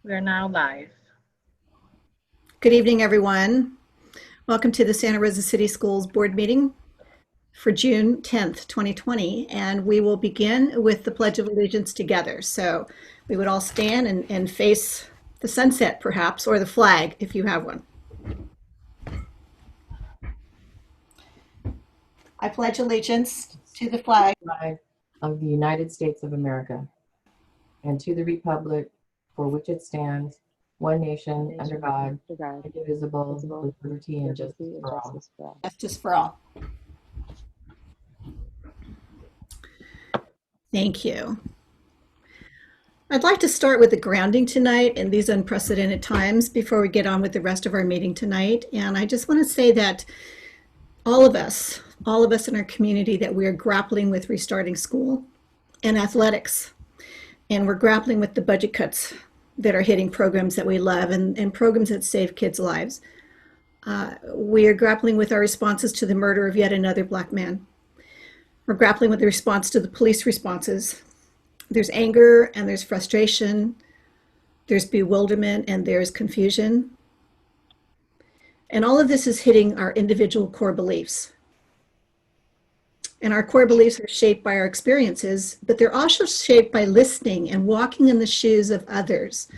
We are now live. Good evening, everyone. Welcome to the Santa Rosa City Schools Board meeting for June 10th, 2020. And we will begin with the Pledge of Allegiance together. So we would all stand and face the sunset, perhaps, or the flag, if you have one. I pledge allegiance to the flag Flag of the United States of America and to the republic for which it stands, one nation, under God, indivisible, with liberty and justice for all. Justice for all. Thank you. I'd like to start with the grounding tonight in these unprecedented times before we get on with the rest of our meeting tonight. And I just want to say that all of us in our community, that we are grappling with restarting school and athletics. And we're grappling with the budget cuts that are hitting programs that we love and programs that save kids' lives. We are grappling with our responses to the murder of yet another Black man. We're grappling with the response to the police responses. There's anger and there's frustration, there's bewilderment and there's confusion. And all of this is hitting our individual core beliefs. And our core beliefs are shaped by our experiences, but they're also shaped by listening and walking in the shoes of others.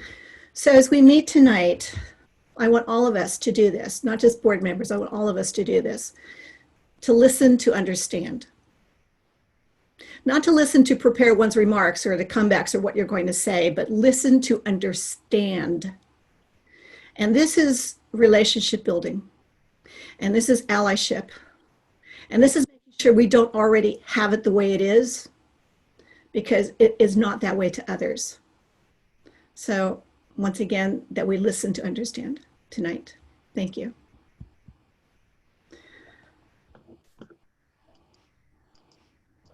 So as we meet tonight, I want all of us to do this, not just board members, I want all of us to do this, to listen, to understand. Not to listen to prepare one's remarks or the comebacks or what you're going to say, but listen to understand. And this is relationship building. And this is allyship. And this is making sure we don't already have it the way it is, because it is not that way to others. So once again, that we listen to understand tonight. Thank you.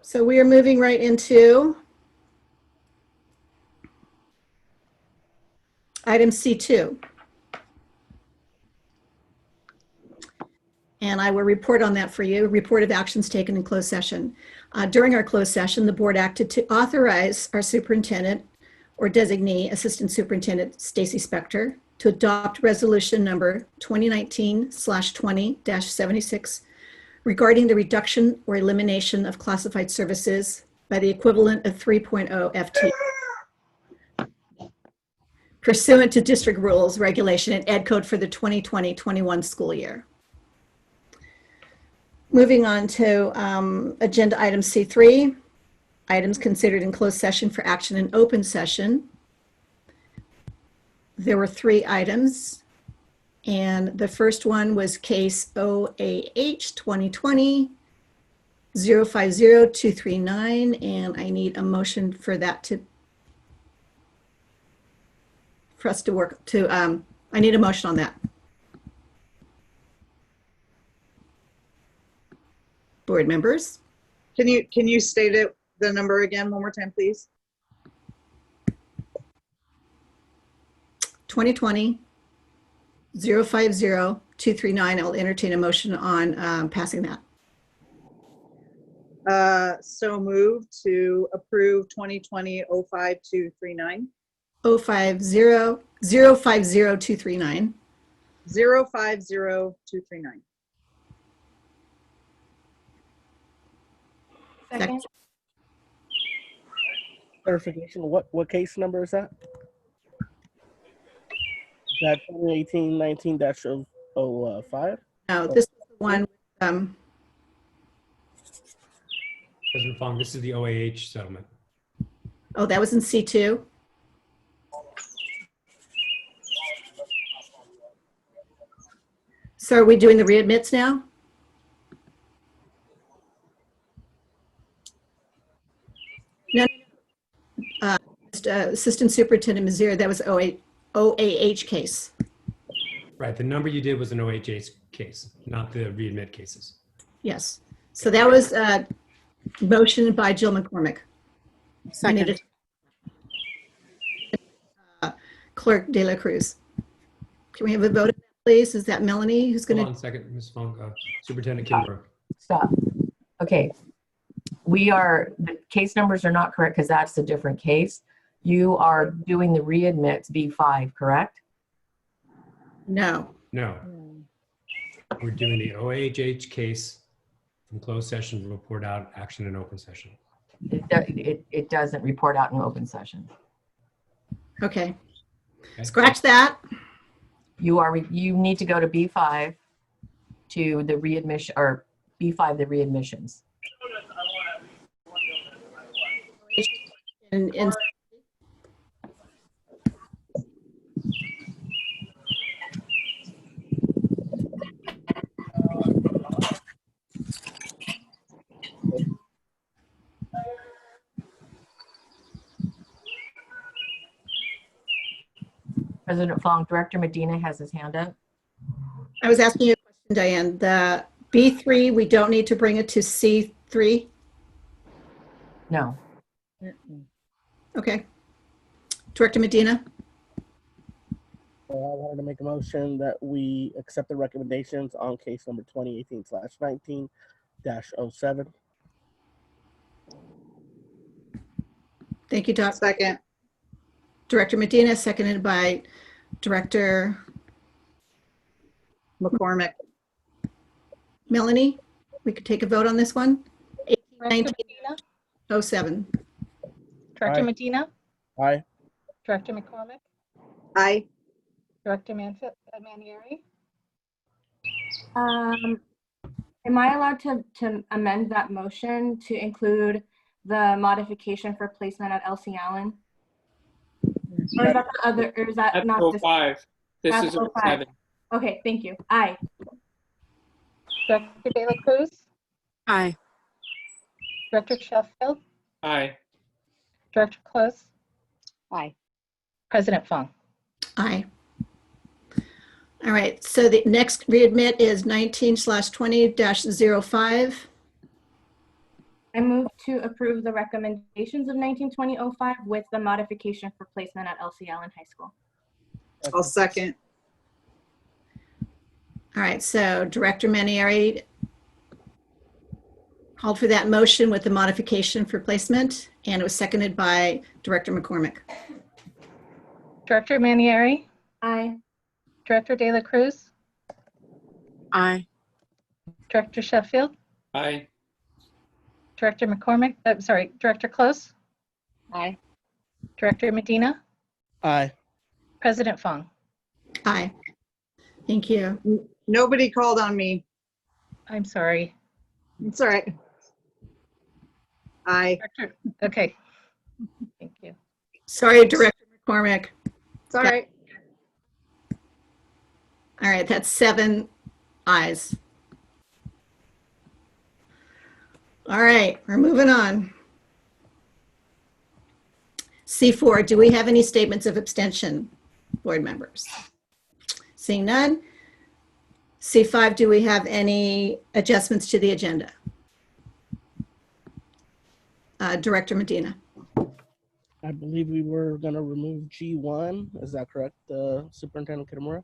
So we are moving right into item C2. And I will report on that for you, report of actions taken in closed session. During our closed session, the board acted to authorize our superintendent or designee, Assistant Superintendent Stacy Spector, to adopt resolution number 2019/20-76 regarding the reduction or elimination of classified services by the equivalent of 3.0 FT. Pursuant to district rules, regulation, and ed code for the 2020-21 school year. Moving on to agenda item C3, items considered in closed session for action in open session. There were 3 items, and the first one was case OAH 2020-050239, and I need a motion for that for us to work to, I need a motion on that. Board members. Can you state it, the number again one more time, please? 2020-050239. I'll entertain a motion on passing that. So moved to approve 2020-05239. 050239. 050239. Second. Clarification, what case number is that? Is that 2018-19-05? No, this is the one, President Fong, this is the OAH settlement. oh, that was in C2. So are we doing the readmits now? No, Assistant Superintendent Mazier, that was OAH case. Right, the number you did was an OHA case, not the readmit cases. Yes. So that was motioned by Jill McCormick. Second. Clerk De La Cruz. Can we have a vote, please? Is that Melanie who's going Hold to? on a second, Ms. Fong, Superintendent Kimbrough. Stop. Okay. The case numbers are not correct because that's a different case. You are doing the readmits B5, correct? No. No, we're doing the OHH case from closed session, report out, action in open session. It doesn't report out in open session. Okay. Okay? Scratch that. You need to go to B5 to the readmission, or B5, the readmissions. And President Fong, Director Medina has his hand up. I was asking you a question, Diane. The B3, we don't need to bring it to C3? No. Okay. Director Medina? I wanted to make a motion that we accept the recommendations on case number 2018/19-07. Thank you, Second. Director Medina, seconded by Director McCormick. Melanie. We could take a vote on this one. Director Medina, 18-07. Director Aye. Medina, Aye. Director McCormick, Aye. Director Manieri. Am I allowed to amend that motion to include the modification for placement at LC Allen? Or is that the other, or is that That's not this? 05. This That's is 05. 07. Okay, thank you. Aye. Director De La Cruz, Aye. Director Sheffield, Aye. Director Close, Aye. President Fong. Aye. All right, so the next readmit is 19/20-05. I move to approve the recommendations of 1920-05 with the modification for placement at LC Allen High School. I'll second. All right, so Director Manieri called for that motion with the modification for placement, and it was seconded by Director McCormick. Director Manieri, Aye. Director De La Cruz, Aye. Director Sheffield, Aye. Director McCormick, Director Close, Aye. Director Medina, Aye. President Fong. Aye. Thank you. Nobody called on me. I'm sorry. It's all right. Aye. Director, okay. Thank you. Sorry, Director McCormick. It's all right. All right, that's 7 ayes. All right, we're moving on. C4, do we have any statements of abstention, board members? Seeing none. C5, do we have any adjustments to the agenda? Director Medina. I believe we were going to remove G1. Is that correct, Superintendent Kitamura?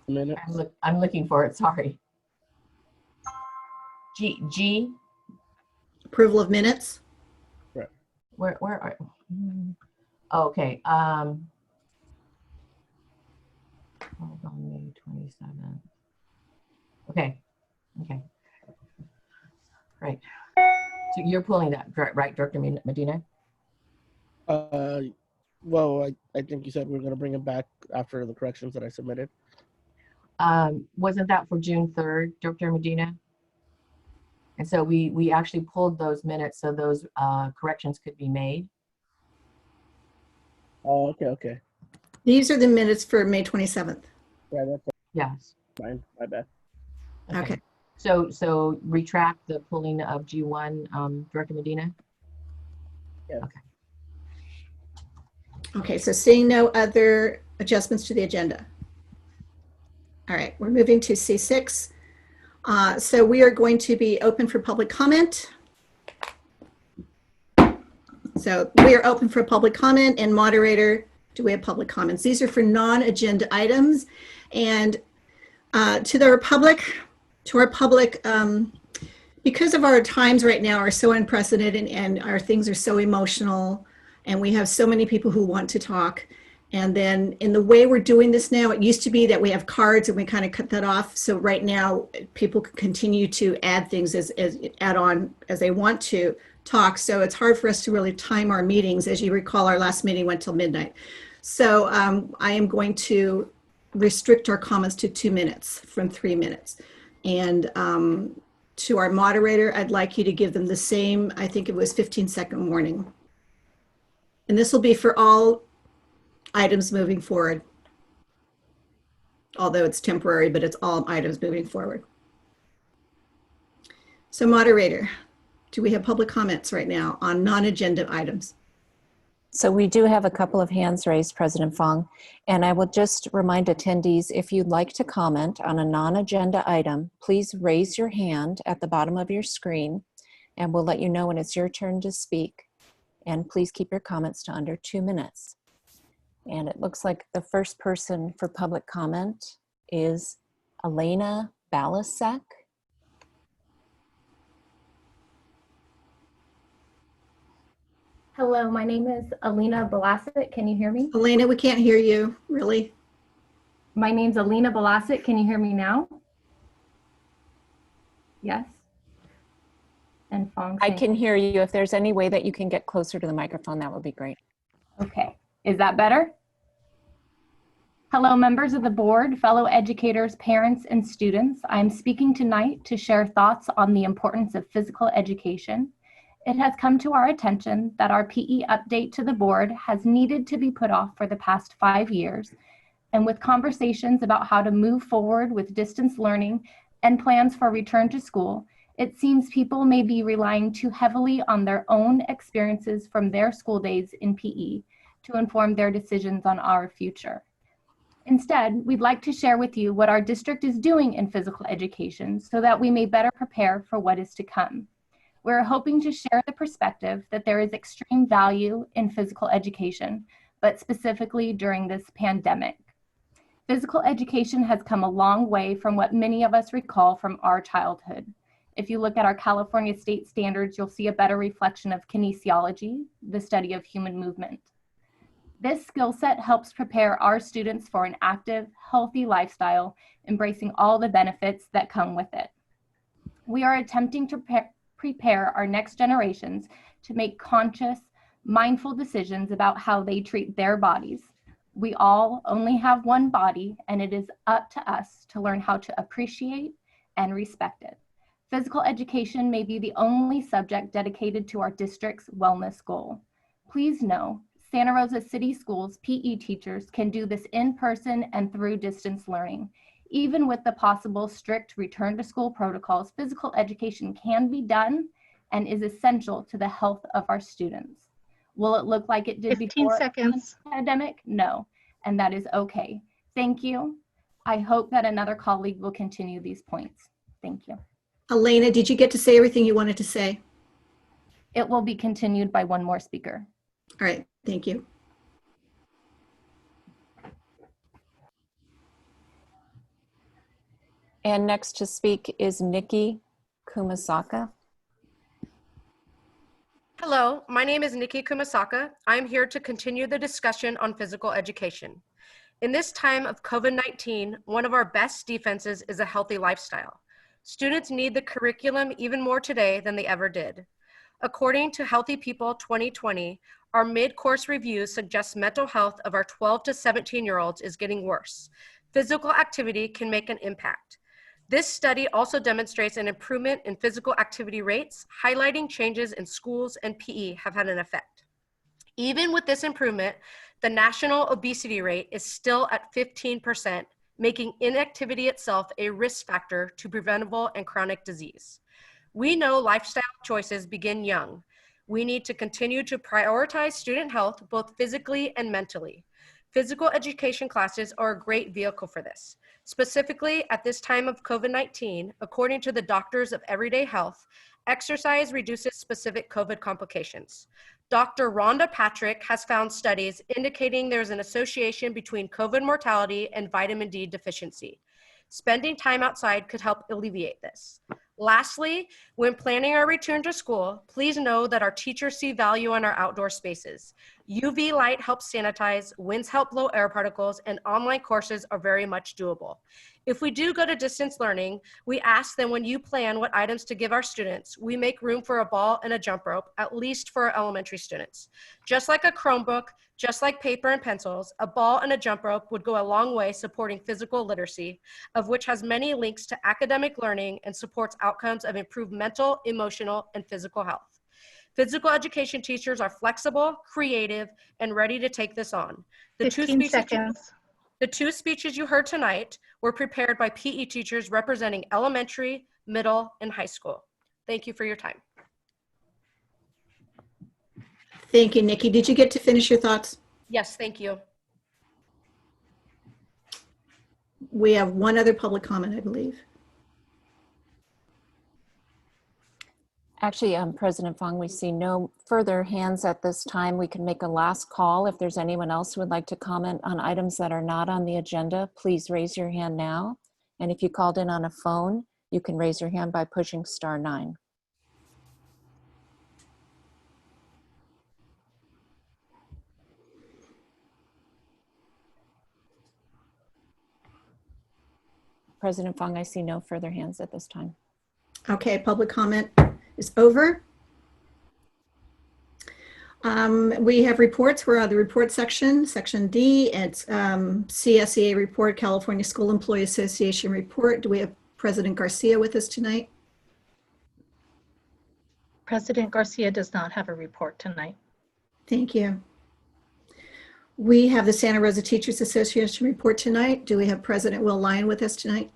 A minute. I'm looking for it, sorry. G, Approval of minutes? where are, oh, okay. Hold on, May 27th. Okay, right. So you're pulling that, right, Director Medina? Well, I think you said we were going to bring it back after the corrections that I submitted. Wasn't that for June 3rd, Director Medina? And so we actually pulled those minutes so those corrections could be made. Oh, okay. These are the minutes for May 27th. Yeah, that's Yes. fine. My bad. Okay. So retract the pulling of G1, Director Medina? Yeah. Okay. Okay, so seeing no other adjustments to the agenda. All right, we're moving to C6. So we are going to be open for public comment. So we are open for public comment, and moderator, do we have public comments? These are for non-agenda items. And to our public, because of our times right now are so unprecedented and our things are so emotional, and we have so many people who want to talk. And then in the way we're doing this now, it used to be that we have cards and we kind of cut that off. So right now, people can continue to add things as add on as they want to talk. So it's hard for us to really time our meetings. As you recall, our last meeting went till midnight. So I am going to restrict our comments to 2 minutes from 3 minutes. And to our moderator, I'd like you to give them the same, I think it was 15-second warning. And this will be for all items moving forward. Although it's temporary, but it's all items moving forward. So moderator, do we have public comments right now on non-agenda items? So we do have a couple of hands raised, President Fong, and I will just remind attendees, if you'd like to comment on a non-agenda item, please raise your hand at the bottom of your screen and we'll let you know when it's your turn to speak. And please keep your comments to under 2 minutes. And it looks like the first person for public comment is Elena Balasek. Hello, my name is Alina Balasik. Can you hear me? Elena, we can't hear you, really. My name's Alina Balasik. Can you hear me now? Yes. And Fong. I can hear you. If there's any way that you can get closer to the microphone, that would be great. Okay. Is that better? Hello, members of the board, fellow educators, parents, and students. I'm speaking tonight to share thoughts on the importance of physical education. It has come to our attention that our PE update to the board has needed to be put off for the past 5 years. And with conversations about how to move forward with distance learning and plans for return to school, it seems people may be relying too heavily on their own experiences from their school days in PE to inform their decisions on our future. Instead, we'd like to share with you what our district is doing in physical education so that we may better prepare for what is to come. We're hoping to share the perspective that there is extreme value in physical education, but specifically during this pandemic. Physical education has come a long way from what many of us recall from our childhood. If you look at our California state standards, you'll see a better reflection of kinesiology, the study of human movement. This skill set helps prepare our students for an active, healthy lifestyle, embracing all the benefits that come with it. We are attempting to prepare our next generations to make conscious, mindful decisions about how they treat their bodies. We all only have one body, and it is up to us to learn how to appreciate and respect it. Physical education may be the only subject dedicated to our district's wellness goal. Please know, Santa Rosa City Schools PE teachers can do this in person and through distance learning. Even with the possible strict return to school protocols, physical education can be done and is essential to the health of our students. Will it look like it did 15 before seconds. the pandemic? No, and that is okay. Thank you. I hope that another colleague will continue these points. Thank you. Elena, did you get to say everything you wanted to say? It will be continued by one more speaker. All right, thank you. And next to speak is Nikki Kumasaka. Hello, my name is Nikki Kumasaka. I'm here to continue the discussion on physical education. In this time of COVID-19, one of our best defenses is a healthy lifestyle. Students need the curriculum even more today than they ever did. According to Healthy People 2020, our mid-course review suggests mental health of our 12 to 17-year-olds is getting worse. Physical activity can make an impact. This study also demonstrates an improvement in physical activity rates, highlighting changes in schools and PE have had an effect. Even with this improvement, the national obesity rate is still at 15%, making inactivity itself a risk factor to preventable and chronic disease. We know lifestyle choices begin young. We need to continue to prioritize student health, both physically and mentally. Physical education classes are a great vehicle for this. Specifically, at this time of COVID-19, according to the Doctors of Everyday Health, exercise reduces specific COVID complications. Dr. Rhonda Patrick has found studies indicating there's an association between COVID mortality and vitamin D deficiency. Spending time outside could help alleviate this. Lastly, when planning our return to school, please know that our teachers see value in our outdoor spaces. UV light helps sanitize, winds help blow air particles, and online courses are very much doable. If we do go to distance learning, we ask them when you plan what items to give our students, we make room for a ball and a jump rope, at least for our elementary students. Just like a Chromebook, just like paper and pencils, a ball and a jump rope would go a long way supporting physical literacy, of which has many links to academic learning and supports outcomes of improved mental, emotional, and physical health. Physical education teachers are flexible, creative, and ready to take this on. The 15 seconds. The two speeches you heard tonight were prepared by PE teachers representing elementary, middle, and high school. Thank you for your time. Thank you, Nikki. Did you get to finish your thoughts? Yes, thank you. We have one other public comment, I believe. Actually, President Fong, we see no further hands at this time. We can make a last call. If there's anyone else who would like to comment on items that are not on the agenda, please raise your hand now. And if you called in on a phone, you can raise your hand by pushing *9. President Fong, I see no further hands at this time. Okay, public comment is over. We have reports. We're on the report section, section D. It's CSEA report, California School Employee Association report. Do we have President Garcia with us tonight? President Garcia does not have a report tonight. Thank you. We have the Santa Rosa Teachers Association report tonight. Do we have President Will Lyon with us tonight?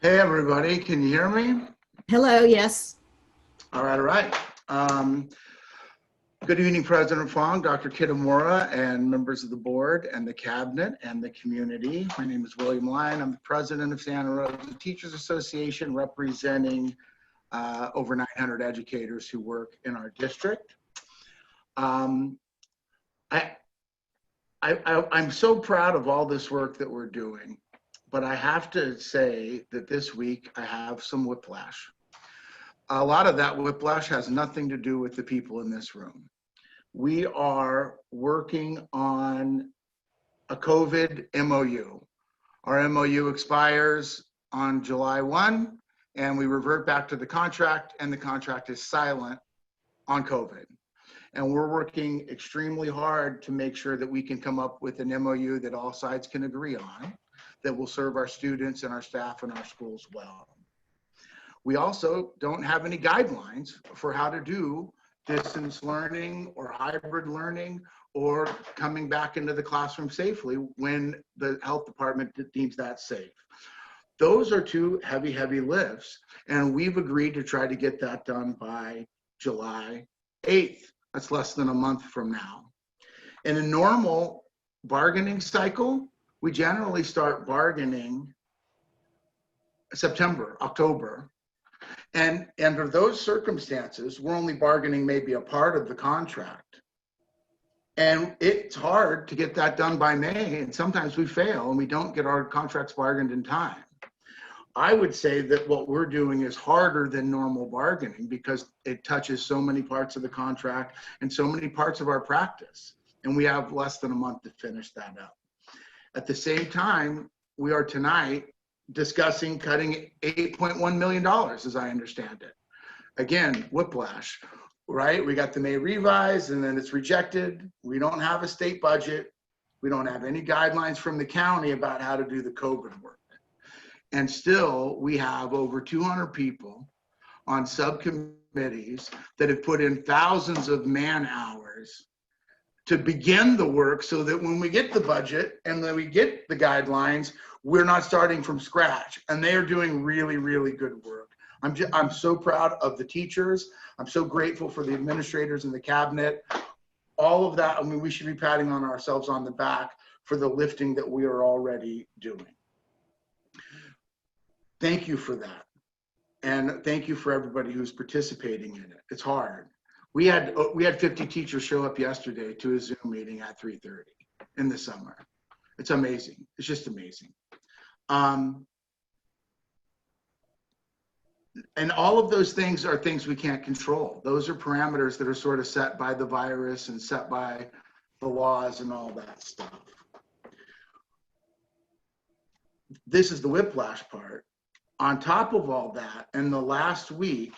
Hey, everybody, can you hear me? Hello, yes. All right, all right. Good evening, President Fong, Dr. Kitamura, and members of the board and the cabinet and the community. My name is William Lyon. I'm the president of Santa Rosa Teachers Association, representing over 900 educators who work in our district. I'm so proud of all this work that we're doing, but I have to say that this week I have some whiplash. A lot of that whiplash has nothing to do with the people in this room. We are working on a COVID MOU. Our MOU expires on July 1, and we revert back to the contract, and the contract is silent on COVID. And we're working extremely hard to make sure that we can come up with an MOU that all sides can agree on, that will serve our students and our staff and our schools well. We also don't have any guidelines for how to do distance learning or hybrid learning or coming back into the classroom safely when the health department deems that safe. Those are two heavy, heavy lifts, and we've agreed to try to get that done by July 8th. That's less than a month from now. In a normal bargaining cycle, we generally start bargaining September, October. And under those circumstances, we're only bargaining maybe a part of the contract. And it's hard to get that done by May, and sometimes we fail and we don't get our contracts bargained in time. I would say that what we're doing is harder than normal bargaining because it touches so many parts of the contract and so many parts of our practice. And we have less than a month to finish that up. At the same time, we are tonight discussing cutting $8.1 million, as I understand it. Again, whiplash, right? We got the May revise and then it's rejected. We don't have a state budget. We don't have any guidelines from the county about how to do the COVID work. And still, we have over 200 people on subcommittees that have put in thousands of man hours to begin the work so that when we get the budget and then we get the guidelines, we're not starting from scratch. And they are doing really, really good work. I'm so proud of the teachers. I'm so grateful for the administrators and the cabinet. All of that, I mean, we should be patting on ourselves on the back for the lifting that we are already doing. Thank you for that. And thank you for everybody who's participating in it. It's hard. We had 50 teachers show up yesterday to a Zoom meeting at 3:30 in the summer. It's amazing. It's just amazing. And all of those things are things we can't control. Those are parameters that are sort of set by the virus and set by the laws and all that stuff. This is the whiplash part. On top of all that, in the last week,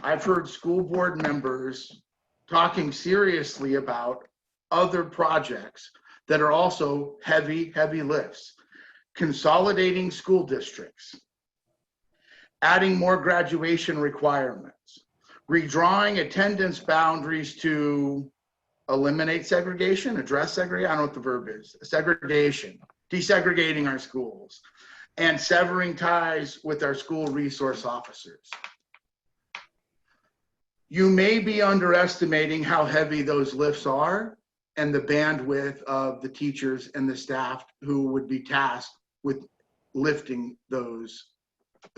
I've heard school board members talking seriously about other projects that are also heavy, heavy lifts. Consolidating school districts, adding more graduation requirements, redrawing attendance boundaries to eliminate segregation, address segregation, I don't know what the verb is, segregation, desegregating our schools, and severing ties with our school resource officers. You may be underestimating how heavy those lifts are and the bandwidth of the teachers and the staff who would be tasked with lifting those.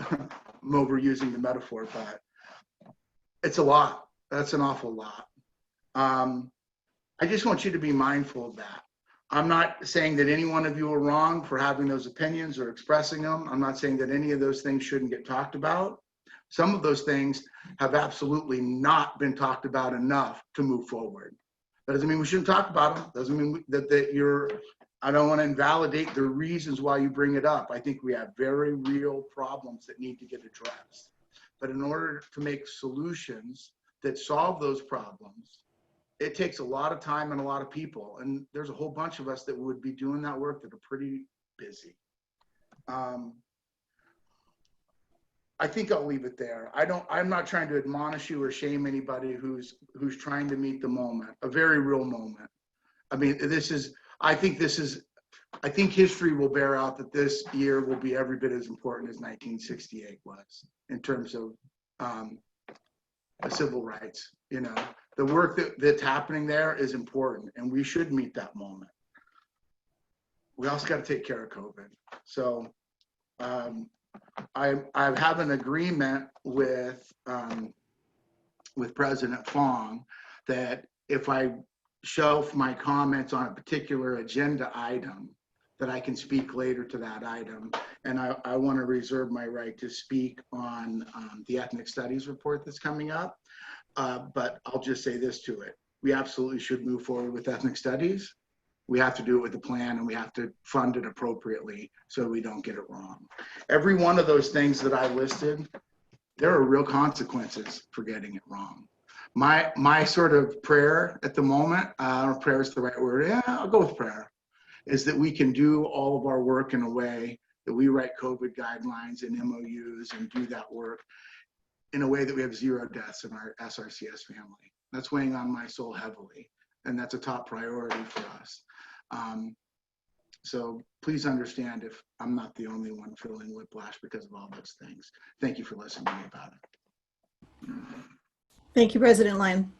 I'm overusing the metaphor, but it's a lot. That's an awful lot. I just want you to be mindful of that. I'm not saying that any one of you are wrong for having those opinions or expressing them. I'm not saying that any of those things shouldn't get talked about. Some of those things have absolutely not been talked about enough to move forward. That doesn't mean we shouldn't talk about them. Doesn't mean that you're, I don't want to invalidate the reasons why you bring it up. I think we have very real problems that need to get addressed. But in order to make solutions that solve those problems, it takes a lot of time and a lot of people. And there's a whole bunch of us that would be doing that work that are pretty busy. I think I'll leave it there. I'm not trying to admonish you or shame anybody who's trying to meet the moment, a very real moment. I mean, I think history will bear out that this year will be every bit as important as 1968 was in terms of civil rights. You know, the work that's happening there is important, and we should meet that moment. We also got to take care of COVID. So I have an agreement with President Fong that if I shelf my comments on a particular agenda item, that I can speak later to that item. And I want to reserve my right to speak on the ethnic studies report that's coming up. But I'll just say this to it. We absolutely should move forward with ethnic studies. We have to do it with a plan, and we have to fund it appropriately so we don't get it wrong. Every one of those things that I listed, there are real consequences for getting it wrong. My sort of prayer at the moment, I don't know if prayer is the right word, yeah, I'll go with prayer, is that we can do all of our work in a way that we write COVID guidelines and MOUs and do that work in a way that we have 0 deaths in our SRCS family. That's weighing on my soul heavily, and that's a top priority for us. So please understand if I'm not the only one feeling whiplash because of all those things. Thank you for listening to me about it. Thank you, President Lyon.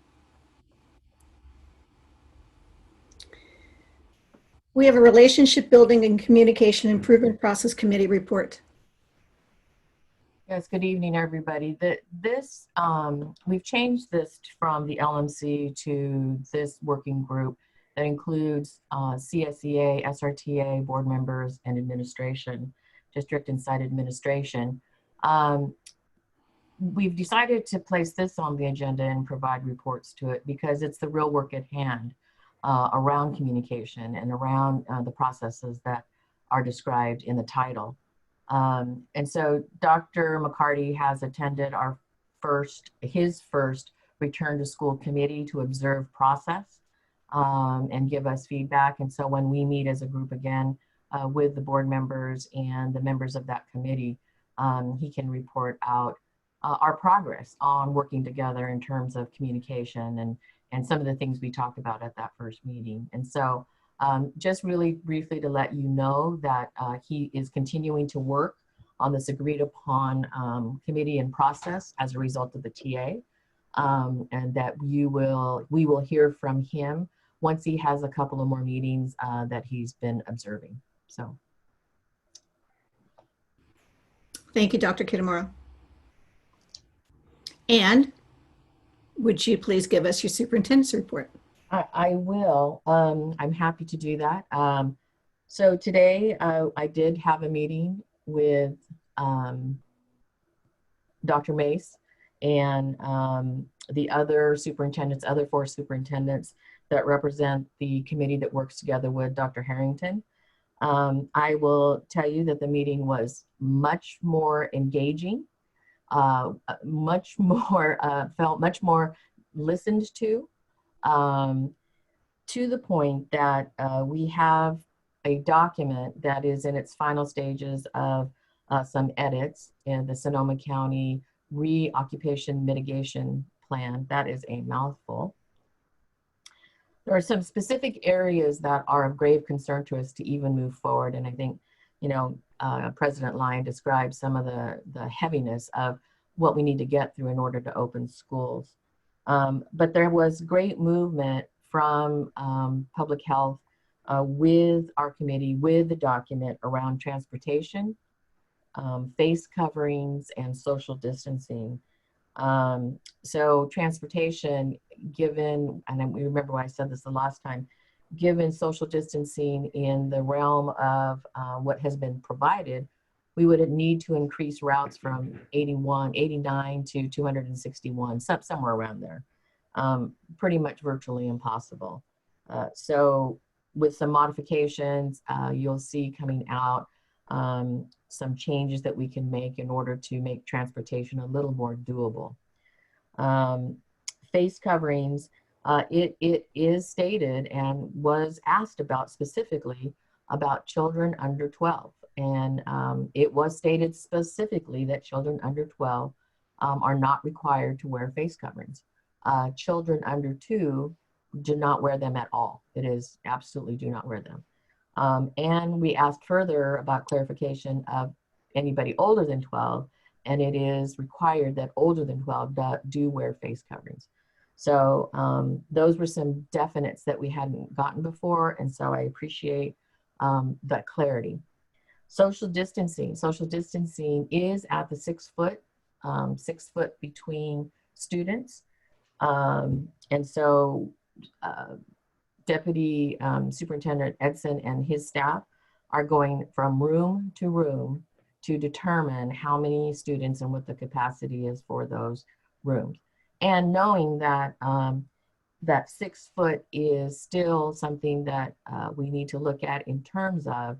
We have a relationship building and communication improvement process committee report. Yes, good evening, everybody. We've changed this from the LMC to this working group that includes CSEA, SRTA, board members, and administration, district and site administration. We've decided to place this on the agenda and provide reports to it because it's the real work at hand around communication and around the processes that are described in the title. And so Dr. McCarty has attended his first return to school committee to observe process and give us feedback. And so when we meet as a group again with the board members and the members of that committee, he can report out our progress on working together in terms of communication and some of the things we talked about at that first meeting. And so just really briefly to let you know that he is continuing to work on this agreed upon committee and process as a result of the TA. And that we will hear from him once he has a couple of more meetings that he's been observing. So. Thank you, Dr. Kitamura. And would you please give us your superintendent's report? I will. I'm happy to do that. So today I did have a meeting with Dr. Mace and the other superintendents, other 4 superintendents that represent the committee that works together with Dr. Harrington. I will tell you that the meeting was much more engaging, felt much more listened to the point that we have a document that is in its final stages of some edits in the Sonoma County Reoccupation Mitigation Plan. That is a mouthful. There are some specific areas that are of grave concern to us to even move forward. And I think, you know, President Lyon described some of the heaviness of what we need to get through in order to open schools. But there was great movement from public health with our committee, with the document around transportation, face coverings, and social distancing. So transportation, given, and we remember when I said this the last time, given social distancing in the realm of what has been provided, we would need to increase routes from 89 to 261, somewhere around there. Pretty much virtually impossible. So with some modifications, you'll see coming out some changes that we can make in order to make transportation a little more doable. Face coverings, it is stated and was asked about specifically about children under 12. And it was stated specifically that children under 12 are not required to wear face coverings. Children under 2 do not wear them at all. It is absolutely do not wear them. And we asked further about clarification of anybody older than 12, and it is required that older than 12 do wear face coverings. So those were some definites that we hadn't gotten before, and so I appreciate that clarity. Social distancing is at the 6 foot, 6 foot between students. And so Deputy Superintendent Edson and his staff are going from room to determine how many students and what the capacity is for those rooms. And knowing that that 6 foot is still something that we need to look at in terms of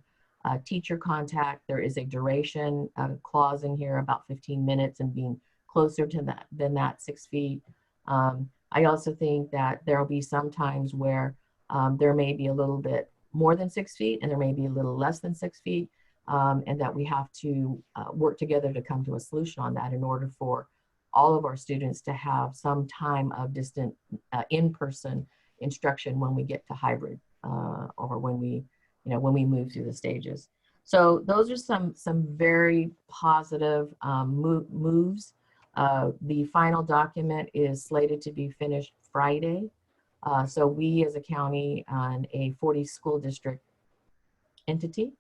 teacher contact. There is a duration clause in here about 15 minutes and being closer to that than that 6 feet. I also think that there will be some times where there may be a little bit more than 6 feet and there may be a little less than 6 feet, and that we have to work together to come to a solution on that in order for all of our students to have some time of distant in-person instruction when we get to hybrid or when we move through the stages. So those are some very positive moves. The final document is slated to be finished Friday. So we as a county and a 40 school district entity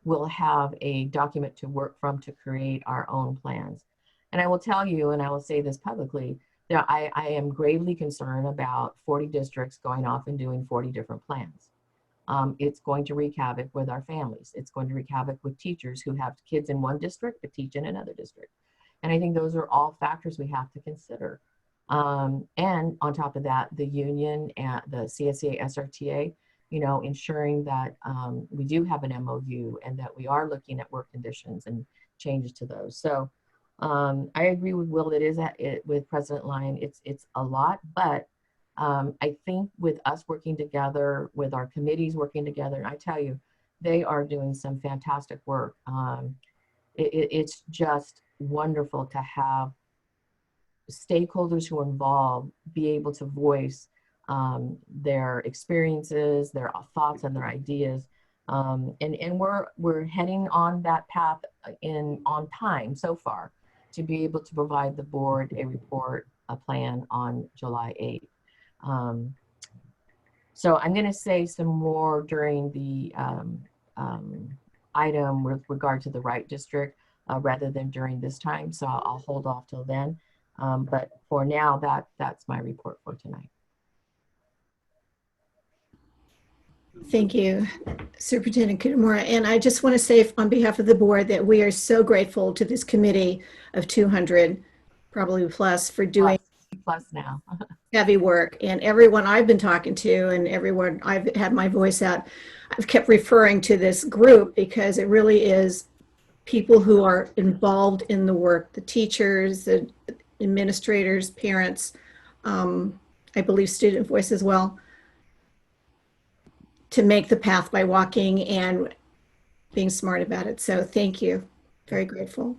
will have a document to work from to create our own plans. And I will tell you, and I will say this publicly, that I am gravely concerned about 40 districts going off and doing 40 different plans. It's going to wreak havoc with our families. It's going to wreak havoc with teachers who have kids in one district but teach in another district. And I think those are all factors we have to consider. And on top of that, the union and the CSEA, SRTA, ensuring that we do have an MOU and that we are looking at work conditions and changes to those. So I agree with Will, with President Lyon, it's a lot, but I think with us working together, with our committees working together, and I tell you, they are doing some fantastic work. It's just wonderful to have stakeholders who are involved be able to voice their experiences, their thoughts, and their ideas And we're heading on that path on time so far to be able to provide the board a plan on July 8th. So I'm going to say some more during the item with regard to the Wright District rather than during this time. So I'll hold off till then. But for now, that's my report for tonight. Thank you, Superintendent Kitamura. And I just want to say on behalf of the board that we are so grateful to this committee of 200, probably plus, for doing Plus now. heavy work. And everyone I've been talking to and everyone I've had my voice out, I've kept referring to this group because it really is people who are involved in the work, the teachers, the administrators, parents, I believe Student Voice as well, to make the path by walking and being smart about it. So thank you. Very grateful.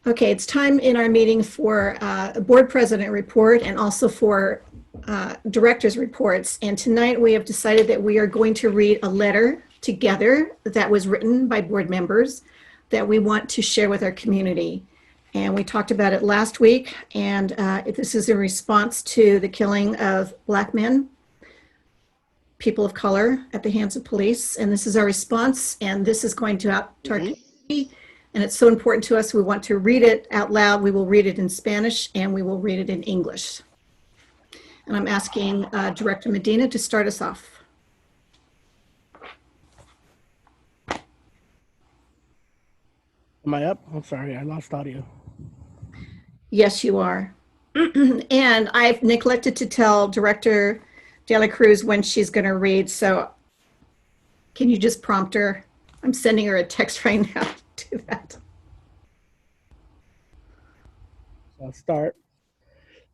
Okay, it's time in our meeting for a board president report and also for director's reports. And tonight we have decided that we are going to read a letter together that was written by board members that we want to share with our community. And we talked about it last week, and this is in response to the killing of Black men, people of color, at the hands of police. And this is our response, and this is going to out to our community. And it's so important to us, we want to read it out loud. We will read it in Spanish, and we will read it in English. And I'm asking Director Medina to start us off. Am I up? I'm sorry, I lost audio. Yes, you are. And I've neglected to tell Director De La Cruz when she's going to read. So can you just prompt her? I'm sending her a text right now to do that. So I'll start.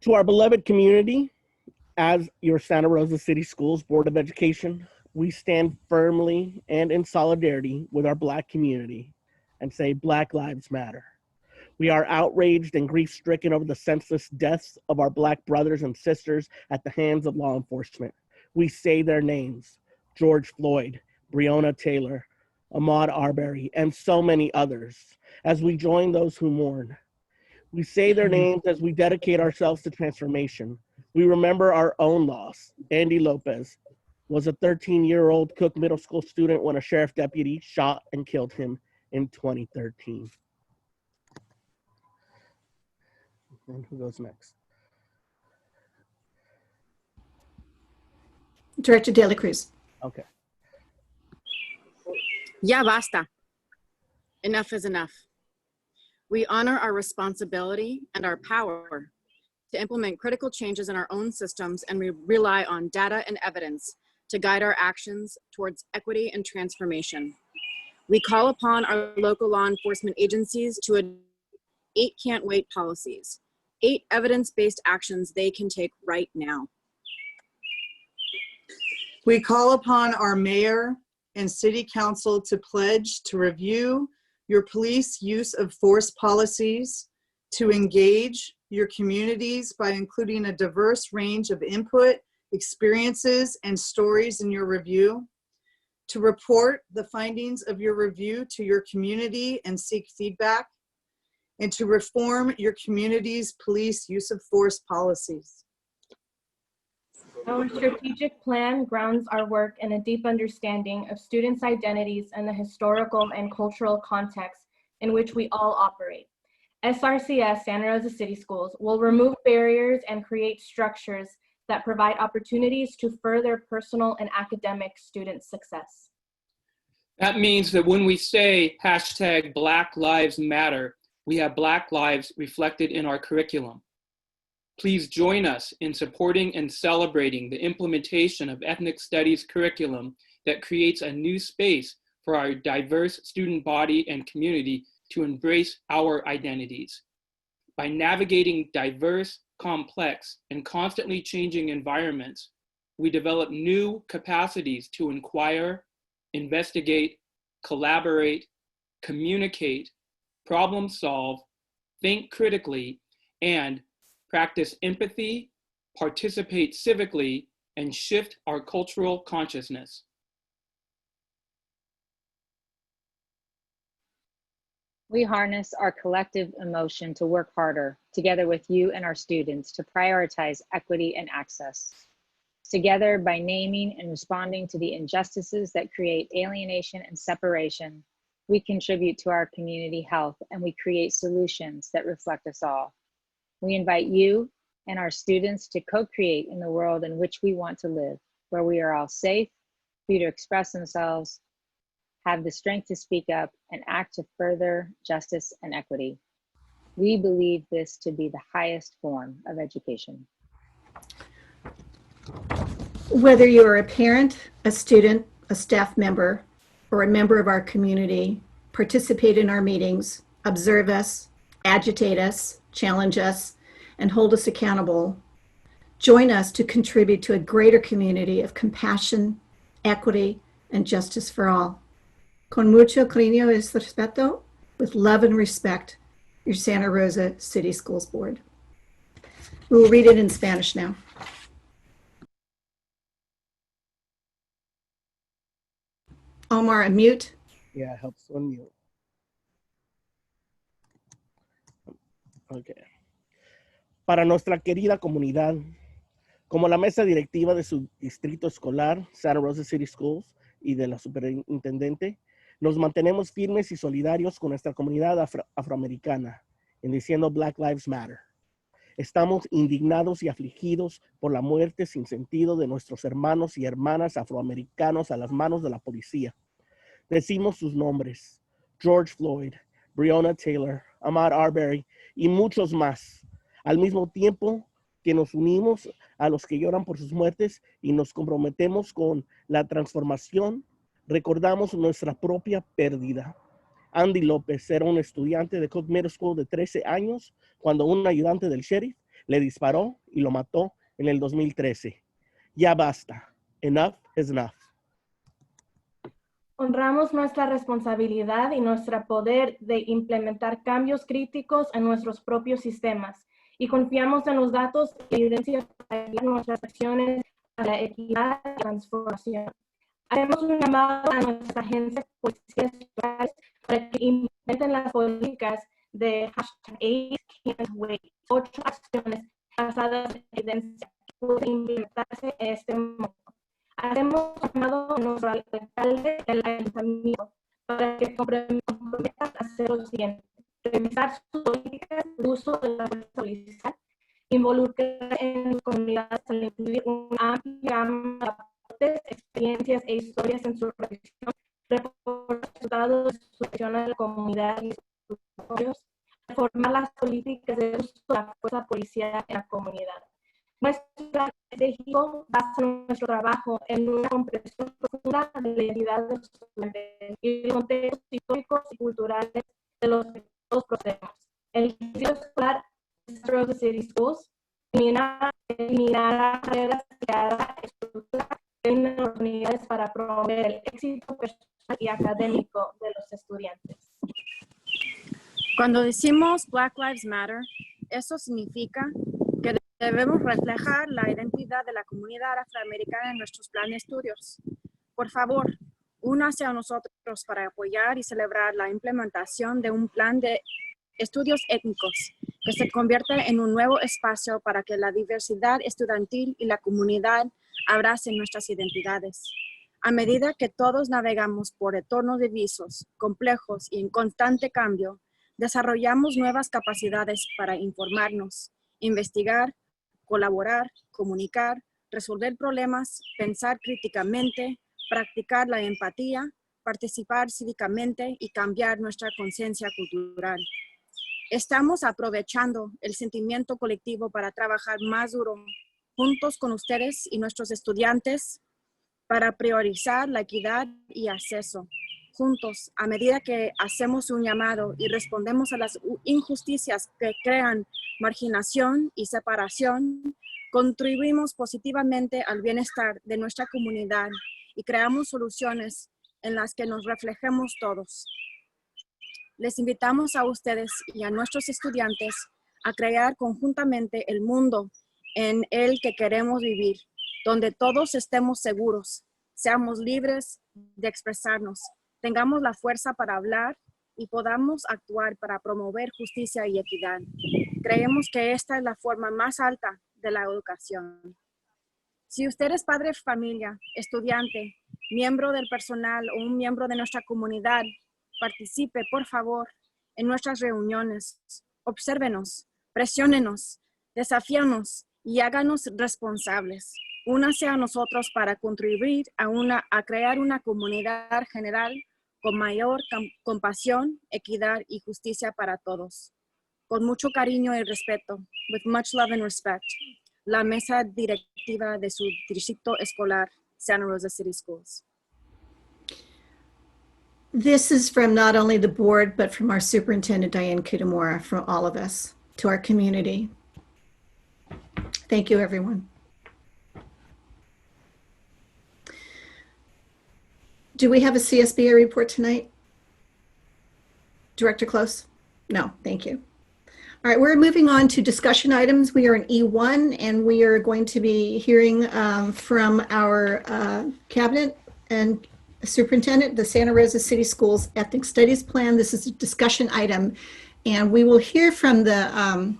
To our beloved community, as your Santa Rosa City Schools Board of Education, we stand firmly and in solidarity with our Black community and say Black Lives Matter. We are outraged and grief-stricken over the senseless deaths of our Black brothers and sisters at the hands of law enforcement. We say their names: George Floyd, Breonna Taylor, Ahmaud Arbery, and so many others, as we join those who mourn. We say their names as we dedicate ourselves to transformation. We remember our own loss. Andy Lopez was a 13-year-old Cook Middle School student when a sheriff deputy shot and killed him in 2013. And who goes next? Director De La Cruz. Okay. Ya basta. Enough is enough. We honor our responsibility and our power to implement critical changes in our own systems, and we rely on data and evidence to guide our actions towards equity and transformation. We call upon our local law enforcement agencies to adopt 8 can't wait policies, 8 evidence-based actions they can take right now. We call upon our mayor and city council to pledge to review your police use of force policies, to engage your communities by including a diverse range of input, experiences, and stories in your review, to report the findings of your review to your community and seek feedback, and to reform your community's police use of force policies. Our strategic plan grounds our work in a deep understanding of students' identities and the historical and cultural context in which we all operate. SRCS, Santa Rosa City Schools, will remove barriers and create structures that provide opportunities to further personal and academic student success. That means that when we say hashtag Black Lives Matter, we have Black lives reflected in our curriculum. Please join us in supporting and celebrating the implementation of ethnic studies curriculum that creates a new space for our diverse student body and community to embrace our identities. By navigating diverse, complex, and constantly changing environments, we develop new capacities to inquire, investigate, collaborate, communicate, problem solve, think critically, and practice empathy, participate civically, and shift our cultural consciousness. We harness our collective emotion to work harder together with you and our students to prioritize equity and access. Together, by naming and responding to the injustices that create alienation and separation, we contribute to our community health and we create solutions that reflect us all. We invite you and our students to co-create in the world in which we want to live, where we are all safe, free to express themselves, have the strength to speak up, and act to further justice and equity. We believe this to be the highest form of education. Whether you are a parent, a student, a staff member, or a member of our community, participate in our meetings, observe us, agitate us, challenge us, and hold us accountable. Join us to contribute to a greater community of compassion, equity, and justice for all. Con mucho cariño y respeto, with love and respect, your Santa Rosa City Schools Board. We will read it in Spanish now. Omar, unmute. Yeah, it helps to unmute. Okay. Para nuestra querida comunidad, como la mesa directiva de su distrito escolar, Santa Rosa City Schools, y de la superintendente, nos mantenemos firmes y solidarios con nuestra comunidad afroamericana, en diciendo Black Lives Matter. Estamos indignados y afligidos por la muerte sin sentido de nuestros hermanos y hermanas afroamericanos a las manos de la policía. Decimos sus nombres: George Floyd, Breonna Taylor, Ahmaud Arbery y muchos más. Al mismo tiempo que nos unimos a los que lloran por sus muertes y nos comprometemos con la transformación, recordamos nuestra propia pérdida. Andy López era un estudiante de Cook Middle School de 13 años cuando un ayudante del sheriff le disparó y lo mató en el 2013. Ya basta. Enough is enough. Honramos nuestra responsabilidad y nuestro poder de implementar cambios críticos en nuestros propios sistemas y confiamos en los datos y evidencia para guiar nuestras acciones a la equidad y transformación. Haremos un llamado a nuestras agencias policiales estatales para que implementen las políticas de #8can'twait, 8 acciones basadas en evidencia que pueden implementarse en este momento. Haremos un llamado a nuestro alcalde del ayuntamiento para que comprometan a hacer lo siguiente: revisar sus políticas de uso de la fuerza policial, involucrar en las comunidades al incluir una amplia gama de aportes, experiencias e historias en su revisión, reportar resultados de su atención a la comunidad y sus apoyos, reformar las políticas de uso de la fuerza policial en la comunidad. Nuestro plan estratégico basa nuestro trabajo en una comprensión profunda de la identidad de los estudiantes y los contextos históricos y culturales de los que todos procedemos. El distrito escolar de Santa Rosa City Schools eliminará barreras que hará estructura de oportunidades para promover el éxito personal y académico de los estudiantes. Cuando decimos Black Lives Matter, eso significa que debemos reflejar la identidad de la comunidad afroamericana en nuestros planes de estudios. Por favor, únase a nosotros para apoyar y celebrar la implementación de un plan de estudios étnicos que se convierta en un nuevo espacio para que la diversidad estudiantil y la comunidad abracen nuestras identidades. A medida que todos navegamos por entornos diversos, complejos y en constante cambio, desarrollamos nuevas capacidades para informarnos, investigar, colaborar, comunicar, resolver problemas, pensar críticamente, practicar la empatía, participar cívicamente y cambiar nuestra conciencia cultural. Estamos aprovechando el sentimiento colectivo para trabajar más duro juntos con ustedes y nuestros estudiantes para priorizar la equidad y acceso. Juntos, a medida que hacemos un llamado y respondemos a las injusticias que crean marginación y separación, contribuimos positivamente al bienestar de nuestra comunidad y creamos soluciones en las que nos reflejemos todos. Les invitamos a ustedes y a nuestros estudiantes a crear conjuntamente el mundo en el que queremos vivir. donde todos estemos seguros, seamos libres de expresarnos, tengamos la fuerza para hablar y podamos actuar para promover justicia y equidad. Creemos que esta es la forma más alta de la educación. Si usted es padre de familia, estudiante, miembro del personal o un miembro de nuestra comunidad, participe, por favor, en nuestras reuniones. Obsérvenos, presiónenos, desafíanos y háganos responsables. Únase a nosotros para contribuir a crear una comunidad general con mayor compasión, equidad y justicia para todos. Con mucho cariño y respeto, with much love and respect, la mesa directiva de su distrito escolar, Santa Rosa City Schools. This is from not only the board, but from our superintendent, Diane Kitamura, from all of us, to our community. Thank you, everyone. Do we have a CSBA report tonight? Director Close? No, thank you. All right, we're moving on to discussion items. We are in E1, and we are going to be hearing from our cabinet and superintendent, the Santa Rosa City Schools Ethnic Studies Plan. This is a discussion item, and we will hear from the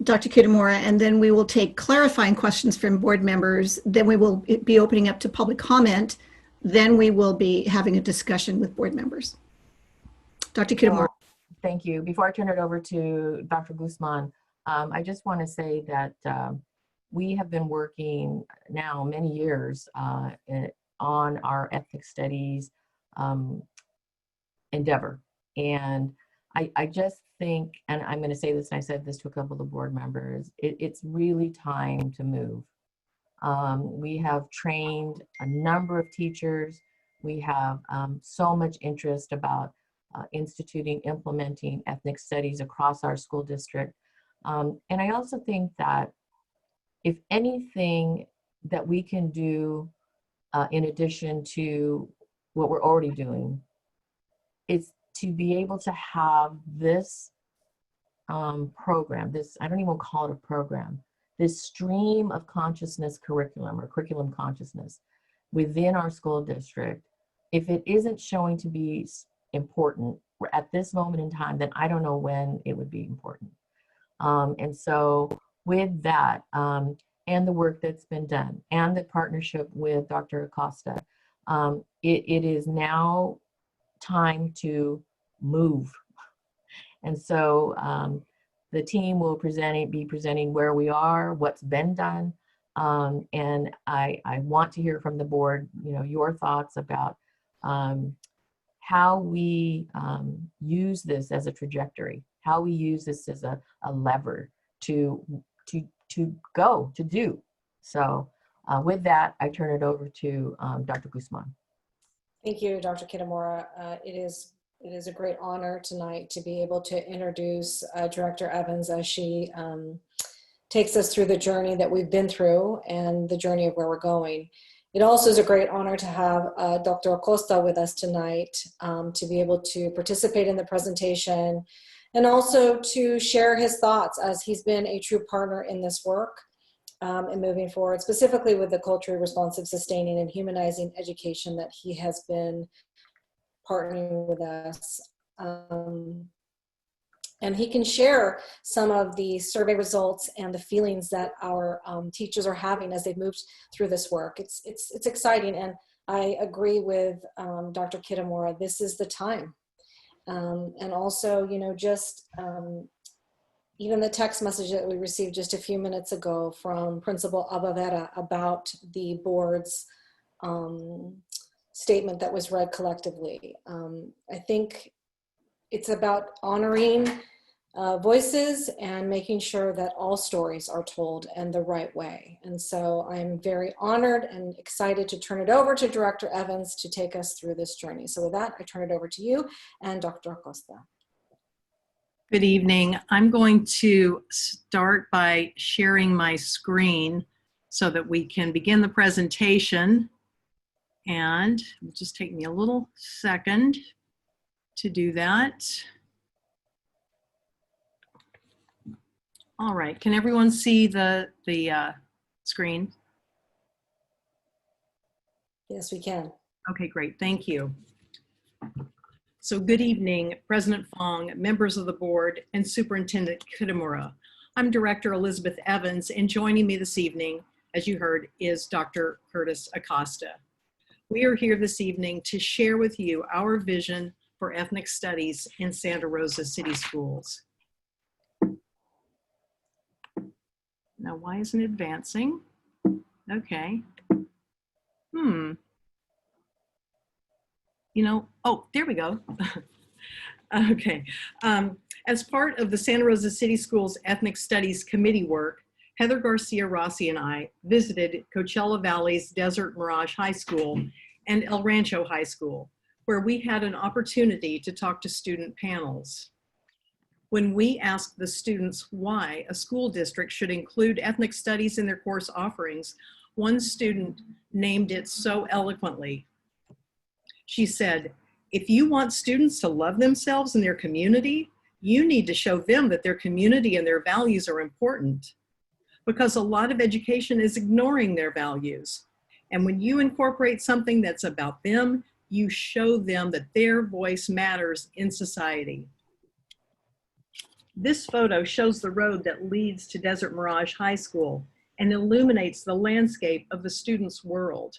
Dr. Kitamura, and then we will take clarifying questions from board members. Then we will be opening up to public comment. Then we will be having a discussion with board members. Dr. Kitamura. Thank you. Before I turn it over to Dr. Guzman, I just want to say that we have been working now many years on our ethnic studies endeavor. And I just think, and I'm going to say this, and I said this to a couple of the board members, it's really time to move. We have trained a number of teachers. We have so much interest about instituting, implementing ethnic studies across our school district. And I also think that if anything that we can do in addition to what we're already doing, is to be able to have this program, this, I don't even call it a program, this stream of consciousness curriculum or curriculum consciousness within our school district. If it isn't showing to be important at this moment in time, then I don't know when it would be important. And so with that, and the work that's been done, and the partnership with Dr. Acosta, it is now time to move. And so the team will be presenting where we are, what's been done, and I want to hear from the board, your thoughts about how we use this as a trajectory, how we use this as a lever to do. So with that, I turn it over to Dr. Guzman. Thank you, Dr. Kitamura. It is a great honor tonight to be able to introduce Director Evans as she takes us through the journey that we've been through and the journey of where we're going. It also is a great honor to have Dr. Acosta with us tonight to be able to participate in the presentation and also to share his thoughts as he's been a true partner in this work and moving forward, specifically with the culturally responsive, sustaining, and humanizing education that he has been partnering with us. And he can share some of the survey results and the feelings that our teachers are having as they've moved through this work. It's exciting, and I agree with Dr. Kitamura. This is the time. And also, even the text message that we received just a few minutes ago from Principal Abavera about the board's statement that was read collectively. I think it's about honoring voices and making sure that all stories are told in the right way. And so I'm very honored and excited to turn it over to Director Evans to take us through this journey. So with that, I turn it over to you and Dr. Acosta. Good evening. I'm going to start by sharing my screen so that we can begin the presentation. And it will just take me a little second to do that. All right, can everyone see the screen? Yes, we can. Okay, great. Thank you. So good evening, President Fong, members of the board, and Superintendent Kitamura. I'm Director Elizabeth Evans, and joining me this evening, as you heard, is Dr. Curtis Acosta. We are here this evening to share with you our vision for ethnic studies in Santa Rosa City Schools. Now, why isn't it advancing? Okay. You know, oh, there we go. Okay. As part of the Santa Rosa City Schools Ethnic Studies Committee work, Heather Garcia Rossi and I visited Coachella Valley's Desert Mirage High School and El Rancho High School, where we had an opportunity to talk to student panels. When we asked the students why a school district should include ethnic studies in their course offerings, one student named it so eloquently. She said, if you want students to love themselves and their community, you need to show them that their community and their values are important, because a lot of education is ignoring their values. And when you incorporate something that's about them, you show them that their voice matters in society. This photo shows the road that leads to Desert Mirage High School and illuminates the landscape of the students' world.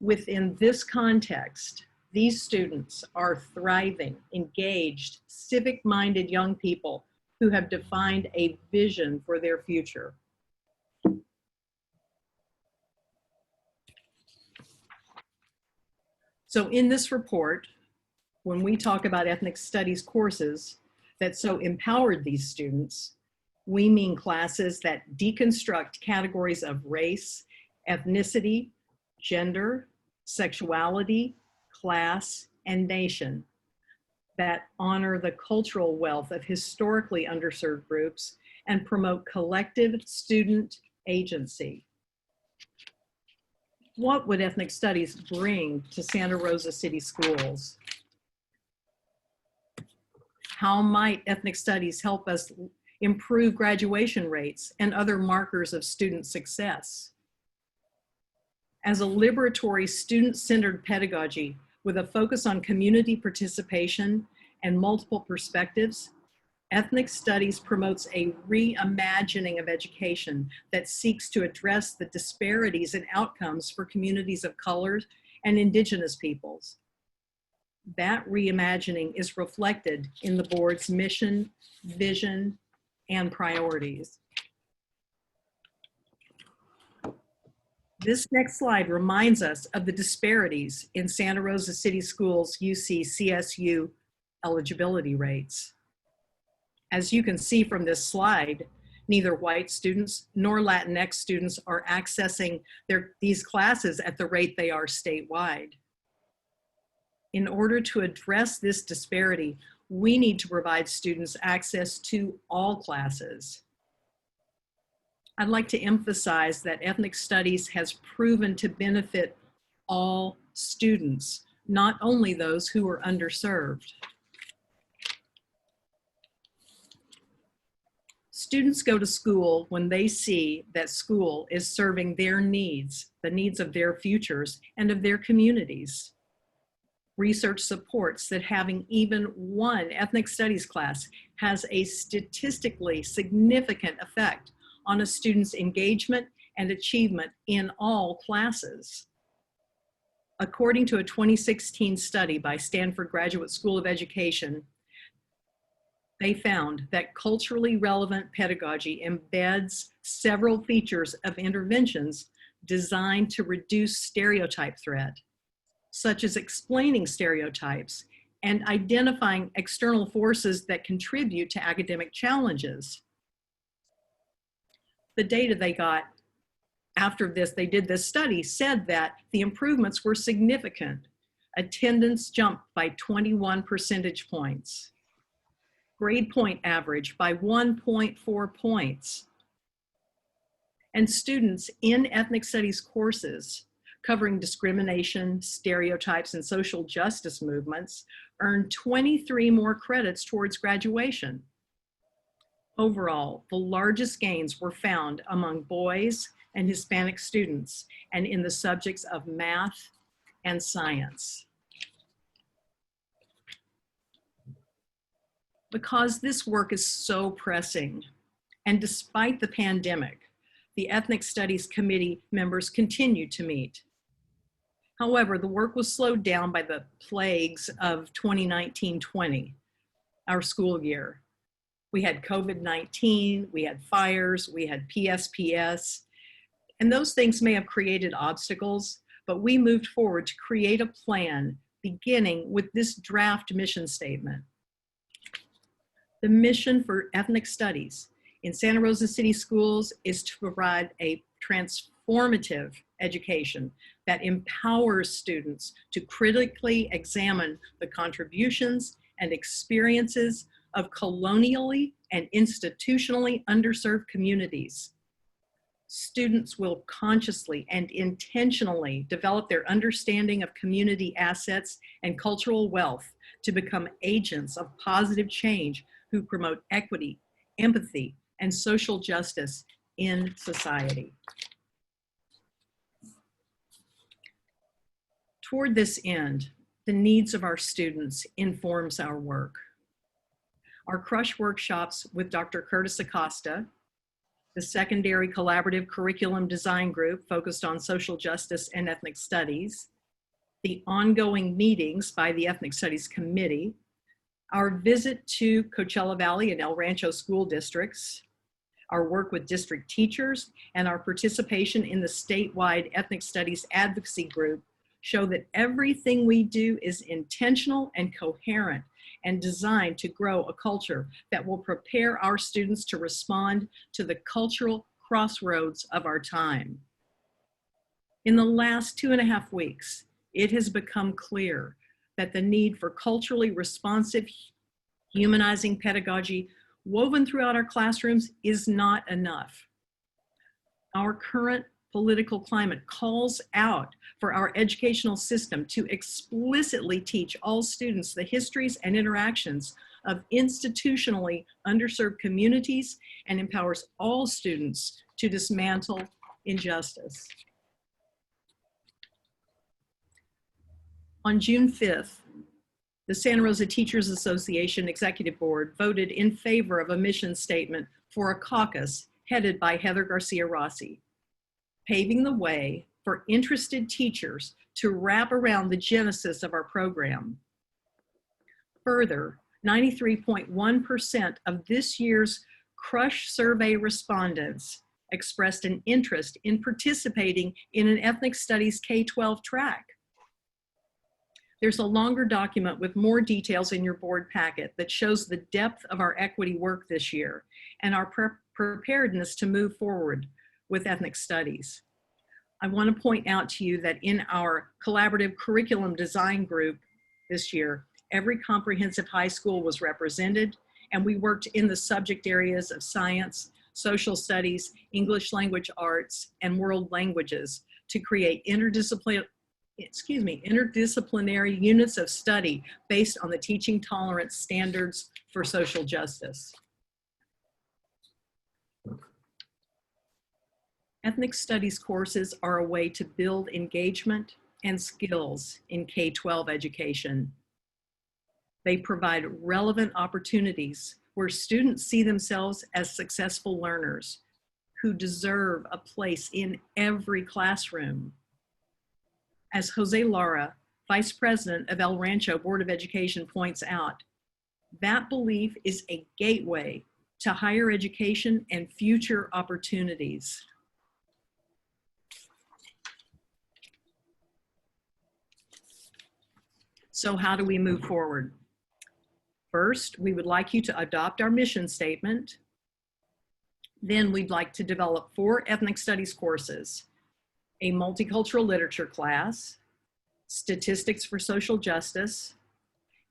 Within this context, these students are thriving, engaged, civic-minded young people who have defined a vision for their future. So in this report, when we talk about ethnic studies courses that so empowered these students, we mean classes that deconstruct categories of race, ethnicity, gender, sexuality, class, and nation, that honor the cultural wealth of historically underserved groups and promote collective student agency. What would ethnic studies bring to Santa Rosa City Schools? How might ethnic studies help us improve graduation rates and other markers of student success? As a liberatory, student-centered pedagogy with a focus on community participation and multiple perspectives, ethnic studies promotes a reimagining of education that seeks to address the disparities in outcomes for communities of color and indigenous peoples. That reimagining is reflected in the board's mission, vision, and priorities. This next slide reminds us of the disparities in Santa Rosa City Schools UC-CSU eligibility rates. As you can see from this slide, neither white students nor Latinx students are accessing these classes at the rate they are statewide. In order to address this disparity, we need to provide students access to all classes. I'd like to emphasize that ethnic studies has proven to benefit all students, not only those who are underserved. Students go to school when they see that school is serving their needs, the needs of their futures and of their communities. Research supports that having even one ethnic studies class has a statistically significant effect on a student's engagement and achievement in all classes. According to a 2016 study by Stanford Graduate School of Education, they found that culturally relevant pedagogy embeds several features of interventions designed to reduce stereotype threat, such as explaining stereotypes and identifying external forces that contribute to academic challenges. The data they got after they did this study said that the improvements were significant. Attendance jumped by 21 percentage points. Grade point average by 1.4 points. And students in ethnic studies courses covering discrimination, stereotypes, and social justice movements earned 23 more credits towards graduation. Overall, the largest gains were found among boys and Hispanic students, and in the subjects of math and science. Because this work is so pressing, and despite the pandemic, the Ethnic Studies Committee members continue to meet. However, the work was slowed down by the plagues of 2019-20, our school year. We had COVID-19, we had fires, we had PSPS, and those things may have created obstacles, but we moved forward to create a plan beginning with this draft mission statement. The mission for ethnic studies in Santa Rosa City Schools is to provide a transformative education that empowers students to critically examine the contributions and experiences of colonially and institutionally underserved communities. Students will consciously and intentionally develop their understanding of community assets and cultural wealth to become agents of positive change who promote equity, empathy, and social justice in society. Toward this end, the needs of our students informs our work. Our CRUSH workshops with Dr. Curtis Acosta, the secondary collaborative curriculum design group focused on social justice and ethnic studies, the ongoing meetings by the Ethnic Studies Committee, our visit to Coachella Valley and El Rancho school districts, our work with district teachers, and our participation in the statewide Ethnic Studies Advocacy Group show that everything we do is intentional and coherent and designed to grow a culture that will prepare our students to respond to the cultural crossroads of our time. In the last 2.5 weeks, it has become clear that the need for culturally responsive, humanizing pedagogy woven throughout our classrooms is not enough. Our current political climate calls out for our educational system to explicitly teach all students the histories and interactions of institutionally underserved communities and empowers all students to dismantle injustice. On June 5th, the Santa Rosa Teachers Association Executive Board voted in favor of a mission statement for a caucus headed by Heather Garcia Rossi, paving the way for interested teachers to wrap around the genesis of our program. Further, 93.1% of this year's CRUSH survey respondents expressed an interest in participating in an ethnic studies K-12 track. There's a longer document with more details in your board packet that shows the depth of our equity work this year and our preparedness to move forward with ethnic studies. I want to point out to you that in our collaborative curriculum design group this year, every comprehensive high school was represented, and we worked in the subject areas of science, social studies, English language arts, and world languages to create interdisciplinary units of study based on the teaching tolerance standards for social justice. Ethnic studies courses are a way to build engagement and skills in K-12 education. They provide relevant opportunities where students see themselves as successful learners who deserve a place in every classroom. As Jose Lara, Vice President of El Rancho Board of Education, points out, that belief is a gateway to higher education and future opportunities. So how do we move forward? First, we would like you to adopt our mission statement. Then we'd like to develop 4 ethnic studies courses: a multicultural literature class, statistics for social justice,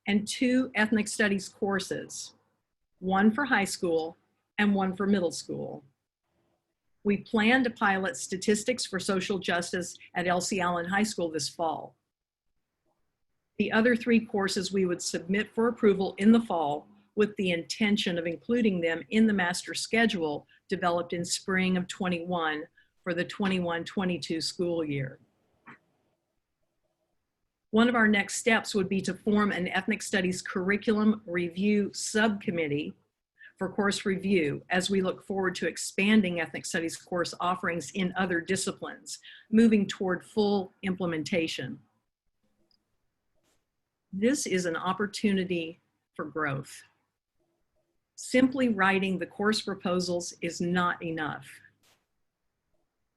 and 2 ethnic studies courses, 1 for high school and 1 for middle school. We plan to pilot statistics for social justice at Elsie Allen High School this fall. The other 3 courses we would submit for approval in the fall with the intention of including them in the master schedule developed in spring of '21 for the 21-22 school year. One of our next steps would be to form an ethnic studies curriculum review subcommittee for course review as we look forward to expanding ethnic studies course offerings in other disciplines, moving toward full implementation. This is an opportunity for growth. Simply writing the course proposals is not enough.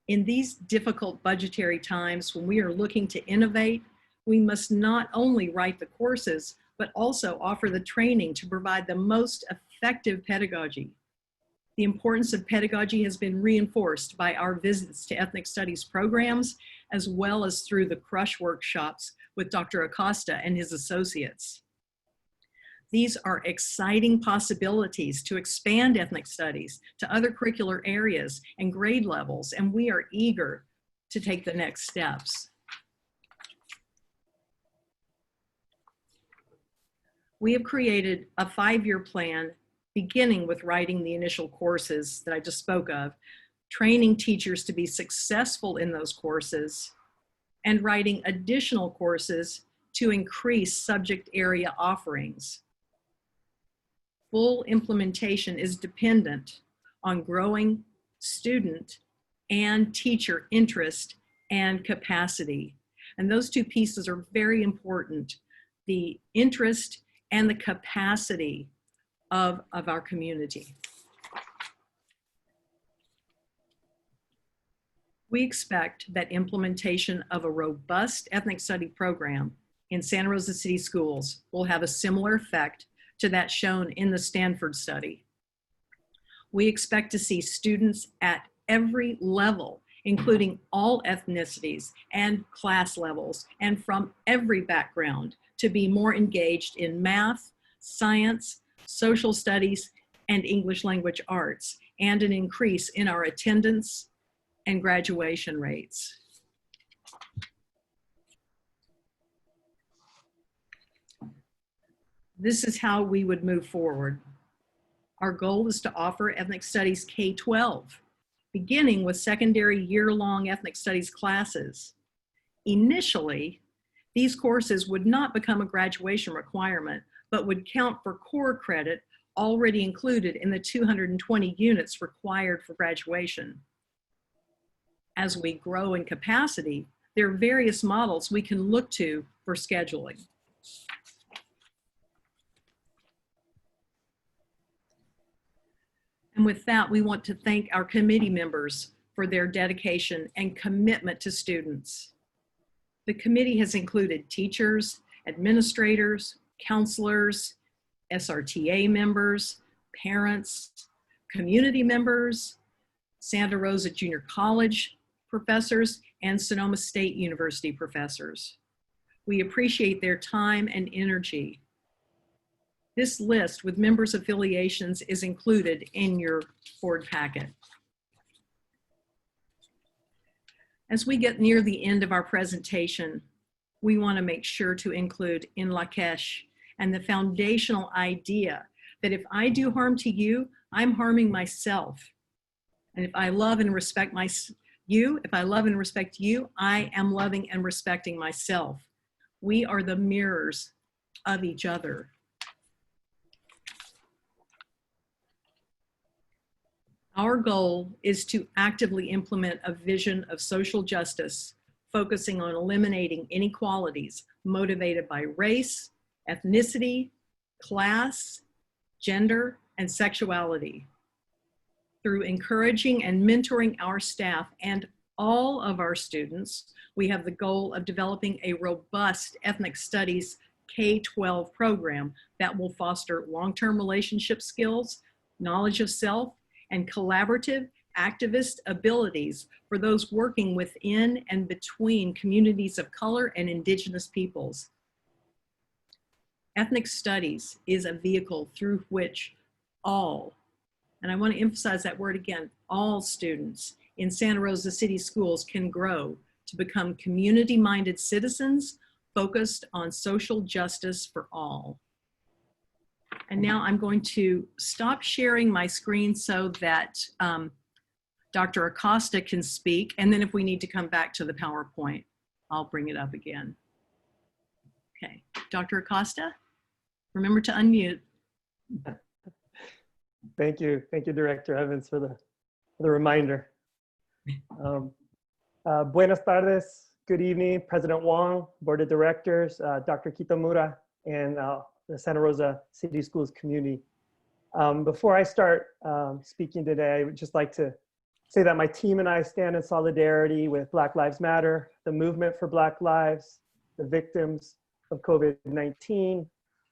In these difficult budgetary times when we are looking to innovate, we must not only write the courses, but also offer the training to provide the most effective pedagogy. The importance of pedagogy has been reinforced by our visits to ethnic studies programs, as well as through the Crush workshops with Dr. Acosta and his associates. These are exciting possibilities to expand ethnic studies to other curricular areas and grade levels, and we are eager to take the next steps. We have created a 5-year plan beginning with writing the initial courses that I just spoke of, training teachers to be successful in those courses, and writing additional courses to increase subject area offerings. Full implementation is dependent on growing student and teacher interest and capacity. And those two pieces are very important, the interest and the capacity of our community. We expect that implementation of a robust ethnic study program in Santa Rosa City Schools will have a similar effect to that shown in the Stanford study. We expect to see students at every level, including all ethnicities and class levels, and from every background, to be more engaged in math, science, social studies, and English language arts, and an increase in our attendance and graduation rates. This is how we would move forward. Our goal is to offer ethnic studies K-12, beginning with secondary year-long ethnic studies classes. Initially, these courses would not become a graduation requirement, but would count for core credit already included in the 220 units required for graduation. As we grow in capacity, there are various models we can look to for scheduling. And with that, we want to thank our committee members for their dedication and commitment to students. The committee has included teachers, administrators, counselors, SRTA members, parents, community members, Santa Rosa Junior College professors, and Sonoma State University professors. We appreciate their time and energy. This list with members' affiliations is included in your board packet. As we get near the end of our presentation, we want to make sure to include in Lakesh and the foundational idea that if I do harm to you, I'm harming myself. And if I love and respect you, I am loving and respecting myself. We are the mirrors of each other. Our goal is to actively implement a vision of social justice, focusing on eliminating inequalities motivated by race, ethnicity, class, gender, and sexuality. Through encouraging and mentoring our staff and all of our students, we have the goal of developing a robust ethnic studies K-12 program that will foster long-term relationship skills, knowledge of self, and collaborative activist abilities for those working within and between communities of color and indigenous peoples. Ethnic studies is a vehicle through which all, and I want to emphasize that word again, all students in Santa Rosa City Schools can grow to become community-minded citizens focused on social justice for all. And now I'm going to stop sharing my screen so that Dr. Acosta can speak, and then if we need to come back to the PowerPoint, I'll bring it up again. Okay, Dr. Acosta, remember to unmute. Thank you, Director Evans, for the reminder. Buenas tardes, good evening, President Wong, Board of Directors, Dr. Kitamura, and the Santa Rosa City Schools community. Before I start speaking today, I would just like to say that my team and I stand in solidarity with Black Lives Matter, the movement for Black lives, the victims of COVID-19,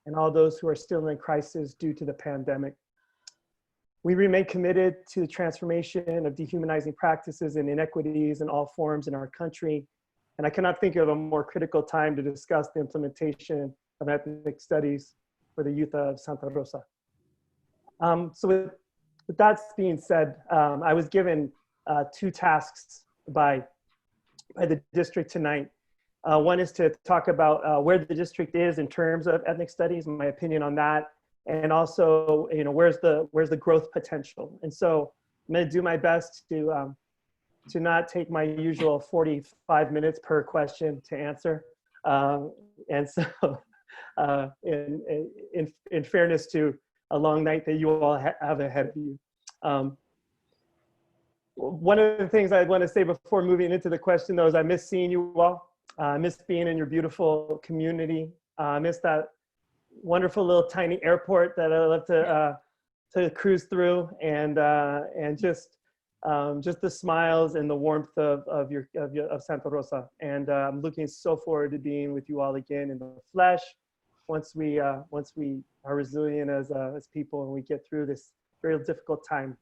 and all those who are still in crisis due to the pandemic. We remain committed to the transformation of dehumanizing practices and inequities in all forms in our country. And I cannot think of a more critical time to discuss the implementation of ethnic studies for the youth of Santa Rosa. So with that being said, I was given 2 tasks by the district tonight. One is to talk about where the district is in terms of ethnic studies, my opinion on that, and also, where's the growth potential. And so I'm going to do my best to not take my usual 45 minutes per question to answer. And so, in fairness to a long night that you all have ahead of you. One of the things I want to say before moving into the question, though, is I miss seeing you all. I miss being in your beautiful community. I miss that wonderful little tiny airport that I love to cruise through, and just the smiles and the warmth of Santa Rosa. And I'm looking so forward to being with you all again in the flesh once we are resilient as people and we get through this very difficult time.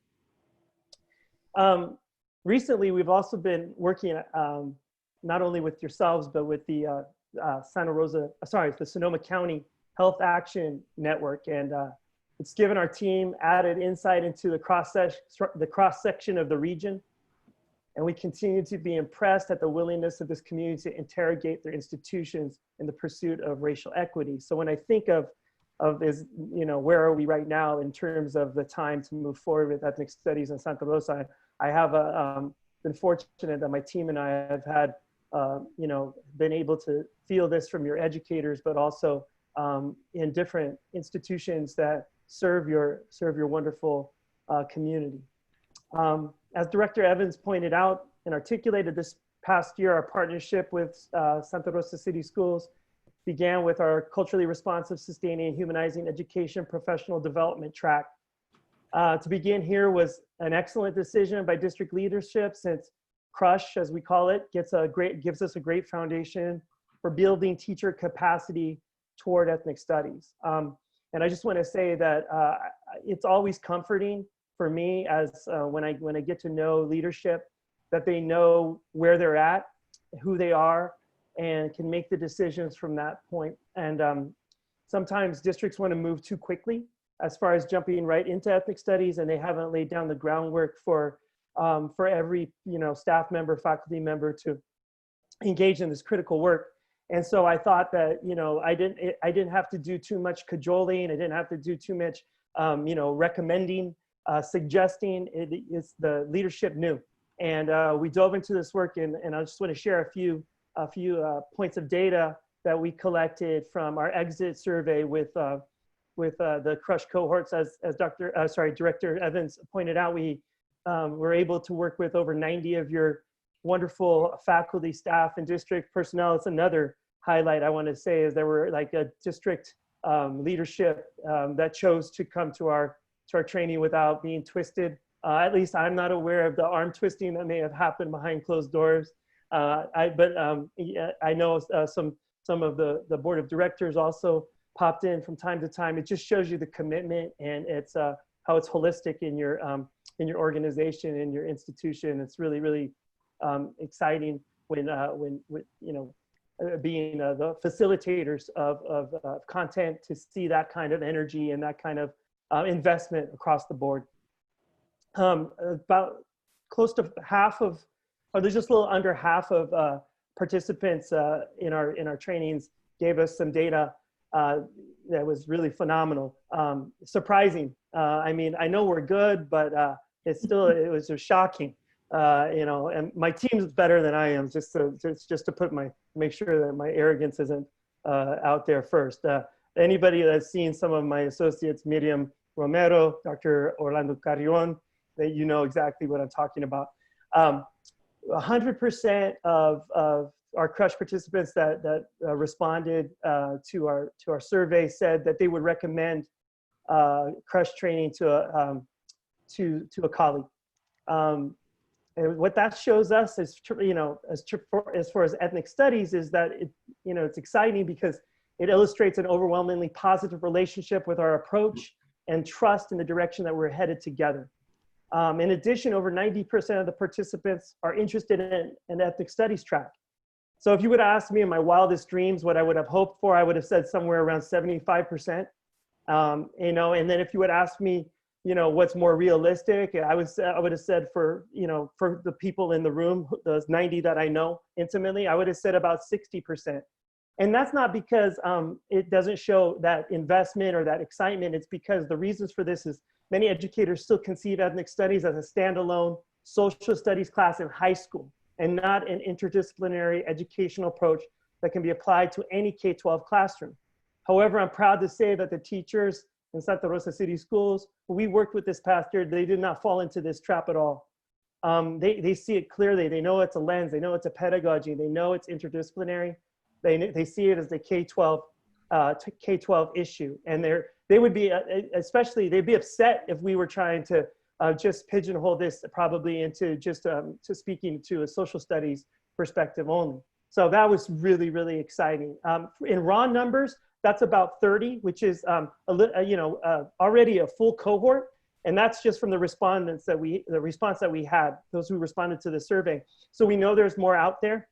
Recently, we've also been working not only with yourselves, but with the the Sonoma County Health Action Network. And it's given our team added insight into the cross-section of the region. And we continue to be impressed at the willingness of this community to interrogate their institutions in the pursuit of racial equity. So when I think of where are we right now in terms of the time to move forward with ethnic studies in Santa Rosa, I have been fortunate that my team and I have had, been able to feel this from your educators, but also in different institutions that serve your wonderful community. As Director Evans pointed out and articulated this past year, our partnership with Santa Rosa City Schools began with our culturally responsive, sustaining, and humanizing education professional development track. To begin here was an excellent decision by district leadership, since CRUSH, as we call it, gives us a great foundation for building teacher capacity toward ethnic studies. And I just want to say that it's always comforting for me as when I get to know leadership, that they know where they're at, who they are, and can make the decisions from that point. And sometimes districts want to move too quickly as far as jumping right into ethnic studies, and they haven't laid down the groundwork for every staff member, faculty member to engage in this critical work. And so I thought that I didn't have to do too much cajoling. I didn't have to do too much recommending, suggesting. It's the leadership knew, and we dove into this work. And I just want to share a few points of data that we collected from our exit survey with the CRUSH cohorts. As Director Evans pointed out, we were able to work with over 90 of your wonderful faculty, staff, and district personnel. It's another highlight I want to say, is there were like a district leadership that chose to come to our training without being twisted. At least I'm not aware of the arm twisting that may have happened behind closed doors. I know some of the board of directors also popped in from time to time. It just shows you the commitment, and it's how it's holistic in your organization, in your institution. It's really, really exciting when being the facilitators of content, to see that kind of energy and that kind of investment across the board. About close to half of, or there's just a little under half of participants in our trainings gave us some data that was really phenomenal, surprising. I mean, I know we're good, but it was just shocking You know, and my team's better than I am, just to put make sure that my arrogance isn't out there first. Anybody that's seen some of my associates, Miriam Romero, Dr. Orlando Carrion, that you know exactly what I'm talking about. 100% of our CRUSH participants that responded to our survey said that they would recommend CRUSH training to a colleague. And what that shows us is, you know, as far as ethnic studies, is that it's exciting because it illustrates an overwhelmingly positive relationship with our approach and trust in the direction that we're headed together. In addition, over 90% of the participants are interested in an ethnic studies track. So if you would ask me in my wildest dreams what I would have hoped for, I would have said somewhere around 75%. You know, and then if you would ask me, you know, what's more realistic, I would have said for the people in the room, those 90 that I know intimately, I would have said about 60%. And that's not because it doesn't show that investment or that excitement. It's because the reasons for this is many educators still conceive ethnic studies as a standalone social studies class in high school and not an interdisciplinary educational approach that can be applied to any K-12 classroom. However, I'm proud to say that the teachers in Santa Rosa City Schools who we worked with this past year, they did not fall into this trap at all. They see it clearly. They know it's a lens. They know it's a pedagogy. They know it's interdisciplinary. They see it as the K-12 issue. And they would be, they'd be upset if we were trying to just pigeonhole this probably into just to speaking to a social studies perspective only. So that was really, really exciting. In raw numbers, that's about 30, which is already a full cohort. And that's just from the response that we had, those who responded to the survey. So we know there's more out there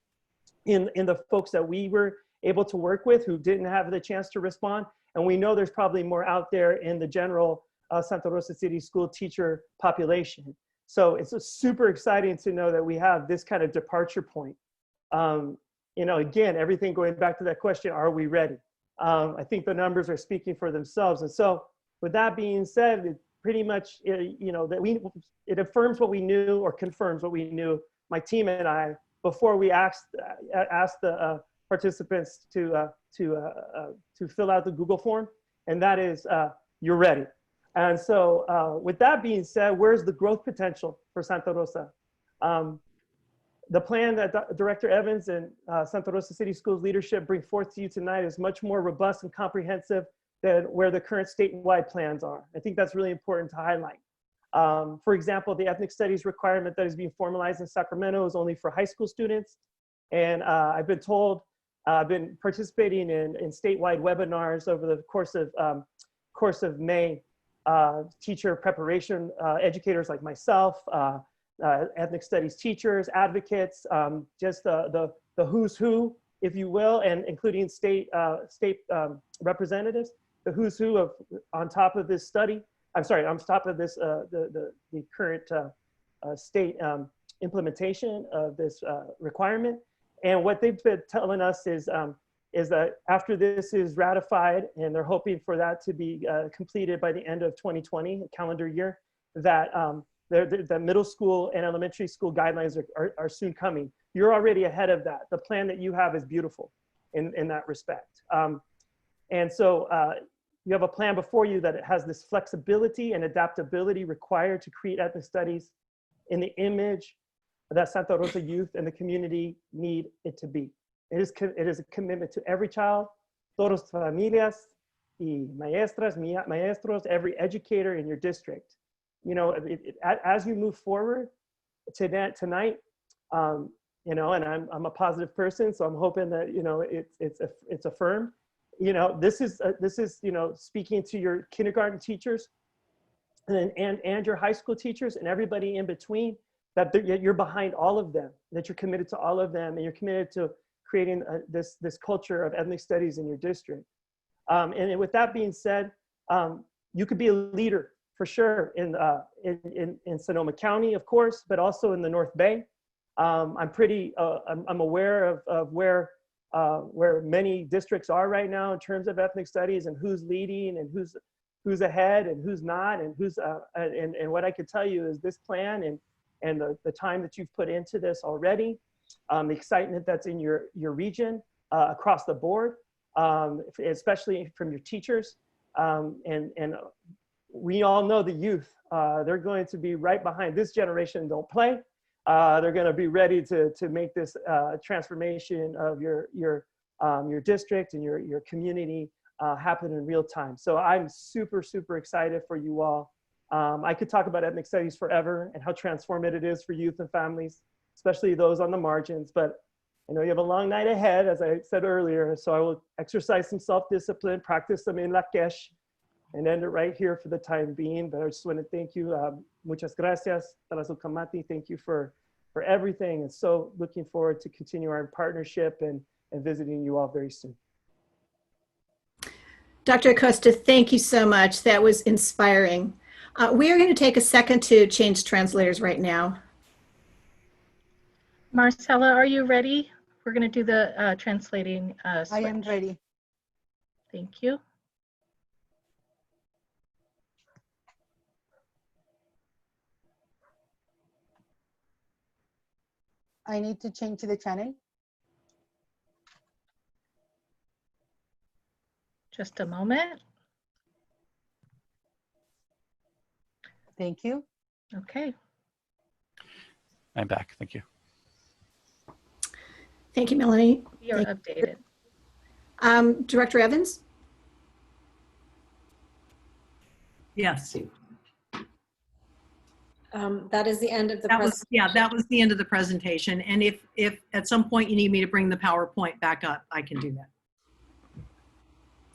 in the folks that we were able to work with who didn't have the chance to respond. And we know there's probably more out there in the general Santa Rosa City School teacher population. So it's super exciting to know that we have this kind of departure point. You know, again, everything going back to that question, are we ready? I think the numbers are speaking for themselves. And so with that being said, it pretty much, you know, it affirms what we knew or confirms what we knew, my team and I, before we asked the participants to fill out the Google form, and that is, you're ready. And so with that being said, where's the growth potential for Santa Rosa? The plan that Director Evans and Santa Rosa City Schools leadership bring forth to you tonight is much more robust and comprehensive than where the current statewide plans are. I think that's really important to highlight. For example, the ethnic studies requirement that is being formalized in Sacramento is only for high school students. And I've been told, I've been participating in statewide webinars over the course of May, teacher preparation, educators like myself, ethnic studies teachers, advocates, just the who's who, if you will, and including state representatives, the who's who of on top of this study. I'm sorry, on top of this, the current state implementation of this requirement. And what they've been telling us is that after this is ratified, and they're hoping for that to be completed by the end of 2020, calendar year, that the middle school and elementary school guidelines are soon coming. You're already ahead of that. The plan that you have is beautiful in that respect. And so you have a plan before you that it has this flexibility and adaptability required to create ethnic studies in the image that Santa Rosa youth and the community need it to be. It is a commitment to every child, todas familias, y maestras, maestros, every educator in your district. You know, as you move forward tonight, you know, and I'm a positive person, so I'm hoping that, you know, it's affirmed. You know, this is you know, speaking to your kindergarten teachers and your high school teachers and everybody in between, that you're behind all of them, that you're committed to all of them, and you're committed to creating this culture of ethnic studies in your district. And with that being said, you could be a leader for sure in Sonoma County, of course, but also in the North Bay. I'm aware of where many districts are right now in terms of ethnic studies and who's leading and who's ahead and who's not, and and what I could tell you is this plan and the time that you've put into this already, the excitement that's in your region across the board, especially from your teachers. And we all know the youth, they're going to be right behind this generation. Don't play. They're going to be ready to make this transformation of your district and your community happen in real time. So I'm super, super excited for you all. I could talk about ethnic studies forever and how transformative it is for youth and families, especially those on the margins. But I know you have a long night ahead, as I said earlier, so I will exercise some self-discipline, practice some in Lakesh, and end it right here for the time being. But I just want to thank you. Muchas gracias, Talazo Kamati. Thank you for everything. And so looking forward to continue our partnership and visiting you all very soon. Dr. Acosta, thank you so much. That was inspiring. We are going to take a second to change translators right now. Marcella, are you ready? We're going to do the translating switch. I am ready. Thank you. I need to change the channel. Just a moment. Thank you. Okay. I'm back. Thank you. Thank you, Melanie. We are Thank updated. Director Evans? Yes. That is the end of the That was, presentation. yeah, that was the end of the presentation. And if at some point you need me to bring the PowerPoint back up, I can do that.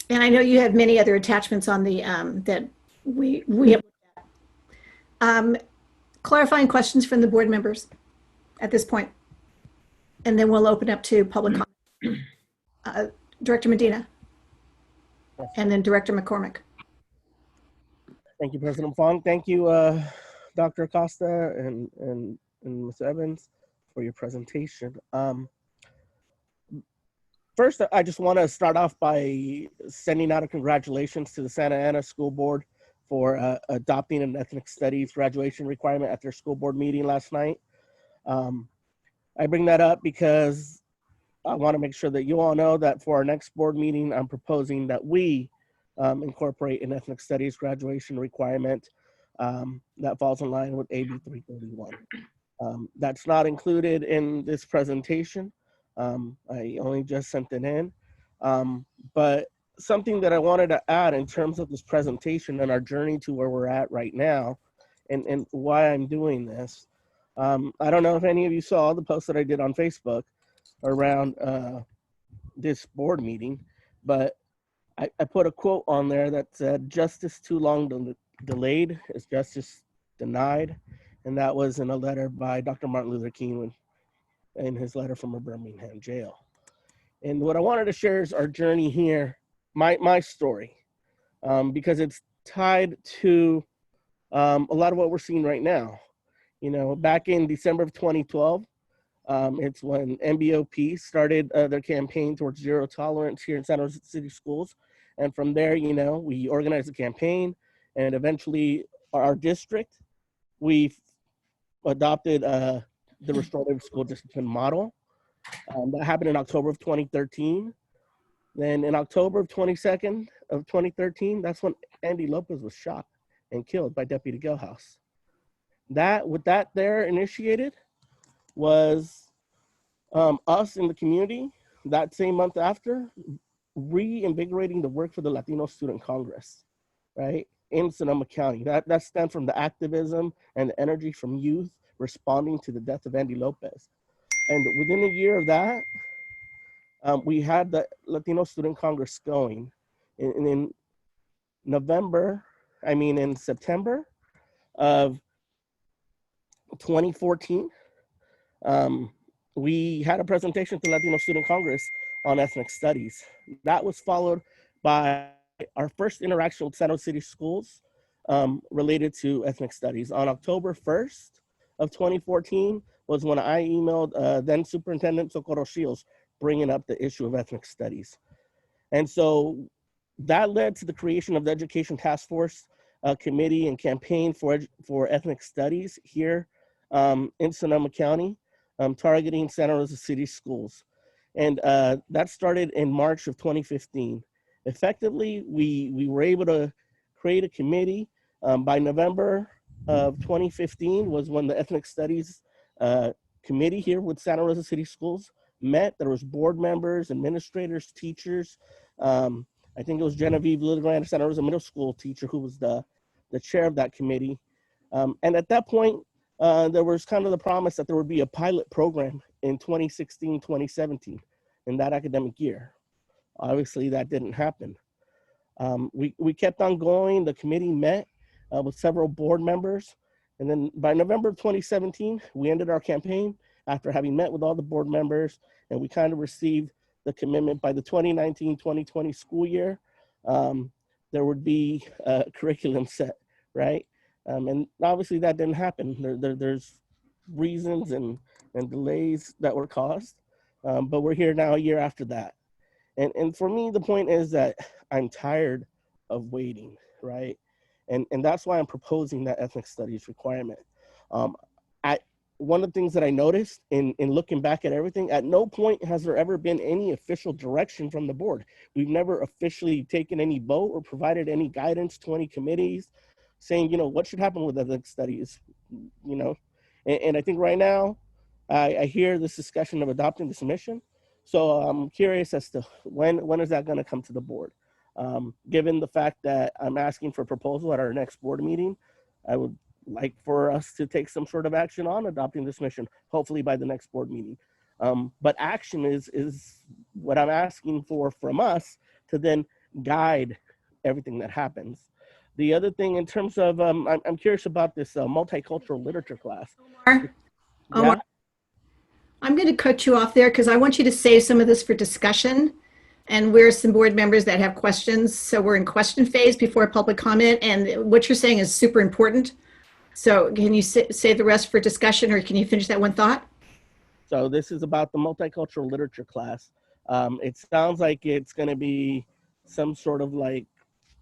And I know you have many other attachments on the that we have looked at. Clarifying questions from the board members at this point, and then we'll open up to public comment. Director Medina, and then Director McCormick. Thank you, President Fong. Thank you, Dr. Acosta and Ms. Evans, for your presentation. First, I just want to start off by sending out a congratulations to the Santa Ana School Board for adopting an ethnic studies graduation requirement at their school board meeting last night. I bring that up because I want to make sure that you all know that for our next board meeting, I'm proposing that we incorporate an ethnic studies graduation requirement that falls in line with AB 331. That's not included in this presentation. I only just sent it in, but something that I wanted to add in terms of this presentation and our journey to where we're at right now and why I'm doing this. I don't know if any of you saw the post that I did on Facebook around this board meeting, but I put a quote on there that said, "Justice too long delayed is justice denied." And that was in a letter by Dr. Martin Luther King in his letter from a Birmingham jail. And what I wanted to share is our journey here, my story, because it's tied to a lot of what we're seeing right now. You know, back in December of 2012, it's when MBOP started their campaign towards zero tolerance here in San Jose City Schools. And from there, you know, we organized a campaign, and eventually our district, we adopted the restorative school discipline model. That happened in October of 2013. Then in October of 2013, that's when Andy Lopez was shot and killed by Deputy Gelhaus. What that there initiated was us in the community that same month after reinvigorating the work for the Latino Student Congress, right, in Sonoma County. That stemmed from the activism and the energy from youth responding to the death of Andy Lopez. And within a year of that, we had the Latino Student Congress going. In September of 2014, we had a presentation to Latino Student Congress on ethnic studies. That was followed by our first interaction with San Jose City Schools related to ethnic studies. On October 1st of 2014 was when I emailed then Superintendent Socorro Shields bringing up the issue of ethnic studies. And so that led to the creation of the Education Task Force Committee and campaign for ethnic studies here in Sonoma County, targeting Santa Rosa City schools. And that started in March of 2015. Effectively, we were able to create a committee. By November of 2015 was when the Ethnic Studies Committee here with Santa Rosa City Schools met. There was board members, administrators, teachers. I think it was Genevieve Littlegrand, Santa Rosa Middle School teacher, who was the chair of that committee. And at that point, there was kind of the promise that there would be a pilot program in 2016, 2017, in that academic year. Obviously, that didn't happen. We kept on going. The committee met with several board members. And then by November of 2017, we ended our campaign after having met with all the board members, and we kind of received the commitment by the 2019-2020 school year, there would be a curriculum set, right? And obviously that didn't happen. There's reasons and delays that were caused, but we're here now a year after that. And for me, the point is that I'm tired of waiting, right? And that's why I'm proposing that ethnic studies requirement. One of the things that I noticed in looking back at everything, at no point has there ever been any official direction from the board. We've never officially taken any vote or provided any guidance to any committees saying, you know, what should happen with ethnic studies, you know? And I think right now, I hear this discussion of adopting this mission. So I'm curious as to when is that gonna come to the board? Given the fact that I'm asking for a proposal at our next board meeting, I would like for us to take some sort of action on adopting this mission, hopefully by the next board meeting. But action is what I'm asking for from us to then guide everything that happens. The other thing in terms of, I'm curious about this multicultural literature class. Omar, I'm going to cut you off there because I want you to save some of this for discussion. And we're some board members that have questions. So we're in question phase before public comment. And what you're saying is super important. So can you save the rest for discussion, or can you finish that one thought? So this is about the multicultural literature class. It sounds like it's going to be some sort of like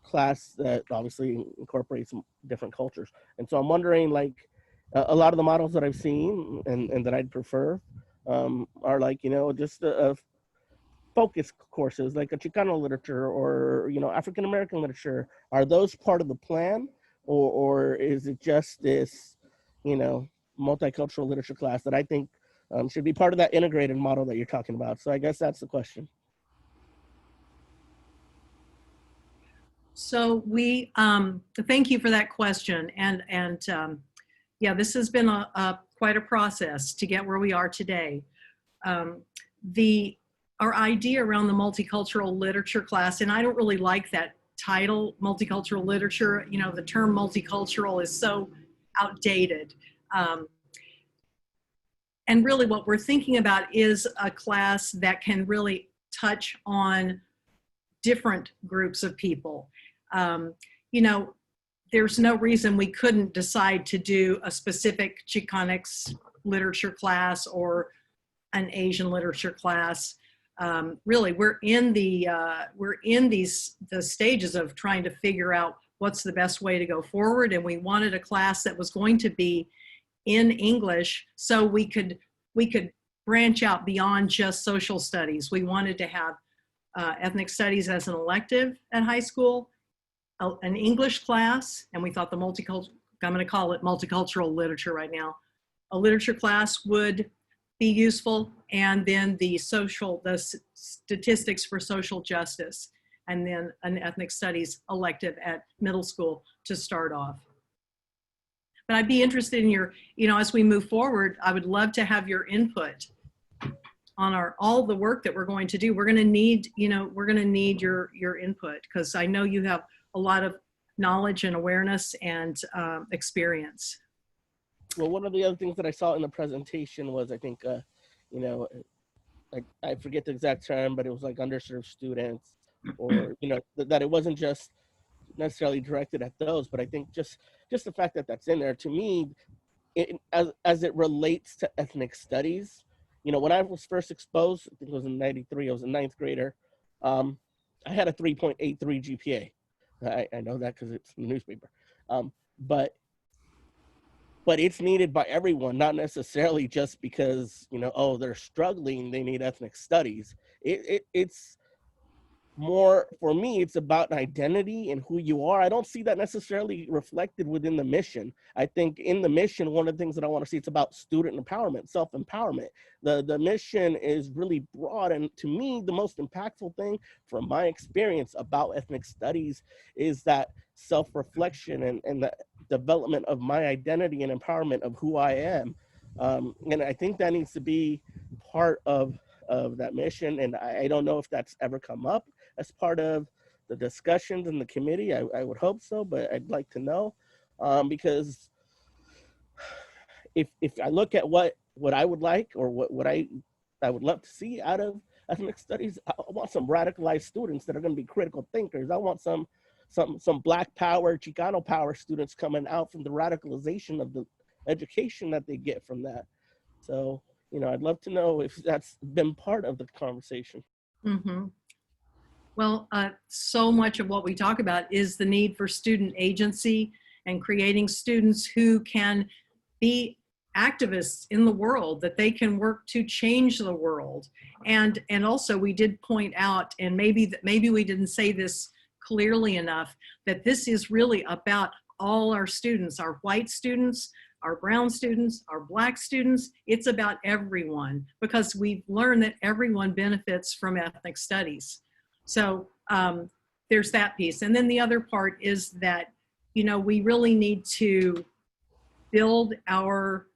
class that obviously incorporates different cultures. And so I'm wondering, like, a lot of the models that I've seen and that I'd prefer are like, you know, just a focus courses like a Chicano literature or, you know, African-American literature. Are those part of the plan? Or is it just this, you know, multicultural literature class that I think should be part of that integrated model that you're talking about? So I guess that's the question. So we thank you for that question, and yeah, this has been quite a process to get where we are today. Our idea around the multicultural literature class, and I don't really like that title, multicultural literature. You know, the term multicultural is so outdated. And really what we're thinking about is a class that can really touch on different groups of people. You know, there's no reason we couldn't decide to do a specific Chicanx literature class or an Asian literature class. Really, we're in the stages of trying to figure out what's the best way to go forward, and we wanted a class that was going to be in English so we could branch out beyond just social studies. We wanted to have ethnic studies as an elective at high school, an English class, and we thought the I'm going to call it multicultural literature right now. A literature class would be useful, and then the statistics for social justice, and then an ethnic studies elective at middle school to start off. But I'd be interested in your, you know, as we move forward, I would love to have your input on all the work that we're going to do. We're going to need, you know, we're going to need your input, because I know you have a lot of knowledge and awareness and experience. Well, one of the other things that I saw in the presentation was, I think, you know, I forget the exact term, but it was like underserved students, or, you know, that it wasn't just necessarily directed at those, but I think just the fact that that's in there, to me, as it relates to ethnic studies, you know, when I was first exposed, I think it was in '93, I was a 9th grader, I had a 3.83 GPA. I know that because it's in the newspaper. But but it's needed by everyone, not necessarily just because, you know, oh, they're struggling, they need ethnic studies. It's more, for me, it's about an identity and who you are. I don't see that necessarily reflected within the mission. I think in the mission, one of the things that I want to see, it's about student empowerment, self-empowerment. The mission is really broad, and to me, the most impactful thing from my experience about ethnic studies is that self-reflection and the development of my identity and empowerment of who I am. And I think that needs to be part of that mission, and I don't know if that's ever come up as part of the discussions in the committee. I would hope so, but I'd like to know, because if I look at what I would like, or what I would love to see out of ethnic studies, I want some radicalized students that are going to be critical thinkers. I want some Black power, Chicano power students coming out from the radicalization of the education that they get from that. So, you know, I'd love to know if that's been part of the conversation. Mm-hmm. Well, so much of what we talk about is the need for student agency and creating students who can be activists in the world, that they can work to change the world. And also we did point out, and maybe we didn't say this clearly enough, that this is really about all our students, our white students, our brown students, our Black students. It's about everyone, because we've learned that everyone benefits from ethnic studies. So there's that piece. And then the other part is that, you know, we really need to build our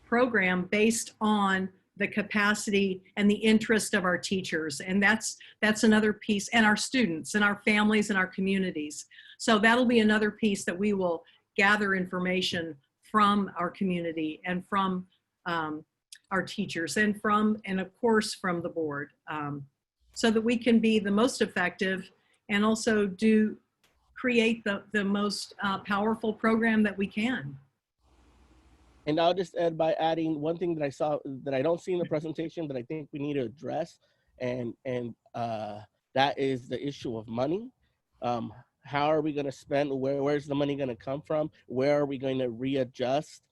program based on the capacity and the interest of our teachers. And that's another piece, and our students and our families and our communities. So that'll be another piece that we will gather information from our community and from our teachers and of course from the board, so that we can be the most effective and also create the most powerful program that we can. And I'll just add by adding one thing that I saw that I don't see in the presentation that I think we need to address, and that is the issue of money. How are we going to spend? Where's the money going to come from? Where are we going to readjust?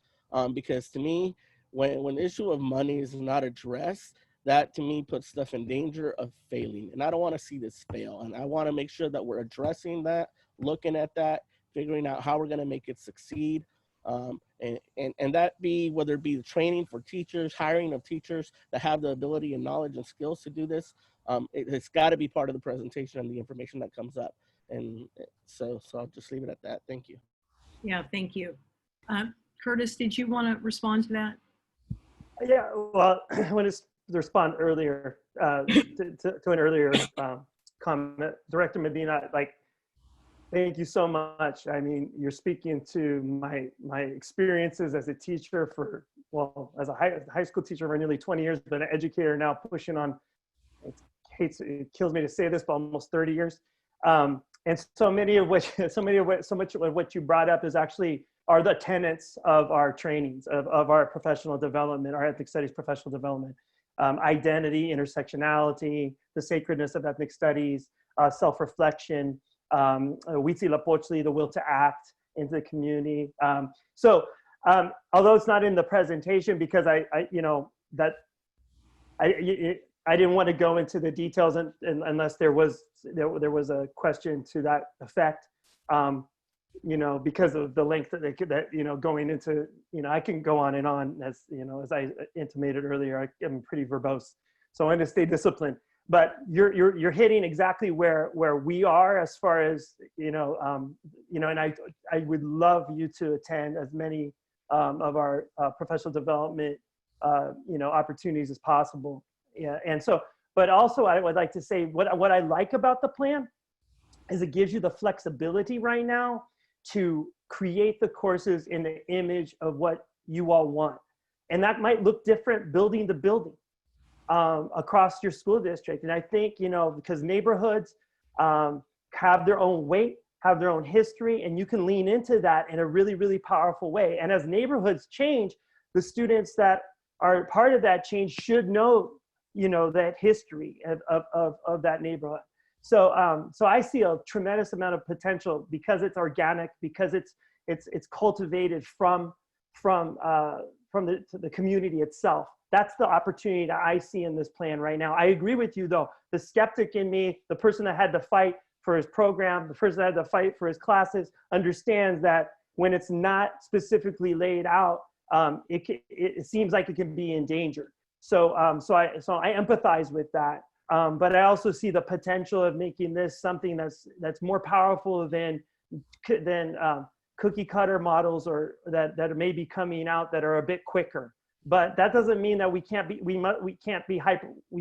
Because to me, when the issue of money is not addressed, that to me puts stuff in danger of failing. And I don't want to see this fail. And I want to make sure that we're addressing that, looking at that, figuring out how we're going to make it succeed. And that be, whether it be the training for teachers, hiring of teachers that have the ability and knowledge and skills to do this, it's got to be part of the presentation and the information that comes up. And so I'll just leave it at that. Thank you. Yeah, thank you. Curtis, did you want to respond to that? Yeah, well, I want to respond earlier to an earlier comment. Director Medina, like, thank you so much. I mean, you're speaking to my experiences as a teacher as a high school teacher for nearly 20 years, but an educator now pushing on, it kills me to say this, but almost 30 years. And so much of what you brought up are the tenets of our trainings, of our professional development, our ethnic studies professional development. Identity, intersectionality, the sacredness of ethnic studies, self-reflection, Huitzilopochtli, the will to act into the community. Although it's not in the presentation, because I didn't want to go into the details unless there was a question to that effect, because of the length that going into, I can go on and on, as I intimated earlier, I'm pretty verbose, so I want to stay disciplined. But you're hitting exactly where we are as far as, and I would love you to attend as many of our professional development, opportunities as possible. Yeah, and so, but also I would like to say what I like about the plan is it gives you the flexibility right now to create the courses in the image of what you all want. And that might look different building to building across your school district. And I think, because neighborhoods have their own weight, have their own history, and you can lean into that in a really, really powerful way. And as neighborhoods change, the students that are part of that change should know that history of that neighborhood. So I see a tremendous amount of potential because it's organic, because it's cultivated from the community itself. That's the opportunity that I see in this plan right now. I agree with you though. The skeptic in me, the person that had to fight for his program, the person that had to fight for his classes, understands that when it's not specifically laid out, it seems like it can be in danger. So I empathize with that. But I also see the potential of making this something that's more powerful than cookie cutter models or that may be coming out that are a bit quicker. But that doesn't mean that we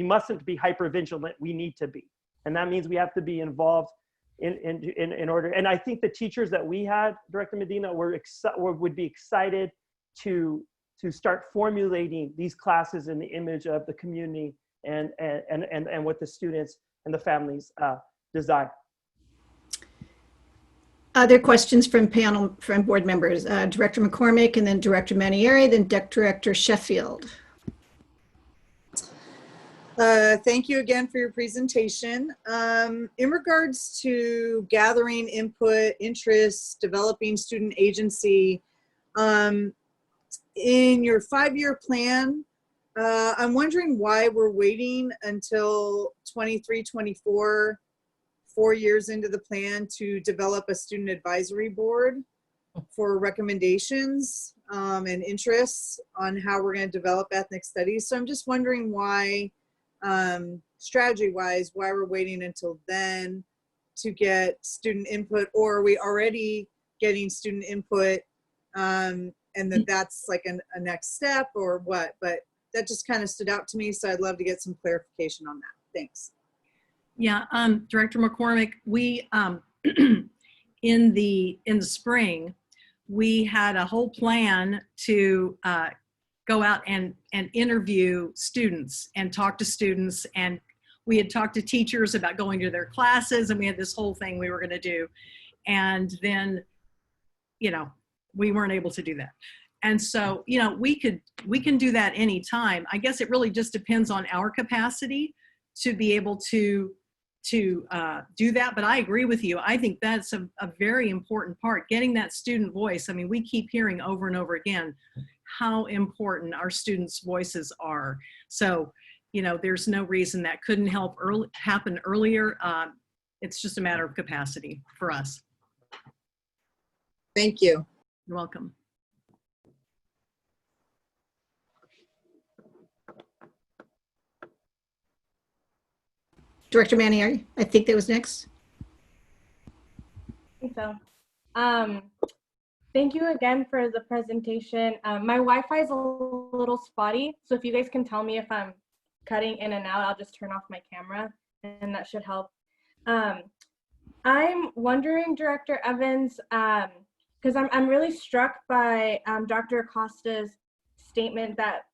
mustn't be hyper vigilant. We need to be, and that means we have to be involved in order. And I think the teachers that we had, Director Medina, would be excited to start formulating these classes in the image of the community and what the students and the families desire. Other questions from board members? Director McCormick, and then Director Manieri, then Director Sheffield. Thank you again for your presentation. In regards to gathering input, interests, developing student agency, in your 5-year plan, I'm wondering why we're waiting until 23, 24, 4 years into the plan to develop a student advisory board for recommendations and interests on how we're going to develop ethnic studies. So I'm just wondering why, strategy-wise, why we're waiting until then to get student input, or are we already getting student input and that's like a next step or what? But that just kind of stood out to me, so I'd love to get some clarification on that. Thanks. Yeah, Director McCormick, we in the spring, we had a whole plan to go out and interview students and talk to students, and we had talked to teachers about going to their classes, and we had this whole thing we were going to do, and then, you know, we weren't able to do that. And so, you know, we can do that anytime. I guess it really just depends on our capacity to be able to do that. But I agree with you. I think that's a very important part, getting that student voice. I mean, we keep hearing over and over again how important our students' voices are. So, you know, there's no reason that couldn't happen earlier. It's just a matter of capacity for us. Thank you. You're welcome. Director Manieri, I think that was next. I think so. Thank you again for the presentation. My Wi-Fi is a little spotty, so if you guys can tell me if I'm cutting in and out, I'll just turn off my camera, and that should help. I'm wondering, Director Evans, because I'm really struck by Dr. Acosta's statement that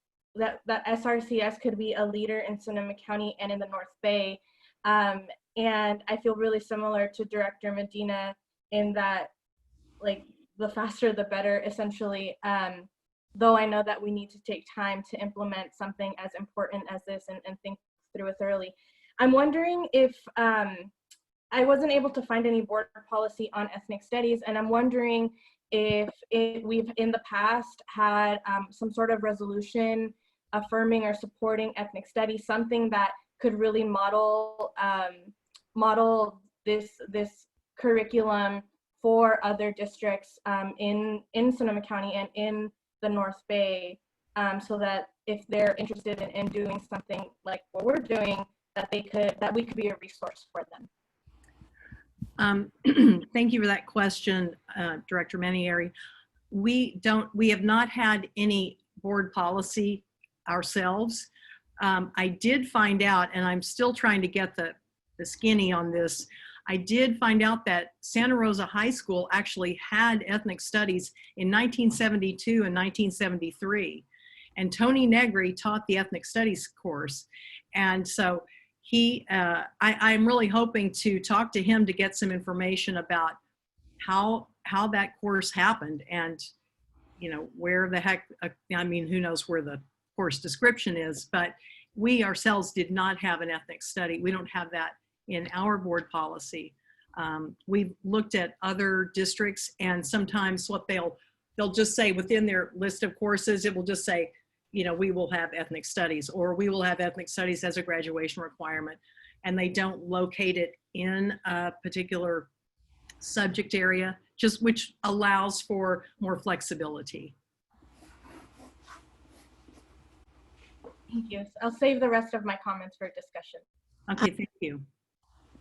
SRCS could be a leader in Sonoma County and in the North Bay. And I feel really similar to Director Medina in that, like, the faster the better, essentially, though I know that we need to take time to implement something as important as this and think through it thoroughly. I'm wondering if, I wasn't able to find any board policy on ethnic studies, and I'm wondering if we've in the past had some sort of resolution affirming or supporting ethnic studies, something that could really model this curriculum for other districts in Sonoma County and in the North Bay, so that if they're interested in doing something like what we're doing, that we could be a resource for them. Thank you for that question, Director Manieri. We have not had any board policy ourselves. I did find out, and I'm still trying to get the skinny on this, I did find out that Santa Rosa High School actually had ethnic studies in 1972 and 1973. And Tony Negri taught the ethnic studies course. And so I'm really hoping to talk to him to get some information about how that course happened, and, you know, where the heck, I mean, who knows where the course description is, but we ourselves did not have an ethnic study. We don't have that in our board policy. We've looked at other districts, and sometimes what they'll they'll just say within their list of courses, it will just say, you know, we will have ethnic studies, or we will have ethnic studies as a graduation requirement. And they don't locate it in a particular subject area, just which allows for more flexibility. Thank you. I'll save the rest of my comments for discussion. Okay, thank you.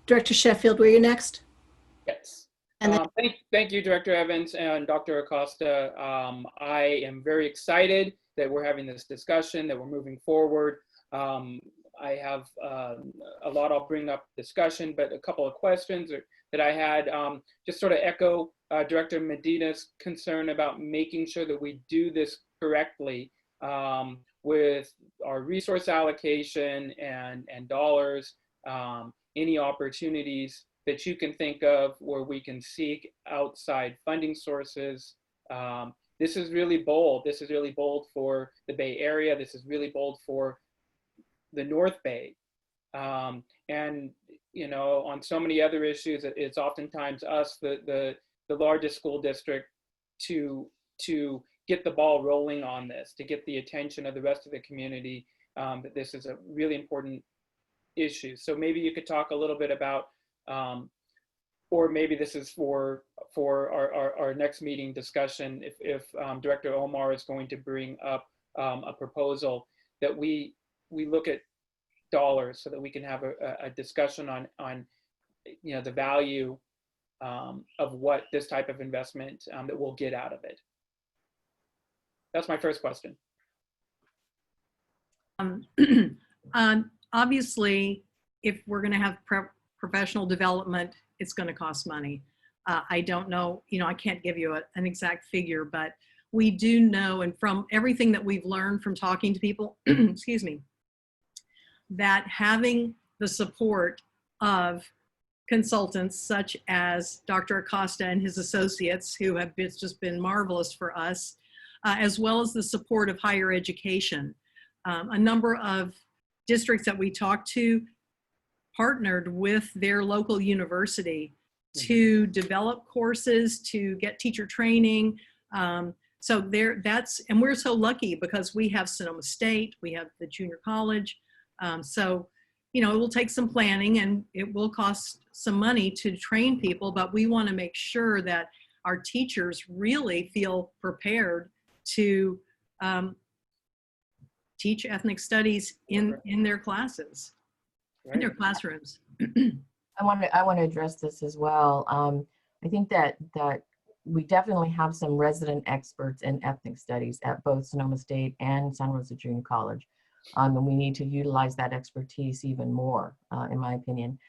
Director Sheffield, were you next? Yes. And then, Thank you, Director Evans and Dr. Acosta. I am very excited that we're having this discussion, that we're moving forward. I have a lot I'll bring up discussion, but a couple of questions that I had, just sort of echo Director Medina's concern about making sure that we do this correctly with our resource allocation and dollars, any opportunities that you can think of where we can seek outside funding sources. This is really bold. This is really bold for the Bay Area. This is really bold for the North Bay. And, you know, on so many other issues, it's oftentimes us, the largest school district, to get the ball rolling on this, to get the attention of the rest of the community, that this is a really important issue. So maybe you could talk a little bit about, or maybe this is for our next meeting discussion, if Director Omar is going to bring up a proposal that we look at dollars so that we can have a discussion on you know, the value of what this type of investment that we'll get out of it. That's my first question. Obviously, if we're going to have professional development, it's going to cost money. I don't know, you know, I can't give you an exact figure, but we do know, and from everything that we've learned from talking to people, excuse me, that having the support of consultants such as Dr. Acosta and his associates, who have just been marvelous for us, as well as the support of higher education. A number of districts that we talked to partnered with their local university to develop courses, to get teacher training. So and we're so lucky because we have Sonoma State, we have the junior college. So, you know, it will take some planning and it will cost some money to train people, but we want to make sure that our teachers really feel prepared to teach ethnic studies in their classes, in their classrooms. I want to address this as well. I think that we definitely have some resident experts in ethnic studies at both Sonoma State and Santa Rosa Junior College. And we need to utilize that expertise even more, in my opinion.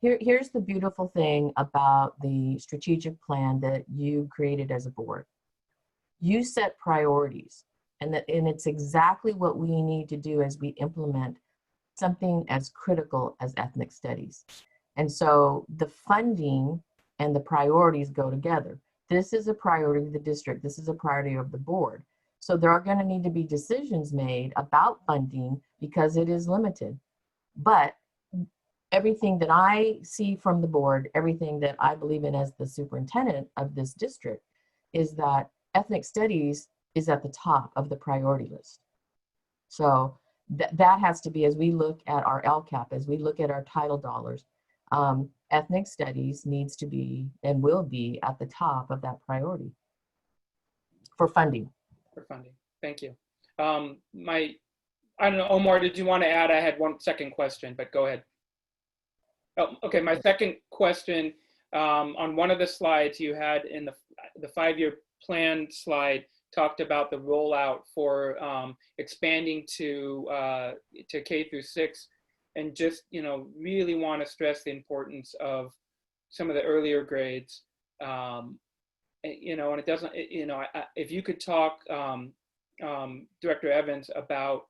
Here's the beautiful thing about the strategic plan that you created as a board. You set priorities, and it's exactly what we need to do as we implement something as critical as ethnic studies. And so the funding and the priorities go together. This is a priority of the district. This is a priority of the board. So there are going to need to be decisions made about funding because it is limited. But everything that I see from the board, everything that I believe in as the superintendent of this district, is that ethnic studies is at the top of the priority list. So that has to be, as we look at our LCAP, as we look at our title dollars, ethnic studies needs to be and will be at the top of that priority for funding. For funding. Thank you. I don't know, Omar, did you want to add? I had one second question, but go ahead. Oh, okay. My second question, on one of the slides you had in the 5-year plan slide, talked about the rollout for expanding to K through 6, and just, you know, really want to stress the importance of some of the earlier grades. You know, and it doesn't, you know, if you could talk, Director Evans, about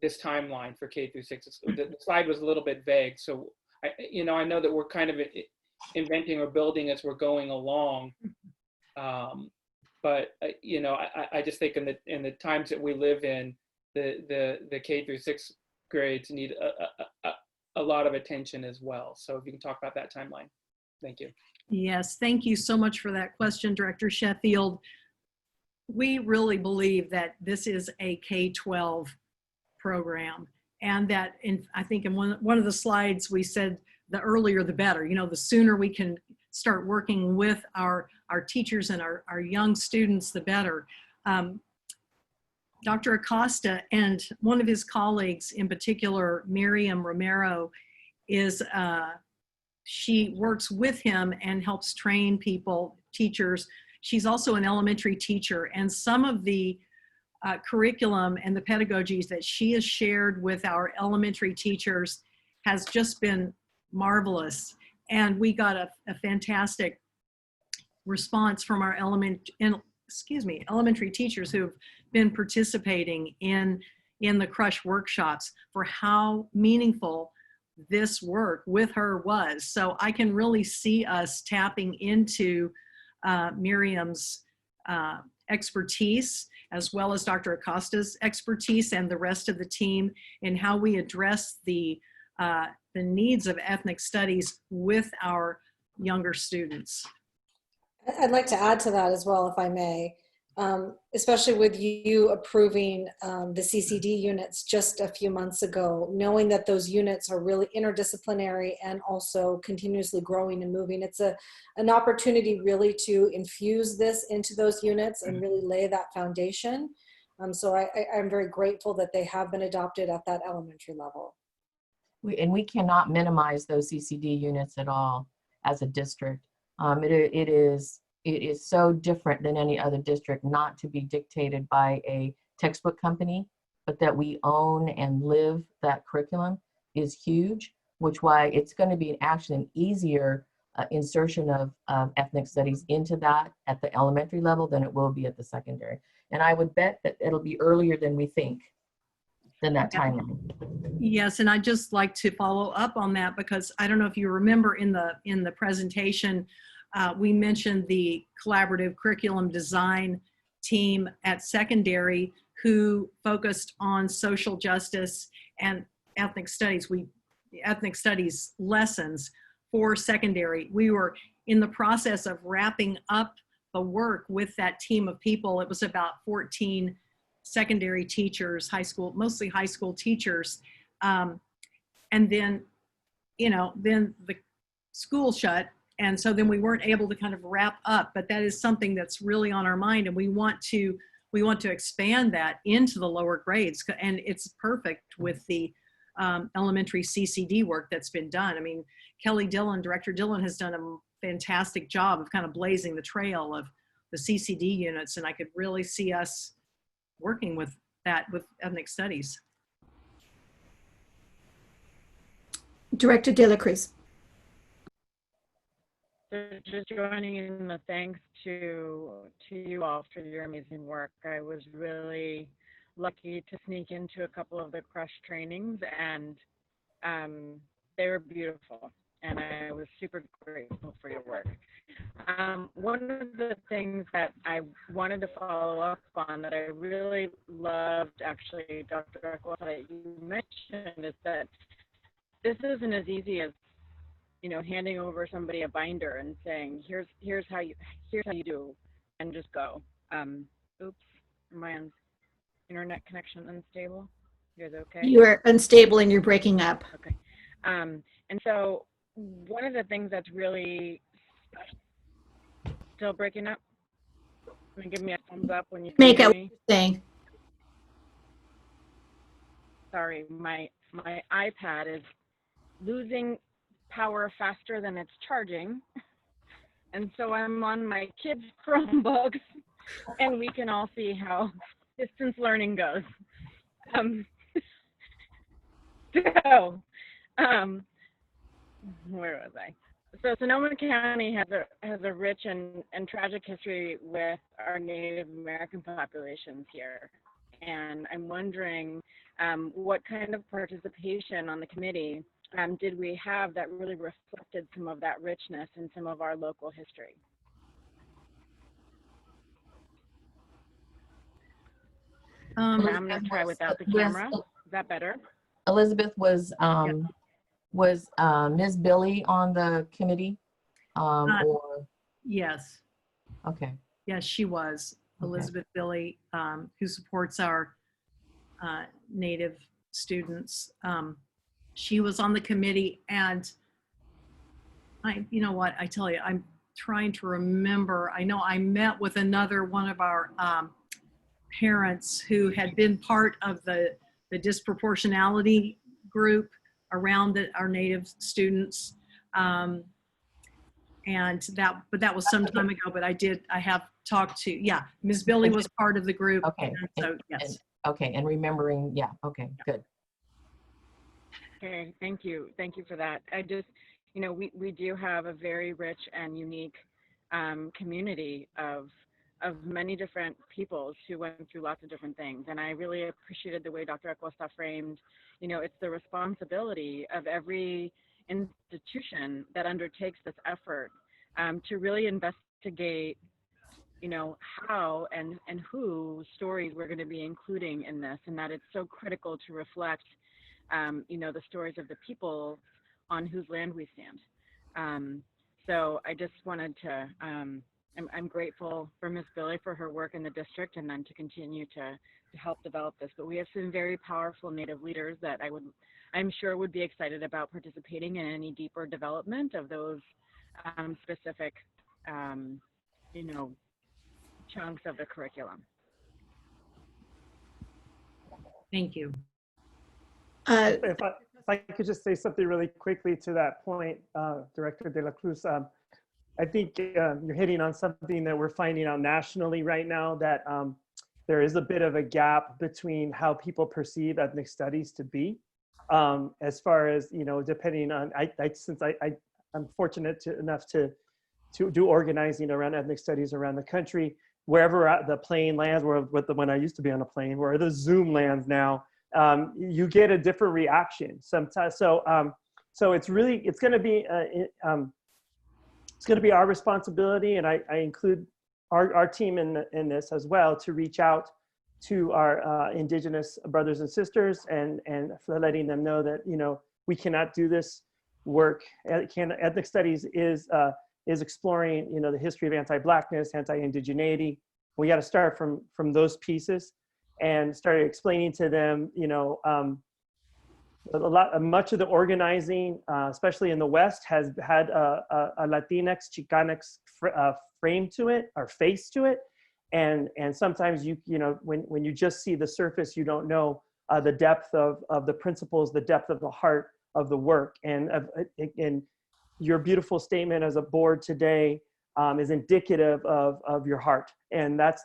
this timeline for K through 6. The slide was a little bit vague, so you know, I know that we're kind of inventing or building as we're going along, but you know, I just think in the times that we live in, the K through 6 grades need a lot of attention as well. So if you can talk about that timeline, thank you. Yes, thank you so much for that question, Director Sheffield. we really believe that this is a K-12 program, and that I think in one of the slides we said the earlier the better. You know, the sooner we can start working with our teachers and our young students, the better. Dr. Acosta and one of his colleagues, in particular, Miriam Romero, she works with him and helps train people, teachers. She's also an elementary teacher, and some of the curriculum and the pedagogies that she has shared with our elementary teachers has just been marvelous. And we got a fantastic response from our elementary teachers who've been participating in the Crush workshops for how meaningful this work with her was. So I can really see us tapping into Miriam's expertise, as well as Dr. Acosta's expertise and the rest of the team in how we address the needs of ethnic studies with our younger students. I'd like to add to that as well, if I may, especially with you approving the CCD units just a few months ago, knowing that those units are really interdisciplinary and also continuously growing and moving. It's an opportunity really to infuse this into those units and really lay that foundation. So I'm very grateful that they have been adopted at that elementary level. We cannot minimize those CCD units at all as a district. It is so different than any other district, not to be dictated by a textbook company, but that we own and live that curriculum is huge, which why it's going to be an easier insertion of ethnic studies into that at the elementary level than it will be at the secondary. And I would bet that it'll be earlier than we think, than that timeline. Yes, and I'd just like to follow up on that, because I don't know if you remember in the presentation, we mentioned the collaborative curriculum design team at secondary who focused on social justice and ethnic studies lessons for secondary. We were in the process of wrapping up the work with that team of people. It was about 14 secondary teachers, mostly high school teachers. And then, then the school shut. And so then we weren't able to kind of wrap up, but that is something that's really on our mind. And we want to expand that into the lower grades. And it's perfect with the elementary CCD work that's been done. I mean, Director Dillon has done a fantastic job of kind of blazing the trail of the CCD units. And I could really see us working with that with ethnic studies. Director De La Cruz. So just joining in the thanks to you all for your amazing work. I was really lucky to sneak into a couple of the Crush trainings, and they were beautiful, and I was super grateful for your work. One of the things that I wanted to follow up on that I really loved, actually, Dr. Acosta, that you mentioned, is that this isn't as easy as handing over somebody a binder and saying, here's how you do, and just go. Oops, my internet connection unstable? You guys okay? You are unstable and you're breaking up. Okay. And so one of the things that's really still breaking up. Give me a thumbs up when you can Make hear out me. saying. Sorry, my iPad is losing power faster than it's charging, and so I'm on my kids' Chromebooks, and we can all see how distance learning goes. Where was I? So Sonoma County has a rich and tragic history with our Native American populations here, and I'm wondering what kind of participation on the committee did we have that really reflected some of that richness in some of our local history? I'm going to try without the camera. Is that better? Elizabeth, was Ms. Billy on the committee? Or Yes. okay. Yes, she was. Elizabeth Billy, who supports our Native students. She was on the committee, and you know what, I tell you, I'm trying to remember. I know I met with another one of our parents who had been part of the disproportionality group around our Native students. But that was some time ago, but I have talked to, yeah, Ms. Billy was part of the group. Okay. So yes. Okay, and remembering, yeah, okay, good. Okay, thank you. Thank you for that. I just, you know, we do have a very rich and unique community of many different peoples who went through lots of different things. And I really appreciated the way Dr. Acosta framed, you know, it's the responsibility of every institution that undertakes this effort to really investigate, you know, how and who stories we're going to be including in this, and that it's so critical to reflect, you know, the stories of the people on whose land we stand. So I just wanted to, I'm grateful for Ms. Billy for her work in the district, and then to continue to help develop this. But we have some very powerful Native leaders that I'm sure would be excited about participating in any deeper development of those specific, you know, chunks of the curriculum. Thank you. If I could just say something really quickly to that point, Director De La Cruz, I think you're hitting on something that we're finding out nationally right now, that there is a bit of a gap between how people perceive ethnic studies to be, as far as, you know, depending on, since I'm fortunate enough to do organizing around ethnic studies around the country, wherever the plane lands, when I used to be on a plane, where the Zoom lands now, you get a different reaction sometimes. So it's going to be it's going to be our responsibility, and I include our team in this as well, to reach out to our Indigenous brothers and sisters, and for letting them know that, you know, we cannot do this work. Ethnic studies is exploring, you know, the history of anti-Blackness, anti-indigeneity. We got to start from those pieces, and started explaining to them, you know, much of the organizing, especially in the West, has had a Latinx, Chicanx frame to it, or face to it, and sometimes you know, when you just see the surface, you don't know the depth of the principles, the depth of the heart of the work, and your beautiful statement as a board today is indicative of your heart, and that's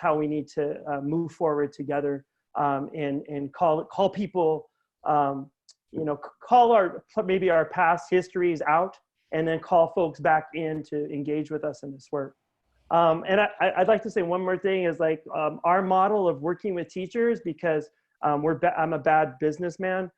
how we need to move forward together, and call people, you know, call maybe our past histories out, and then call folks back in to engage with us in this work. And I'd like to say one more thing is, like, our model of working with teachers, because I'm a bad businessman,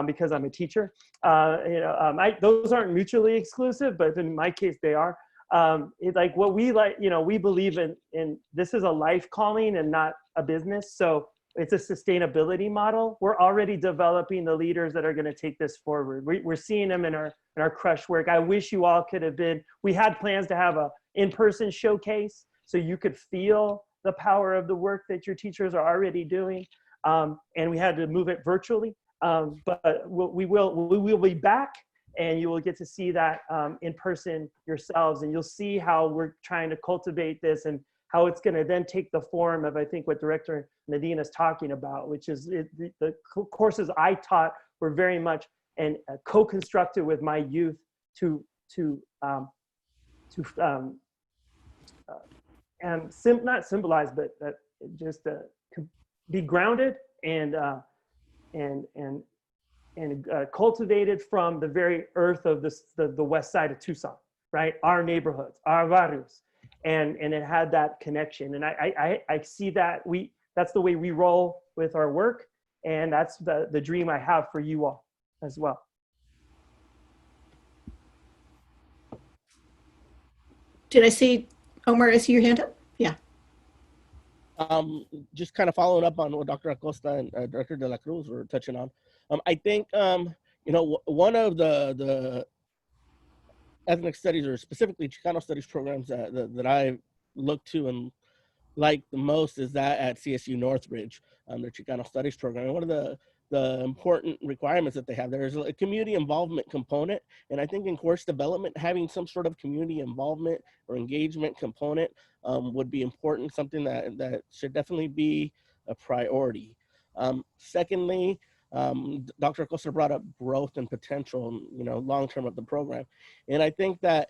because I'm a teacher. You know, those aren't mutually exclusive, but in my case they are. Like what we like, you know, we believe in this is a life calling and not a business. So it's a sustainability model. We're already developing the leaders that are going to take this forward. We're seeing them in our crush work. I wish you all could have been. We had plans to have a in-person showcase so you could feel the power of the work that your teachers are already doing, and we had to move it virtually. But we will be back, and you will get to see that in person yourselves, and you'll see how we're trying to cultivate this, and how it's going to then take the form of, I think, what Director Nadine is talking about, which is the courses I taught were very much and co-constructed with my youth not symbolize, but just be grounded and cultivated from the very earth of the west side of Tucson, right? Our neighborhoods, our barrios, and it had that connection. And I see that that's the way we roll with our work, and that's the dream I have for you all as well. Did I see, Omar, I see your hand up? Yeah. Just kind of following up on what Dr. Acosta and Director De La Cruz were touching on. I think, you know, one of the ethnic studies, or specifically Chicano studies programs that I look to and like the most is that at CSU Northridge, their Chicano Studies program. And one of the important requirements that they have there is a community involvement component. And I think in course development, having some sort of community involvement or engagement component would be important, something that should definitely be a priority. Secondly, Dr. Acosta brought up growth and potential, long-term of the program. And I think that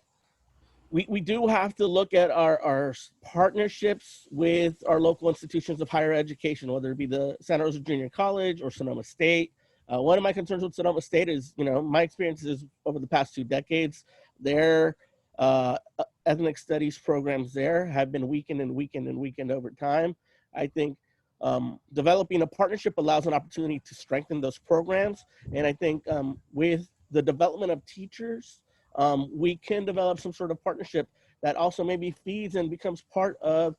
we do have to look at our partnerships with our local institutions of higher education, whether it be the Santa Rosa Junior College or Sonoma State. One of my concerns with Sonoma State is, my experiences over the past 2 decades, their ethnic studies programs there have been weakened over time. I think developing a partnership allows an opportunity to strengthen those programs. And I think with the development of teachers, we can develop some sort of partnership that also maybe feeds and becomes part of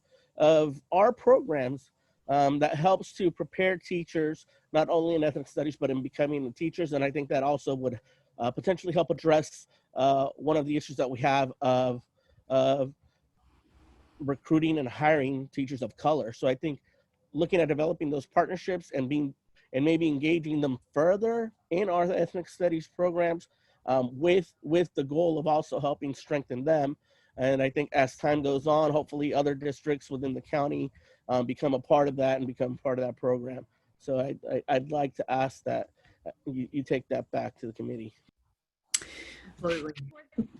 our programs that helps to prepare teachers, not only in ethnic studies, but in becoming the teachers. And I think that also would potentially help address one of the issues that we have of recruiting and hiring teachers of color. So I think looking at developing those partnerships and maybe engaging them further in our ethnic studies programs with the goal of also helping strengthen them. And I think as time goes on, hopefully other districts within the county become a part of that and become part of that program. So I'd like to ask that you take that back to the committee. Absolutely.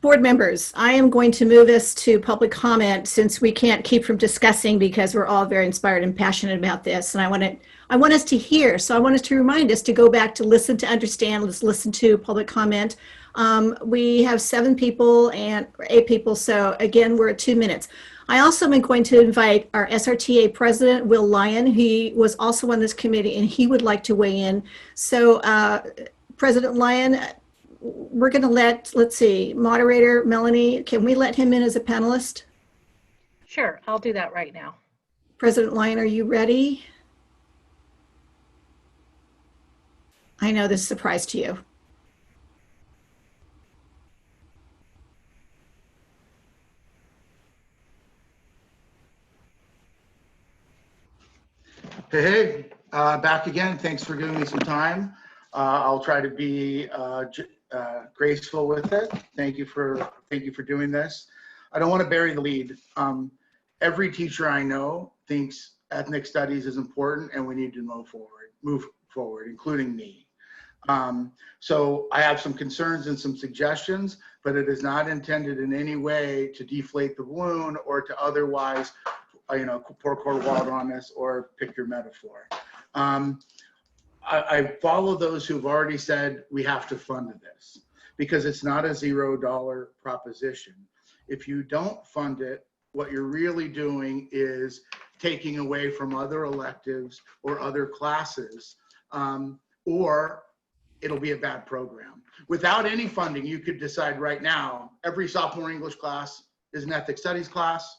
Board members, I am going to move us to public comment since we can't keep from discussing because we're all very inspired and passionate about this. And I want us to hear. So I want us to remind us to go back to listen to understand. Let's listen to public comment. We have 7 people and 8 people. So again, we're at 2 minutes. I also am going to invite our SRTA president, Will Lyon. He was also on this committee and he would like to weigh in. So President Lyon, we're going to let's see, moderator Melanie, can we let him in as a panelist? Sure, I'll do that right now. President Lyon, are you ready? I know this is a surprise to you. Hey, back again. Thanks for giving me some time. I'll try to be graceful with it. Thank you for doing this. I don't want to bury the lead. Every teacher I know thinks ethnic studies is important and we need to move forward, including me. So I have some concerns and some suggestions, but it is not intended in any way to deflate the balloon or to otherwise, pour cold water on this or pick your metaphor. I follow those who've already said we have to fund this because it's not a $0 proposition. If you don't fund it, what you're really doing is taking away from other electives or other classes, or it'll be a bad program. Without any funding, you could decide right now, every sophomore English class is an ethnic studies class.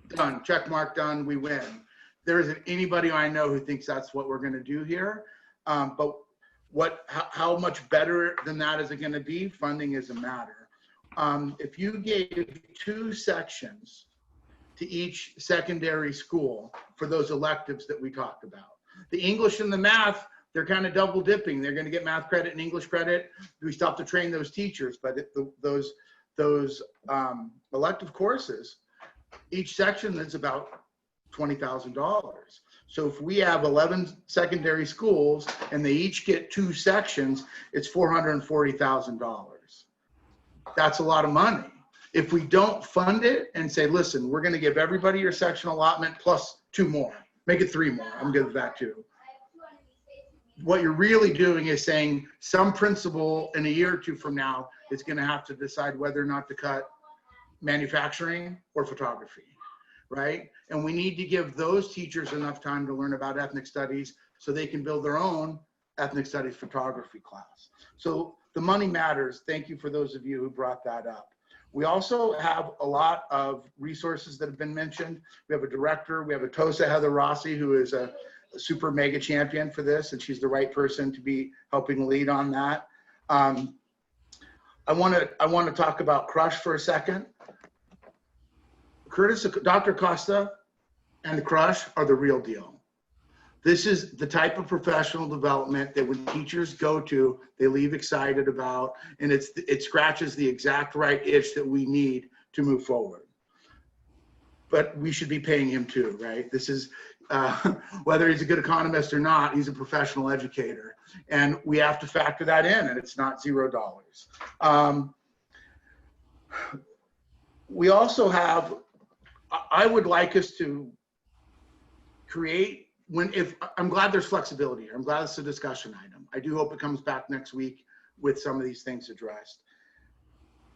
Done, check mark, done, we win. There isn't anybody I know who thinks that's what we're gonna do here. But how much better than that is it gonna be? Funding is a matter. If you gave 2 sections to each secondary school for those electives that we talked about, the English and the math, they're kind of double dipping. They're gonna get math credit and English credit. We still have to train those teachers, but those elective courses, each section is about $20,000. So if we have 11 secondary schools and they each get 2 sections, it's $440,000. That's a lot of money. If we don't fund it and say, listen, we're going to give everybody your section allotment plus 2 more, make it 3 more. I'm good with that too. What you're really doing is saying some principal in a year or 2 from now is going to have to decide whether or not to cut manufacturing or photography, right? And we need to give those teachers enough time to learn about ethnic studies so they can build their own ethnic studies photography class. So the money matters. Thank you for those of you who brought that up. We also have a lot of resources that have been mentioned. We have a director, we have a TOSA, Heather Rossi, who is a super mega champion for this, and she's the right person to be helping lead on that. I want to talk about CRUSH for a second. Dr. Costa and the crush are the real deal. This is the type of professional development that when teachers go to, they leave excited about, and it scratches the exact right itch that we need to move forward. But we should be paying him too, right? This is, whether he's a good economist or not, he's a professional educator. And we have to factor that in, and it's not $0. We also have, I would like us to create, I'm glad there's flexibility here. I'm glad it's a discussion item. I do hope it comes back next week with some of these things addressed.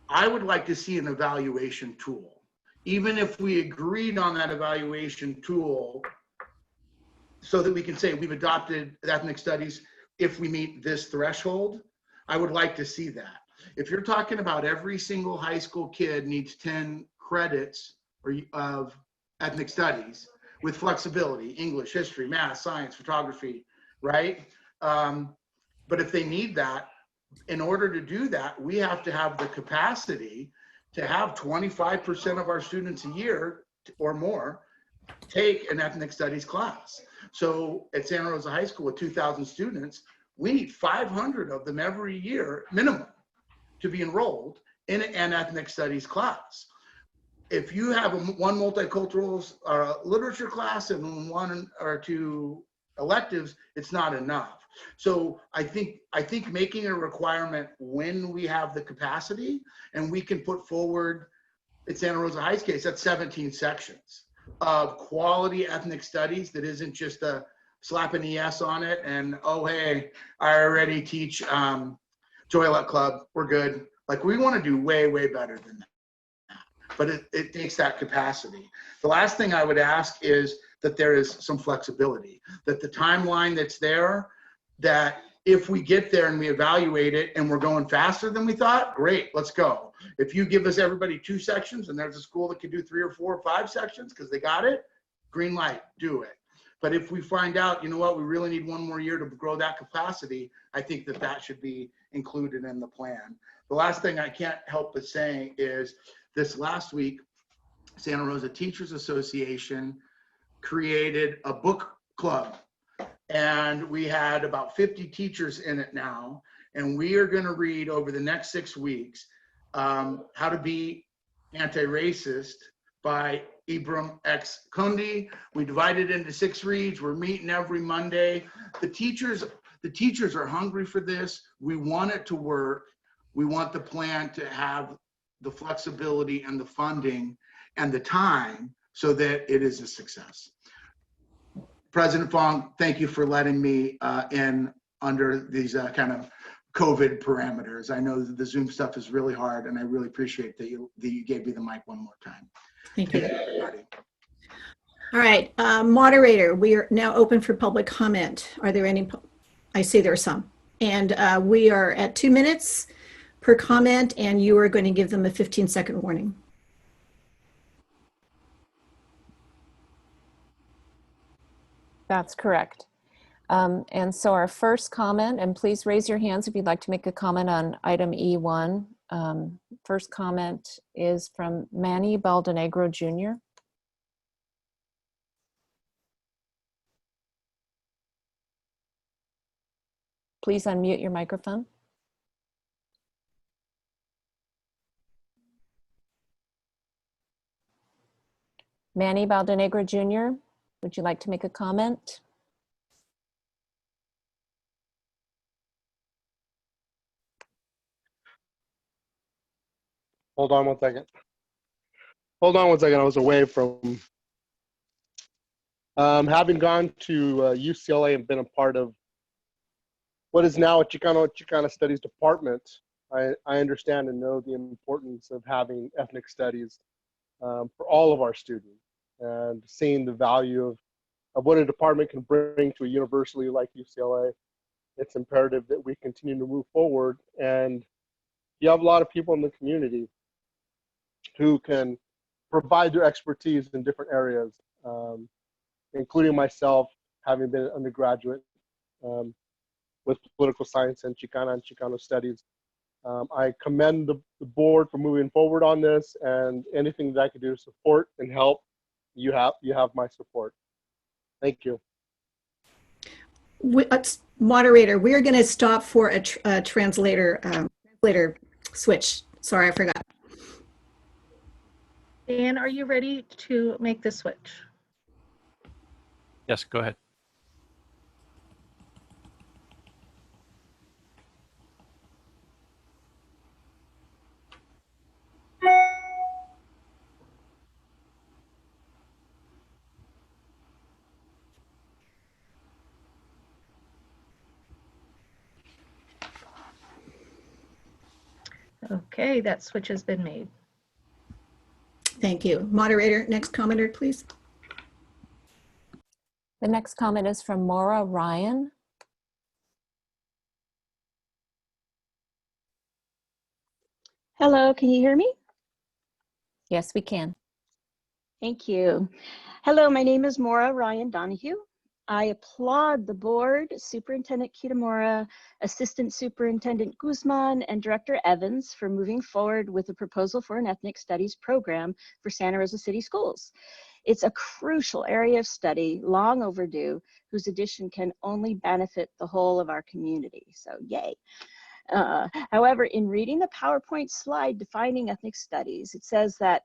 I would like to see an evaluation tool. Even if we agreed on that evaluation tool so that we can say we've adopted ethnic studies if we meet this threshold, I would like to see that. If you're talking about every single high school kid needs 10 credits of ethnic studies with flexibility, English, history, math, science, photography, right? But if they need that, in order to do that, we have to have the capacity to have 25% of our students a year or more take an ethnic studies class. So at Santa Rosa High School with 2,000 students, we need 500 of them every year minimum to be enrolled in an ethnic studies class. If you have one multicultural literature class and one or two electives, it's not enough. So I think making a requirement when we have the capacity, and we can put forward, at Santa Rosa High's case, that's 17 sections of quality ethnic studies that isn't just a slap an ES on it and, oh, hey, I already teach Joylet Club, we're good. Like, we want to do way, way better than that. But it takes that capacity. The last thing I would ask is that there is some flexibility, that the timeline that's there, that if we get there and we evaluate it and we're going faster than we thought, great, let's go. If you give us everybody 2 sections and there's a school that can do 3 or 4 or 5 sections because they got it, green light, do it. But if we find out, you know what, we really need 1 more year to grow that capacity, I think that that should be included in the plan. The last thing I can't help but saying is this last week, Santa Rosa Teachers Association created a book club. And we had about 50 teachers in it now. And we are going to read over the next 6 weeks How to Be Anti-Racist by Ibram X. Kendi. We divided into 6 reads. We're meeting every Monday. The teachers are hungry for this. We want it to work. We want the plan to have the flexibility and the funding and the time so that it is a success. President Fong, thank you for letting me in under these kind of COVID parameters. I know that the Zoom stuff is really hard, and I really appreciate that you gave me the mic one more time. Thank you, everybody. All right, moderator, we are now open for public comment. Are there any? I see there are some. And we are at 2 minutes per comment, and you are going to give them a 15-second warning. That's correct. And so our first comment, and please raise your hands if you'd like to make a comment on item E1. First comment is from Manny Baldenegro Jr. Please unmute your microphone. Manny Baldenegro Jr., would you like to make a comment? Hold on one second. Hold on one second. I was away from having gone to UCLA and been a part of what is now a Chicano Studies department. I understand and know the importance of having ethnic studies for all of our students, and seeing the value of what a department can bring to a university like UCLA. It's imperative that we continue to move forward. And you have a lot of people in the community who can provide their expertise in different areas, including myself, having been an undergraduate with political science and Chicano studies. I commend the board for moving forward on this, and anything that I could do to support and help you have my support. Thank you. Moderator, we are going to stop for a translator switch. Sorry, I forgot. Dan, are you ready to make the switch? Yes, go ahead. Okay, that switch has been made. Thank you. Moderator, next commenter, please. The next comment is from Maura Ryan. Hello, can you hear me? Yes, we can. Thank you. Hello, my name is Maura Ryan Donahue. I applaud the board, Superintendent Kitamura, Assistant Superintendent Guzman, and Director Evans for moving forward with a proposal for an ethnic studies program for Santa Rosa City Schools. It's a crucial area of study, long overdue, whose addition can only benefit the whole of our community, so yay. However, in reading the PowerPoint slide defining ethnic studies, it says that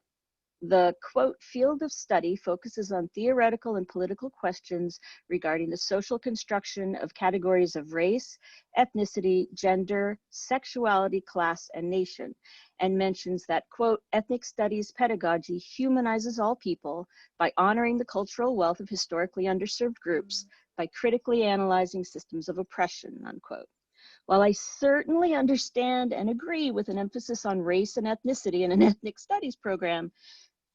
the, quote, field of study focuses on theoretical and political questions regarding the social construction of categories of race, ethnicity, gender, sexuality, class, and nation, and mentions that, quote, ethnic studies pedagogy humanizes all people by honoring the cultural wealth of historically underserved groups, by critically analyzing systems of oppression, unquote. While I certainly understand and agree with an emphasis on race and ethnicity in an ethnic studies program,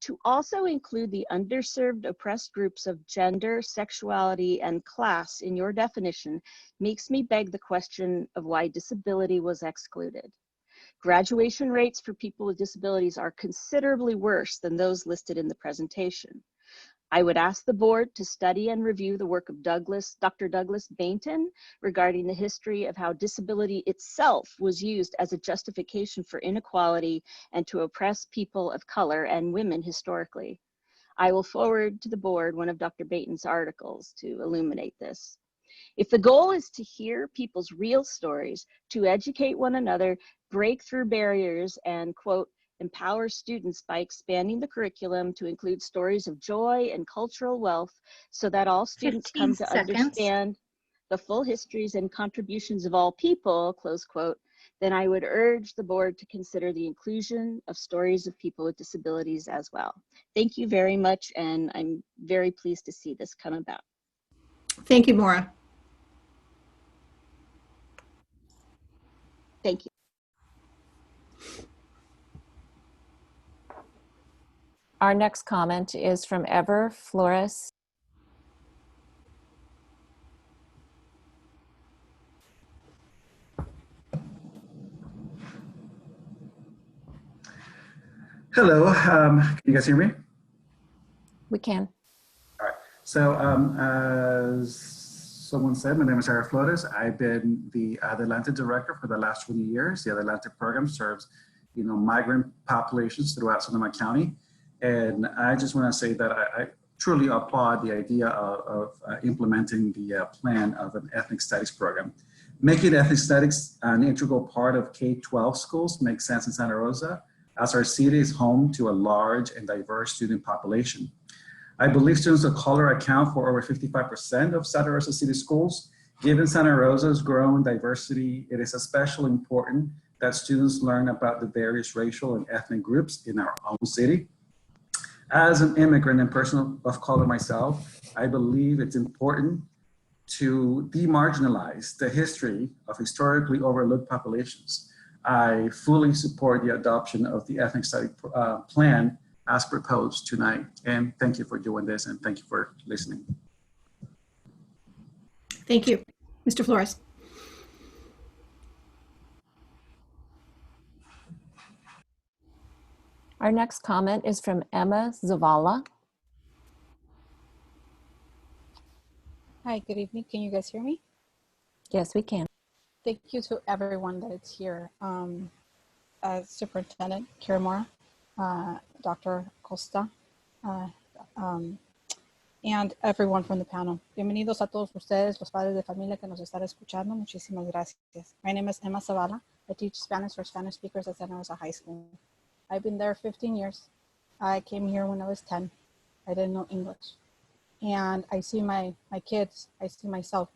to also include the underserved oppressed groups of gender, sexuality, and class in your definition makes me beg the question of why disability was excluded. Graduation rates for people with disabilities are considerably worse than those listed in the presentation. I would ask the board to study and review the work of Dr. Douglas Bainton regarding the history of how disability itself was used as a justification for inequality and to oppress people of color and women historically. I will forward to the board one of Dr. Bainton's articles to illuminate this. If the goal is to hear people's real stories, to educate one another, break through barriers, and, quote, empower students by expanding the curriculum to include stories of joy and cultural wealth so that all students come to understand the full histories and contributions of all people, close quote, then I would urge the board to consider the inclusion of stories of people with disabilities as well. Thank you very much, and I'm very pleased to see this come about. Thank you, Maura. Thank you. Our next comment is from Ever Flores. Hello, can you guys hear me? We can. All right, so as someone said, my name is Ever Flores. I've been the Adelante director for the last 20 years. The Adelante program serves, migrant populations throughout Sonoma County. And I just want to say that I truly applaud the idea of implementing the plan of an ethnic studies program. Making ethnic studies an integral part of K-12 schools makes sense in Santa Rosa, as our city is home to a large and diverse student population. I believe students of color account for over 55% of Santa Rosa City schools. Given Santa Rosa's growing diversity, it is especially important that students learn about the various racial and ethnic groups in our own city. As an immigrant and person of color myself, I believe it's important to demarginalize the history of historically overlooked populations. I fully support the adoption of the ethnic study plan as proposed tonight. And thank you for doing this, and thank you for listening. Thank you. Mr. Flores. Our next comment is from Emma Zavala. Hi, good evening. Can you guys hear me? Yes, we can. Thank you to everyone that is here. Superintendent Kitamura, Dr. Costa, and everyone from the panel. Bienvenidos a todos ustedes, los padres de familia que nos están escuchando. Muchísimas gracias. My name is Emma Zavala. I teach Spanish for Spanish speakers at Santa Rosa High School. I've been there 15 years. I came here when I was 10. I didn't know English. And I see my kids, I see myself.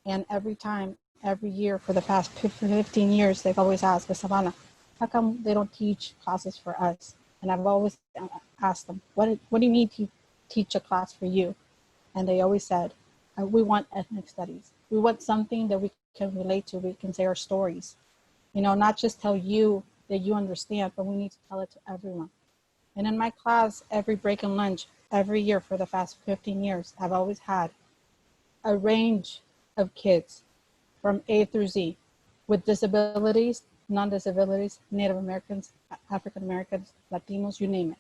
And every time, every year for the past 15 years, they've always asked, Savannah, how come they don't teach classes for us? And I've always asked them, what do you need to teach a class for you? And they always said, we want ethnic studies. We want something that we can relate to. We can say our stories. You know, not just tell you that you understand, but we need to tell it to everyone. And in my class, every break and lunch, every year for the past 15 years, I've always had a range of kids from A through Z with disabilities, non-disabilities, Native Americans, African Americans, Latinos, you name it.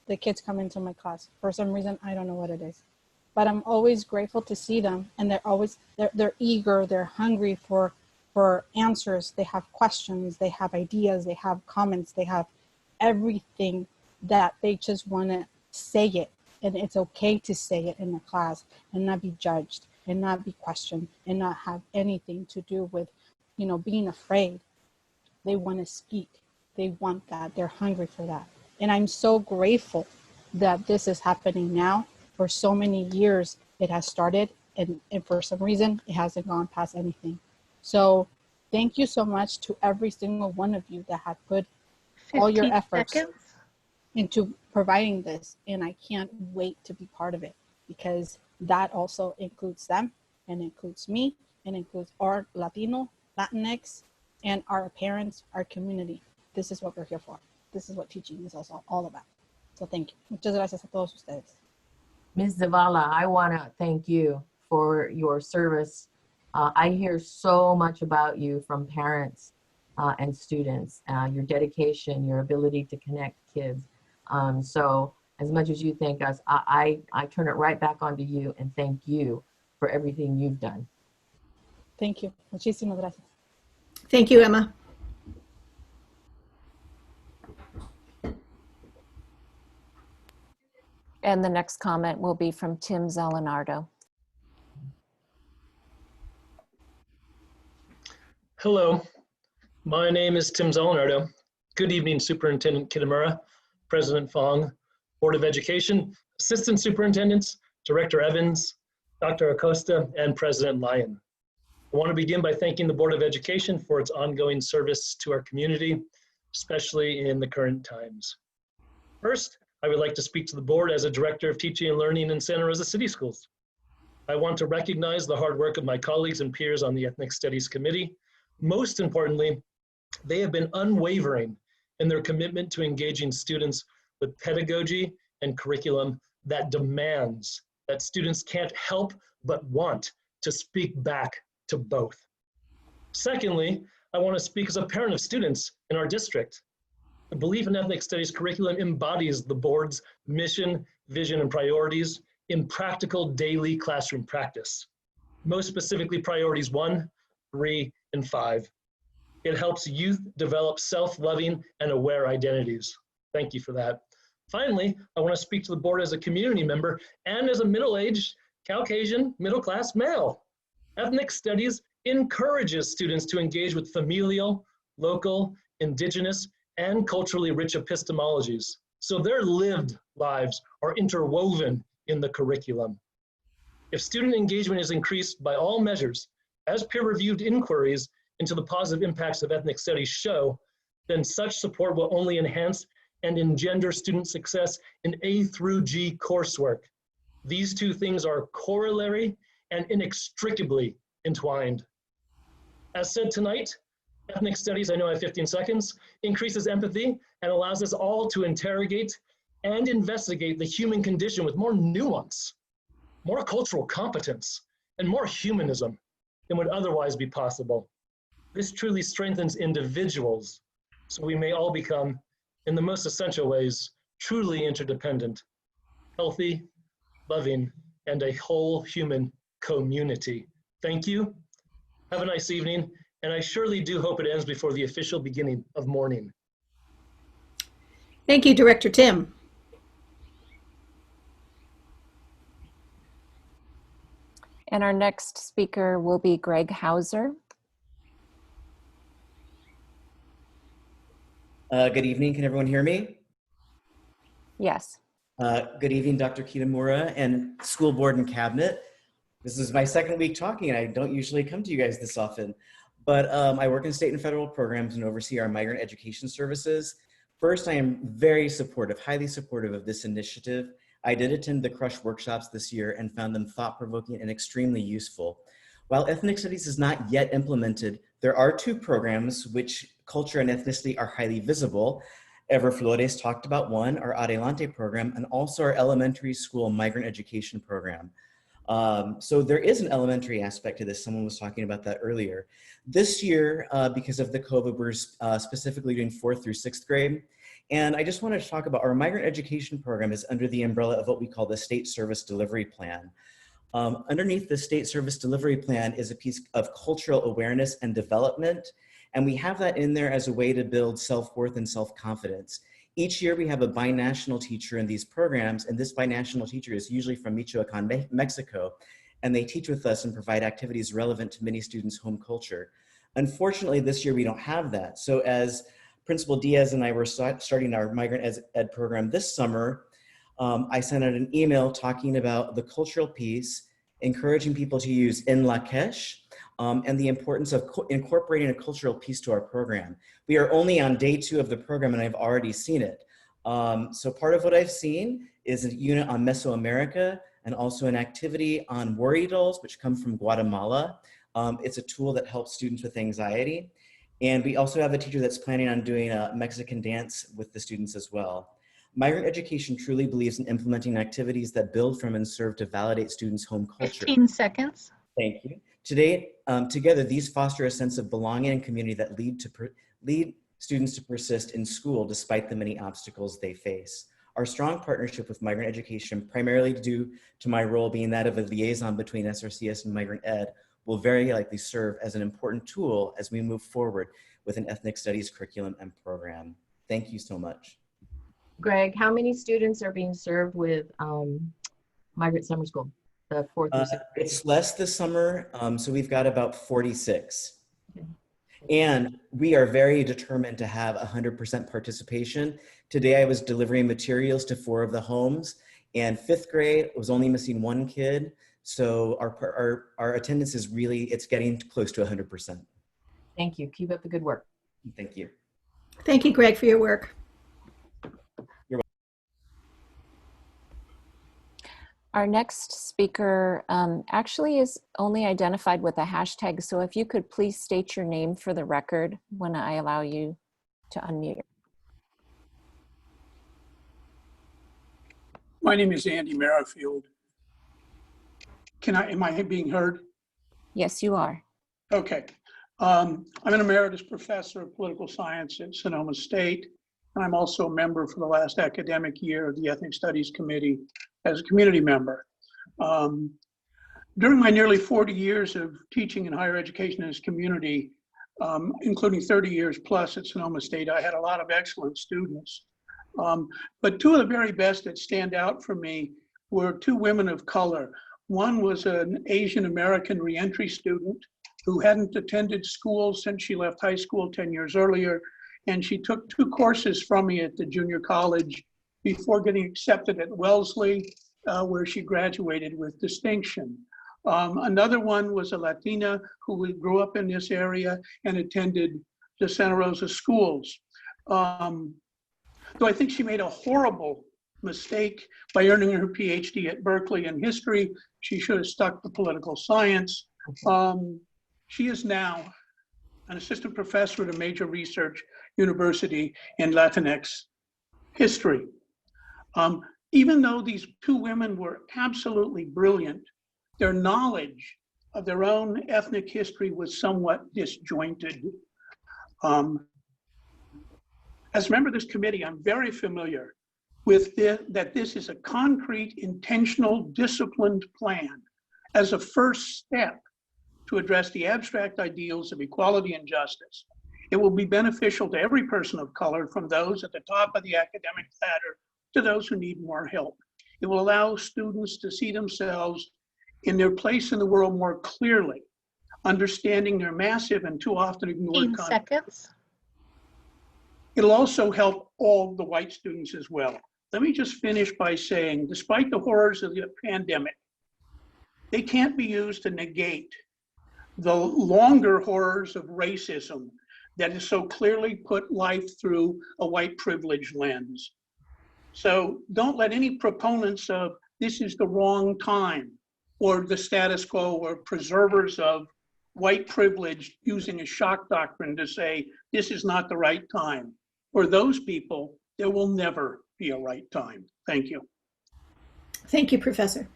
The kids come into my class. For some reason, I don't know what it is. But I'm always grateful to see them, and they're eager, they're hungry for answers. They have questions, they have ideas, they have comments, they have everything that they just want to say it. And it's okay to say it in the class and not be judged and not be questioned and not have anything to do with, you know, being afraid. They want to speak. They want that. They're hungry for that. And I'm so grateful that this is happening now. For so many years, it has started, and for some reason, it hasn't gone past anything. So thank you so much to every single one of you that have put all your 15 efforts seconds. into providing this. And I can't wait to be part of it, because that also includes them and includes me and includes our Latino, Latinx, and our parents, our community. This is what we're here for. This is what teaching is also all about. So thank you. Muchas gracias a todos ustedes. Ms. Zavala, I want to thank you for your service. I hear so much about you from parents and students, your dedication, your ability to connect kids. So as much as you thank us, I turn it right back onto you and thank you for everything you've done. Thank you. Muchísimas gracias. Thank you, Emma. And the next comment will be from Tim Zalinardo. Hello, my name is Tim Zalinardo. Good evening, Superintendent Kitamura, President Fong, Board of Education, Assistant Superintendents, Director Evans, Dr. Acosta, and President Lyon. I want to begin by thanking the Board of Education for its ongoing service to our community, especially in the current times. First, I would like to speak to the board as a Director of Teaching and Learning in Santa Rosa City Schools. I want to recognize the hard work of my colleagues and peers on the Ethnic Studies Committee. Most importantly, they have been unwavering in their commitment to engaging students with pedagogy and curriculum that demands that students can't help but want to speak back to both. Secondly, I want to speak as a parent of students in our district. The Belief in Ethnic Studies curriculum embodies the board's mission, vision, and priorities in practical daily classroom practice. Most specifically, priorities 1, 3, and 5. It helps youth develop self-loving and aware identities. Thank you for that. Finally, I want to speak to the board as a community member and as a middle-aged Caucasian middle-class male. Ethnic Studies encourages students to engage with familial, local, indigenous, and culturally rich epistemologies, so their lived lives are interwoven in the curriculum. If student engagement is increased by all measures, as peer-reviewed inquiries into the positive impacts of ethnic studies show, then such support will only enhance and engender student success in A through G coursework. These two things are corollary and inextricably entwined. As said tonight, Ethnic Studies, I know I have 15 seconds, increases empathy and allows us all to interrogate and investigate the human condition with more nuance, more cultural competence, and more humanism than would otherwise be possible. This truly strengthens individuals, so we may all become, in the most essential ways, truly interdependent, healthy, loving, and a whole human community. Thank you. Have a nice evening. And I surely do hope it ends before the official beginning of morning. Thank you, Director Tim. And our next speaker will be Greg Hauser. Good evening. Can everyone hear me? Yes. Good evening, Dr. Kitamura and school board and cabinet. This is my second week talking, and I don't usually come to you guys this often, but I work in state and federal programs and oversee our migrant education services. First, I am very supportive, highly supportive of this initiative. I did attend the CRUSH workshops this year and found them thought-provoking and extremely useful. While ethnic studies is not yet implemented, there are two programs which culture and ethnicity are highly visible. Ever Flores talked about one, our Adelante program, and also our elementary school migrant education program. So there is an elementary aspect to this. Someone was talking about that earlier. This year, because of the COVID, we're specifically doing 4th through 6th grade. And I just wanted to talk about our migrant education program is under the umbrella of what we call the State Service Delivery Plan. Underneath the State Service Delivery Plan is a piece of cultural awareness and development. And we have that in there as a way to build self-worth and self-confidence. Each year we have a binational teacher in these programs, and this binational teacher is usually from Michoacan, Mexico, and they teach with us and provide activities relevant to many students' home culture. Unfortunately, this year we don't have that. So as Principal Diaz and I were starting our migrant ed program this summer, I sent out an email talking about the cultural piece, encouraging people to use En Lakesh, and the importance of incorporating a cultural piece to our program. We are only on day 2 of the program and I've already seen it. So part of what I've seen is a unit on Mesoamerica and also an activity on worry dolls, which come from Guatemala. It's a tool that helps students with anxiety. And we also have a teacher that's planning on doing a Mexican dance with the students as well. Migrant education truly believes in implementing activities that build from and serve to validate students' home culture. 15 seconds. Thank you. Today, together, these foster a sense of belonging and community that lead students to persist in school despite the many obstacles they face. Our strong partnership with migrant education, primarily due to my role being that of a liaison between SRCS and migrant ed, will very likely serve as an important tool as we move forward with an ethnic studies curriculum and program. Thank you so much. Greg, how many students are being served with Migrant Summer School? The 4th through 6th? It's less this summer, so we've got about 46. Okay. And we are very determined to have 100% participation. Today I was delivering materials to 4 of the homes, and 5th grade was only missing 1 kid. So our attendance is really, it's getting close to 100%. Thank you. Keep up the good work. Thank you. Thank you, Greg, for your work. You're welcome. Our next speaker actually is only identified with a hashtag. So if you could please state your name for the record when I allow you to unmute. My name is Andy Merrifield. Am I being heard? Yes, you are. Okay. I'm an emeritus professor of political science at Sonoma State, and I'm also a member for the last academic year of the Ethnic Studies Committee as a community member. During my nearly 40 years of teaching in higher education in this community, including 30 years plus at Sonoma State, I had a lot of excellent students. But 2 of the very best that stand out for me were 2 women of color. One was an Asian American reentry student who hadn't attended school since she left high school 10 years earlier, and she took 2 courses from me at the junior college before getting accepted at Wellesley, where she graduated with distinction. Another one was a Latina who grew up in this area and attended the Santa Rosa schools. Though I think she made a horrible mistake by earning her PhD at Berkeley in history. She should have stuck to political science. She is now an assistant professor at a major research university in Latinx history. Even though these 2 women were absolutely brilliant, their knowledge of their own ethnic history was somewhat disjointed. As a member of this committee, I'm very familiar with that this is a concrete, intentional, disciplined plan as a first step to address the abstract ideals of equality and justice. It will be beneficial to every person of color, from those at the top of the academic ladder to those who need more help. It will allow students to see themselves in their place in the world more clearly, understanding their massive and too often ignored 15 seconds. It'll also help all the white students as well. Let me just finish by saying, despite the horrors of the pandemic, they can't be used to negate the longer horrors of racism that has so clearly put life through a white privilege lens. So don't let any proponents of this is the wrong time or the status quo or preservers of white privilege using a shock doctrine to say this is not the right time. For those people, there will never be a right time. Thank you. Thank you, Professor.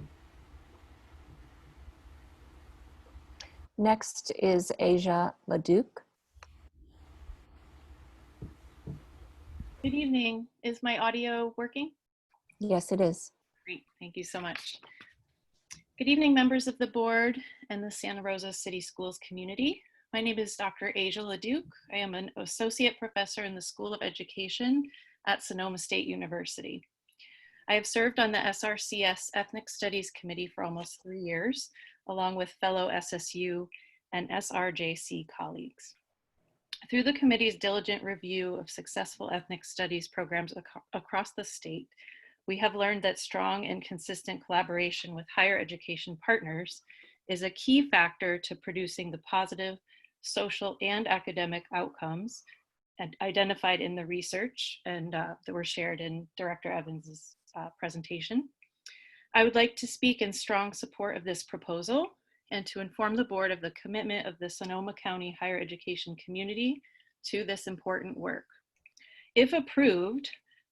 Next is Asia Leduc. Good evening. Is my audio working? Yes, it is. Great. Thank you so much. Good evening, members of the board and the Santa Rosa City Schools community. My name is Dr. Asia Leduc. I am an associate professor in the School of Education at Sonoma State University. I have served on the SRCS Ethnic Studies Committee for almost 3 years, along with fellow SSU and SRJC colleagues. Through the committee's diligent review of successful ethnic studies programs across the state, we have learned that strong and consistent collaboration with higher education partners is a key factor to producing the positive social and academic outcomes identified in the research and that were shared in Director Evans's presentation. I would like to speak in strong support of this proposal and to inform the board of the commitment of the Sonoma County higher education community to this important work. If approved,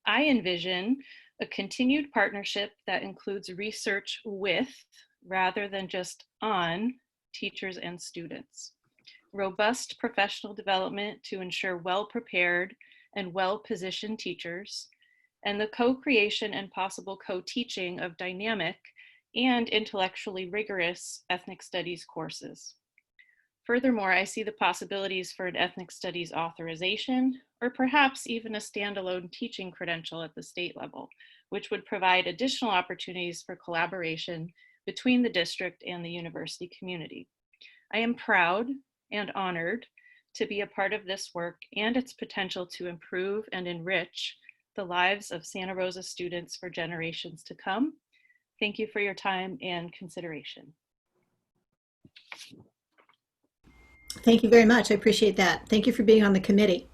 I envision a continued partnership that includes research with, rather than just on, teachers and students. Robust professional development to ensure well-prepared and well-positioned teachers, and the co-creation and possible co-teaching of dynamic and intellectually rigorous ethnic studies courses. Furthermore, I see the possibilities for an ethnic studies authorization, or perhaps even a standalone teaching credential at the state level, which would provide additional opportunities for collaboration between the district and the university community. I am proud and honored to be a part of this work and its potential to improve and enrich the lives of Santa Rosa students for generations to come. Thank you for your time and consideration. Thank you very much. I appreciate that. Thank you for being on the committee.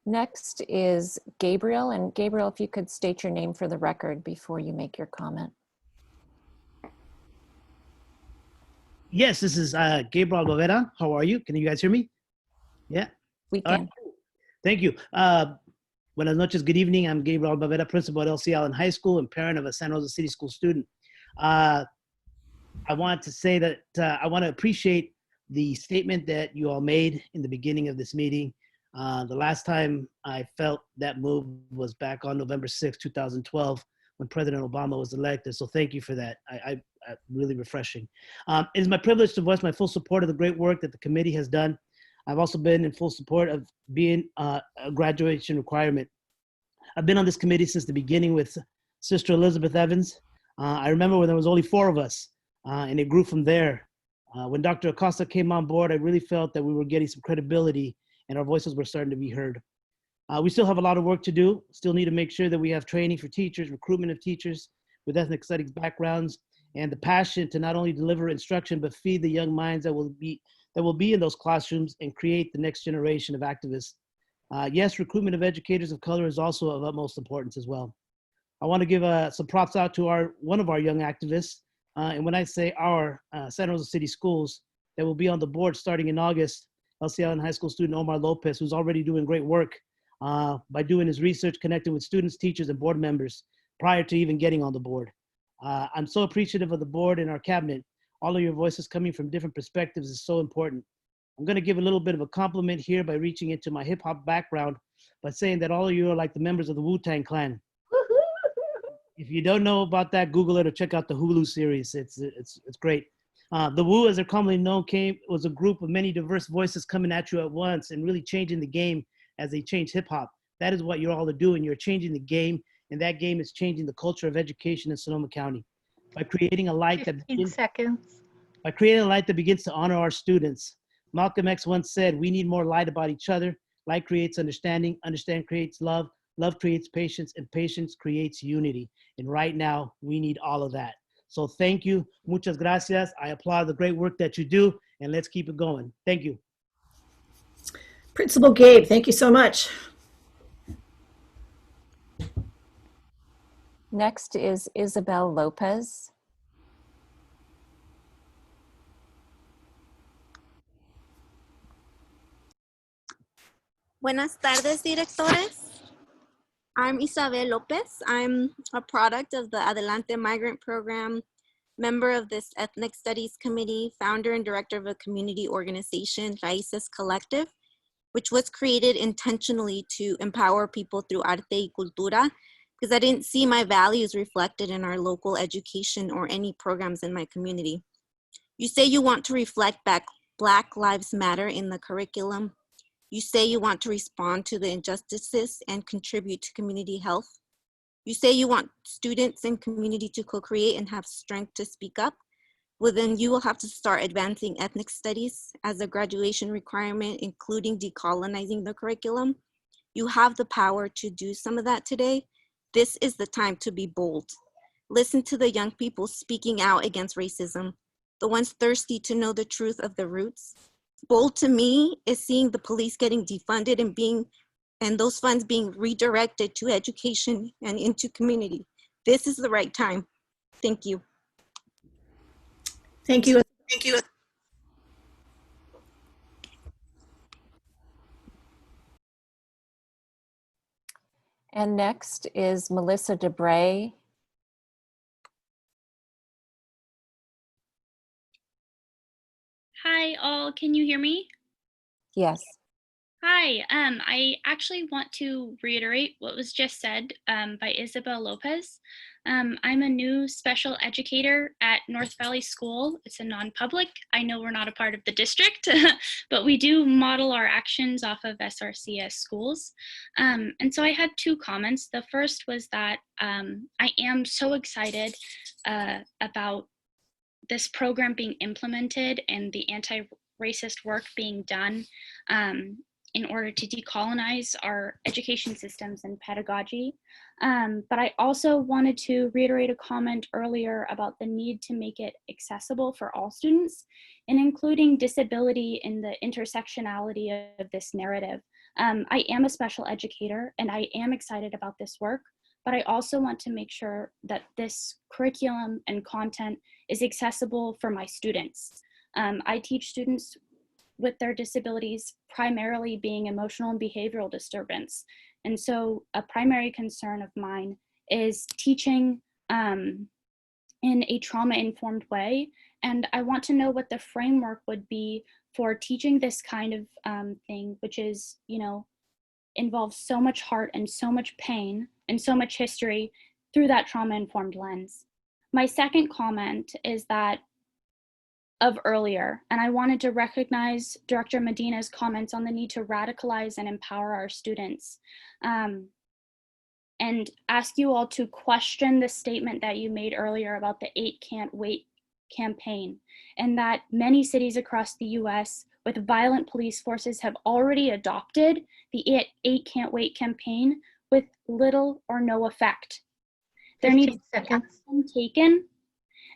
Next is Gabriel. And Gabriel, if you could state your name for the record before you make your comment. Yes, this is Gabriel Boveda. How are you? Can you guys hear me? Yeah. We can. Thank you. Buenas noches, good evening. I'm Gabriel Boveda, principal at LC Allen High School and parent of a Santa Rosa City School student. I want to say that I want to appreciate the statement that you all made in the beginning of this meeting. The last time I felt that move was back on November 6, 2012, when President Obama was elected. So thank you for that. I really refreshing. It is my privilege to voice my full support of the great work that the committee has done. I've also been in full support of being a graduation requirement. I've been on this committee since the beginning with Sister Elizabeth Evans. I remember when there was only 4 of us, and it grew from there. When Dr. Acosta came on board, I really felt that we were getting some credibility and our voices were starting to be heard. We still have a lot of work to do. Still need to make sure that we have training for teachers, recruitment of teachers with ethnic studies backgrounds, and the passion to not only deliver instruction, but feed the young minds that will be in those classrooms and create the next generation of activists. Yes, recruitment of educators of color is also of utmost importance as well. I want to give some props out to one of our young activists. And when I say our Santa Rosa City Schools, that will be on the board starting in August, LC Allen High School student Omar Lopez, who's already doing great work by doing his research, connecting with students, teachers, and board members prior to even getting on the board. I'm so appreciative of the board and our cabinet. All of your voices coming from different perspectives is so important. I'm going to give a little bit of a compliment here by reaching into my hip hop background by saying that all of you are like the members of the Wu-Tang Clan. If you don't know about that, Google it or check out the Hulu series. It's great. The Wu, as they're commonly known, was a group of many diverse voices coming at you at once and really changing the game as they changed hip hop. That is what you're all doing. You're changing the game and that game is changing the culture of education in Sonoma County by creating a light that 15 seconds. by creating a light that begins to honor our students. Malcolm X once said, we need more light about each other. Light creates understanding, understand creates love, love creates patience, and patience creates unity. And right now, we need all of that. So thank you. Muchas gracias. I applaud the great work that you do, and let's keep it going. Thank you. Principal Gabe, thank you so much. Next is Isabel Lopez. Buenas tardes, directores. I'm Isabel Lopez. I'm a product of the Adelante Migrant Program, member of this Ethnic Studies Committee, founder and director of a community organization, Raíces Collective, which was created intentionally to empower people through arte y cultura, because I didn't see my values reflected in our local education or any programs in my community. You say you want to reflect back Black Lives Matter in the curriculum. You say you want to respond to the injustices and contribute to community health. You say you want students and community to co-create and have strength to speak up. Well, then you will have to start advancing ethnic studies as a graduation requirement, including decolonizing the curriculum. You have the power to do some of that today. This is the time to be bold. Listen to the young people speaking out against racism, the ones thirsty to know the truth of the roots. Bold to me is seeing the police getting defunded and those funds being redirected to education and into community. This is the right time. Thank you. Thank you. Thank you. And next is Melissa Debray. Hi, all. Can you hear me? Yes. Hi. I actually want to reiterate what was just said by Isabel Lopez. I'm a new special educator at North Valley School. It's a non-public. I know we're not a part of the district, but we do model our actions off of SRCS schools. And so I had two comments. The first was that I am so excited about this program being implemented and the anti-racist work being done in order to decolonize our education systems and pedagogy. But I also wanted to reiterate a comment earlier about the need to make it accessible for all students and including disability in the intersectionality of this narrative. I am a special educator and I am excited about this work, but I also want to make sure that this curriculum and content is accessible for my students. I teach students with their disabilities primarily being emotional and behavioral disturbance. And so a primary concern of mine is teaching in a trauma-informed way. And I want to know what the framework would be for teaching this kind of thing, which is, involves so much heart and so much pain and so much history through that trauma-informed lens. My second comment is that of earlier, and I wanted to recognize Director Medina's comments on the need to radicalize and empower our students, and ask you all to question the statement that you made earlier about the 8 Can't Wait campaign, and that many cities across the US with violent police forces have already adopted the 8 Can't Wait campaign with little or no effect. There needs to be action taken,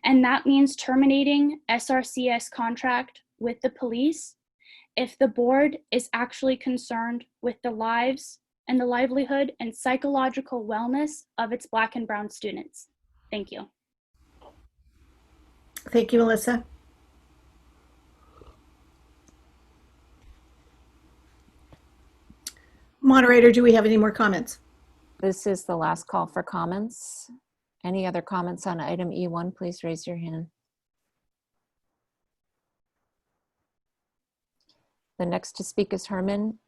and that means terminating SRCS contract with the police if the board is actually concerned with the lives and the livelihood and psychological wellness of its Black and Brown students. Thank you. Thank you, Melissa. Moderator, do we have any more comments? This is the last call for comments. Any other comments on item E1, please raise your hand. The next to speak is Herman.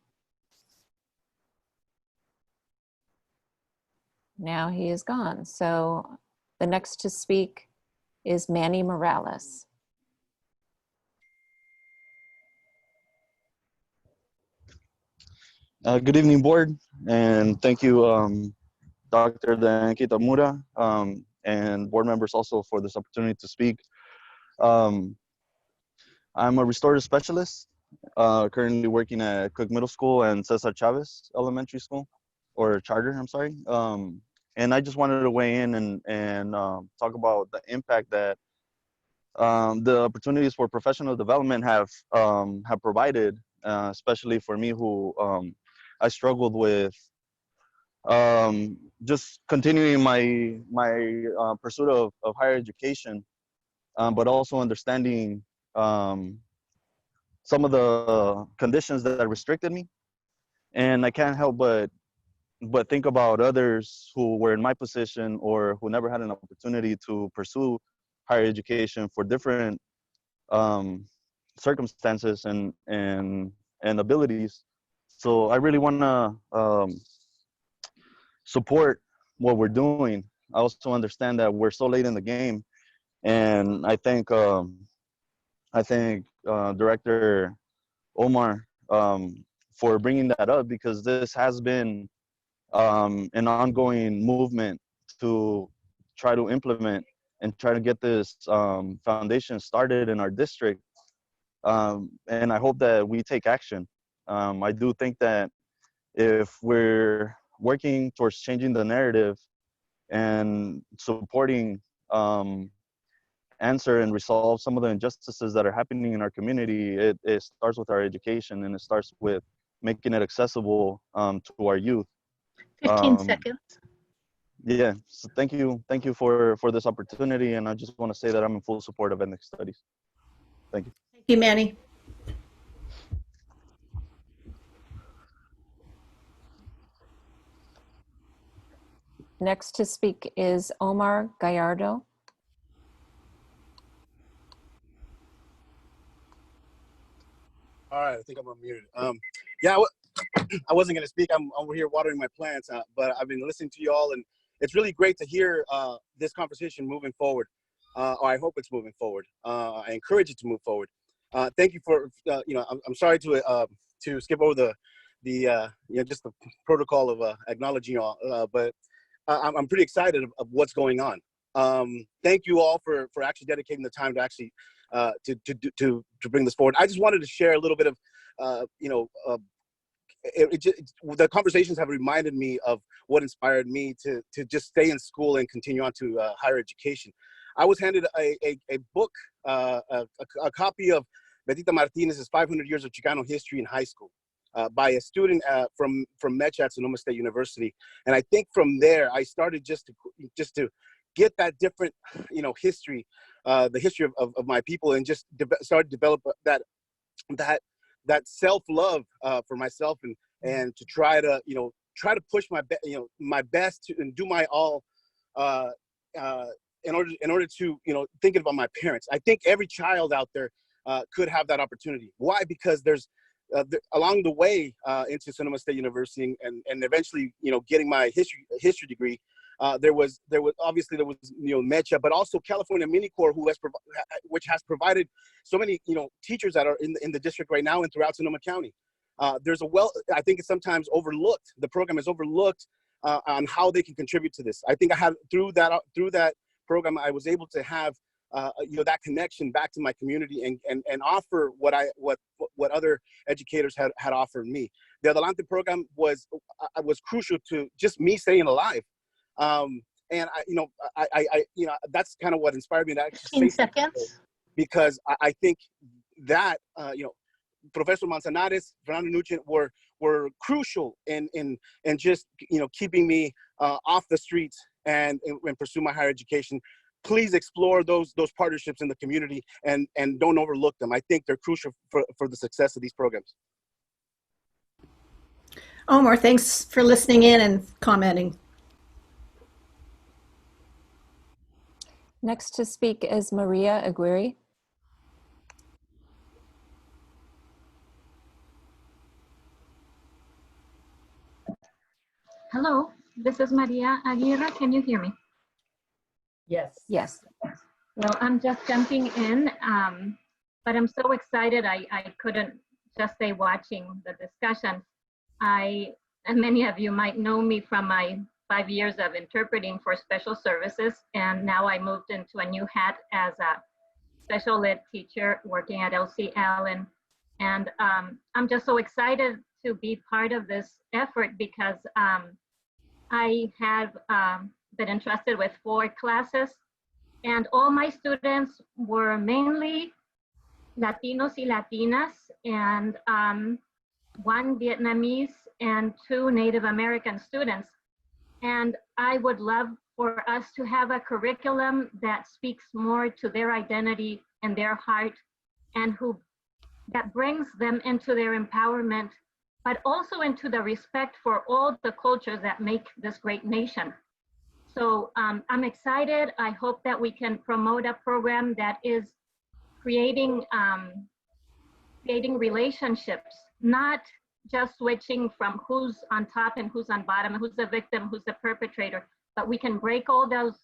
Now he is gone. So the next to speak is Manny Morales. Good evening, board, and thank you Dr. Dan Kitamura, and board members also for this opportunity to speak. I'm a restorative specialist, currently working at Cook Middle School and Cesar Chavez Elementary School, or charter, I'm sorry. And I just wanted to weigh in and talk about the impact that the opportunities for professional development have provided, especially for me who I struggled with just continuing my pursuit of higher education, but also understanding some of the conditions that restricted me. And I can't help but think about others who were in my position or who never had an opportunity to pursue higher education for different circumstances and abilities. So I really want to support what we're doing. I also understand that we're so late in the game, and I think Director Omar for bringing that up, because this has been an ongoing movement to try to implement and try to get this foundation started in our district. And I hope that we take action. I do think that if we're working towards changing the narrative and supporting answer and resolve some of the injustices that are happening in our community, it starts with our education, and it starts with making it accessible to our youth. 15 seconds. Yeah, so thank you for this opportunity, and I just want to say that I'm in full support of ethnic studies. Thank you. Thank you, Manny. Next to speak is Omar Gallardo. All right, I think I'm unmuted. Yeah, I wasn't going to speak. I'm over here watering my plants, but I've been listening to you all, and it's really great to hear this conversation moving forward. Or I hope it's moving forward. I encourage it to move forward. Thank you for, I'm sorry to skip over just the protocol of acknowledging you all, but I'm pretty excited of what's going on. Thank you all for actually dedicating the time to actually to bring this forward. I just wanted to share a little bit of, the conversations have reminded me of what inspired me to just stay in school and continue on to higher education. I was handed a book, a copy of Betita Martinez's 500 Years of Chicano History in High School by a student from Mecha at Sonoma State University. And I think from there, I started just to get that different, history, the history of my people, and just started to develop that self-love for myself, and to try to push my best and do my all in order to thinking about my parents. I think every child out there could have that opportunity. Why? Because there's along the way into Sonoma State University and eventually getting my history degree. There was obviously Mecha, but also California Minicore, which has provided so many teachers that are in the district right now and throughout Sonoma County. I think it's sometimes overlooked. The program is overlooked on how they can contribute to this. I think I have through that program, I was able to have that connection back to my community and offer what other educators had offered me. The Adelante program was crucial to just me staying alive. And I that's kind of what inspired me to actually 15 seconds. Because I think that Professor Manzanares, Fernando Nugent were crucial in just keeping me off the streets and pursue my higher education. Please explore those partnerships in the community and don't overlook them. I think they're crucial for the success of these programs. Omar, thanks for listening in and commenting. Next to speak is Maria Aguirre. Hello, this is Maria Aguirre. Can you hear me? Yes. Yes. Well, I'm just jumping in, but I'm so excited I couldn't just stay watching the discussion. And many of you might know me from my 5 years of interpreting for special services, and now I moved into a new hat as a special ed teacher working at LC Allen. And I'm just so excited to be part of this effort because I have been entrusted with 4 classes, and all my students were mainly Latinos y Latinas, and 1 Vietnamese and 2 Native American students. And I would love for us to have a curriculum that speaks more to their identity and their heart, and that brings them into their empowerment, but also into the respect for all the cultures that make this great nation. So I'm excited. I hope that we can promote a program that is creating relationships, not just switching from who's on top and who's on bottom, who's the victim, who's the perpetrator, but we can break all those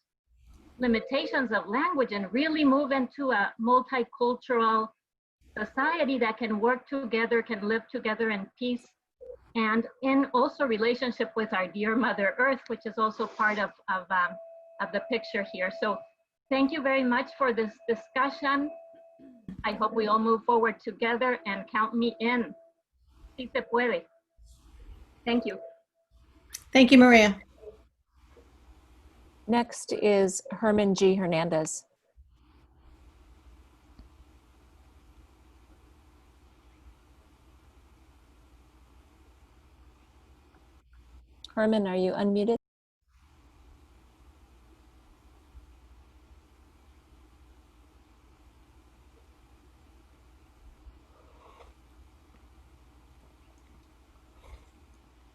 limitations of language and really move into a multicultural society that can work together, can live together in peace, and in also relationship with our dear Mother Earth, which is also part of the picture here. So thank you very much for this discussion. I hope we all move forward together, and count me in. Si se puede. Thank you. Thank you, Maria. Next is Herman G. Hernandez. Herman, are you unmuted?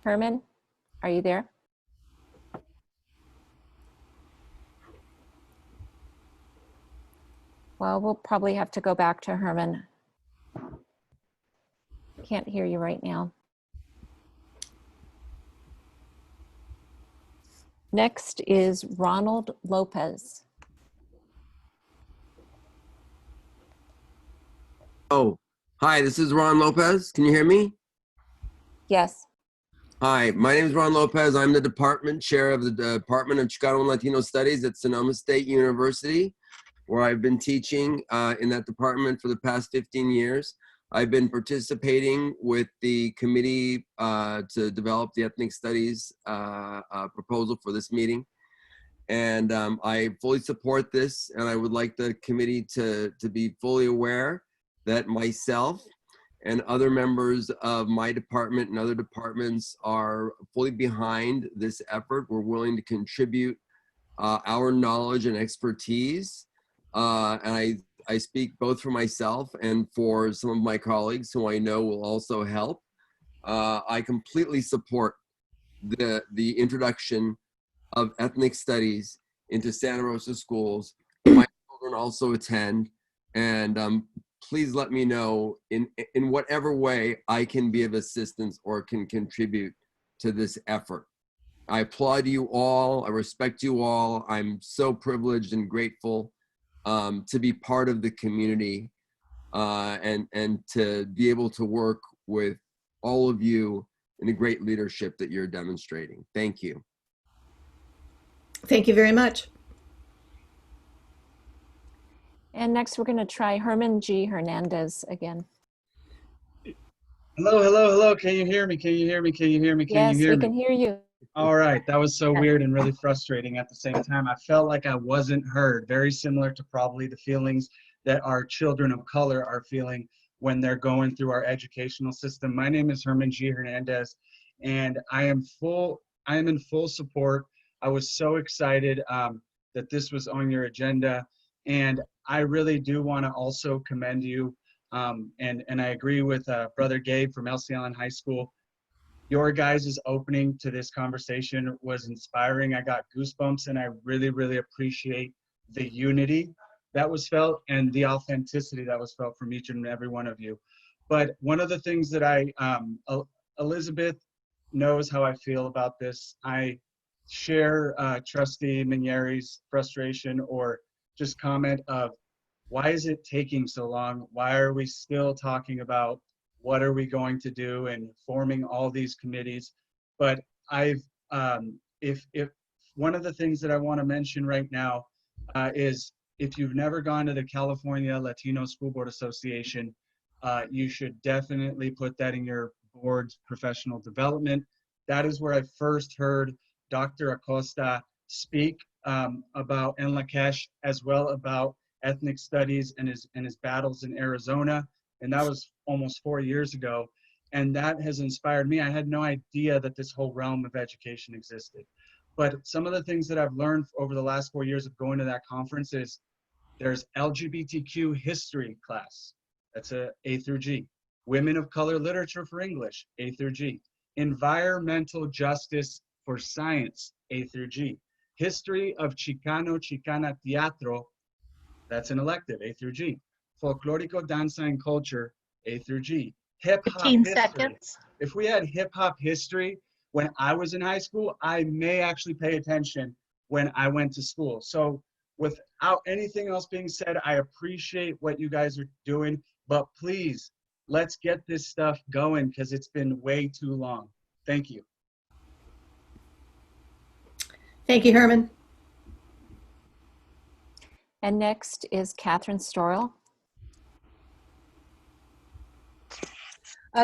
Herman, are you there? Well, we'll probably have to go back to Herman. Can't hear you right now. Next is Ronald Lopez. Oh, hi, this is Ron Lopez. Can you hear me? Yes. Hi, my name is Ron Lopez. I'm the department chair of the Department of Chicano and Latino Studies at Sonoma State University, where I've been teaching in that department for the past 15 years. I've been participating with the committee to develop the ethnic studies proposal for this meeting. And I fully support this, and I would like the committee to be fully aware that myself and other members of my department and other departments are fully behind this effort. We're willing to contribute our knowledge and expertise. And I speak both for myself and for some of my colleagues who I know will also help. I completely support the introduction of ethnic studies into Santa Rosa schools. My children also attend, and please let me know in whatever way I can be of assistance or can contribute to this effort. I applaud you all. I respect you all. I'm so privileged and grateful to be part of the community and to be able to work with all of you in the great leadership that you're demonstrating. Thank you. Thank you very much. And next we're going to try Herman G. Hernandez again. Hello, hello, hello. Can you hear me? Can you hear me? Can you hear me? Can Yes, you hear we me? can hear you. All right. That was so weird and really frustrating at the same time. I felt like I wasn't heard. Very similar to probably the feelings that our children of color are feeling when they're going through our educational system. My name is Herman G. Hernandez, and I am in full support. I was so excited that this was on your agenda, and I really do want to also commend you. And I agree with Brother Gabe from LC Allen High School. Your guys' opening to this conversation was inspiring. I got goosebumps, and I really, really appreciate the unity that was felt and the authenticity that was felt from each and every one of you. But one of the things that Elizabeth knows how I feel about this. I share Trustee Minieri's frustration or just comment of, why is it taking so long? Why are we still talking about what are we going to do and forming all these committees? But if one of the things that I want to mention right now is if you've never gone to the California Latino School Board Association, you should definitely put that in your board's professional development. That is where I first heard Dr. Acosta speak about En Lakesh, as well about ethnic studies and his battles in Arizona. And that was almost 4 years ago. And that has inspired me. I had no idea that this whole realm of education existed. But some of the things that I've learned over the last 4 years of going to that conference is there's LGBTQ history class. That's A through G. Women of color literature for English, A through G. Environmental justice for science, A through G. History of Chicano-Chicana teatro, that's an elective, A through G. Folklorico danza and culture, A through G. Hip-hop 15 history. seconds. If we had hip-hop history when I was in high school, I may actually pay attention when I went to school. So without anything else being said, I appreciate what you guys are doing, but please, let's get this stuff going because it's been way too long. Thank you. Thank you, Herman. And next is Catherine Storrell.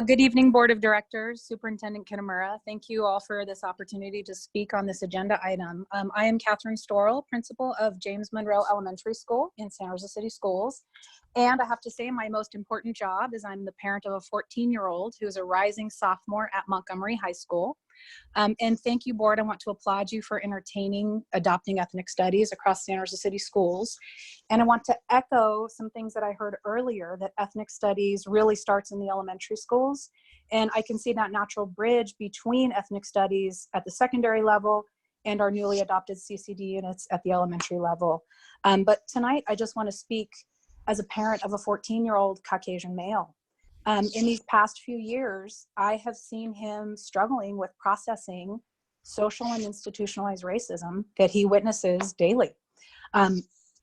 Good evening, Board of Directors, Superintendent Kitamura. Thank you all for this opportunity to speak on this agenda item. I am Catherine Storrell, principal of James Monroe Elementary School in Santa Rosa City Schools. And I have to say my most important job is I'm the parent of a 14-year-old who is a rising sophomore at Montgomery High School. And thank you, Board. I want to applaud you for entertaining adopting ethnic studies across Santa Rosa City Schools. And I want to echo some things that I heard earlier, that ethnic studies really starts in the elementary schools. And I can see that natural bridge between ethnic studies at the secondary level and our newly adopted CCD units at the elementary level. But tonight, I just want to speak as a parent of a 14-year-old Caucasian male. In these past few years, I have seen him struggling with processing social and institutionalized racism that he witnesses daily.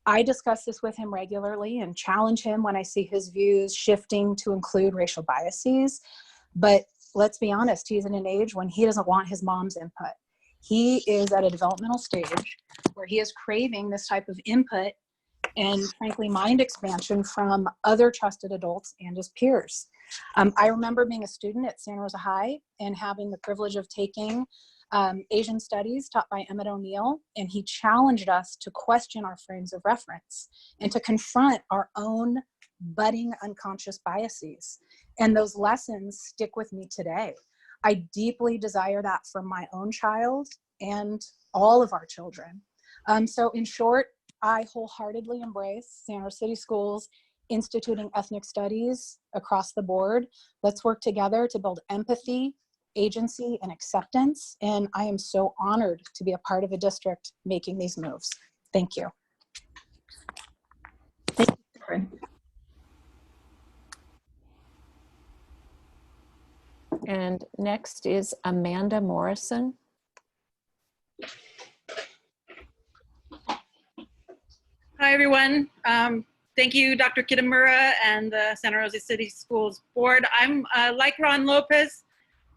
I discuss this with him regularly and challenge him when I see his views shifting to include racial biases. But let's be honest, he's in an age when he doesn't want his mom's input. He is at a developmental stage where he is craving this type of input and frankly, mind expansion from other trusted adults and his peers. I remember being a student at Santa Rosa High and having the privilege of taking Asian studies taught by Emmett O'Neill, and he challenged us to question our frames of reference and to confront our own budding unconscious biases. And those lessons stick with me today. I deeply desire that for my own child and all of our children. So in short, I wholeheartedly embrace Santa Rosa City Schools instituting ethnic studies across the board. Let's work together to build empathy, agency, and acceptance. And I am so honored to be a part of a district making these moves. Thank you. Thank you, Catherine. And next is Amanda Morrison. Hi, everyone. Thank you, Dr. Kitamura and the Santa Rosa City Schools Board. I'm like Ron Lopez.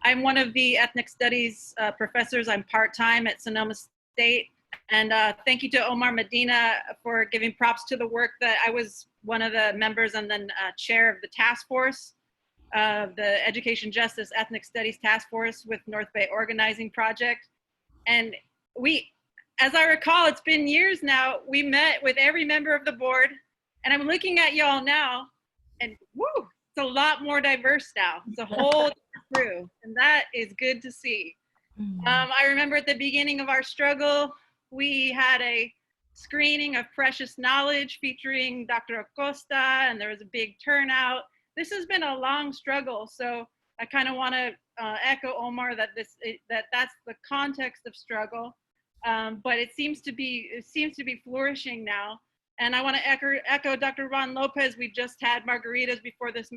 I'm one of the ethnic studies professors. I'm part-time at Sonoma State. And thank you to Omar Medina for giving props to the work that I was one of the members and then chair of the task force, the Education Justice Ethnic Studies Task Force with North Bay Organizing Project. And as I recall, it's been years now, we met with every member of the board, and I'm looking at y'all now, and woo, it's a lot more diverse now. It's a whole crew, and that is good to see. I remember at the beginning of our struggle, we had a screening of Precious Knowledge featuring Dr. Acosta, and there was a big turnout. This has been a long struggle, so I kind of want to echo Omar that that's the context of struggle. But it seems to be flourishing now. And I want to echo Dr. Ron Lopez. We just had margaritas before this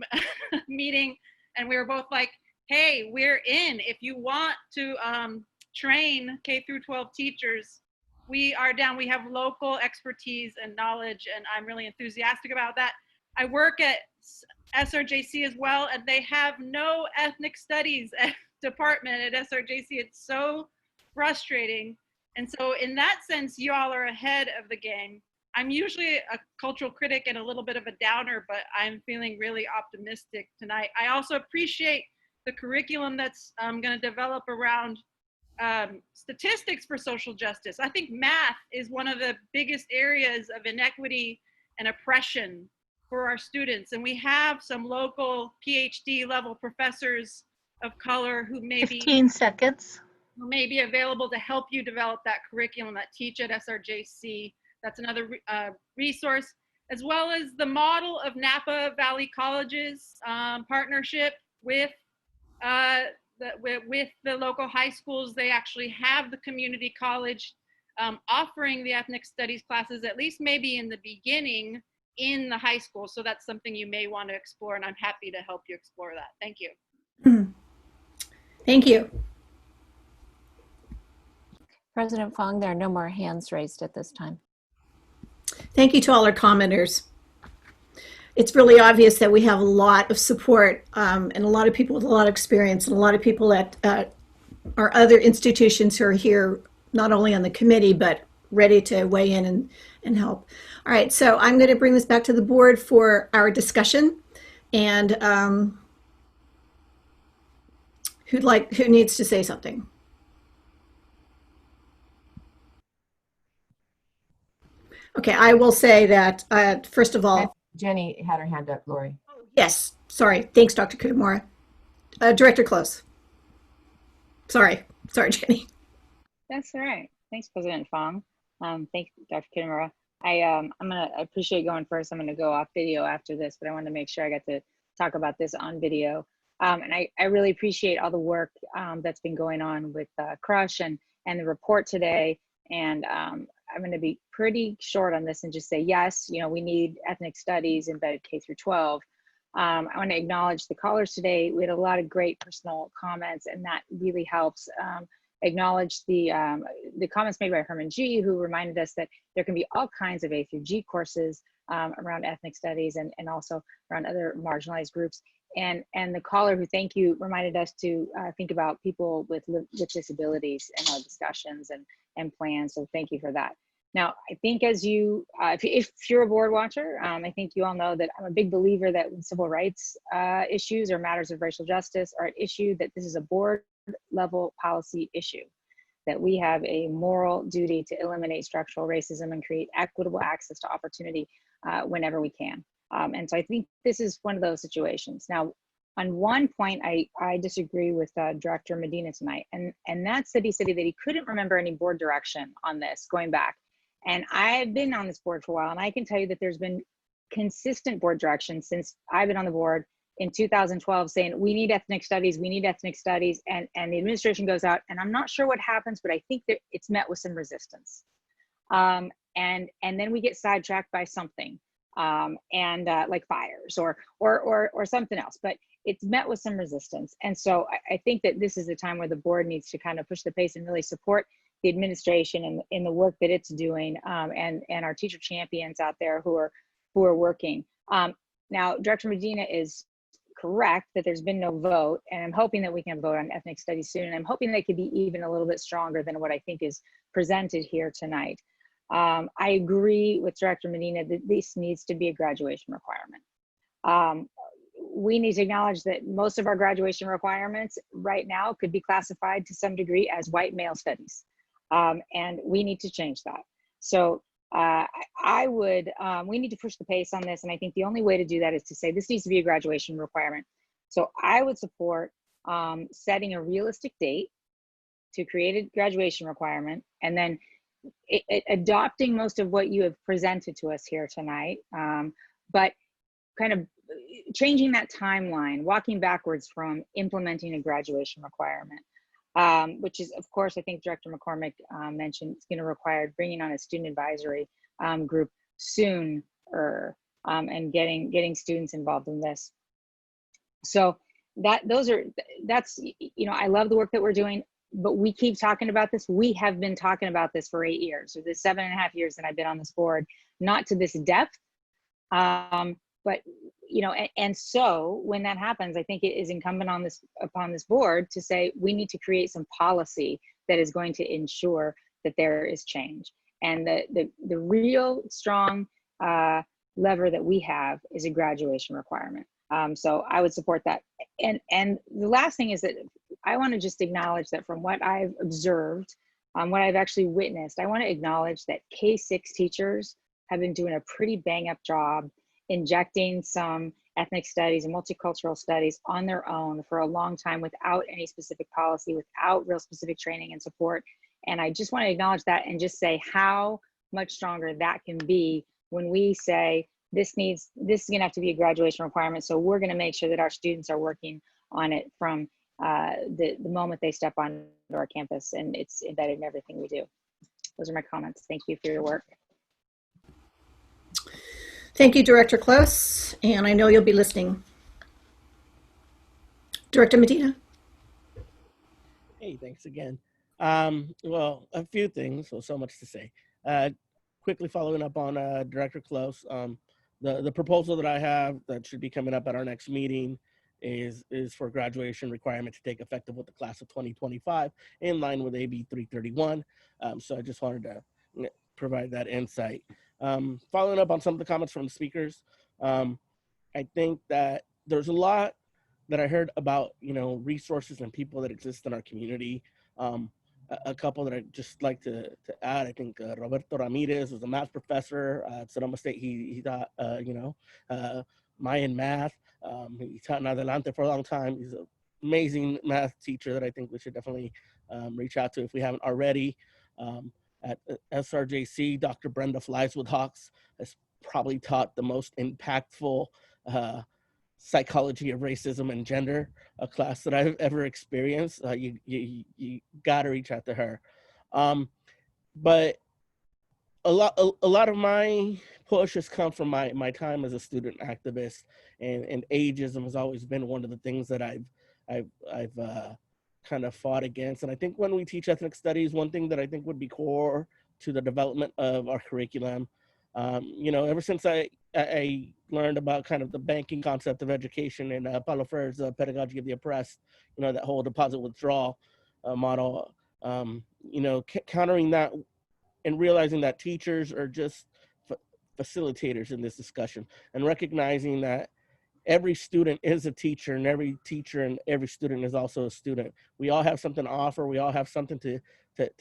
meeting, and we were both like, hey, we're in. If you want to train K through 12 teachers, we are down. We have local expertise and knowledge, and I'm really enthusiastic about that. I work at SRJC as well, and they have no ethnic studies department at SRJC. It's so frustrating. And so in that sense, y'all are ahead of the game. I'm usually a cultural critic and a little bit of a downer, but I'm feeling really optimistic tonight. I also appreciate the curriculum that's going to develop around statistics for social justice. I think math is one of the biggest areas of inequity and oppression for our students. And we have some local PhD level professors of color who may 15 seconds. Who may be available to help you develop that curriculum that teach at SRJC. That's another resource, as well as the model of Napa Valley College's partnership with the local high schools. They actually have the community college offering the ethnic studies classes, at least maybe in the beginning, in the high school. So that's something you may want to explore, and I'm happy to help you explore that. Thank you. Thank you. President Fong, there are no more hands raised at this time. Thank you to all our commenters. It's really obvious that we have a lot of support and a lot of people with a lot of experience and a lot of people at our other institutions who are here, not only on the committee, but ready to weigh in and help. All right, so I'm going to bring this back to the board for our discussion. And who needs to say something? Okay, I will say that, first of all, Jenny had her hand up, Lori. yes, sorry. Thanks, Dr. Kitamura. Director Close. Sorry, Jenny. That's all right. Thanks, President Fong. Thank you, Dr. Kitamura. I appreciate going first. I'm gonna go off video after this, but I wanted to make sure I got to talk about this on video. And I really appreciate all the work that's been going on with Crush and the report today. And I'm going to be pretty short on this and just say, yes, we need ethnic studies embedded K through 12. I want to acknowledge the callers today. We had a lot of great personal comments, and that really helps. Acknowledge the comments made by Herman G, who reminded us that there can be all kinds of A through G courses around ethnic studies and also around other marginalized groups. And the caller who, thank you, reminded us to think about people with disabilities in our discussions and plans. So thank you for that. Now, I think as you, if you're a board watcher, I think you all know that I'm a big believer that when civil rights issues or matters of racial justice are at issue, that this is a board level policy issue, that we have a moral duty to eliminate structural racism and create equitable access to opportunity whenever we can. And so I think this is one of those situations. Now, on one point, I disagree with Director Medina tonight, and that's that he said that he couldn't remember any board direction on this going back. And I've been on this board for a while, and I can tell you that there's been consistent board direction since I've been on the board in 2012 saying, we need ethnic studies, and the administration goes out, and I'm not sure what happens, but I think that it's met with some resistance. And then we get sidetracked by something. Like fires or something else, but it's met with some resistance. And so I think that this is the time where the board needs to kind of push the pace and really support the administration and in the work that it's doing, and our teacher champions out there who are working. Now, Director Medina is correct that there's been no vote, and I'm hoping that we can vote on ethnic studies soon. And I'm hoping that it could be even a little bit stronger than what I think is presented here tonight. I agree with Director Medina that this needs to be a graduation requirement. We need to acknowledge that most of our graduation requirements right now could be classified to some degree as white male studies. And we need to change that. So we need to push the pace on this. And I think the only way to do that is to say this needs to be a graduation requirement. So I would support setting a realistic date to create a graduation requirement, and then adopting most of what you have presented to us here tonight, but kind of changing that timeline, walking backwards from implementing a graduation requirement, which is, of course, I think Director McCormick mentioned it's going to require bringing on a student advisory group sooner and getting students involved in this. So that's I love the work that we're doing. But we keep talking about this. We have been talking about this for 8 years, or the 7.5 years that I've been on this board, not to this depth. But, and so when that happens, I think it is incumbent upon this board to say, we need to create some policy that is going to ensure that there is change. And the real strong lever that we have is a graduation requirement. So I would support that. And the last thing is that I want to just acknowledge that from what I've observed, what I've actually witnessed, I want to acknowledge that K-6 teachers have been doing a pretty bang up job injecting some ethnic studies and multicultural studies on their own for a long time without any specific policy, without real specific training and support. And I just want to acknowledge that and just say how much stronger that can be when we say this is going to have to be a graduation requirement. So we're going to make sure that our students are working on it from the moment they step onto our campus, and it's embedded in everything we do. Those are my comments. Thank you for your work. Thank you, Director Close, and I know you'll be listening. Director Medina. Hey, thanks again. Well, a few things, so much to say. Quickly following up on Director Close, the proposal that I have that should be coming up at our next meeting is for graduation requirement to take effective with the class of 2025 in line with AB 331. So I just wanted to provide that insight. Following up on some of the comments from the speakers, I think that there's a lot that I heard about, resources and people that exist in our community. A couple that I'd just like to add, I think Roberto Ramirez was a math professor at Sonoma State. He taught, Mayan math. He taught in Adelante for a long time. He's an amazing math teacher that I think we should definitely reach out to if we haven't already. At SRJC, Dr. Brenda Flieswood-Hawks has probably taught the most impactful psychology of racism and gender, a class that I've ever experienced. You gotta reach out to her. But a lot of my push has come from my time as a student activist, and ageism has always been one of the things that I've kind of fought against. And I think when we teach ethnic studies, one thing that I think would be core to the development of our curriculum, ever since I learned about kind of the banking concept of education and Paulo Freire's pedagogy of the oppressed, that whole deposit withdrawal model, countering that and realizing that teachers are just facilitators in this discussion, and recognizing that every student is a teacher, and every teacher and every student is also a student. We all have something to offer. We all have something to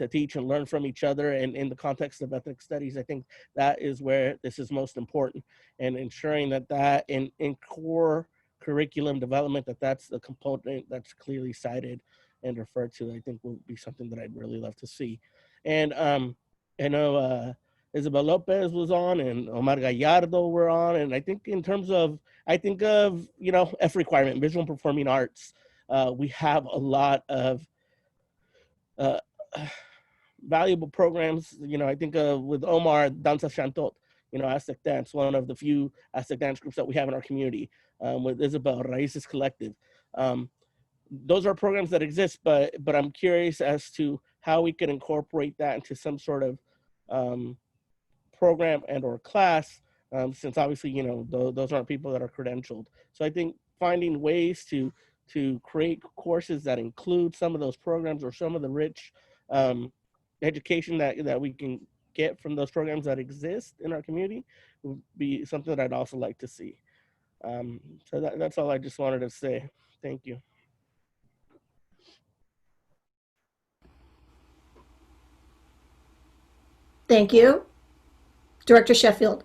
teach and learn from each other. And in the context of ethnic studies, I think that is where this is most important, and ensuring that in core curriculum development, that's a component that's clearly cited and referred to, I think will be something that I'd really love to see. And I know Isabel Lopez was on, and Omar Gallardo were on. And I think in terms of, F requirement, visual and performing arts, we have a lot of valuable programs. I think with Omar, Danza Shantot, Aztec Dance, one of the few Aztec dance groups that we have in our community, with Isabel, Raices Collective. Those are programs that exist, but I'm curious as to how we can incorporate that into some sort of program and or class, since obviously, those aren't people that are credentialed. So I think finding ways to create courses that include some of those programs or some of the rich education that we can get from those programs that exist in our community would be something that I'd also like to see. So that's all I just wanted to say. Thank you. Thank you. Director Sheffield.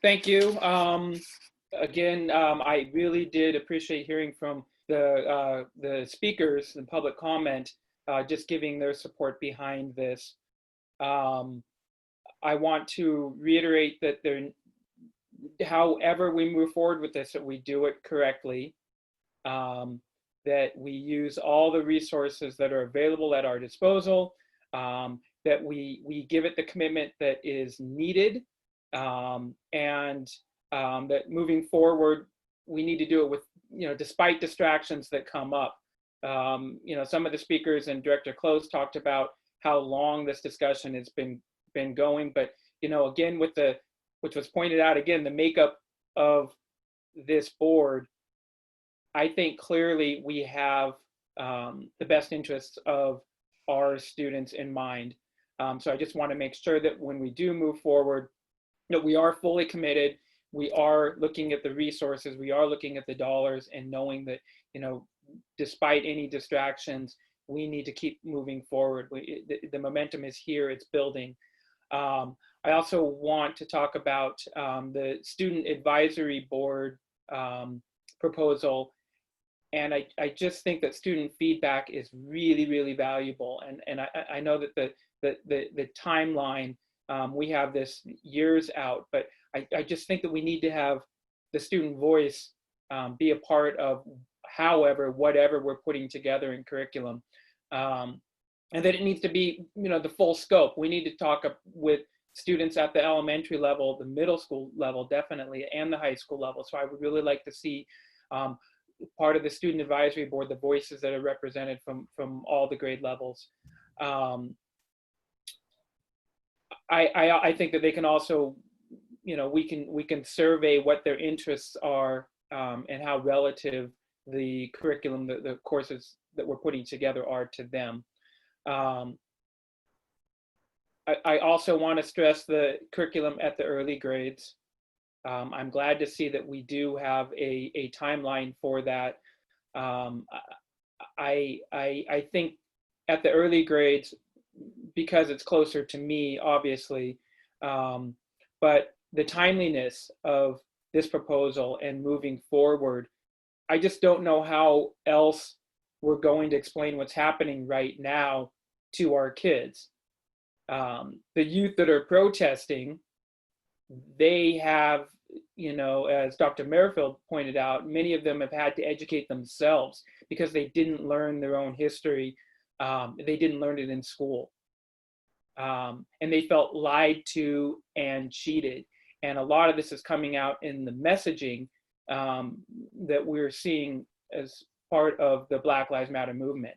Thank you. Again, I really did appreciate hearing from the speakers and public comment, just giving their support behind this. I want to reiterate that however we move forward with this, that we do it correctly, that we use all the resources that are available at our disposal, that we give it the commitment that is needed, and that moving forward, we need to do it with, despite distractions that come up. Some of the speakers and Director Close talked about how long this discussion has been going, but again, which was pointed out again, the makeup of this board, I think clearly we have the best interests of our students in mind. So I just want to make sure that when we do move forward, that we are fully committed. We are looking at the resources, we are looking at the dollars, and knowing that, despite any distractions, we need to keep moving forward. The momentum is here, it's building. I also want to talk about the Student Advisory Board proposal. And I just think that student feedback is really, really valuable. And I know that the timeline, we have this years out, but I just think that we need to have the student voice be a part of whatever we're putting together in curriculum. And that it needs to be, the full scope. We need to talk with students at the elementary level, the middle school level, definitely, and the high school level. So I would really like to see part of the Student Advisory Board, the voices that are represented from all the grade levels. I think that they can also, we can survey what their interests are and how relative the curriculum, the courses that we're putting together are to them. I also want to stress the curriculum at the early grades. I'm glad to see that we do have a timeline for that. I think at the early grades, because it's closer to me, obviously, but the timeliness of this proposal and moving forward, I just don't know how else we're going to explain what's happening right now to our kids. The youth that are protesting, they have, as Dr. Merrifield pointed out, many of them have had to educate themselves because they didn't learn their own history. They didn't learn it in school. And they felt lied to and cheated. And a lot of this is coming out in the messaging that we're seeing as part of the Black Lives Matter movement.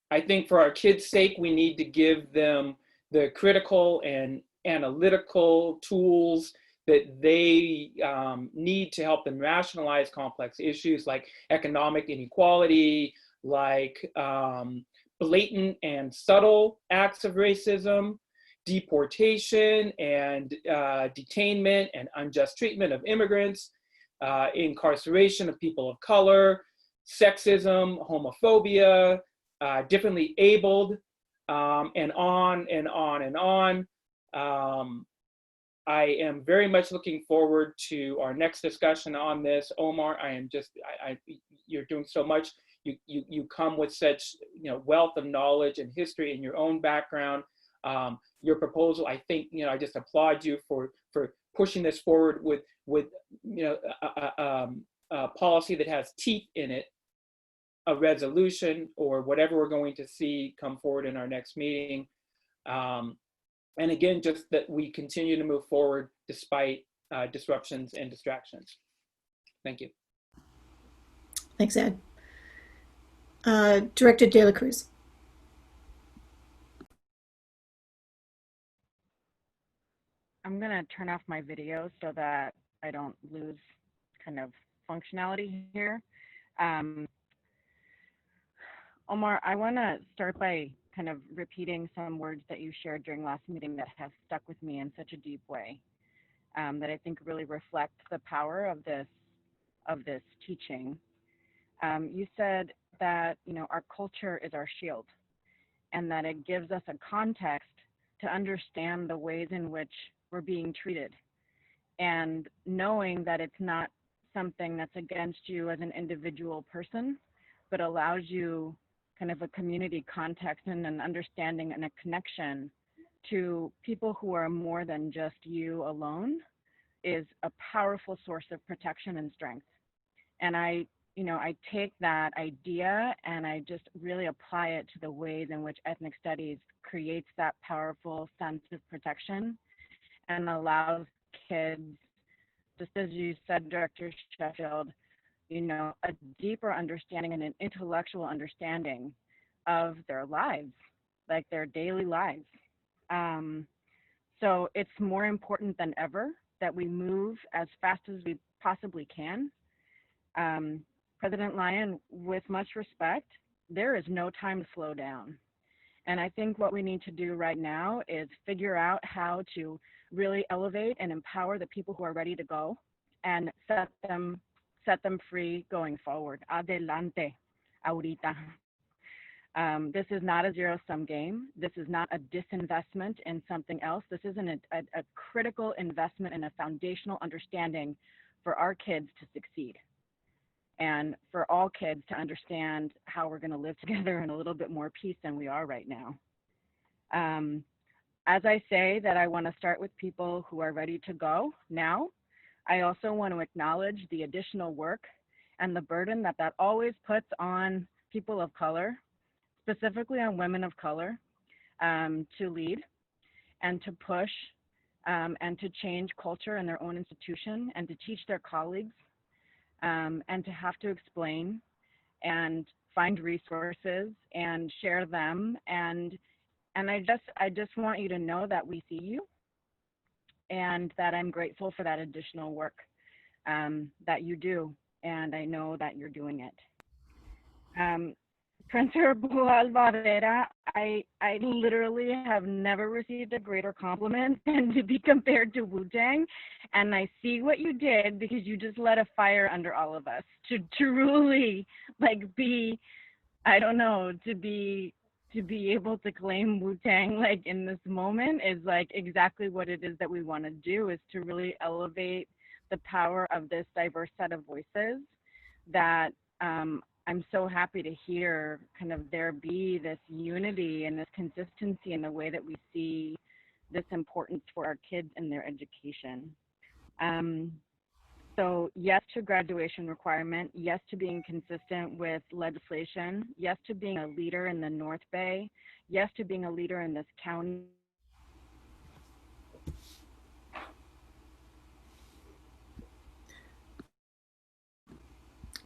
I think for our kids' sake, we need to give them the critical and analytical tools that they need to help them rationalize complex issues like economic inequality, like blatant and subtle acts of racism, deportation and detainment and unjust treatment of immigrants, incarceration of people of color, sexism, homophobia, differently abled, and on and on and on. I am very much looking forward to our next discussion on this. Omar, you're doing so much. You come with such wealth of knowledge and history in your own background. Your proposal, I think, I just applaud you for pushing this forward with a policy that has teeth in it, a resolution or whatever we're going to see come forward in our next meeting. And again, just that we continue to move forward despite disruptions and distractions. Thank you. Thanks, Ed. Director De La Cruz. I'm gonna turn off my video so that I don't lose kind of functionality here. Omar, I wanna start by kind of repeating some words that you shared during last meeting that have stuck with me in such a deep way, that I think really reflect the power of this teaching. You said that our culture is our shield, and that it gives us a context to understand the ways in which we're being treated, and knowing that it's not something that's against you as an individual person, but allows you kind of a community context and an understanding and a connection to people who are more than just you alone, is a powerful source of protection and strength. And I take that idea and I just really apply it to the ways in which ethnic studies creates that powerful sense of protection and allows kids, just as you said, Director Sheffield, a deeper understanding and an intellectual understanding of their lives, like their daily lives. So it's more important than ever that we move as fast as we possibly can President Lyon, with much respect, there is no time to slow down. And I think what we need to do right now is figure out how to really elevate and empower the people who are ready to go and set them free going forward. Adelante, ahorita. This is not a zero-sum game. This is not a disinvestment in something else. This is a critical investment in a foundational understanding for our kids to succeed and for all kids to understand how we're going to live together in a little bit more peace than we are right now. As I say that I want to start with people who are ready to go now, I also want to acknowledge the additional work and the burden that that always puts on people of color, specifically on women of color, to lead and to push and to change culture in their own institution and to teach their colleagues and to have to explain and find resources and share them. And I just want you to know that we see you and that I'm grateful for that additional work that you do. And I know that you're doing it. Principal Alvarera, I literally have never received a greater compliment than to be compared to Wu-Tang. And I see what you did because you just lit a fire under all of us to truly like be, I don't know, to be able to claim Wu-Tang like in this moment is like exactly what it is that we want to do, is to really elevate the power of this diverse set of voices that I'm so happy to hear kind of there be this unity and this consistency in the way that we see this importance for our kids and their education. So yes to graduation requirement, yes to being consistent with legislation, yes to being a leader in the North Bay, yes to being a leader in this county.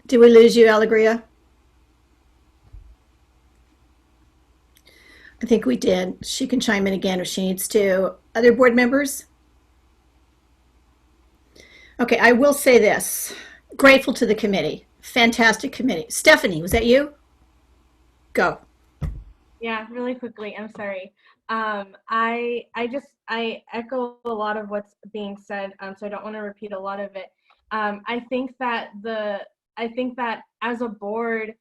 Did we lose you, Alegria? I think we did. She can chime in again if she needs to. Other board members? Okay, I will say this. Grateful to the committee. Fantastic committee. Stephanie, was that you? Go. Yeah, really quickly. I'm sorry. I echo a lot of what's being said, so I don't want to repeat a lot of it. I think that as a board,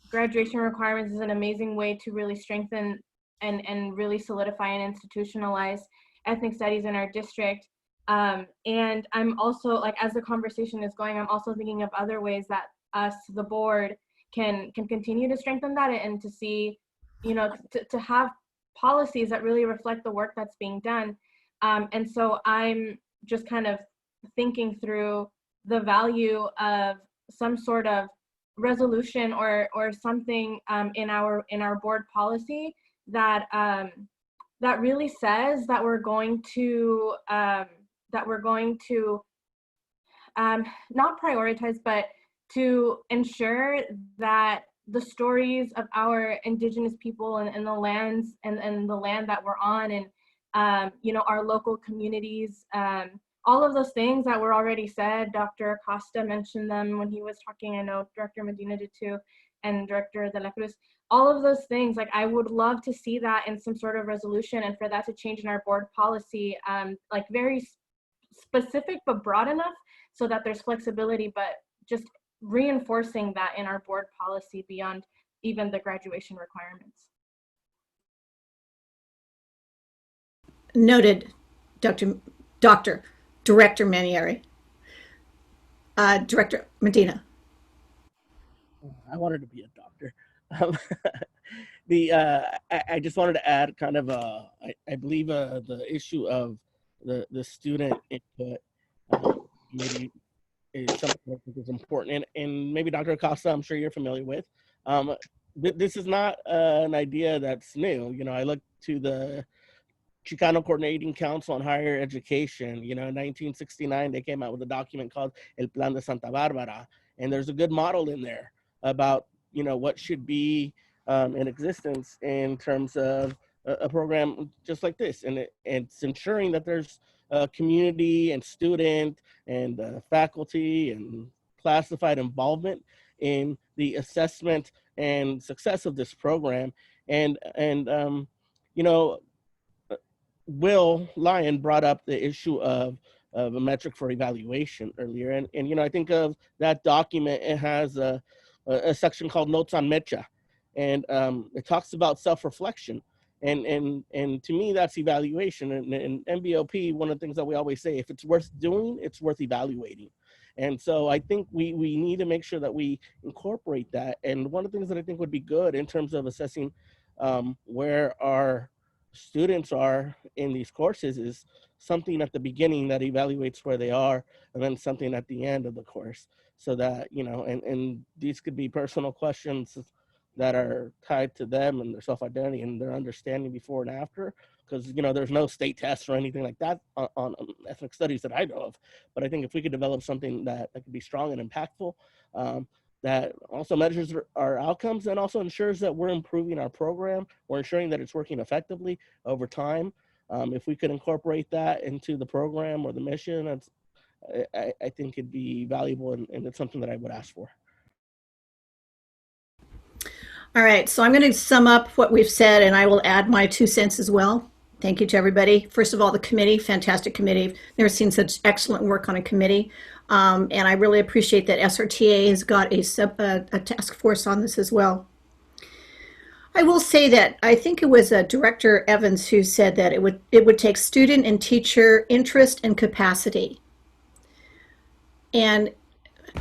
graduation requirements is an amazing way to really strengthen and really solidify and institutionalize ethnic studies in our district. And I'm also, like, as the conversation is going, I'm also thinking of other ways that us, the board, can continue to strengthen that and to see, to have policies that really reflect the work that's being done. And so I'm just kind of thinking through the value of some sort of resolution or something in our board policy that that really says that we're going to not prioritize, but to ensure that the stories of our indigenous people and the lands and the land that we're on and our local communities, all of those things that were already said. Dr. Acosta mentioned them when he was talking. I know Director Medina did too, and Director De La Cruz. All of those things, like, I would love to see that in some sort of resolution and for that to change in our board policy, like very specific but broad enough so that there's flexibility, but just reinforcing that in our board policy beyond even the graduation requirements. Noted, Director Manieri. Director Medina. I wanted to be a doctor. I just wanted to add kind of I believe the issue of the student input maybe is something I think is important, and maybe Dr. Acosta, I'm sure you're familiar with. This is not an idea that's new. I look to the Chicano Coordinating Council on Higher Education. In 1969, they came out with a document called El Plan de Santa Barbara, and there's a good model in there about what should be in existence in terms of a program just like this, and it's ensuring that there's community and student and faculty and classified involvement in the assessment and success of this program. And you know, Will Lyon brought up the issue of a metric for evaluation earlier. And you know, I think of that document, it has a section called Notes on Mecha. And it talks about self-reflection. And to me, that's evaluation. And MBOP, one of the things that we always say, if it's worth doing, it's worth evaluating. And so I think we need to make sure that we incorporate that. And one of the things that I think would be good in terms of assessing where our students are in these courses is something at the beginning that evaluates where they are, and then something at the end of the course, so that, you know, and these could be personal questions that are tied to them and their self-identity and their understanding before and after, because, you know, there's no state tests or anything like that on ethnic studies that I know of. But I think if we could develop something that could be strong and impactful, that also measures our outcomes and also ensures that we're improving our program, we're ensuring that it's working effectively over time. If we could incorporate that into the program or the mission, I think it'd be valuable, and it's something that I would ask for. All right, so I'm going to sum up what we've said, and I will add my 2 cents as well. Thank you to everybody. First of all, the committee, fantastic committee. Never seen such excellent work on a committee. And I really appreciate that SRTA has got a task force on this as well. I will say that I think it was Director Evans who said that it would take student and teacher interest and capacity. And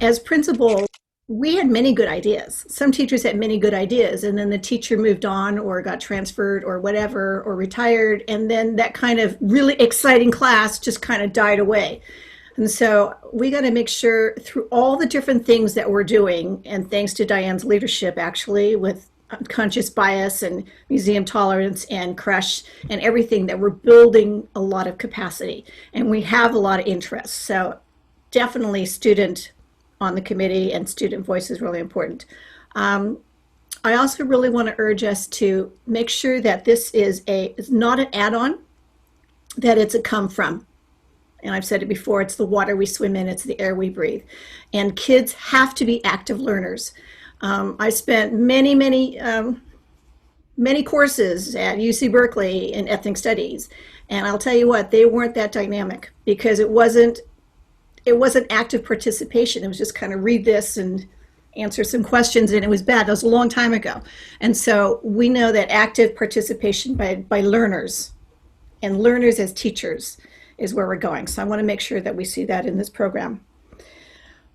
as principal, we had many good ideas. Some teachers had many good ideas, and then the teacher moved on or got transferred or whatever, or retired, and then that kind of really exciting class just kind of died away. And so we got to make sure through all the different things that we're doing, and thanks to Diane's leadership, actually, with unconscious bias and museum tolerance and CRUSH and everything, that we're building a lot of capacity, and we have a lot of interest. So definitely student on the committee and student voice is really important. I also really want to urge us to make sure that this is not an add-on, that it's a come from. And I've said it before, it's the water we swim in, it's the air we breathe. And kids have to be active learners. I spent many courses at UC Berkeley in ethnic studies. And I'll tell you what, they weren't that dynamic, because it wasn't active participation. It was just kind of read this and answer some questions, and it was bad. That was a long time ago. And so we know that active participation by learners, and learners as teachers, is where we're going. So I want to make sure that we see that in this program.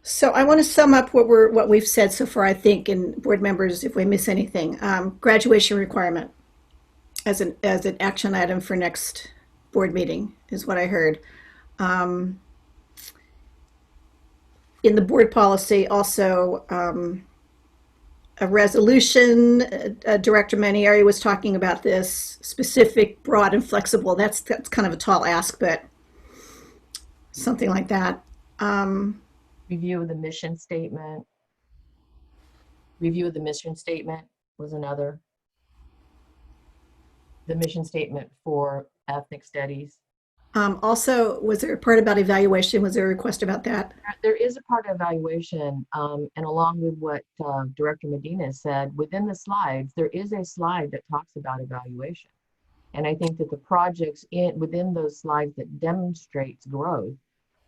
So I want to sum up what we've said so far, I think, and board members, if we miss anything. Graduation requirement as an action item for next board meeting is what I heard. In the board policy, also a resolution. Director Manieri was talking about this, specific, broad, and flexible. That's kind of a tall ask, but something like that. Review of the mission statement. Review of the mission statement was another. The mission statement for ethnic studies. Also, was there a part about evaluation? Was there a request about that? There is a part of evaluation, and along with what Director Medina said, within the slides, there is a slide that talks about evaluation. And I think that the projects within those slides that demonstrates growth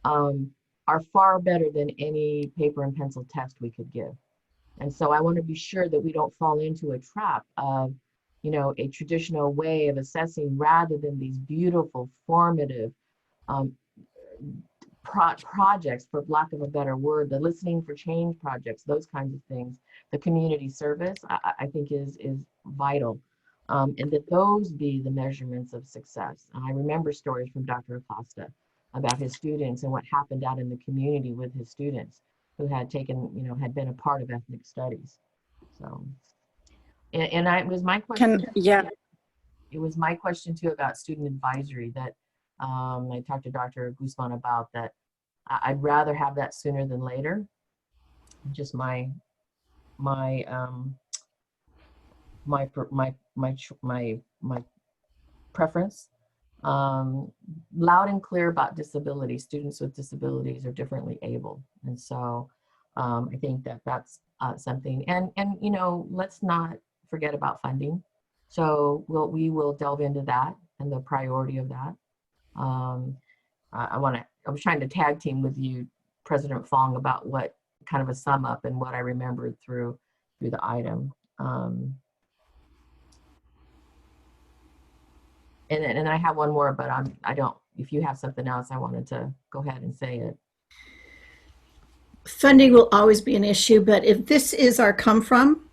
are far better than any paper and pencil test we could give. And so I want to be sure that we don't fall into a trap of, you know, a traditional way of assessing, rather than these beautiful, formative projects, for lack of a better word, the listening for change projects, those kinds of things. The community service, I think is vital. And that those be the measurements of success. And I remember stories from Dr. Acosta about his students and what happened out in the community with his students who had taken, you know, had been a part of ethnic studies. So, and it was my question. It was my question too about student advisory that I talked to Dr. Guzman about, that I'd rather have that sooner than later. Just my preference. Loud and clear about disability. Students with disabilities are differently able, and so I think that that's something. And you know, let's not forget about funding. So we will delve into that and the priority of that. I was trying to tag team with you, President Fong, about what kind of a sum up and what I remembered through the item. And I have one more, but I don't, if you have something else, I wanted to go ahead and say it. Funding will always be an issue, but if this is our come from,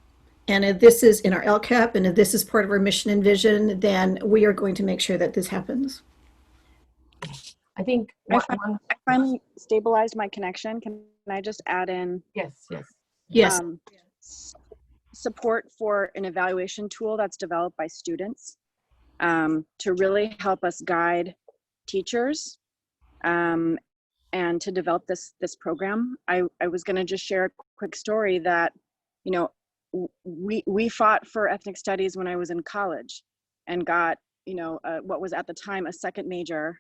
and if this is in our LCAP, and if this is part of our mission and vision, then we are going to make sure that this happens. I think I finally stabilized my connection. Can I just add in? Yes. Support for an evaluation tool that's developed by students to really help us guide teachers and to develop this program. I was going to just share a quick story that, you know, we fought for ethnic studies when I was in college and got, you know, what was at the time a second major.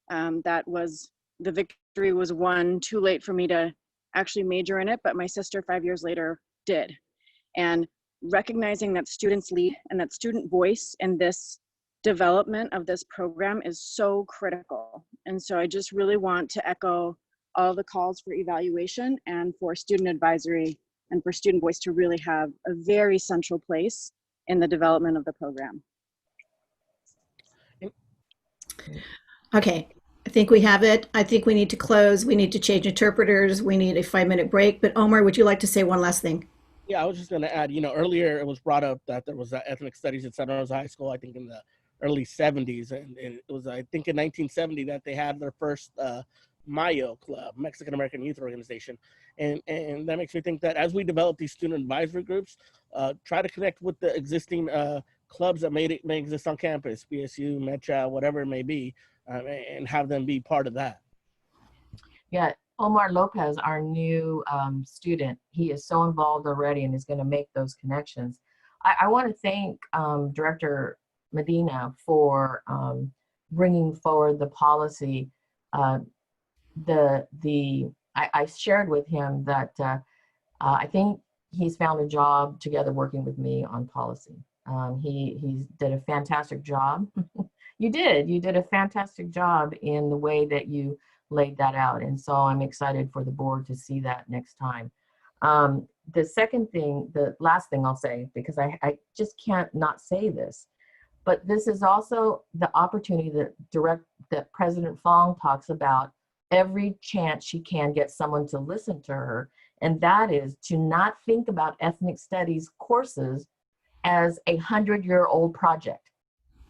That was, the victory was won too late for me to actually major in it, but my sister 5 years later did. And recognizing that students lead and that student voice in this development of this program is so critical. And so I just really want to echo all the calls for evaluation and for student advisory and for student voice to really have a very central place in the development of the program. Okay, I think we have it. I think we need to close. We need to change interpreters. We need a 5-minute break. But Omar, would you like to say one last thing? Yeah, I was just going to add, you know, earlier it was brought up that there was ethnic studies at Santa Rosa High School, I think in the early 70s. And it was, I think in 1970 that they had their first Mayo Club, Mexican American Youth Organization. And that makes me think that as we develop these student advisory groups, try to connect with the existing clubs that may exist on campus, BSU, Metra, whatever it may be, and have them be part of that. Yeah, Omar Lopez, our new student, he is so involved already and is going to make those connections. I want to thank Director Medina for bringing forward the policy. I shared with him that I think he's found a job together working with me on policy. He did a fantastic job. You did a fantastic job in the way that you laid that out. And so I'm excited for the board to see that next time. The second thing, the last thing I'll say, because I just can't not say this, but this is also the opportunity that President Fong talks about every chance she can get someone to listen to her. And that is to not think about ethnic studies courses as a 100-year-old project.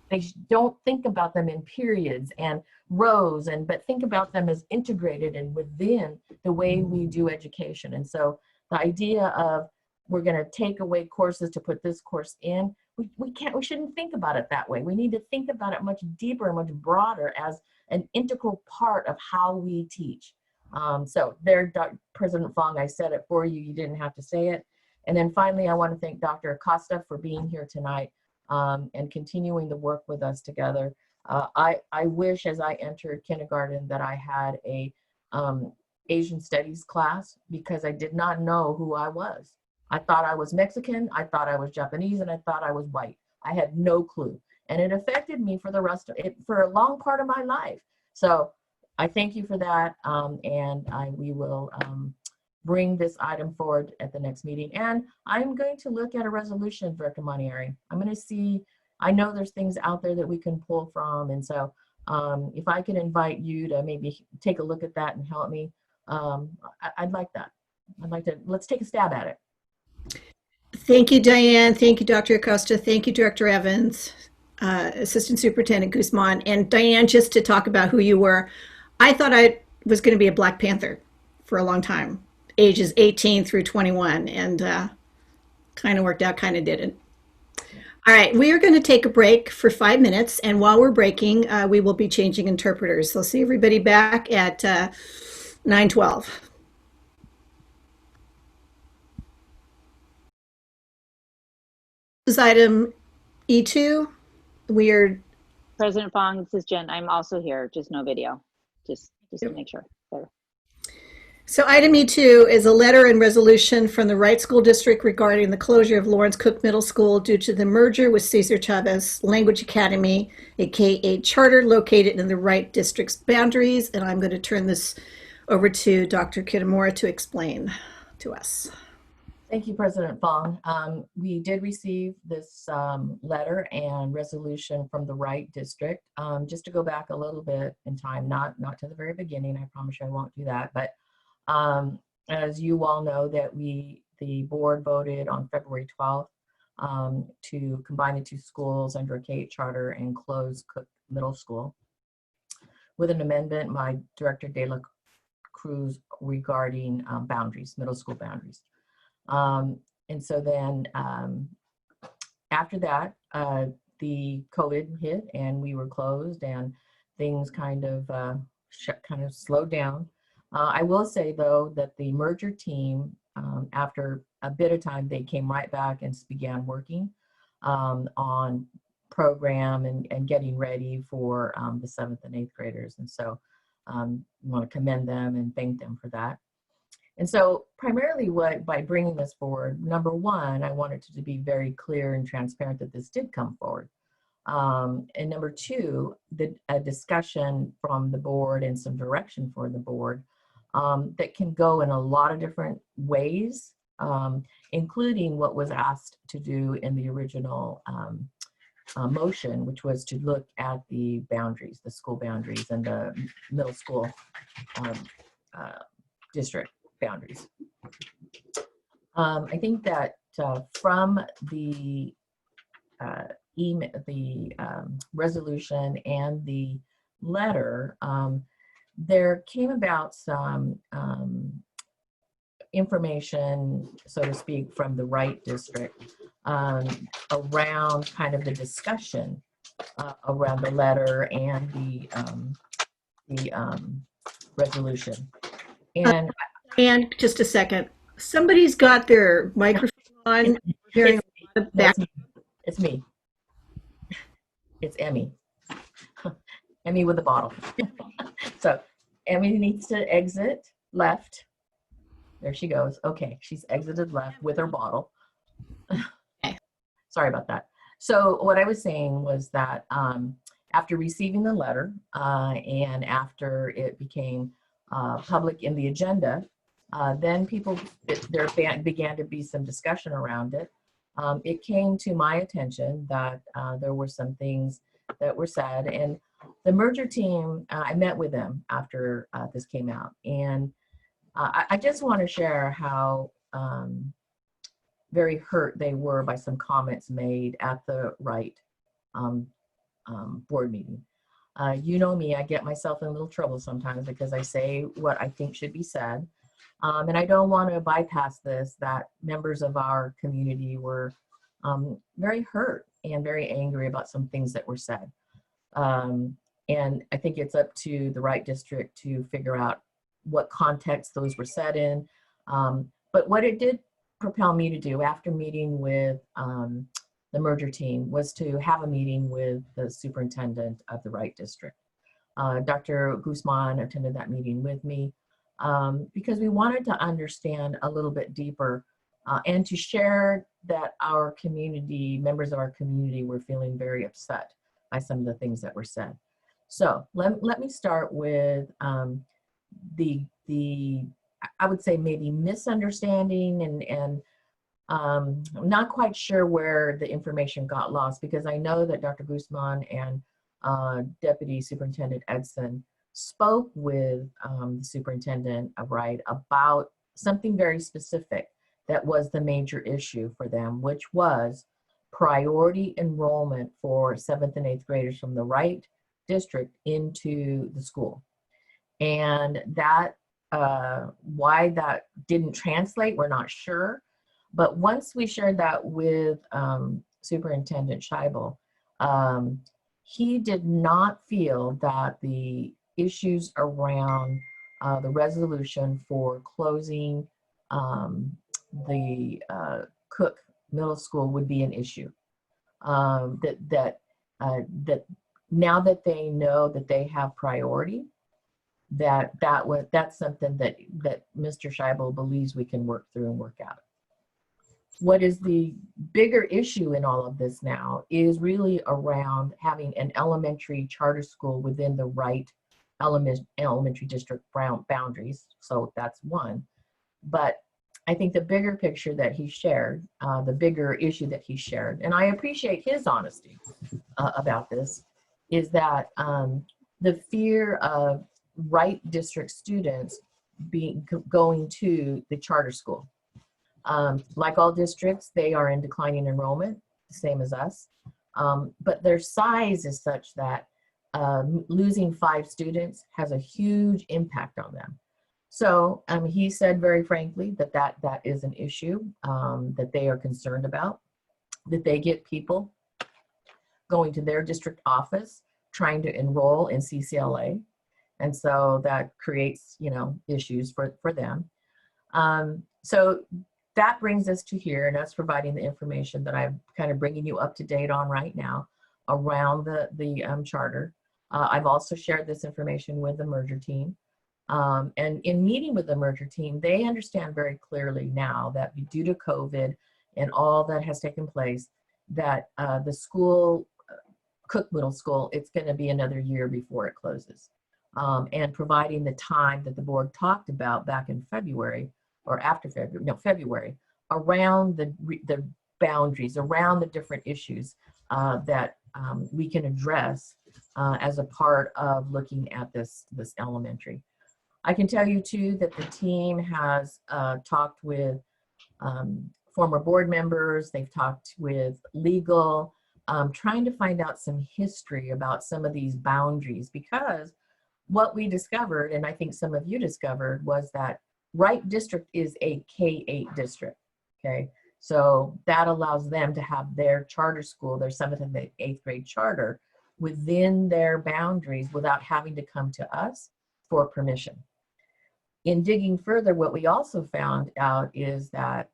They don't think about them in periods and rows, but think about them as integrated and within the way we do education. And so the idea of we're going to take away courses to put this course in, we shouldn't think about it that way. We need to think about it much deeper and much broader as an integral part of how we teach. So there, President Fong, I said it for you. You didn't have to say it. And then finally, I want to thank Dr. Acosta for being here tonight and continuing to work with us together. I wish as I entered kindergarten that I had a Asian studies class, because I did not know who I was. I thought I was Mexican, I thought I was Japanese, and I thought I was white. I had no clue. And it affected me for the rest of it, for a long part of my life. So I thank you for that. We will bring this item forward at the next meeting. And I'm going to look at a resolution, Director Montieri. I'm going to see, I know there's things out there that we can pull from. And so if I can invite you to maybe take a look at that and help me, I'd like that. I'd like to, let's take a stab at it. Thank you, Diane. Thank you, Dr. Acosta. Thank you, Director Evans, Assistant Superintendent Guzman. And Diane, just to talk about who you were, I thought I was going to be a Black Panther for a long time, ages 18 through 21, and kind of worked out, kind of didn't. All right, we are going to take a break for 5 minutes, and while we're breaking, we will be changing interpreters. So see everybody back at 9:12. This is item E2. We are President Fong, this is Jen. I'm also here, just no video, just to make sure. There. So item E2 is a letter and resolution from the Wright School District regarding the closure of Lawrence Cook Middle School due to the merger with Cesar Chavez Language Academy, a K-8 charter located in the Wright District's boundaries. And I'm going to turn this over to Dr. Kitamura to explain to us. Thank you, President Fong. We did receive this letter and resolution from the Wright District. Just to go back a little bit in time, not to the very beginning, I promise you I won't do that, but as you all know, that the board voted on February 12th to combine the two schools under a K-8 charter and close Cook Middle School with an amendment by Director De La Cruz regarding boundaries, middle school boundaries. And so then after that, the COVID hit and we were closed and things kind of slowed down. I will say though that the merger team, after a bit of time, they came right back and began working on program and getting ready for the 7th and 8th graders. And so I want to commend them and thank them for that. And so primarily by bringing this forward, number one, I wanted to be very clear and transparent that this did come forward. And number two, a discussion from the board and some direction for the board that can go in a lot of different ways, including what was asked to do in the original motion, which was to look at the boundaries, the school boundaries and the middle school district boundaries. I think that from the email, the resolution and the letter, there came about some information, so to speak, from the Wright District around kind of the discussion around the letter and the resolution. And just a second, somebody's got their microphone on. Hearing a lot of back. It's me. It's Emmy. Emmy with a bottle. So Emmy needs to exit left. There she goes. Okay, she's exited left with her bottle. Sorry about that. So what I was saying was that after receiving the letter and after it became public in the agenda, then there began to be some discussion around it. It came to my attention that there were some things that were said, and the merger team, I met with them after this came out, and I just want to share how very hurt they were by some comments made at the Wright board meeting. You know me, I get myself in a little trouble sometimes because I say what I think should be said. And I don't want to bypass this, that members of our community were very hurt and very angry about some things that were said. And I think it's up to the Wright District to figure out what context those were said in. But what it did propel me to do after meeting with the merger team was to have a meeting with the superintendent of the Wright District. Dr. Guzman attended that meeting with me because we wanted to understand a little bit deeper and to share that our community, members of our community, were feeling very upset by some of the things that were said. So let me start with the I would say maybe misunderstanding and I'm not quite sure where the information got lost, because I know that Dr. Guzman and Deputy Superintendent Edson spoke with the superintendent of Wright about something very specific that was the major issue for them, which was priority enrollment for 7th and 8th graders from the Wright District into the school. And that, why that didn't translate, we're not sure. But once we shared that with Superintendent Scheibel, he did not feel that the issues around the resolution for closing the Cook Middle School would be an issue. That now that they know that they have priority, that's something that Mr. Scheibel believes we can work through and work out. What is the bigger issue in all of this now is really around having an elementary charter school within the right elementary district boundaries. So that's one. But I think the bigger picture that he shared, the bigger issue that he shared, and I appreciate his honesty about this, is that the fear of right district students going to the charter school. Like all districts, they are in declining enrollment, the same as us. But their size is such that losing 5 students has a huge impact on them. So he said very frankly that is an issue that they are concerned about, that they get people going to their district office trying to enroll in CCLA. And so that creates, issues for them. So that brings us to here, and that's providing the information that I'm kind of bringing you up to date on right now around the charter. I've also shared this information with the merger team. And in meeting with the merger team, they understand very clearly now that due to COVID and all that has taken place, that the school, Cook Middle School, it's going to be another year before it closes. And providing the time that the board talked about back in February, or after February, no, February, around the boundaries, around the different issues that we can address as a part of looking at this elementary. I can tell you too that the team has talked with former board members, they've talked with legal, trying to find out some history about some of these boundaries, because what we discovered, and I think some of you discovered, was that Wright District is a K-8 district, okay? So that allows them to have their charter school, their 7th and 8th grade charter within their boundaries without having to come to us for permission. In digging further, what we also found out is that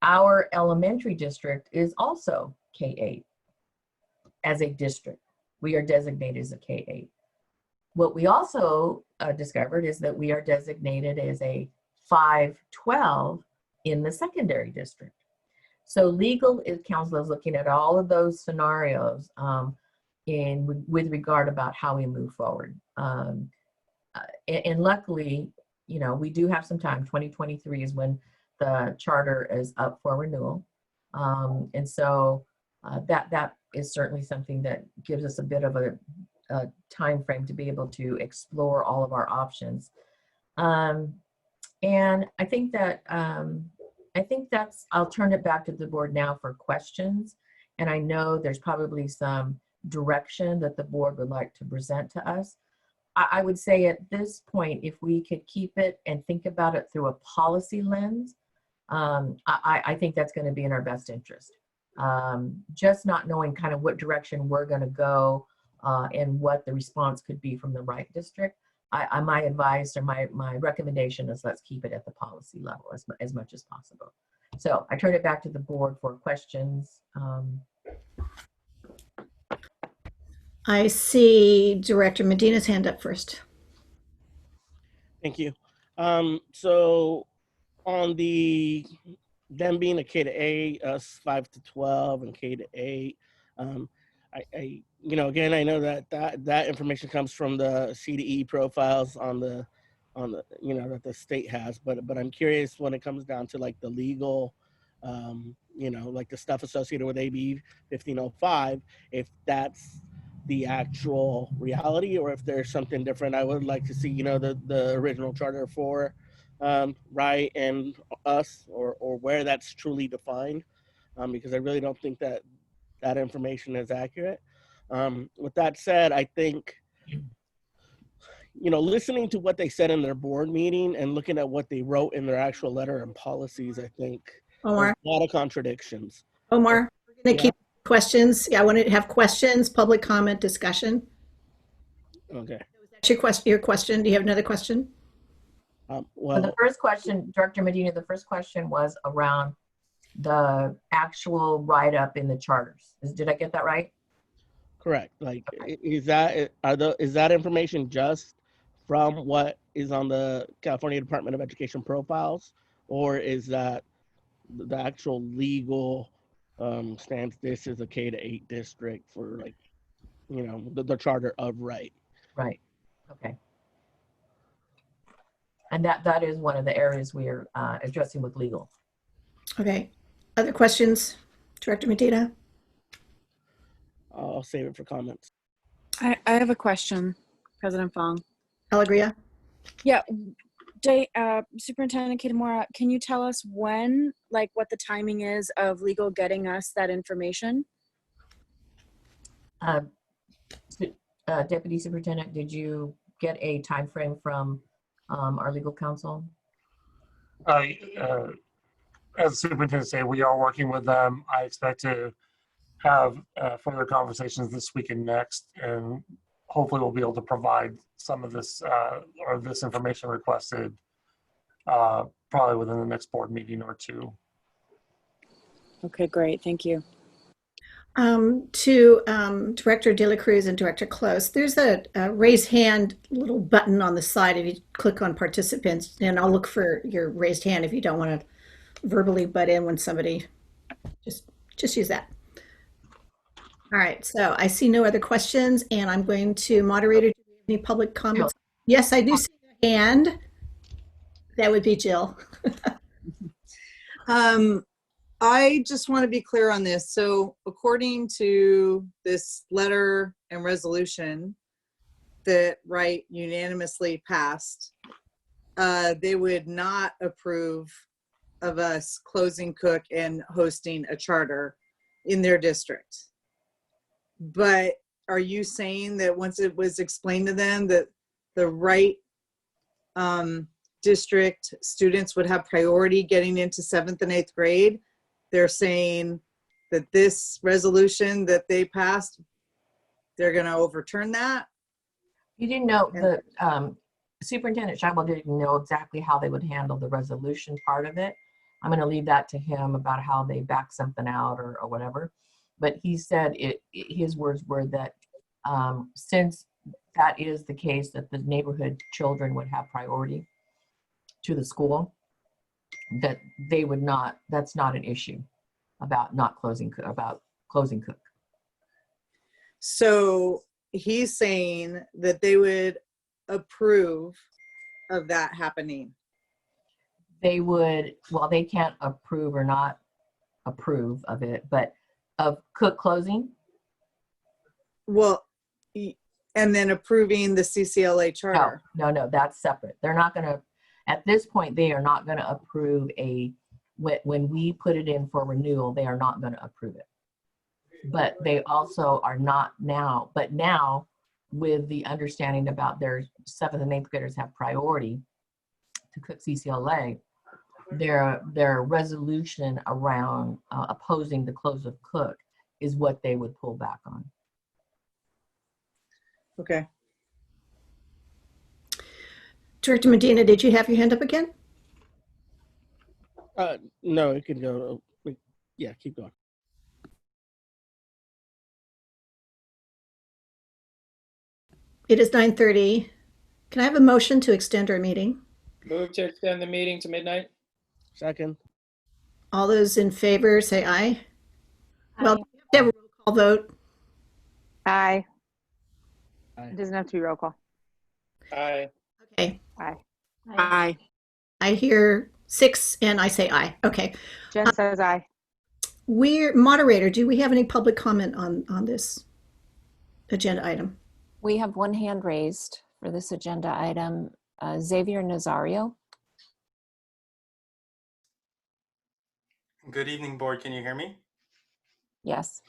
our elementary district is also K-8 as a district. We are designated as a K-8. What we also discovered is that we are designated as a 512 in the secondary district. So legal counsel is looking at all of those scenarios with regard about how we move forward. And luckily, we do have some time. 2023 is when the charter is up for renewal. And so that is certainly something that gives us a bit of a time frame to be able to explore all of our options. And I think that's, I'll turn it back to the board now for questions. And I know there's probably some direction that the board would like to present to us. I would say at this point, if we could keep it and think about it through a policy lens, I think that's going to be in our best interest. Just not knowing kind of what direction we're going to go and what the response could be from the Wright District, my advice or my recommendation is let's keep it at the policy level as much as possible. So I turn it back to the board for questions. I see Director Medina's hand up first. Thank you. So on them being a K-8, us 5 to 12 and K-8, again, I know that information comes from the CDE profiles on the that the state has, but I'm curious when it comes down to like the legal, like the stuff associated with AB 1505, if that's the actual reality or if there's something different. I would like to see, the original charter for Wright and us, or where that's truly defined, because I really don't think that information is accurate. With that said, I think, listening to what they said in their board meeting and looking at what they wrote in their actual letter and policies, I think Omar, there's a lot of contradictions. Omar, we're going to keep questions. Yeah, I want to have questions, public comment, discussion. Okay. That's your question. Do you have another question? Well, the first question, Director Medina, the first question was around the actual write-up in the charters. Did I get that right? Correct. Like, is that information just from what is on the California Department of Education profiles, or is that the actual legal stance? This is a K-8 district for, like, you know, the charter of right. Right. Okay. And that is one of the areas we are addressing with legal. Okay. Other questions, Director Medina? I'll save it for comments. I have a question, President Fong. Alegria? Yeah, Superintendent Kitamura, can you tell us when, like, what the timing is of legal getting us that information? Deputy Superintendent, did you get a time frame from our legal counsel? As the superintendent said, we are working with them. I expect to have further conversations this week and next, and hopefully we'll be able to provide some of this or this information requested probably within the next board meeting or two. Okay, great. Thank you. To Director De La Cruz and Director Close, there's a raise hand little button on the side. If you click on participants, and I'll look for your raised hand if you don't want to verbally butt in when somebody, just use that. All right, so I see no other questions, and I'm going to moderator. Do you have any public comments? Yes, I do see a hand. That would be Jill. I just want to be clear on this. So according to this letter and resolution that Wright unanimously passed, they would not approve of us closing Cook and hosting a charter in their district. But are you saying that once it was explained to them that the Wright district students would have priority getting into 7th and 8th grade, they're saying that this resolution that they passed, they're going to overturn that? You didn't know, the Superintendent Shotwell didn't know exactly how they would handle the resolution part of it. I'm going to leave that to him about how they back something out or whatever. But he said his words were that since that is the case, that the neighborhood children would have priority to the school, that they would not, that's not an issue about not closing, about closing Cook. So he's saying that they would approve of that happening. They would, well, they can't approve or not approve of it, but of Cook closing? Well, and then approving the CCLA charter. No, that's separate. They're not going to, at this point, they are not going to approve when we put it in for renewal, they are not going to approve it. But they also are not now, but now with the understanding about their 7th and 8th graders have priority to Cook CCLA, their resolution around opposing the close of Cook is what they would pull back on. Okay. Director Medina, did you have your hand up again? No, it can go. Yeah, keep going. It is 9:30. Can I have a motion to extend our meeting? Move to extend the meeting to midnight. Second. All those in favor say aye. Well, we have to have a roll call vote. Aye. Aye. It doesn't have to be roll call. Aye. Okay. Aye. Aye. I hear 6 and I say aye. Okay. Jen says aye. Moderator, do we have any public comment on this agenda item? We have one hand raised for this agenda item. Xavier Nazario. Good evening, board. Can you hear me? Yes.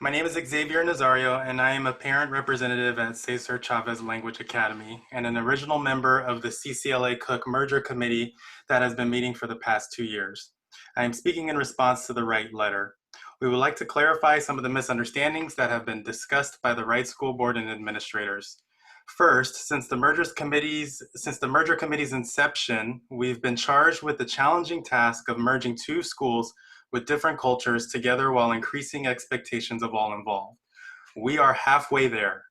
My name is Xavier Nazario, and I am a parent representative at Cesar Chavez Language Academy and an original member of the CCLA Cook Merger Committee that has been meeting for the past 2 years. I am speaking in response to the Wright letter. We would like to clarify some of the misunderstandings that have been discussed by the Wright School Board and administrators. First, since the merger committee's inception, we've been charged with the challenging task of merging 2 schools with different cultures together while increasing expectations of all involved. We are halfway there.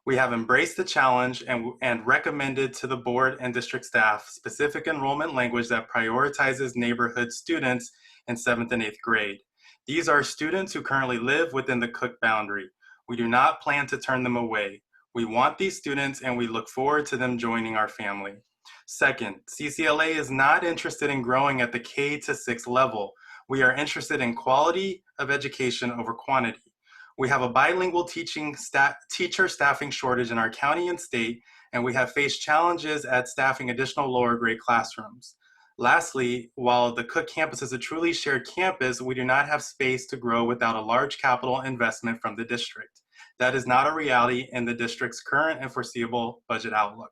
We have embraced the challenge and recommended to the board and district staff specific enrollment language that prioritizes neighborhood students in 7th and 8th grade. These are students who currently live within the Cook boundary. We do not plan to turn them away. We want these students and we look forward to them joining our family. Second, CCLA is not interested in growing at the K to 6 level. We are interested in quality of education over quantity. We have a bilingual teacher staffing shortage in our county and state, and we have faced challenges at staffing additional lower grade classrooms. Lastly, while the Cook campus is a truly shared campus, we do not have space to grow without a large capital investment from the district. That is not a reality in the district's current and foreseeable budget outlook.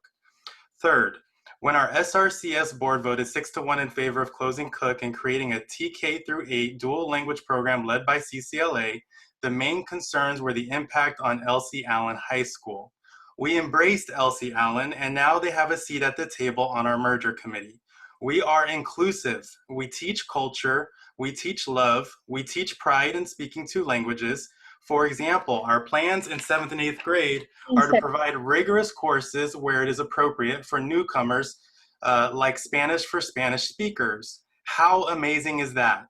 Third, when our SRCS board voted 6-1 in favor of closing Cook and creating a TK through 8 dual language program led by CCLA, the main concerns were the impact on Elsie Allen High School. We embraced Elsie Allen, and now they have a seat at the table on our merger committee. We are inclusive. We teach culture, we teach love, we teach pride in speaking 2 languages. For example, our plans in 7th and 8th grade are to provide rigorous courses where it is appropriate for newcomers, like Spanish for Spanish speakers. How amazing is that?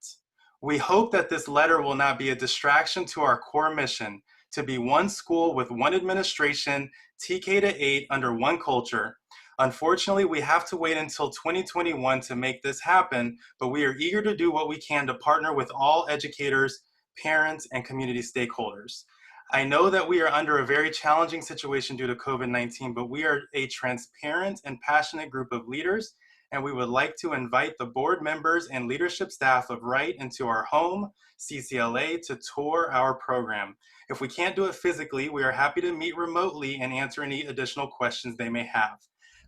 We hope that this letter will not be a distraction to our core mission, to be one school with one administration, TK to 8 under one culture. Unfortunately, we have to wait until 2021 to make this happen, but we are eager to do what we can to partner with all educators, parents, and community stakeholders. I know that we are under a very challenging situation due to COVID-19, but we are a transparent and passionate group of leaders, and we would like to invite the board members and leadership staff of Wright into our home, CCLA, to tour our program. If we can't do it physically, we are happy to meet remotely and answer any additional questions they may have.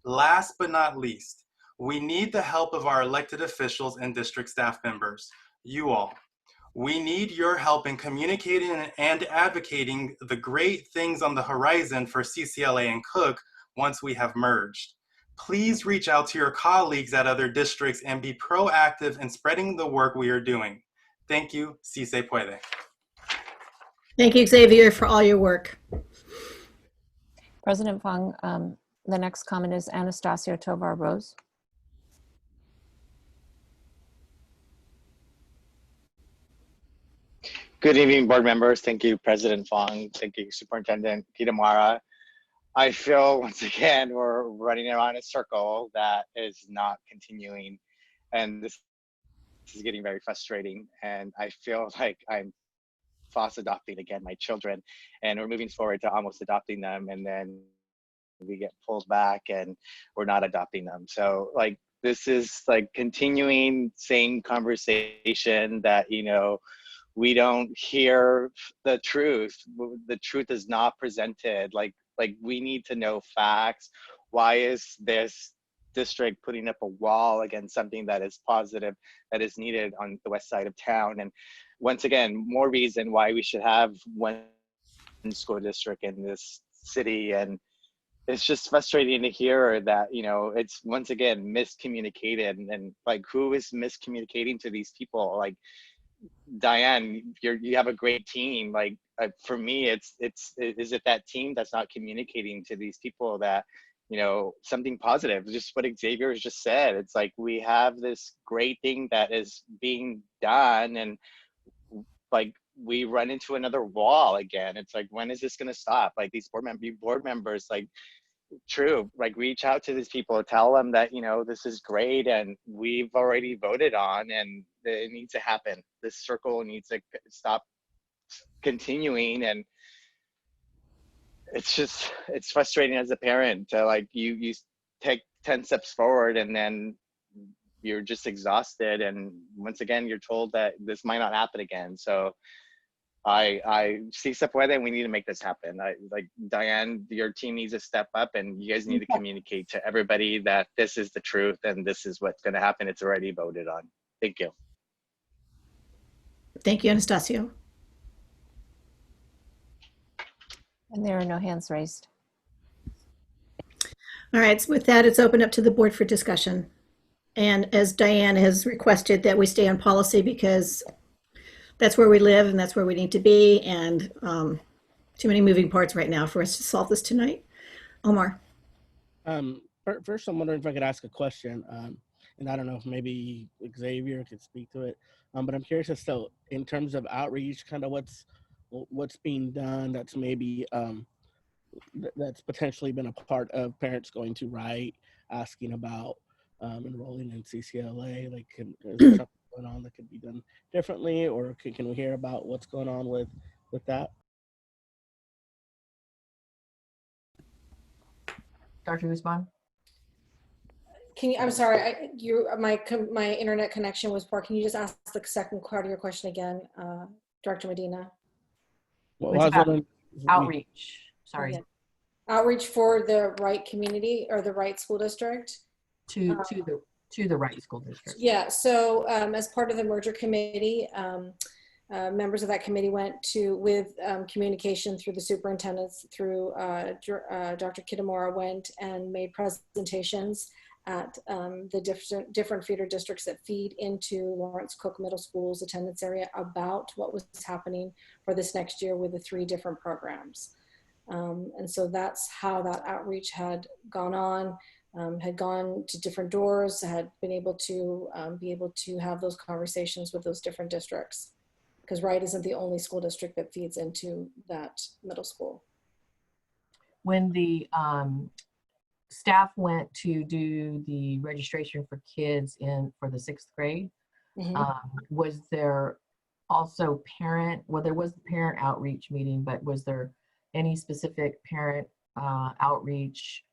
Last but not least, we need the help of our elected officials and district staff members, you all. We need your help in communicating and advocating the great things on the horizon for CCLA and Cook once we have merged. Please reach out to your colleagues at other districts and be proactive in spreading the work we are doing. Thank you, Si Se Puede. Thank you, Xavier, for all your work. President Fong, the next comment is Anastasio Tovar Rose. Good evening, board members. Thank you, President Fong. Thank you, Superintendent Kitamura. I feel once again we're running around a circle that is not continuing, and this is getting very frustrating. And I feel like I'm fast adopting again my children, and we're moving forward to almost adopting them, and then we get pulled back and we're not adopting them. So like this is like continuing same conversation that, you know, we don't hear the truth. The truth is not presented. Like we need to know facts. Why is this district putting up a wall against something that is positive, that is needed on the west side of town? And once again, more reason why we should have one school district in this city. And it's just frustrating to hear that, you know, it's once again miscommunicated, and like who is miscommunicating to these people? Like Diane, you have a great team. Like for me, is it that team that's not communicating to these people that, you know, something positive? Just what Xavier has just said. It's like we have this great thing that is being done, and like we run into another wall again. It's like, when is this going to stop? Like these board members, like true, like reach out to these people, tell them that, you know, this is great and we've already voted on, and it needs to happen. This circle needs to stop continuing. And it's just, it's frustrating as a parent to like, you take 10 steps forward and then you're just exhausted. And once again, you're told that this might not happen again. So I see Se Puede, and we need to make this happen. Like Diane, your team needs to step up, and you guys need to communicate to everybody that this is the truth and this is what's going to happen. It's already voted on. Thank you. Thank you, Anastasio. And there are no hands raised. All right, so with that, it's open up to the board for discussion. And as Diane has requested that we stay on policy because that's where we live and that's where we need to be. And too many moving parts right now for us to solve this tonight. Omar. First, I'm wondering if I could ask a question, and I don't know if maybe Xavier could speak to it, but I'm curious as to, in terms of outreach, kind of what's being done that's maybe that's potentially been a part of parents going to Wright, asking about enrolling in CCLA. Like, is there something going on that could be done differently, or can we hear about what's going on with that? Dr. Guzman? Can you, I'm sorry, my internet connection was poor. Can you just ask the second part of your question again, Director Medina? Well, I was wondering, outreach, sorry. Yeah. Outreach for the Wright community or the Wright School District? To the Wright School District. Yeah, so as part of the merger committee, members of that committee went with communication through the superintendents, through Dr. Kitamura, went and made presentations at the different feeder districts that feed into Lawrence Cook Middle School's attendance area about what was happening for this next year with the 3 different programs. And so that's how that outreach had gone on, had gone to different doors, had been able to have those conversations with those different districts. Because Wright isn't the only school district that feeds into that middle school. When the staff went to do the registration for kids for the 6th grade, was there also there was the parent outreach meeting, but was there any specific parent outreach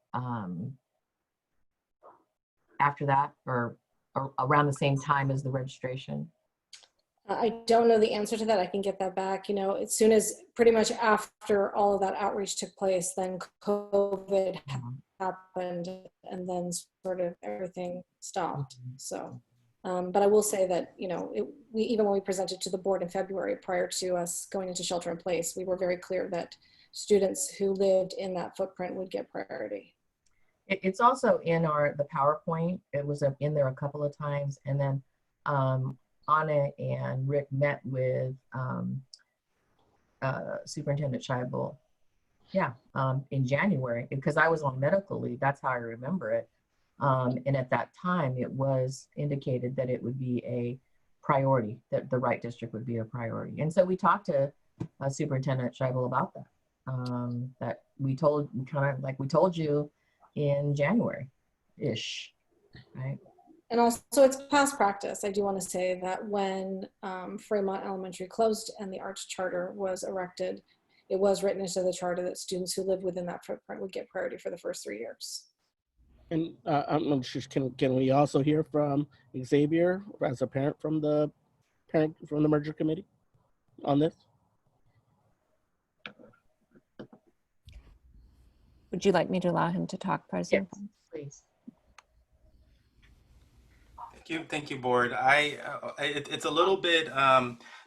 after that or around the same time as the registration? I don't know the answer to that. I can get that back. You know, as soon as pretty much after all of that outreach took place, then COVID happened and then sort of everything stopped. So, but I will say that, you know, even when we presented to the board in February prior to us going into shelter in place, we were very clear that students who lived in that footprint would get priority. It's also in the PowerPoint. It was in there a couple of times. And then Anna and Rick met with Superintendent Scheibel, in January, because I was on medical leave. That's how I remember it. And at that time, it was indicated that it would be a priority, that the Wright District would be a priority. And so we talked to Superintendent Scheibel about that. That we told you in January-ish, right? And also it's past practice. I do want to say that when Fremont Elementary closed and the Arts Charter was erected, it was written into the charter that students who live within that footprint would get priority for the first 3 years. And can we also hear from Xavier as a parent from the merger committee on this? Would you like me to allow him to talk, President? Yes, please. Thank you, board. It's a little bit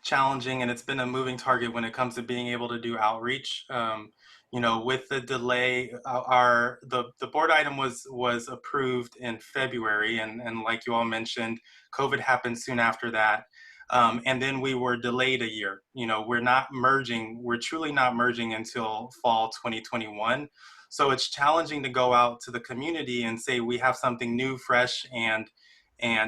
challenging, and it's been a moving target when it comes to being able to do outreach. You know, with the delay, the board item was approved in February, and like you all mentioned, COVID happened soon after that. And then we were delayed a year. You know, we're truly not merging until fall 2021. So it's challenging to go out to the community and say we have something new, fresh, and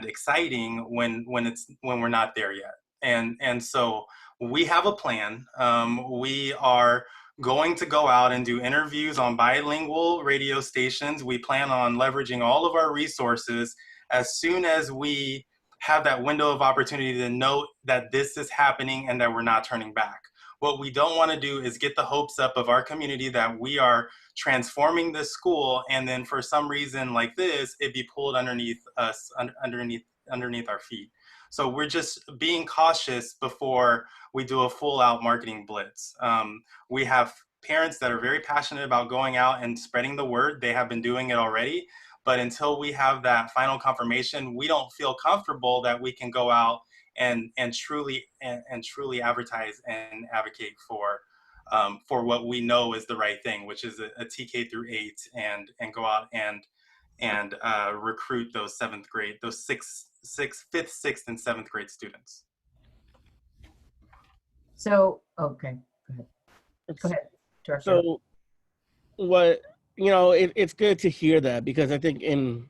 exciting when we're not there yet. And so we have a plan. We are going to go out and do interviews on bilingual radio stations. We plan on leveraging all of our resources as soon as we have that window of opportunity to know that this is happening and that we're not turning back. What we don't want to do is get the hopes up of our community that we are transforming this school, and then for some reason like this, it be pulled underneath us, underneath our feet. So we're just being cautious before we do a full out marketing blitz. We have parents that are very passionate about going out and spreading the word. They have been doing it already, but until we have that final confirmation, we don't feel comfortable that we can go out and truly advertise and advocate for what we know is the right thing, which is a TK through 8, and go out and recruit those 7th grade, those 5th, 6th, and 7th grade students. So, okay, go ahead. So what, it's good to hear that, because I think in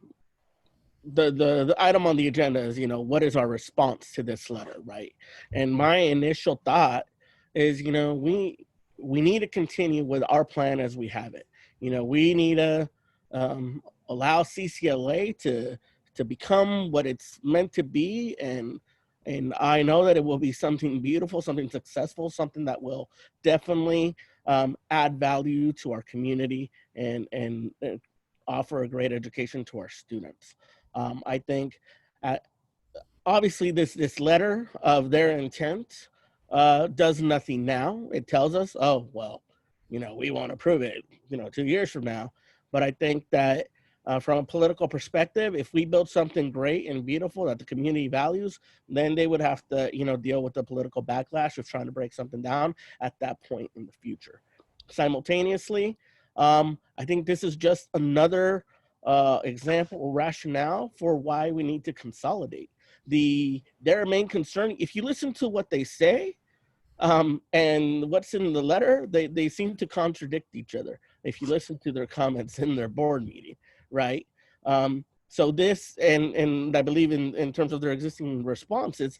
the item on the agenda is, what is our response to this letter, right? And my initial thought is, we need to continue with our plan as we have it. We need to allow CCLA to become what it's meant to be, and I know that it will be something beautiful, something successful, something that will definitely add value to our community and offer a great education to our students. I think obviously this letter of their intent does nothing now. It tells us, oh, well, we won't approve it, 2 years from now. But I think that from a political perspective, if we build something great and beautiful that the community values, then they would have to, deal with the political backlash of trying to break something down at that point in the future. Simultaneously, I think this is just another example or rationale for why we need to consolidate. Their main concern, if you listen to what they say and what's in the letter, they seem to contradict each other if you listen to their comments in their board meeting, right? So this, and I believe in terms of their existing responses,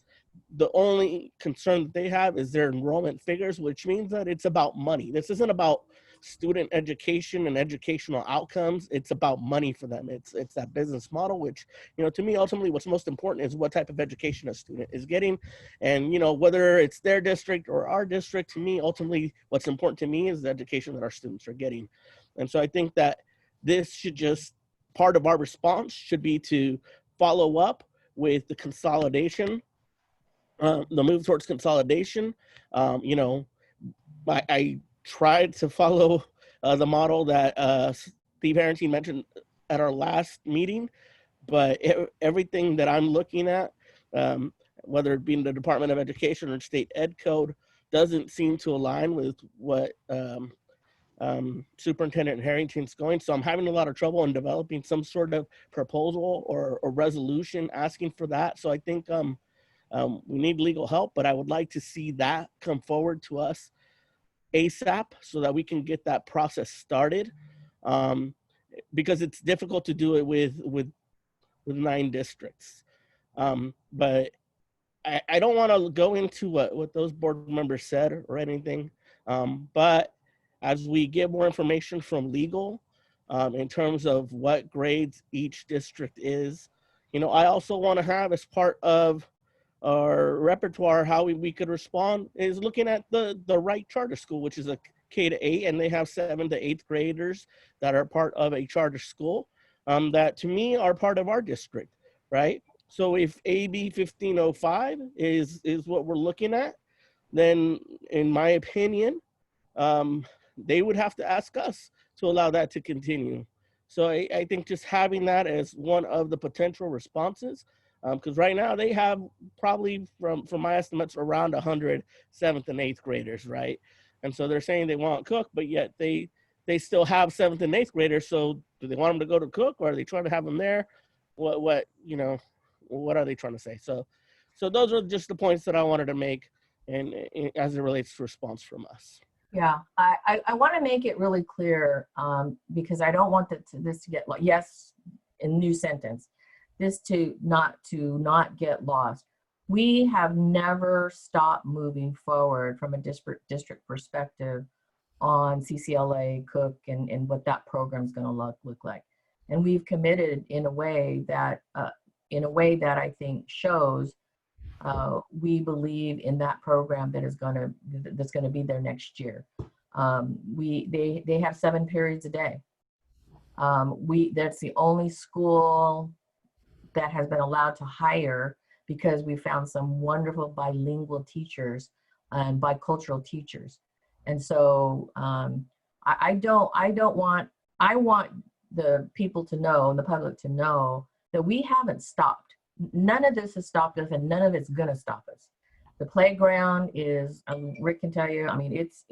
the only concern that they have is their enrollment figures, which means that it's about money. This isn't about student education and educational outcomes. It's about money for them. It's that business model, which, to me, ultimately what's most important is what type of education a student is getting. And, whether it's their district or our district, to me, ultimately what's important to me is the education that our students are getting. And so I think that this should just, part of our response should be to follow up with the consolidation, the move towards consolidation. I tried to follow the model that Steve Harrington mentioned at our last meeting, but everything that I'm looking at, whether it be in the Department of Education or State Ed Code, doesn't seem to align with what Superintendent Harrington's going. So I'm having a lot of trouble in developing some sort of proposal or resolution asking for that. So I think we need legal help, but I would like to see that come forward to us ASAP so that we can get that process started, because it's difficult to do it with 9 districts. But I don't want to go into what those board members said or anything, but as we get more information from legal in terms of what grades each district is, I also want to have, as part of our repertoire, how we could respond, is looking at the Wright Charter School, which is a K-8, and they have 7th to 8th graders that are part of a charter school that, to me, are part of our district, right? So if AB 1505 is what we're looking at, then in my opinion, they would have to ask us to allow that to continue. So I think just having that as one of the potential responses, because right now they have probably, from my estimates, around 100 7th and 8th graders, right? And so they're saying they want Cook, but yet they still have 7th and 8th graders. So do they want them to go to Cook, or are they trying to have them there? What are they trying to say? So those are just the points that I wanted to make, and as it relates to response from us. Yeah, I want to make it really clear, because I don't want this to get, yes, in new sentence, this to not get lost. We have never stopped moving forward from a district perspective on CCLA, Cook, and what that program is going to look like. And we've committed in a way that I think shows we believe in that program that's going to be there next year. They have 7 periods a day. That's the only school that has been allowed to hire, because we found some wonderful bilingual teachers and bicultural teachers. And so I want the people to know, and the public to know, that we haven't stopped. None of this has stopped us, and none of it's gonna stop us. The playground is, Rick can tell you, I mean, it's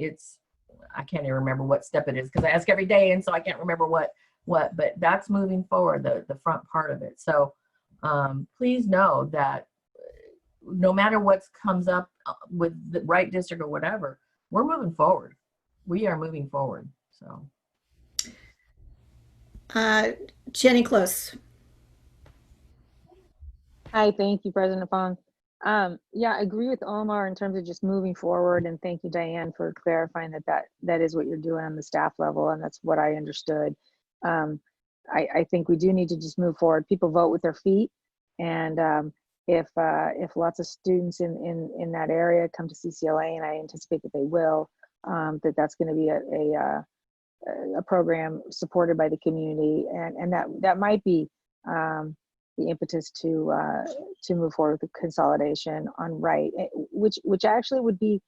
I can't even remember what step it is, because I ask every day, and so I can't remember what, but that's moving forward, the front part of it. So please know that no matter what comes up with the Wright district or whatever, we're moving forward. we are moving forward. So Jenny Close. Hi, thank you, President Fong. Yeah, I agree with Omar in terms of just moving forward, and thank you, Diane, for clarifying that is what you're doing on the staff level, and that's what I understood. I think we do need to just move forward. People vote with their feet, and if lots of students in that area come to CCLA, and I anticipate that they will, that's going to be a program supported by the community, and that might be the impetus to move forward with the consolidation on Wright, which actually would be,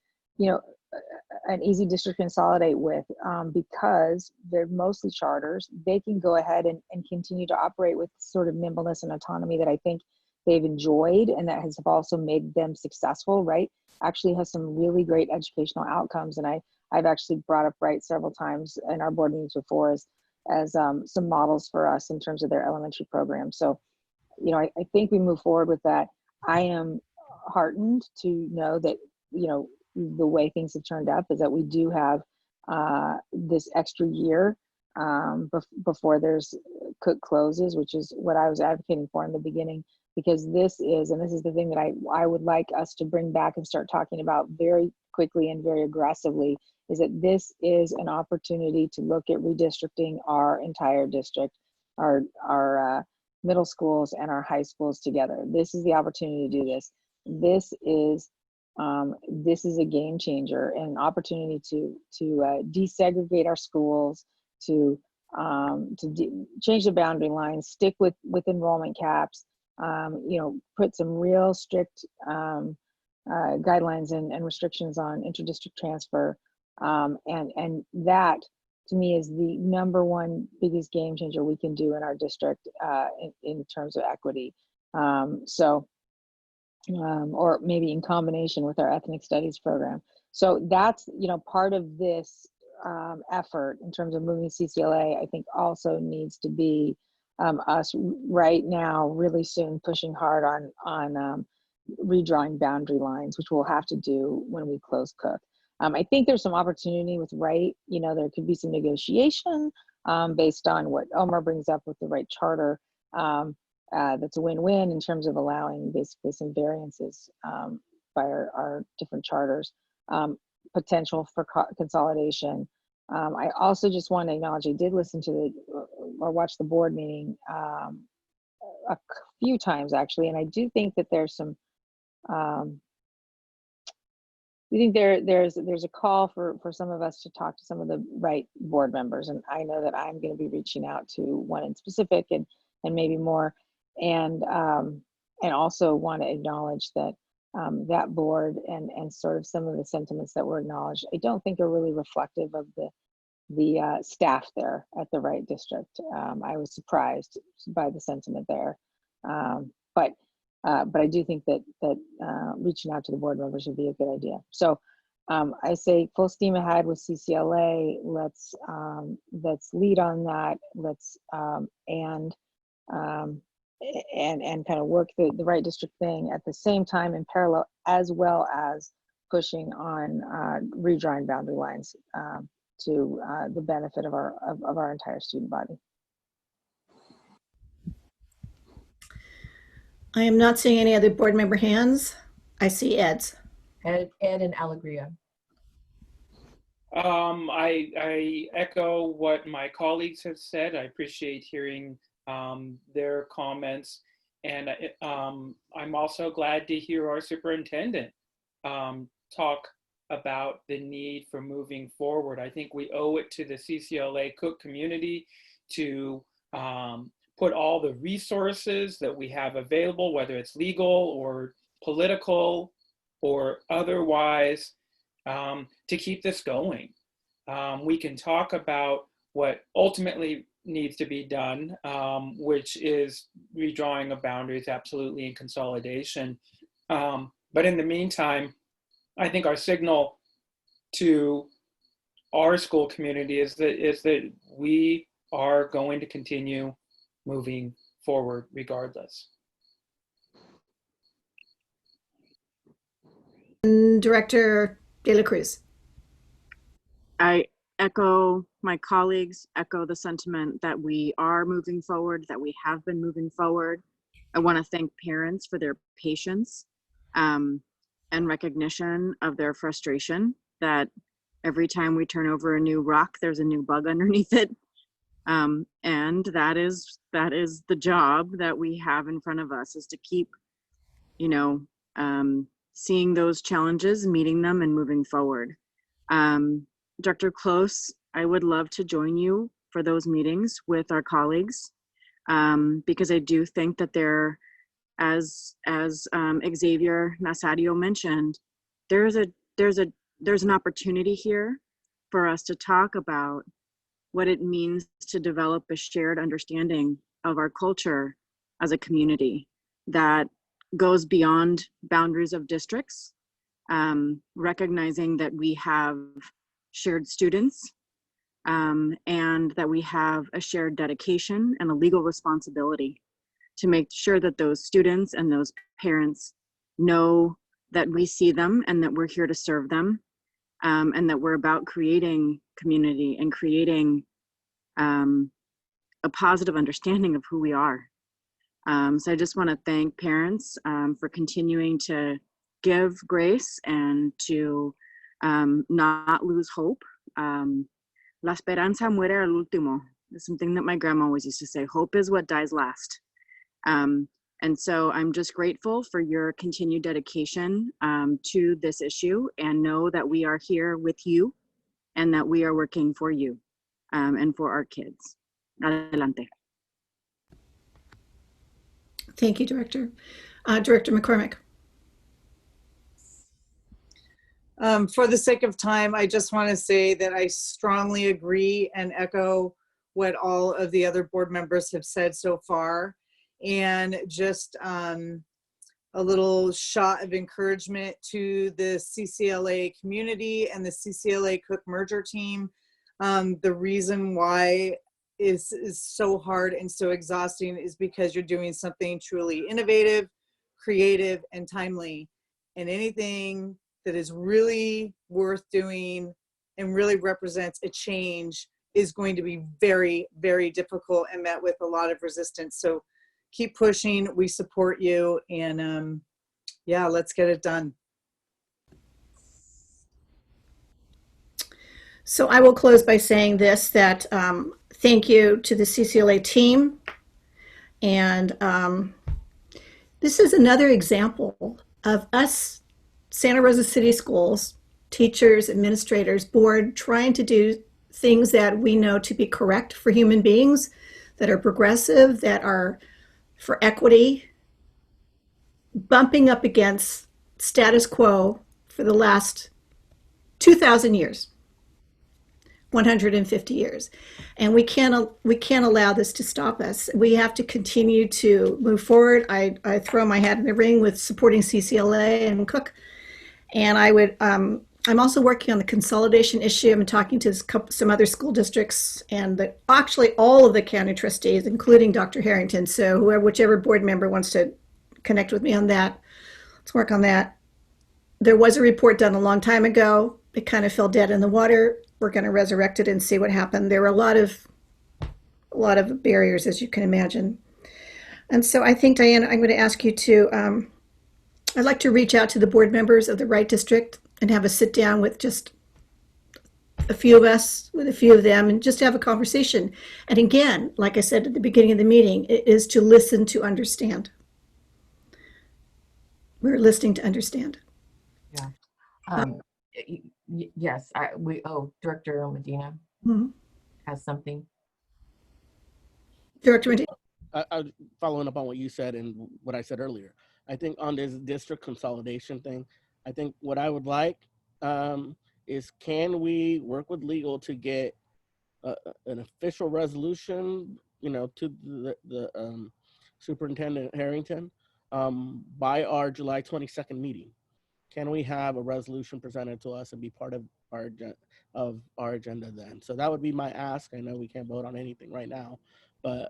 an easy district to consolidate with, because they're mostly charters. They can go ahead and continue to operate with sort of nimbleness and autonomy that I think they've enjoyed, and that has also made them successful. Wright actually has some really great educational outcomes, and I've actually brought up Wright several times in our board meetings before as some models for us in terms of their elementary program. So, I think we move forward with that. I am heartened to know that, the way things have turned up is that we do have this extra year before there's Cook closes, which is what I was advocating for in the beginning, because this is the thing that I would like us to bring back and start talking about very quickly and very aggressively, is that this is an opportunity to look at redistricting our entire district, our middle schools and our high schools together. This is the opportunity to do this. This is a game changer and an opportunity to desegregate our schools, to change the boundary lines, stick with enrollment caps, put some real strict guidelines and restrictions on interdistrict transfer, and that, to me, is the number one biggest game changer we can do in our district in terms of equity. Or maybe in combination with our ethnic studies program. So that's, part of this effort in terms of moving CCLA, I think also needs to be us right now, really soon, pushing hard on redrawing boundary lines, which we'll have to do when we close Cook. I think there's some opportunity with Wright. There could be some negotiation based on what Omar brings up with the Wright charter. That's a win-win in terms of allowing basically some variances by our different charters, potential for consolidation. I also just want to acknowledge I did listen to or watch the board meeting a few times actually, and I do think that there's some we think there's a call for some of us to talk to some of the Wright board members, and I know that I'm going to be reaching out to one in specific and maybe more, and also want to acknowledge that that board and sort of some of the sentiments that were acknowledged, I don't think are really reflective of the staff there at the Wright district. I was surprised by the sentiment there, but I do think that reaching out to the board members would be a good idea. So I say full steam ahead with CCLA. Let's lead on that. Let's and kind of work the Wright district thing at the same time in parallel, as well as pushing on redrawing boundary lines to the benefit of our entire student body. I am not seeing any other board member hands. I see Ed's. Ed and Alegria. I echo what my colleagues have said. I appreciate hearing their comments, and I'm also glad to hear our superintendent talk about the need for moving forward. I think we owe it to the CCLA Cook community to put all the resources that we have available, whether it's legal or political or otherwise, to keep this going. We can talk about what ultimately needs to be done, which is redrawing of boundaries, absolutely, and consolidation. But in the meantime, I think our signal to our school community is that we are going to continue moving forward regardless. Director De La Cruz. I echo my colleagues, echo the sentiment that we are moving forward, that we have been moving forward. I want to thank parents for their patience and recognition of their frustration that every time we turn over a new rock, there's a new bug underneath it. And that is the job that we have in front of us, is to keep, seeing those challenges, meeting them, and moving forward. Dr. Close, I would love to join you for those meetings with our colleagues, because I do think that there, as Xavier Nasario mentioned, there's an opportunity here for us to talk about what it means to develop a shared understanding of our culture as a community that goes beyond boundaries of districts, recognizing that we have shared students, and that we have a shared dedication and a legal responsibility to make sure that those students and those parents know that we see them and that we're here to serve them, and that we're about creating community and creating a positive understanding of who we are. So I just want to thank parents for continuing to give grace and to not lose hope. La esperanza muere al último. It's something that my grandma always used to say, hope is what dies last. And so I'm just grateful for your continued dedication to this issue, and know that we are here with you and that we are working for you and for our kids. Adelante. Thank you, Director. Director McCormick. For the sake of time, I just want to say that I strongly agree and echo what all of the other board members have said so far. And just a little shot of encouragement to the CCLA community and the CCLA Cook merger team. The reason why is so hard and so exhausting is because you're doing something truly innovative, creative, and timely. And anything that is really worth doing and really represents a change is going to be very, very difficult and met with a lot of resistance. So keep pushing. We support you. And yeah, let's get it done. So I will close by saying this, that thank you to the CCLA team. And this is another example of us, Santa Rosa City Schools, teachers, administrators, board, trying to do things that we know to be correct for human beings, that are progressive, that are for equity, bumping up against status quo for the last 2,000 years. 150 years. And we can't allow this to stop us. We have to continue to move forward. I throw my hat in the ring with supporting CCLA and Cook. And I'm also working on the consolidation issue. I'm talking to some other school districts and actually all of the county trustees, including Dr. Harrington. So whichever board member wants to connect with me on that, let's work on that. There was a report done a long time ago. It kind of fell dead in the water. We're going to resurrect it and see what happened. There were a lot of barriers, as you can imagine. And so I think, Diane, I'm going to ask you to, I'd like to reach out to the board members of the Wright District and have a sit down with just a few of us, with a few of them, and just have a conversation. And again, like I said at the beginning of the meeting, it is to listen to understand. We're listening to understand. Yeah. Yes, Director Medina has something. Director Medina. Following up on what you said and what I said earlier, I think on this district consolidation thing, I think what I would like is, can we work with legal to get an official resolution, to the Superintendent Harrington by our July 22nd meeting? Can we have a resolution presented to us and be part of our agenda then? So that would be my ask. I know we can't vote on anything right now, but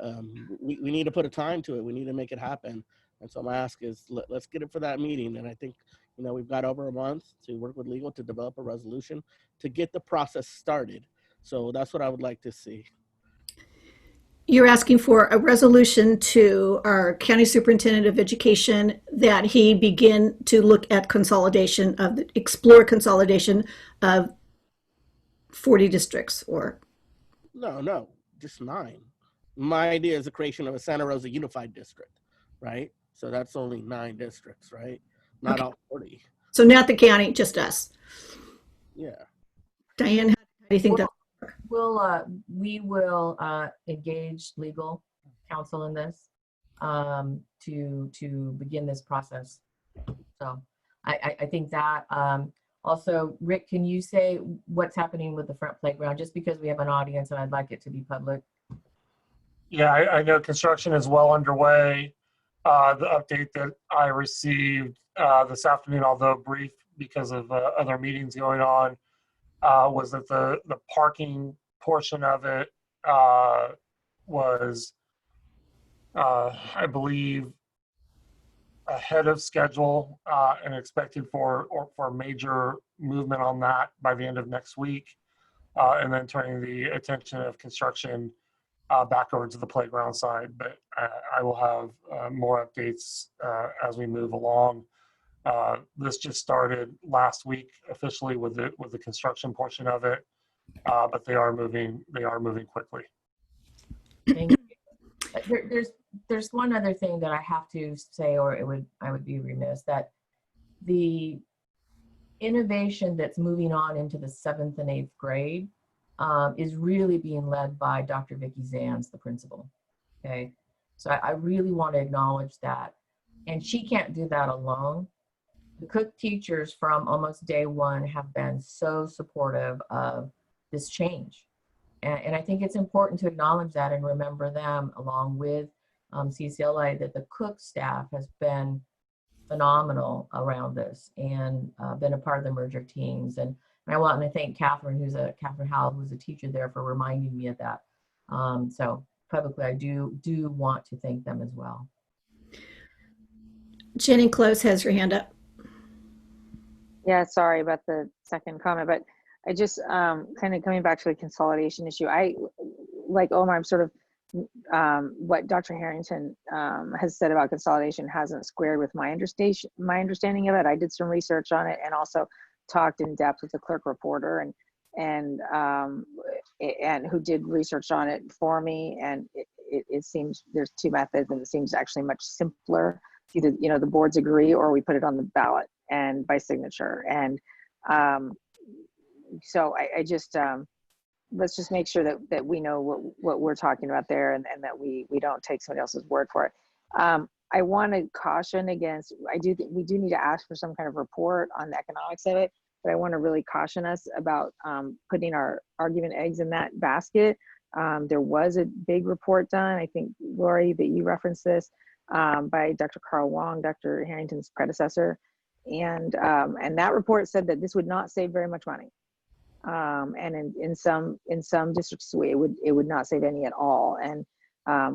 we need to put a time to it. We need to make it happen. And so my ask is, let's get it for that meeting. And I think, We've got over a month to work with legal to develop a resolution to get the process started. So that's what I would like to see. You're asking for a resolution to our county superintendent of education that he begin to look at explore consolidation of 40 districts, or? No, just 9. My idea is the creation of a Santa Rosa unified district, right? So that's only 9 districts, right? Not all 40. So not the county, just us. Yeah. Diane, how do you think that? We will engage legal counsel in this to begin this process. So I think that also, Rick, can you say what's happening with the front playground? Just because we have an audience and I'd like it to be public. Yeah, I know construction is well underway. The update that I received this afternoon, although brief because of other meetings going on, was that the parking portion of it was, I believe, ahead of schedule and expected for major movement on that by the end of next week, and then turning the attention of construction back over to the playground side. But I will have more updates as we move along. This just started last week officially with the construction portion of it, but they are moving quickly. Thank you. There's one other thing that I have to say, or I would be remiss, that the innovation that's moving on into the 7th and 8th grade is really being led by Dr. Vicki Zans, the principal. Okay, so I really want to acknowledge that, and she can't do that alone. The Cook teachers from almost day one have been so supportive of this change. And I think it's important to acknowledge that and remember them along with CCLA, that the Cook staff has been phenomenal around this and been a part of the merger teams. And I want to thank Catherine Howell, who's a teacher there, for reminding me of that. So publicly, I do want to thank them as well. Jenny Close has her hand up. Yeah, sorry about the second comment, but I just kind of coming back to the consolidation issue. Like Omar, I'm sort of what Dr. Harrington has said about consolidation hasn't squared with my understanding of it. I did some research on it and also talked in depth with the clerk reporter and who did research on it for me. And it seems there's 2 methods, and it seems actually much simpler. Either the boards agree, or we put it on the ballot and by signature. And so I just let's just make sure that we know what we're talking about there, and that we don't take somebody else's word for it. I want to caution against, we do need to ask for some kind of report on the economics of it, but I want to really caution us about putting our argument eggs in that basket. There was a big report done, I think, Lori, that you referenced this, by Dr. Carl Wong, Dr. Harrington's predecessor. And that report said that this would not save very much money. And in some districts, it would not save any at all. And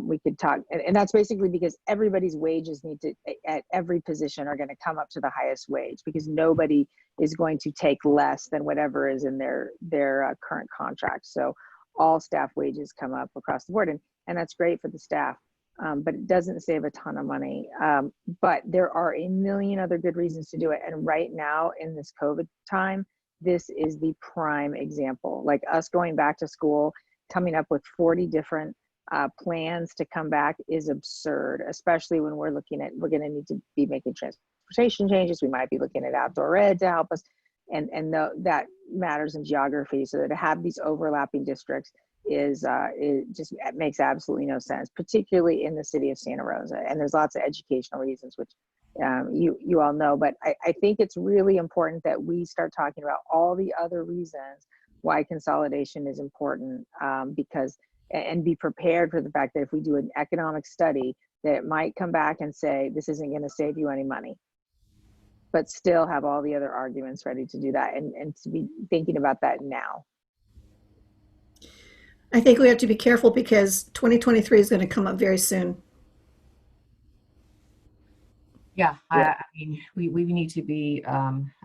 we could talk, and that's basically because everybody's wages need to, at every position, are going to come up to the highest wage, because nobody is going to take less than whatever is in their current contract. So all staff wages come up across the board, and that's great for the staff. But it doesn't save a ton of money. But there are a million other good reasons to do it. And right now in this COVID time, this is the prime example. Like us going back to school, coming up with 40 different plans to come back is absurd, especially when we're going to need to be making transportation changes. We might be looking at outdoor ed to help us. And that matters in geography. So to have these overlapping districts it makes absolutely no sense, particularly in the city of Santa Rosa. And there's lots of educational reasons, which you all know, but I think it's really important that we start talking about all the other reasons why consolidation is important, and be prepared for the fact that if we do an economic study, that it might come back and say, this isn't going to save you any money, but still have all the other arguments ready to do that, and to be thinking about that now. I think we have to be careful because 2023 is going to come up very soon. Yeah, I mean, we need to be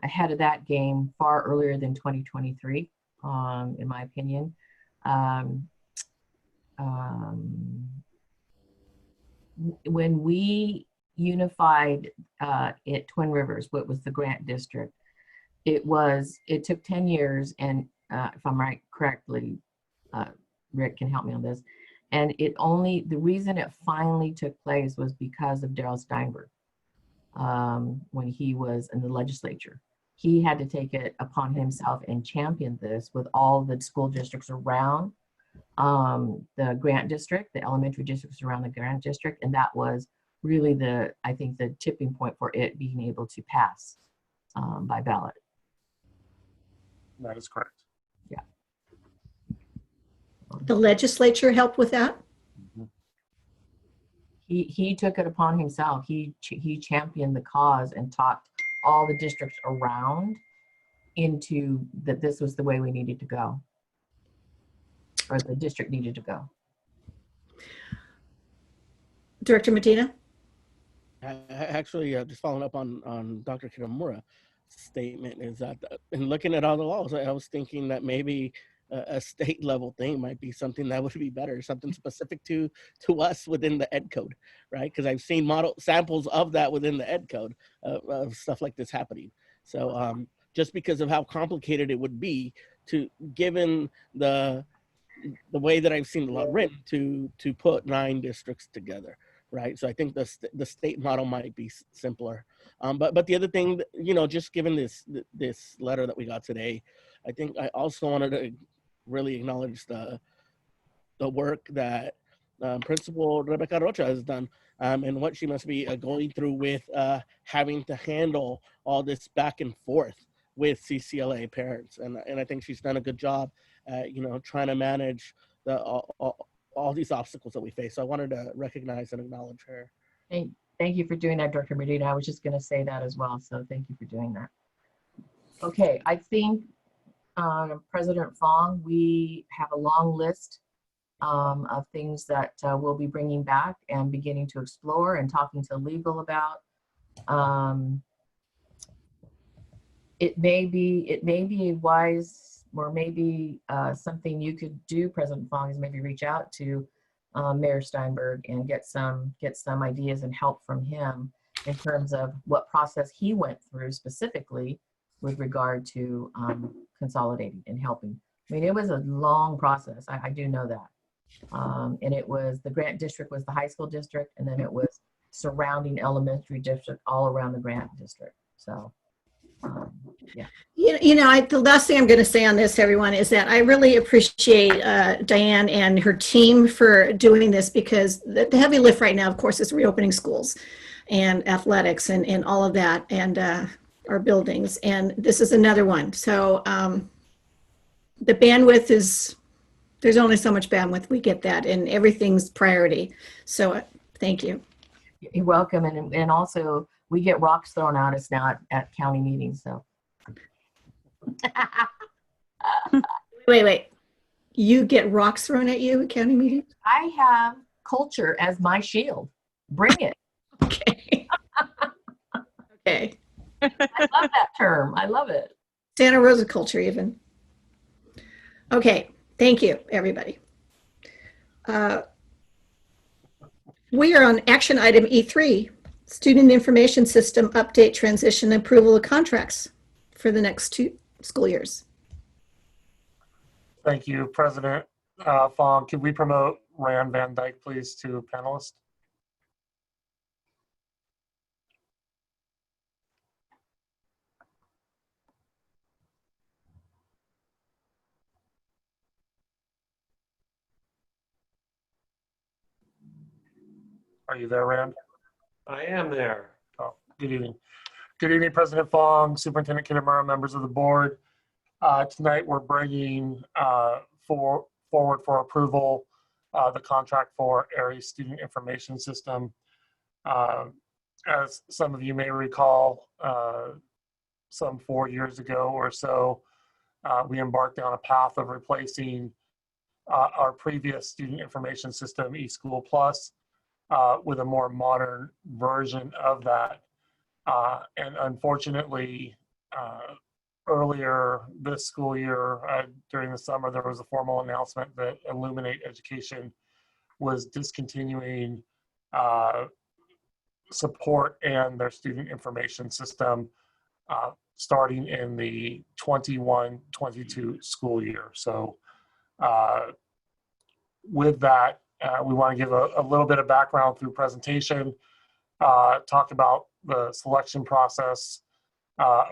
ahead of that game far earlier than 2023, in my opinion. When we unified at Twin Rivers, what was the grant district, it took 10 years, and if I'm right correctly, Rick can help me on this, and the reason it finally took place was because of Darrell Steinberg. When he was in the legislature, he had to take it upon himself and champion this with all the school districts around the grant district, the elementary districts around the grant district, and that was really I think the tipping point for it being able to pass by ballot. That is correct. Yeah. The legislature helped with that? He took it upon himself. He championed the cause and talked all the districts around into that this was the way we needed to go, or the district needed to go. Director Medina? Actually, just following up on Dr. Kitamura's statement, is that in looking at all the laws, I was thinking that maybe a state level thing might be something that would be better, something specific to us within the ed code, right? Because I've seen model samples of that within the ed code of stuff like this happening. So just because of how complicated it would be to, given the way that I've seen the law written, to put 9 districts together, right? So I think the state model might be simpler. But the other thing, just given this letter that we got today, I think I also wanted to really acknowledge the work that Principal Rebecca Rocha has done, and what she must be going through with having to handle all this back and forth with CCLA parents. And I think she's done a good job at, trying to manage all these obstacles that we face. So I wanted to recognize and acknowledge her. Thank you for doing that, Dr. Medina. I was just going to say that as well. So thank you for doing that. Okay, I think President Fong, we have a long list of things that we'll be bringing back and beginning to explore and talking to legal about. It may be wise, or maybe something you could do, President Fong, is maybe reach out to Mayor Steinberg and get some ideas and help from him in terms of what process he went through specifically with regard to consolidating and helping. I mean, it was a long process. I do know that. And it was, the grant district was the high school district, and then it was surrounding elementary district all around the grant district. So, yeah. The last thing I'm going to say on this, everyone, is that I really appreciate Diane and her team for doing this, because the heavy lift right now, of course, is reopening schools and athletics and all of that, and our buildings. And this is another one. So the bandwidth is, there's only so much bandwidth, we get that, and everything's priority. So thank you. You're welcome. And also, we get rocks thrown at us now at county meetings, so. Wait. You get rocks thrown at you at county meetings? I have culture as my shield. Bring it. Okay. Okay. I love that term. I love it. Santa Rosa culture even. Okay. Thank you, everybody. We are on action item E3, Student Information System Update, Transition, and Approval of Contracts for the next 2 school years. Thank you, President Fong. Could we promote Rand Van Dyke, please, to panelist? Are you there, Rand? I am there. Oh, good evening. Good evening, President Fong, Superintendent Kitamura, members of the board. Tonight, we're bringing forward for approval the contract for Aeries Student Information System. As some of you may recall, some 4 years ago or so, we embarked on a path of replacing our previous student information system, eSchool Plus, with a more modern version of that. And unfortunately, earlier this school year, during the summer, there was a formal announcement that Illuminate Education was discontinuing support and their student information system starting in the 21-22 school year. So with that, we want to give a little bit of background through presentation, talk about the selection process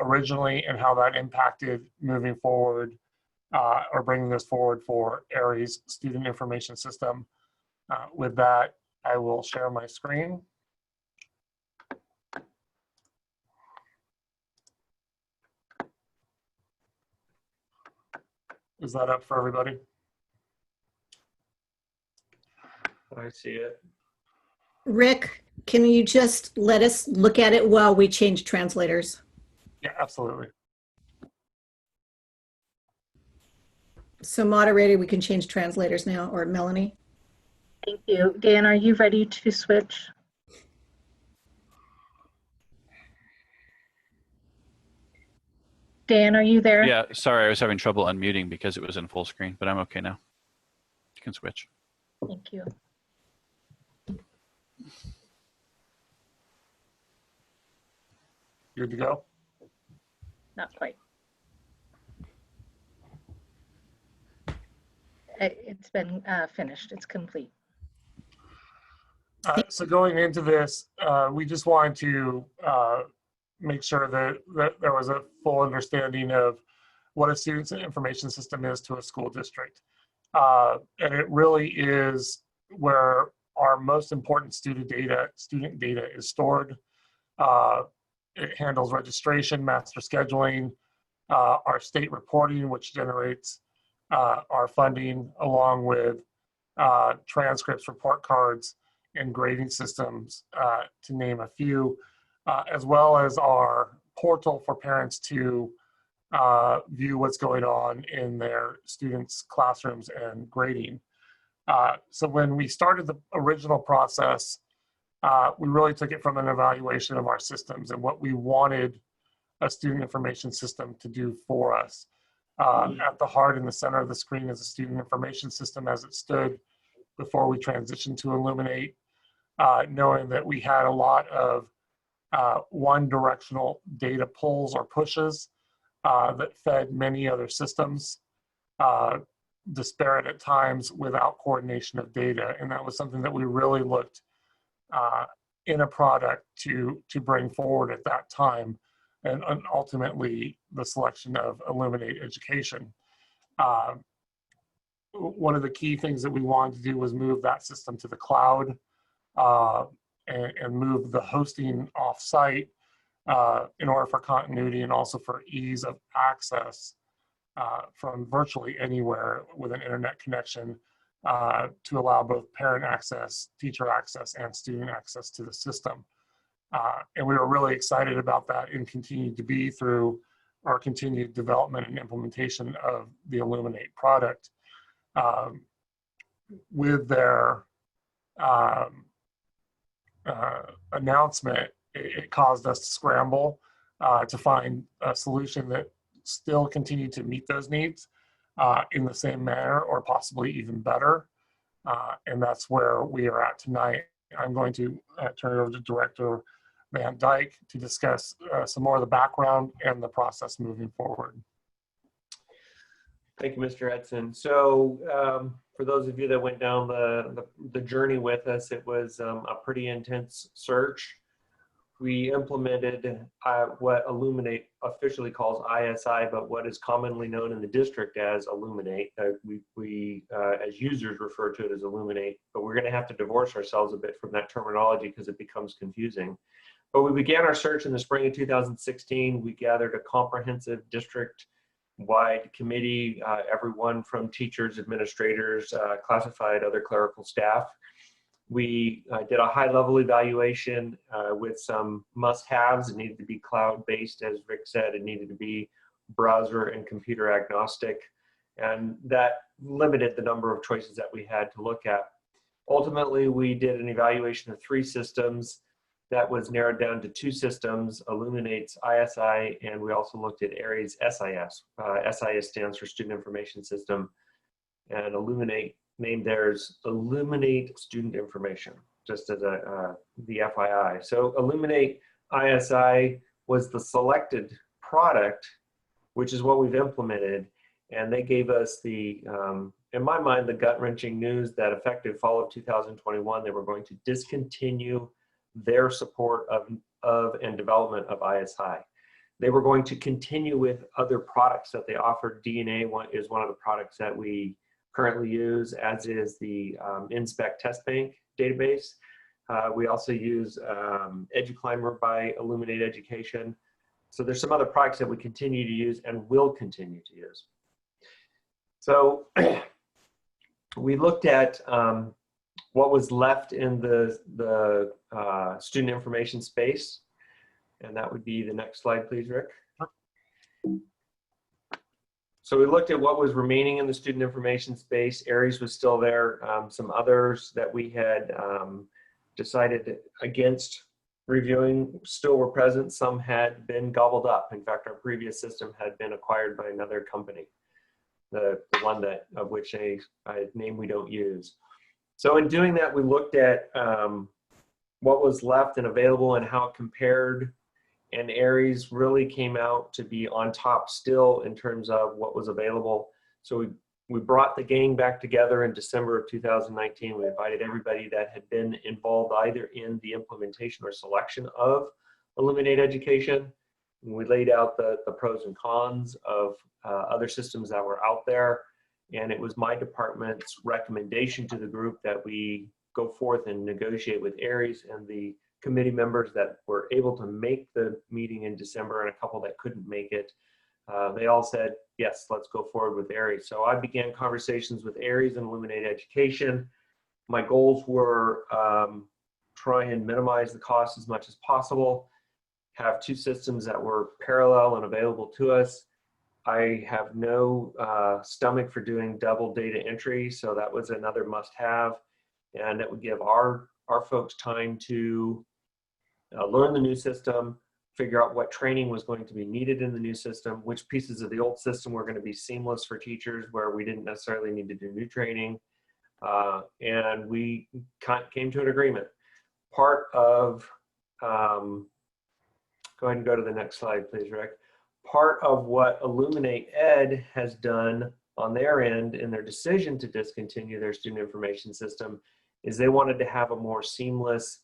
originally and how that impacted moving forward or bringing this forward for Aries student information system. With that, I will share my screen. Is that up for everybody? I see it. Rick, can you just let us look at it while we change translators? Yeah, absolutely. So moderator, we can change translators now, or Melanie? Thank you. Dan, are you ready to switch? Dan, are you there? Yeah, sorry, I was having trouble unmuting because it was in full screen, but I'm okay now. You can switch. Thank you. Good to go? Not quite. It's been finished. It's complete. So going into this, we just wanted to make sure that there was a full understanding of what a student's information system is to a school district. And it really is where our most important student data is stored. It handles registration, master scheduling, our state reporting, which generates our funding, along with transcripts, report cards, and grading systems, to name a few, as well as our portal for parents to view what's going on in their students' classrooms and grading. So when we started the original process, we really took it from an evaluation of our systems and what we wanted a student information system to do for us. At the heart in the center of the screen is a student information system as it stood before we transitioned to Illuminate, knowing that we had a lot of one-directional data pulls or pushes that fed many other systems, disparate at times without coordination of data. And that was something that we really looked in a product to bring forward at that time, and ultimately the selection of Illuminate Education. One of the key things that we wanted to do was move that system to the cloud and move the hosting off-site in order for continuity and also for ease of access from virtually anywhere with an internet connection to allow both parent access, teacher access, and student access to the system. And we were really excited about that and continue to be through our continued development and implementation of the Illuminate product. With their announcement, it caused us to scramble to find a solution that still continued to meet those needs in the same manner or possibly even better. And that's where we are at tonight. I'm going to turn it over to Director Van Dyke to discuss some more of the background and the process moving forward. Thank you, Mr. Edson. So for those of you that went down the journey with us, it was a pretty intense search. We implemented what Illuminate officially calls ISI, but what is commonly known in the district as Illuminate. We as users refer to it as Illuminate, but we're going to have to divorce ourselves a bit from that terminology because it becomes confusing. But we began our search in the spring of 2016. We gathered a comprehensive district-wide committee, everyone from teachers, administrators, classified, other clerical staff. We did a high-level evaluation with some must-haves. It needed to be cloud-based, as Rick said. It needed to be browser and computer agnostic, and that limited the number of choices that we had to look at. Ultimately, we did an evaluation of 3 systems. That was narrowed down to 2 systems, Illuminate's ISI, and we also looked at Aries SIS. SIS stands for Student Information System, and Illuminate named theirs Illuminate Student Information, just as the FYI. So Illuminate ISI was the selected product, which is what we've implemented, and they gave us the, in my mind, the gut-wrenching news that effective fall of 2021, they were going to discontinue their support of and development of ISI. They were going to continue with other products that they offered. DNA is one of the products that we currently use, as is the Inspect Test Bank database. We also use EduClimber by Illuminate Education. So there's some other products that we continue to use and will continue to use. So we looked at what was left in the student information space. And that would be the next slide, please, Rick. So we looked at what was remaining in the student information space. Aries was still there. Some others that we had decided against reviewing still were present. Some had been gobbled up. In fact, our previous system had been acquired by another company, the one that of which a name we don't use. So in doing that, we looked at what was left and available and how it compared, and Aries really came out to be on top still in terms of what was available. So we brought the gang back together in December of 2019. We invited everybody that had been involved either in the implementation or selection of Illuminate Education. And we laid out the pros and cons of other systems that were out there. And it was my department's recommendation to the group that we go forth and negotiate with Aries, and the committee members that were able to make the meeting in December and a couple that couldn't make it, they all said, yes, let's go forward with Aries. So I began conversations with Aries and Illuminate Education. My goals were try and minimize the cost as much as possible, have 2 systems that were parallel and available to us. I have no stomach for doing double data entry, so that was another must-have, and it would give our folks time to learn the new system, figure out what training was going to be needed in the new system, which pieces of the old system were going to be seamless for teachers where we didn't necessarily need to do new training, and we came to an agreement. Part of, go ahead and go to the next slide, please, Rick. Part of what Illuminate Ed has done on their end in their decision to discontinue their student information system is they wanted to have a more seamless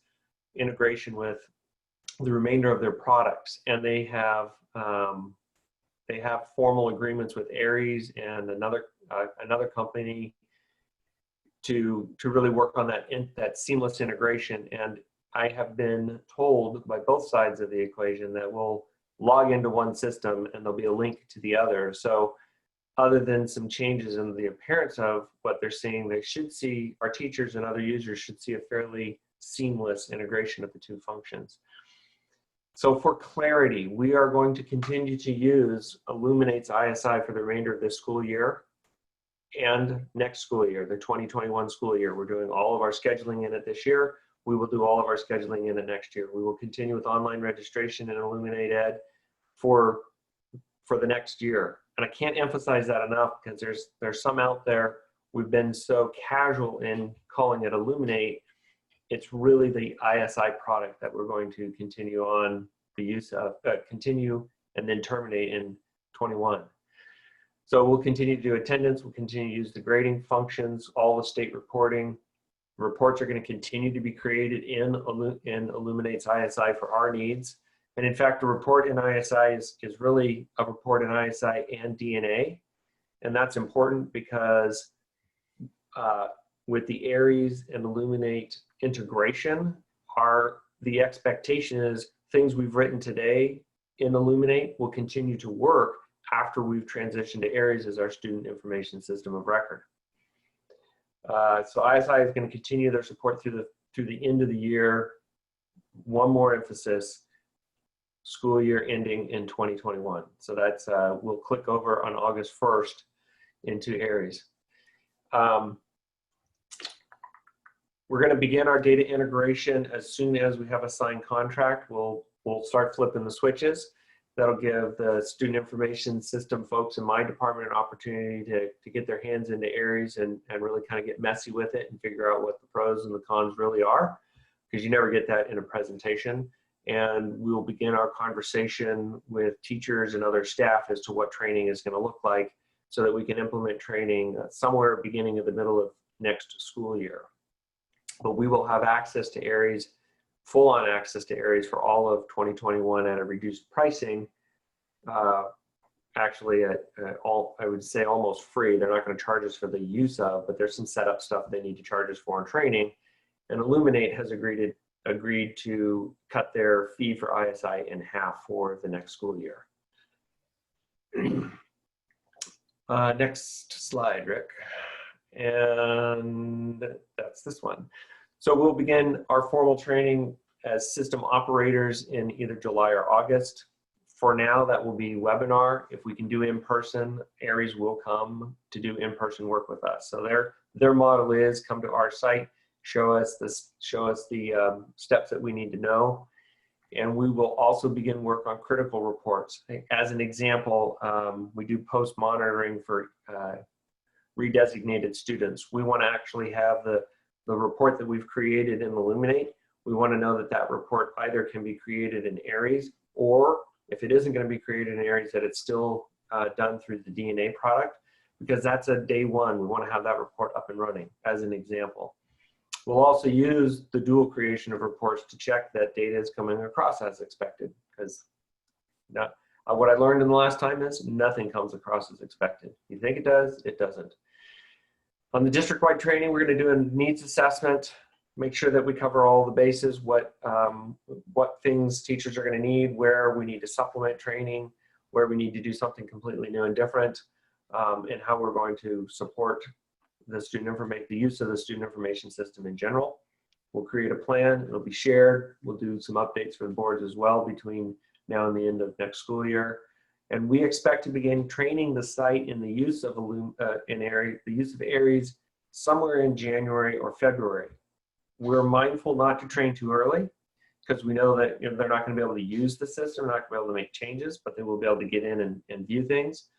integration with the remainder of their products. And they have formal agreements with Aries and another company to really work on that seamless integration. And I have been told by both sides of the equation that we'll log into one system and there'll be a link to the other. So other than some changes in the appearance of what they're seeing, they should see, our teachers and other users should see a fairly seamless integration of the 2 functions. So for clarity, we are going to continue to use Illuminate's ISI for the remainder of this school year and next school year, the 2021 school year. We're doing all of our scheduling in it this year. We will do all of our scheduling in it next year. We will continue with online registration in Illuminate Ed for the next year. And I can't emphasize that enough because there's some out there. We've been so casual in calling it Illuminate. It's really the ISI product that we're going to continue on the use of, continue and then terminate in 21. So we'll continue to do attendance. We'll continue to use the grading functions, all the state reporting. Reports are going to continue to be created in Illuminate's ISI for our needs. And in fact, a report in ISI is really a report in ISI and DNA. And that's important because with the Aries and Illuminate integration, the expectation is things we've written today in Illuminate will continue to work after we've transitioned to Aries as our student information system of record. So ISI is going to continue their support through the end of the year. One more emphasis, school year ending in 2021. So that's, we'll click over on August 1st into Aries. We're going to begin our data integration as soon as we have a signed contract. We'll start flipping the switches. That'll give the student information system folks in my department an opportunity to get their hands into Aries and really kind of get messy with it and figure out what the pros and the cons really are, because you never get that in a presentation. And we will begin our conversation with teachers and other staff as to what training is going to look like so that we can implement training somewhere beginning of the middle of next school year. But we will have access to Aries, full-on access to Aries for all of 2021 at a reduced pricing, actually at all, I would say almost free. They're not going to charge us for the use of, but there's some setup stuff they need to charge us for in training. And Illuminate has agreed to cut their fee for ISI in half for the next school year. Next slide, Rick. And that's this one. So we'll begin our formal training as system operators in either July or August. For now, that will be webinar. If we can do in-person, Aries will come to do in-person work with us. So their model is come to our site, show us the steps that we need to know. And we will also begin work on critical reports. As an example, we do post monitoring for redesignated students. We want to actually have the report that we've created in Illuminate. We want to know that that report either can be created in Aries, or if it isn't going to be created in Aries, that it's still done through the DNA product, because that's a day one. We want to have that report up and running as an example. We'll also use the dual creation of reports to check that data is coming across as expected, because what I learned in the last time is nothing comes across as expected. You think it does, it doesn't. On the district-wide training, we're going to do a needs assessment, make sure that we cover all the bases, what things teachers are going to need, where we need to supplement training, where we need to do something completely new and different, and how we're going to support the use of the student information system in general. We'll create a plan, it'll be shared. We'll do some updates for the boards as well between now and the end of next school year. And we expect to begin training the site in the use of Aries somewhere in January or February. We're mindful not to train too early, because we know that they're not going to be able to use the system, not going to be able to make changes, but they will be able to get in and view things.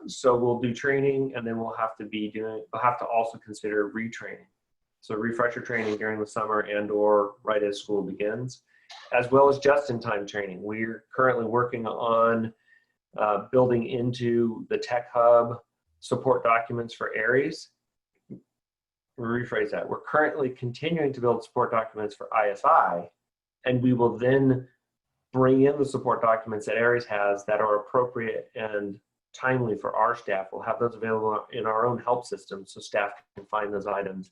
So we'll do training, and then we'll have to also consider retraining. So refresher training during the summer and or right as school begins, as well as just-in-time training. We're currently working on building into the Tech Hub support documents for Aries. Rephrase that. We're currently continuing to build support documents for ISI, and we will then bring in the support documents that Aries has that are appropriate and timely for our staff. We'll have those available in our own help system so staff can find those items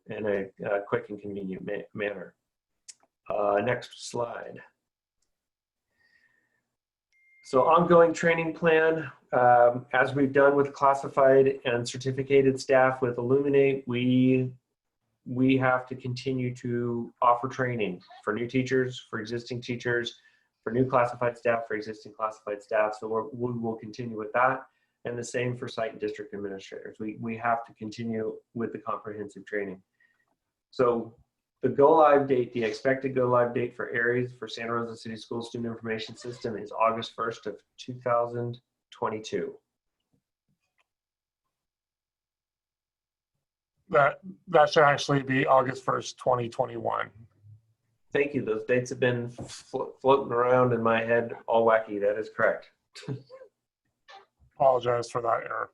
in a quick and convenient manner. Next slide. So ongoing training plan, as we've done with classified and certificated staff with Illuminate, we have to continue to offer training for new teachers, for existing teachers, for new classified staff, for existing classified staff. So we will continue with that. And the same for site and district administrators. We have to continue with the comprehensive training. So the go-live date, the expected go-live date for Aries for Santa Rosa City Schools Student Information System is August 1st of 2022. That should actually be August 1st, 2021. Thank you. Those dates have been floating around in my head all wacky. That is correct. Apologize for that error.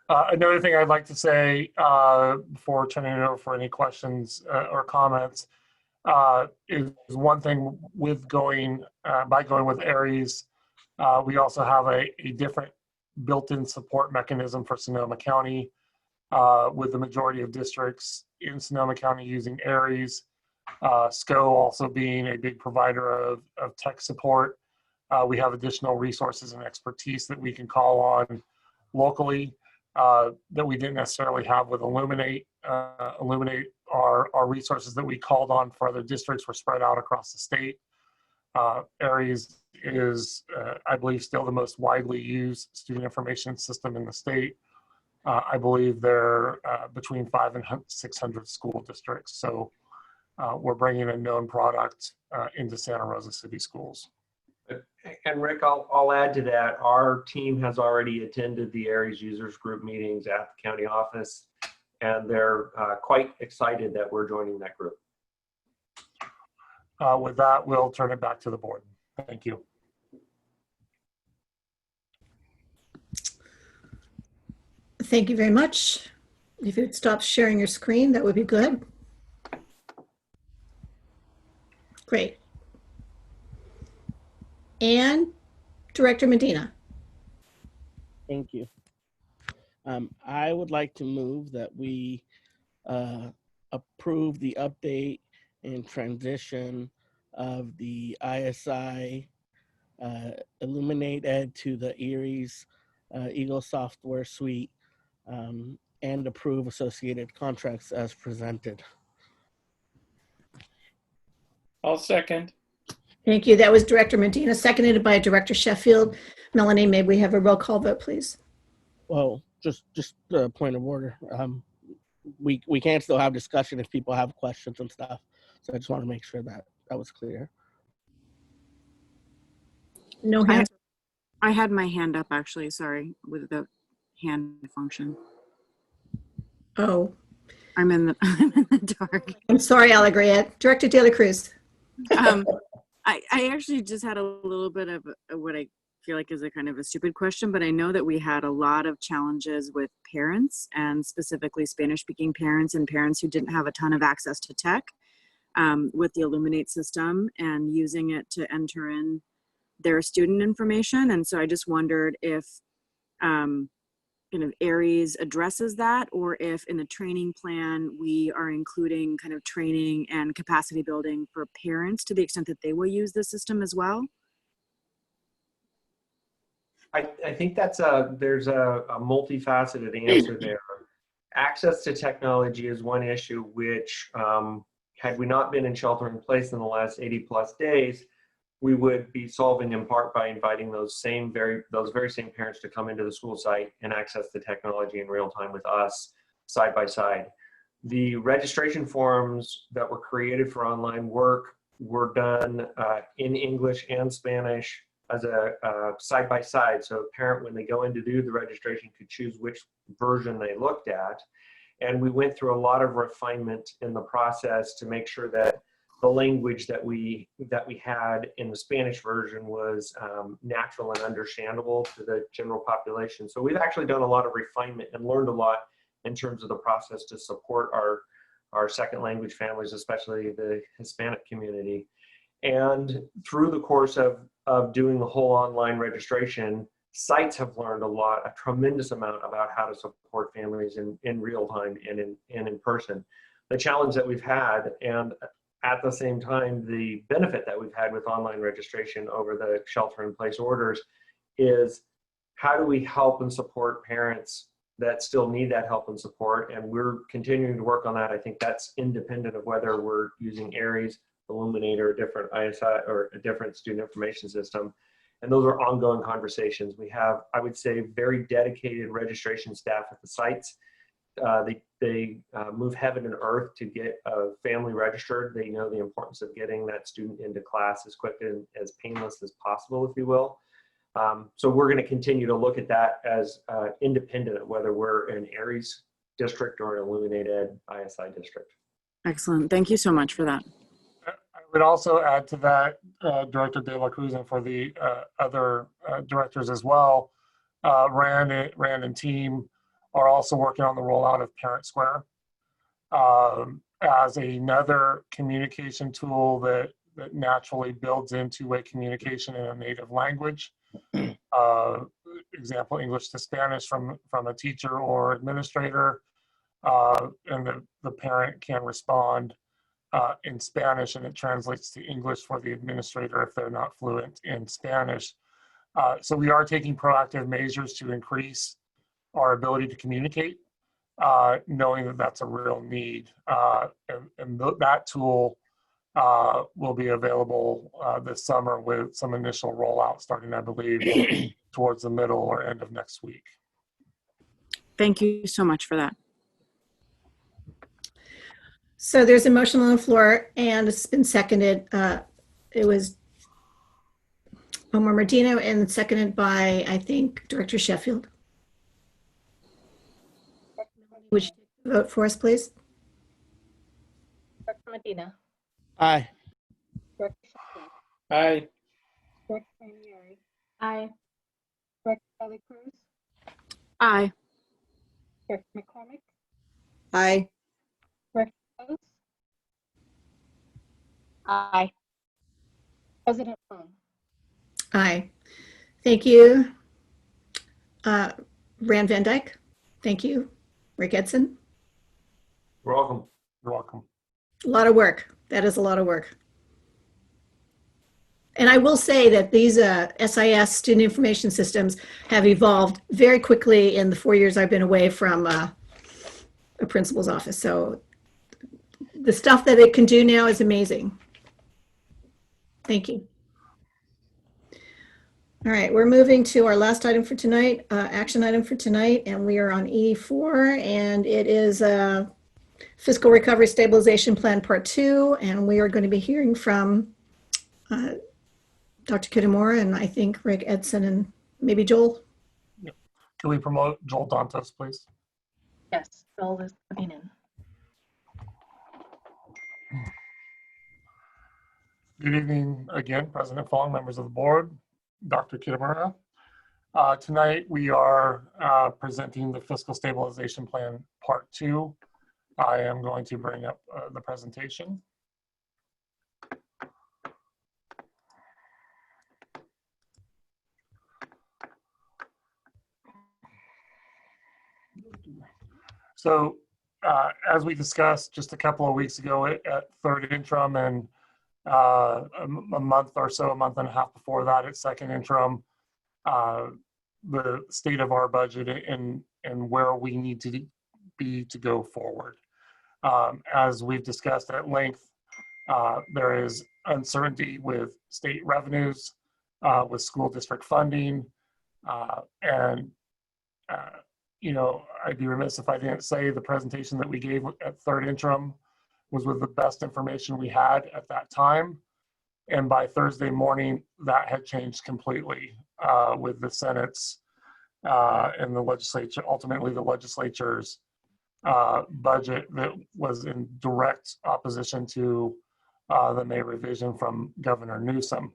Another thing I'd like to say before turning it over for any questions or comments is one thing with by going with Aries, we also have a different built-in support mechanism for Sonoma County, with the majority of districts in Sonoma County using Aries, SCO also being a big provider of tech support. We have additional resources and expertise that we can call on locally that we didn't necessarily have with Illuminate. Illuminate are resources that we called on for other districts were spread out across the state. Aries is, I believe, still the most widely used student information system in the state. I believe they're between 500 and 600 school districts. So we're bringing a known product into Santa Rosa City Schools. And Rick, I'll add to that. Our team has already attended the Aries Users Group meetings at the county office, and they're quite excited that we're joining that group. With that, we'll turn it back to the board. Thank you. Thank you very much. If you'd stop sharing your screen, that would be good. Great. And Director Medina. Thank you. I would like to move that we approve the update and transition of the ISI Illuminate Ed to the Aries Eagle software suite, and approve associated contracts as presented. I'll second. Thank you. That was Director Medina, seconded by Director Sheffield. Melanie, may we have a roll call vote, please? Well, just a point of order. We can still have discussion if people have questions and stuff. So I just want to make sure that that was clear. No hands. I had my hand up actually, sorry, with the hand function. Oh. I'm in the dark. I'm sorry, Alegria. Director De La Cruz. I actually just had a little bit of what I feel like is a kind of a stupid question, but I know that we had a lot of challenges with parents, and specifically Spanish-speaking parents and parents who didn't have a ton of access to tech with the Illuminate system and using it to enter in their student information. And so I just wondered if kind of Aries addresses that, or if in the training plan we are including kind of training and capacity building for parents to the extent that they will use the system as well. I think there's a multifaceted answer there. Access to technology is one issue which, had we not been in shelter in place in the last 80+ days, we would be solving in part by inviting those very same parents to come into the school site and access the technology in real time with us side by side. The registration forms that were created for online work were done in English and Spanish as a side by side. So a parent, when they go in to do the registration, could choose which version they looked at. And we went through a lot of refinement in the process to make sure that the language that we had in the Spanish version was natural and understandable to the general population. So we've actually done a lot of refinement and learned a lot in terms of the process to support our second language families, especially the Hispanic community. And through the course of doing the whole online registration, sites have learned a tremendous amount about how to support families in real time and in person. The challenge that we've had, and at the same time, the benefit that we've had with online registration over the shelter-in-place orders is how do we help and support parents that still need that help and support, and we're continuing to work on that. I think that's independent of whether we're using Aries, Illuminate, or a different ISI or a different student information system, and those are ongoing conversations. We have, I would say, very dedicated registration staff at the sites. They move heaven and earth to get a family registered. They know the importance of getting that student into class as quick and as painless as possible, if you will. So we're going to continue to look at that as independent of whether we're an Aries district or an Illuminate Ed ISI district. Excellent. Thank you so much for that. I would also add to that, Director De La Cruz, and for the other directors as well, Rand and team are also working on the rollout of Parent Square as another communication tool that naturally builds in two-way communication in a native language. Example, English to Spanish from a teacher or administrator, and the parent can respond in Spanish, and it translates to English for the administrator if they're not fluent in Spanish. So we are taking proactive measures to increase our ability to communicate, knowing that that's a real need. And that tool will be available this summer with some initial rollout starting, I believe, towards the middle or end of next week. Thank you so much for that. So there's a motion on the floor and it's been seconded. It was Omar Medina and seconded by, I think, Director Sheffield. Would you take the vote for us, please? Director Medina. Aye. Director Sheffield. Aye. Director Ranieri. Aye. Director Kelly Cruz. Aye. Director McCormick. Aye. Director Rose. Aye. President Fong. Aye. Thank you. Rand Van Dyke. Thank you. Rick Edson. You're welcome. You're welcome. A lot of work. That is a lot of work. And I will say that these SIS, student information systems, have evolved very quickly in the 4 years I've been away from a principal's office. So the stuff that it can do now is amazing. Thank you. All right, we're moving to our last item for tonight, action item for tonight, and we are on E4, and it is Fiscal Recovery Stabilization Plan Part 2, and we are going to be hearing from Dr. Kitamura and I think Rick Edson and maybe Joel. Can we promote Joel Dantos, please? Yes, Joel is coming in. Good evening again, President Fong, members of the board, Dr. Kitamura. Tonight we are presenting the Fiscal Stabilization Plan Part 2. I am going to bring up the presentation. So as we discussed just a couple of weeks ago at third interim and a month or so, a month and a half before that at second interim, the state of our budget and where we need to be to go forward. As we've discussed at length, there is uncertainty with state revenues, with school district funding, and you know, I'd be remiss if I didn't say the presentation that we gave at third interim was with the best information we had at that time. And by Thursday morning, that had changed completely with the Senate's and the legislature, ultimately the legislature's budget that was in direct opposition to the May revision from Governor Newsom.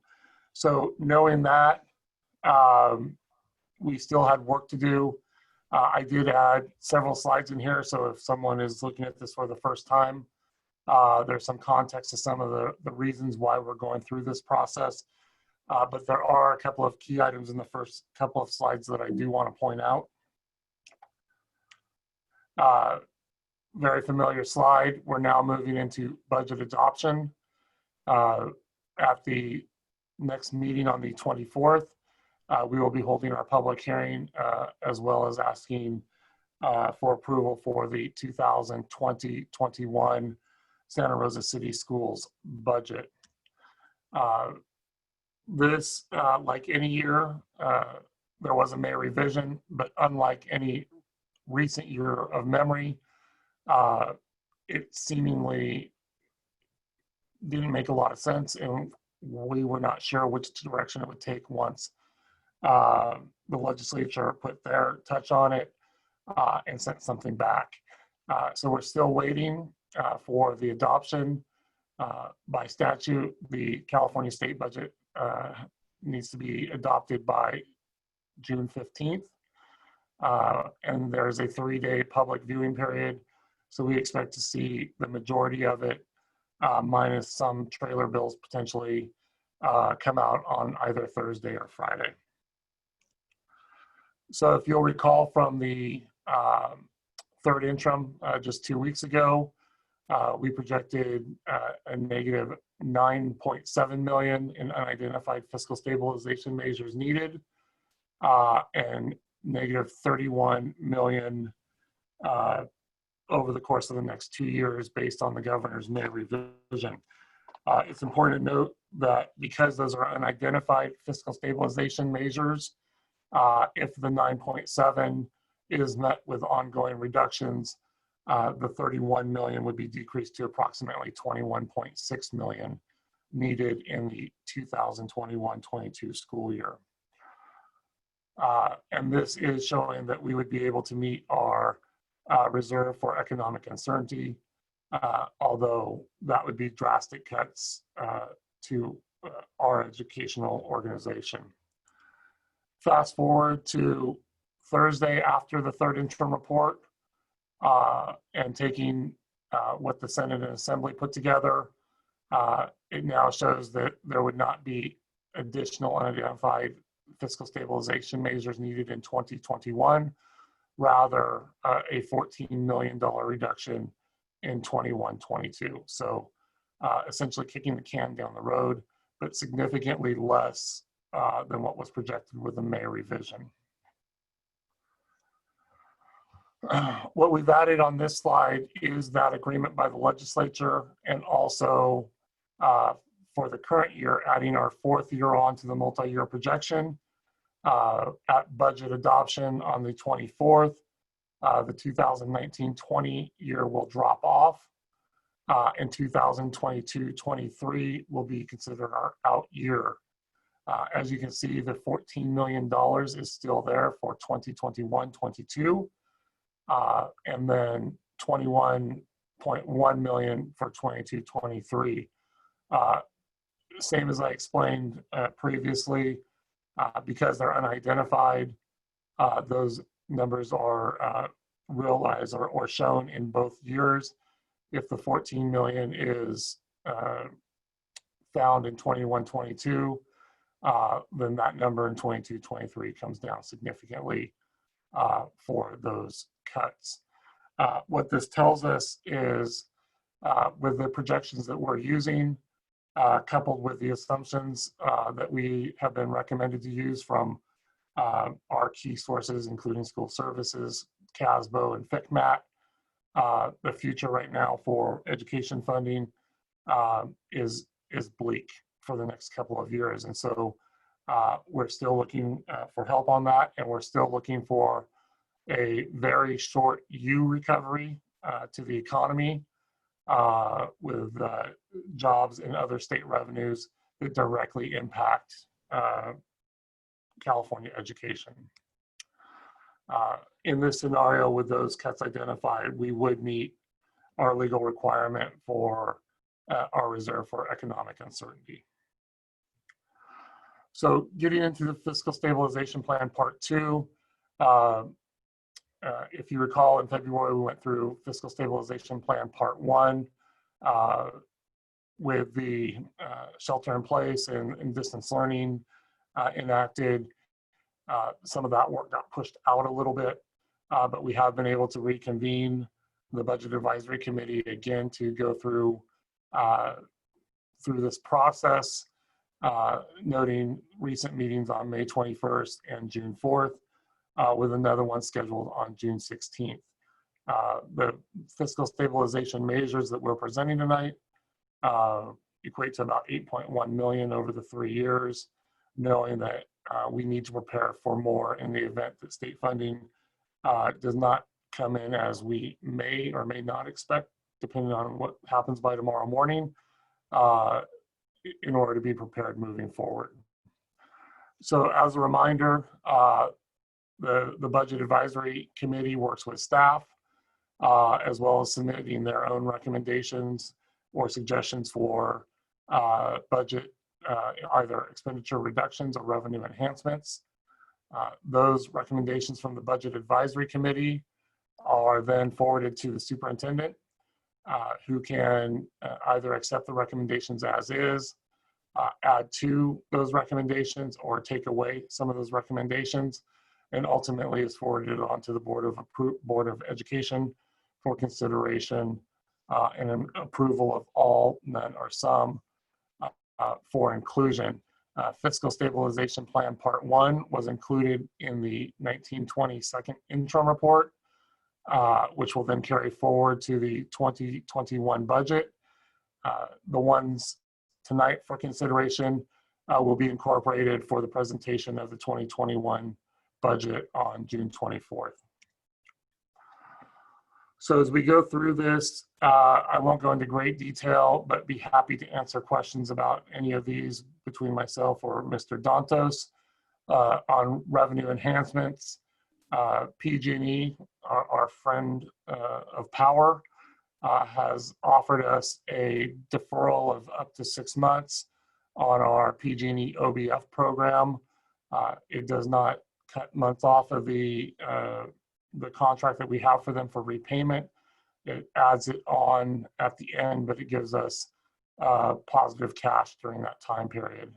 So knowing that, we still had work to do. I did add several slides in here, so if someone is looking at this for the first time, there's some context to some of the reasons why we're going through this process. But there are a couple of key items in the first couple of slides that I do want to point out. Very familiar slide. We're now moving into budget adoption. At the next meeting on the 24th, we will be holding our public hearing as well as asking for approval for the 2020-21 Santa Rosa City Schools budget. This, like any year, there was a May revision, but unlike any recent year of memory, it seemingly didn't make a lot of sense, and we were not sure which direction it would take once the legislature put their touch on it and sent something back. So we're still waiting for the adoption. By statute, the California state budget needs to be adopted by June 15th. And there's a 3-day public viewing period. So we expect to see the majority of it, minus some trailer bills potentially, come out on either Thursday or Friday. So if you'll recall from the third interim just 2 weeks ago, we projected a negative 9.7 million in unidentified fiscal stabilization measures needed, and negative 31 million over the course of the next 2 years based on the governor's May revision. It's important to note that because those are unidentified fiscal stabilization measures, if the 9.7 is met with ongoing reductions, the 31 million would be decreased to approximately 21.6 million needed in the 2021-22 school year. And this is showing that we would be able to meet our reserve for economic uncertainty, although that would be drastic cuts to our educational organization. Fast forward to Thursday after the third interim report, and taking what the Senate and Assembly put together, it now shows that there would not be additional unidentified fiscal stabilization measures needed in 2021, rather a $14 million reduction in 21-22. So essentially kicking the can down the road, but significantly less than what was projected with the May revision. What we've added on this slide is that agreement by the legislature, and also for the current year, adding our fourth year on to the multi-year projection. At budget adoption on the 24th, the 2019-20 year will drop off, and 2022-23 will be considered our out year. As you can see, the $14 million is still there for 2021-22. And then 21.1 million for 22-23. Same as I explained previously, because they're unidentified, those numbers are realized or shown in both years. If the 14 million is found in 21-22, then that number in 22-23 comes down significantly for those cuts. What this tells us is with the projections that we're using, coupled with the assumptions that we have been recommended to use from our key sources, including school services, CASBO, and FCMAT, the future right now for education funding is bleak for the next couple of years. And so we're still looking for help on that, and we're still looking for a very short U recovery to the economy with jobs and other state revenues that directly impact California education. In this scenario, with those cuts identified, we would meet our legal requirement for our reserve for economic uncertainty. So getting into the Fiscal Stabilization Plan Part 2, if you recall, in February, we went through Fiscal Stabilization Plan Part 1 with the shelter in place and distance learning enacted. Some of that work got pushed out a little bit, but we have been able to reconvene the Budget Advisory Committee again to go through this process, noting recent meetings on May 21st and June 4th, with another one scheduled on June 16th. The fiscal stabilization measures that we're presenting tonight equate to about 8.1 million over the 3 years, knowing that we need to prepare for more in the event that state funding does not come in as we may or may not expect, depending on what happens by tomorrow morning, in order to be prepared moving forward. So as a reminder, the Budget Advisory Committee works with staff, as well as submitting their own recommendations or suggestions for budget, either expenditure reductions or revenue enhancements. Those recommendations from the Budget Advisory Committee are then forwarded to the superintendent, who can either accept the recommendations as is, add to those recommendations, or take away some of those recommendations, and ultimately is forwarded on to the Board of Education for consideration and an approval of all, none, or some for inclusion. Fiscal Stabilization Plan Part 1 was included in the 1920 second interim report, which will then carry forward to the 2021 budget. The ones tonight for consideration will be incorporated for the presentation of the 2021 budget on June 24th. So as we go through this, I won't go into great detail, but be happy to answer questions about any of these between myself or Mr. Dantos on revenue enhancements. PG&E, our friend of power, has offered us a deferral of up to 6 months on our PG&E OBF program. It does not cut months off of the contract that we have for them for repayment. It adds it on at the end, but it gives us positive cash during that time period,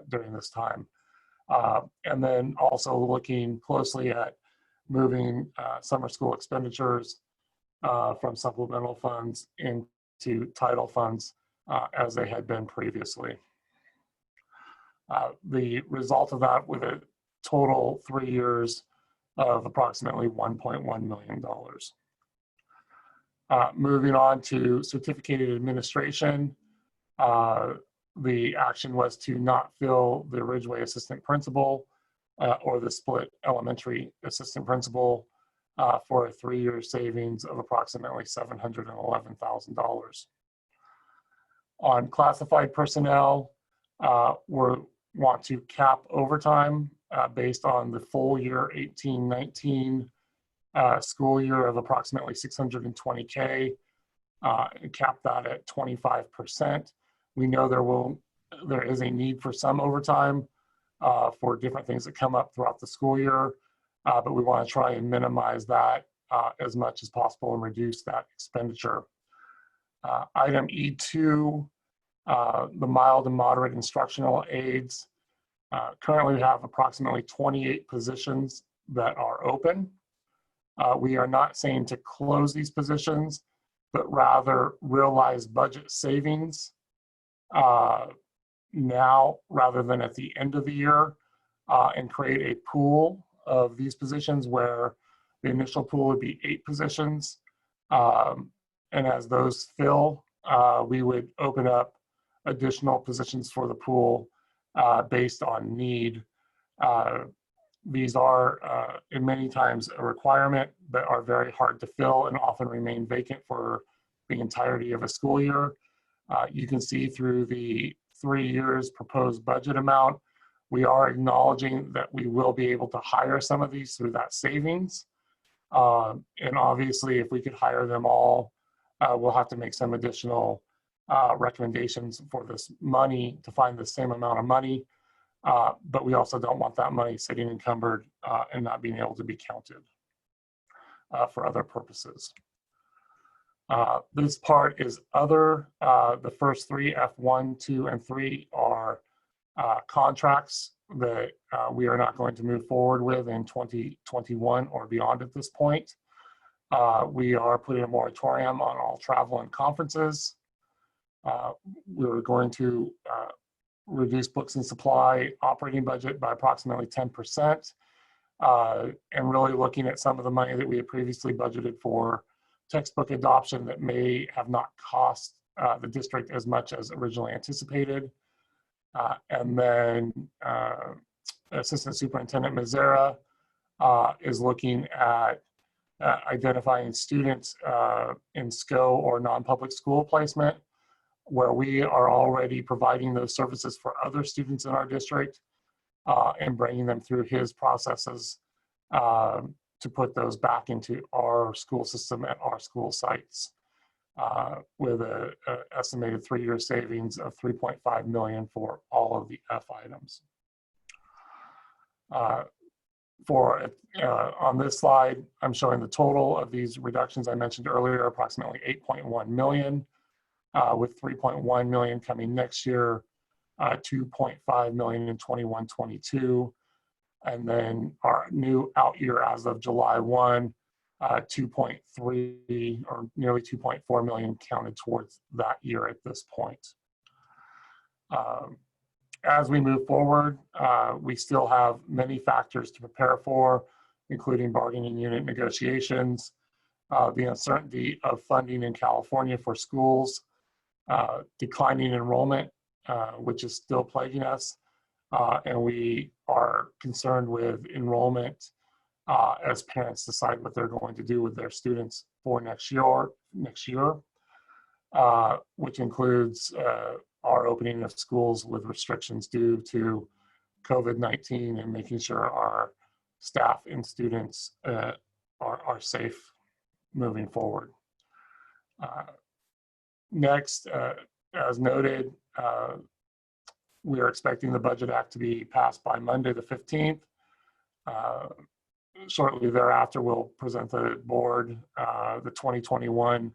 during this time. And then also looking closely at moving summer school expenditures from supplemental funds into title funds as they had been previously. The result of that with a total 3 years of approximately $1.1 million. Moving on to certificated administration, the action was to not fill the Ridgeway assistant principal or the Split elementary assistant principal for a 3-year savings of approximately $711,000. On classified personnel, we want to cap overtime based on the full year 18-19 school year of approximately $620K, and cap that at 25%. We know there is a need for some overtime for different things that come up throughout the school year, but we want to try and minimize that as much as possible and reduce that expenditure. Item E2, the mild and moderate instructional aides. Currently we have approximately 28 positions that are open. We are not saying to close these positions, but rather realize budget savings now rather than at the end of the year, and create a pool of these positions where the initial pool would be 8 positions. And as those fill, we would open up additional positions for the pool based on need. These are in many times a requirement, but are very hard to fill and often remain vacant for the entirety of a school year. You can see through the 3 years proposed budget amount, we are acknowledging that we will be able to hire some of these through that savings. And obviously, if we could hire them all, we'll have to make some additional recommendations for this money to find the same amount of money. But we also don't want that money sitting encumbered and not being able to be counted for other purposes. This part is other. The first 3, F1, 2, and 3 are contracts that we are not going to move forward with in 2021 or beyond at this point. We are putting a moratorium on all travel and conferences. We're going to reduce books and supply operating budget by approximately 10%, and really looking at some of the money that we had previously budgeted for textbook adoption that may have not cost the district as much as originally anticipated. And then Assistant Superintendent Mazzara is looking at identifying students in SCO or non-public school placement, where we are already providing those services for other students in our district and bringing them through his processes to put those back into our school system at our school sites with an estimated 3-year savings of $3.5 million for all of the F items. On this slide, I'm showing the total of these reductions I mentioned earlier, approximately $8.1 million, with $3.1 million coming next year, $2.5 million in 21-22, and then our new out year as of July 1, 2.3 or nearly 2.4 million counted towards that year at this point. As we move forward, we still have many factors to prepare for, including bargaining unit negotiations, the uncertainty of funding in California for schools, declining enrollment, which is still plaguing us, and we are concerned with enrollment as parents decide what they're going to do with their students for next year, which includes our opening of schools with restrictions due to COVID-19 and making sure our staff and students are safe moving forward. Next, as noted, we are expecting the Budget Act to be passed by Monday the 15th. Shortly thereafter, we'll present the board the 2021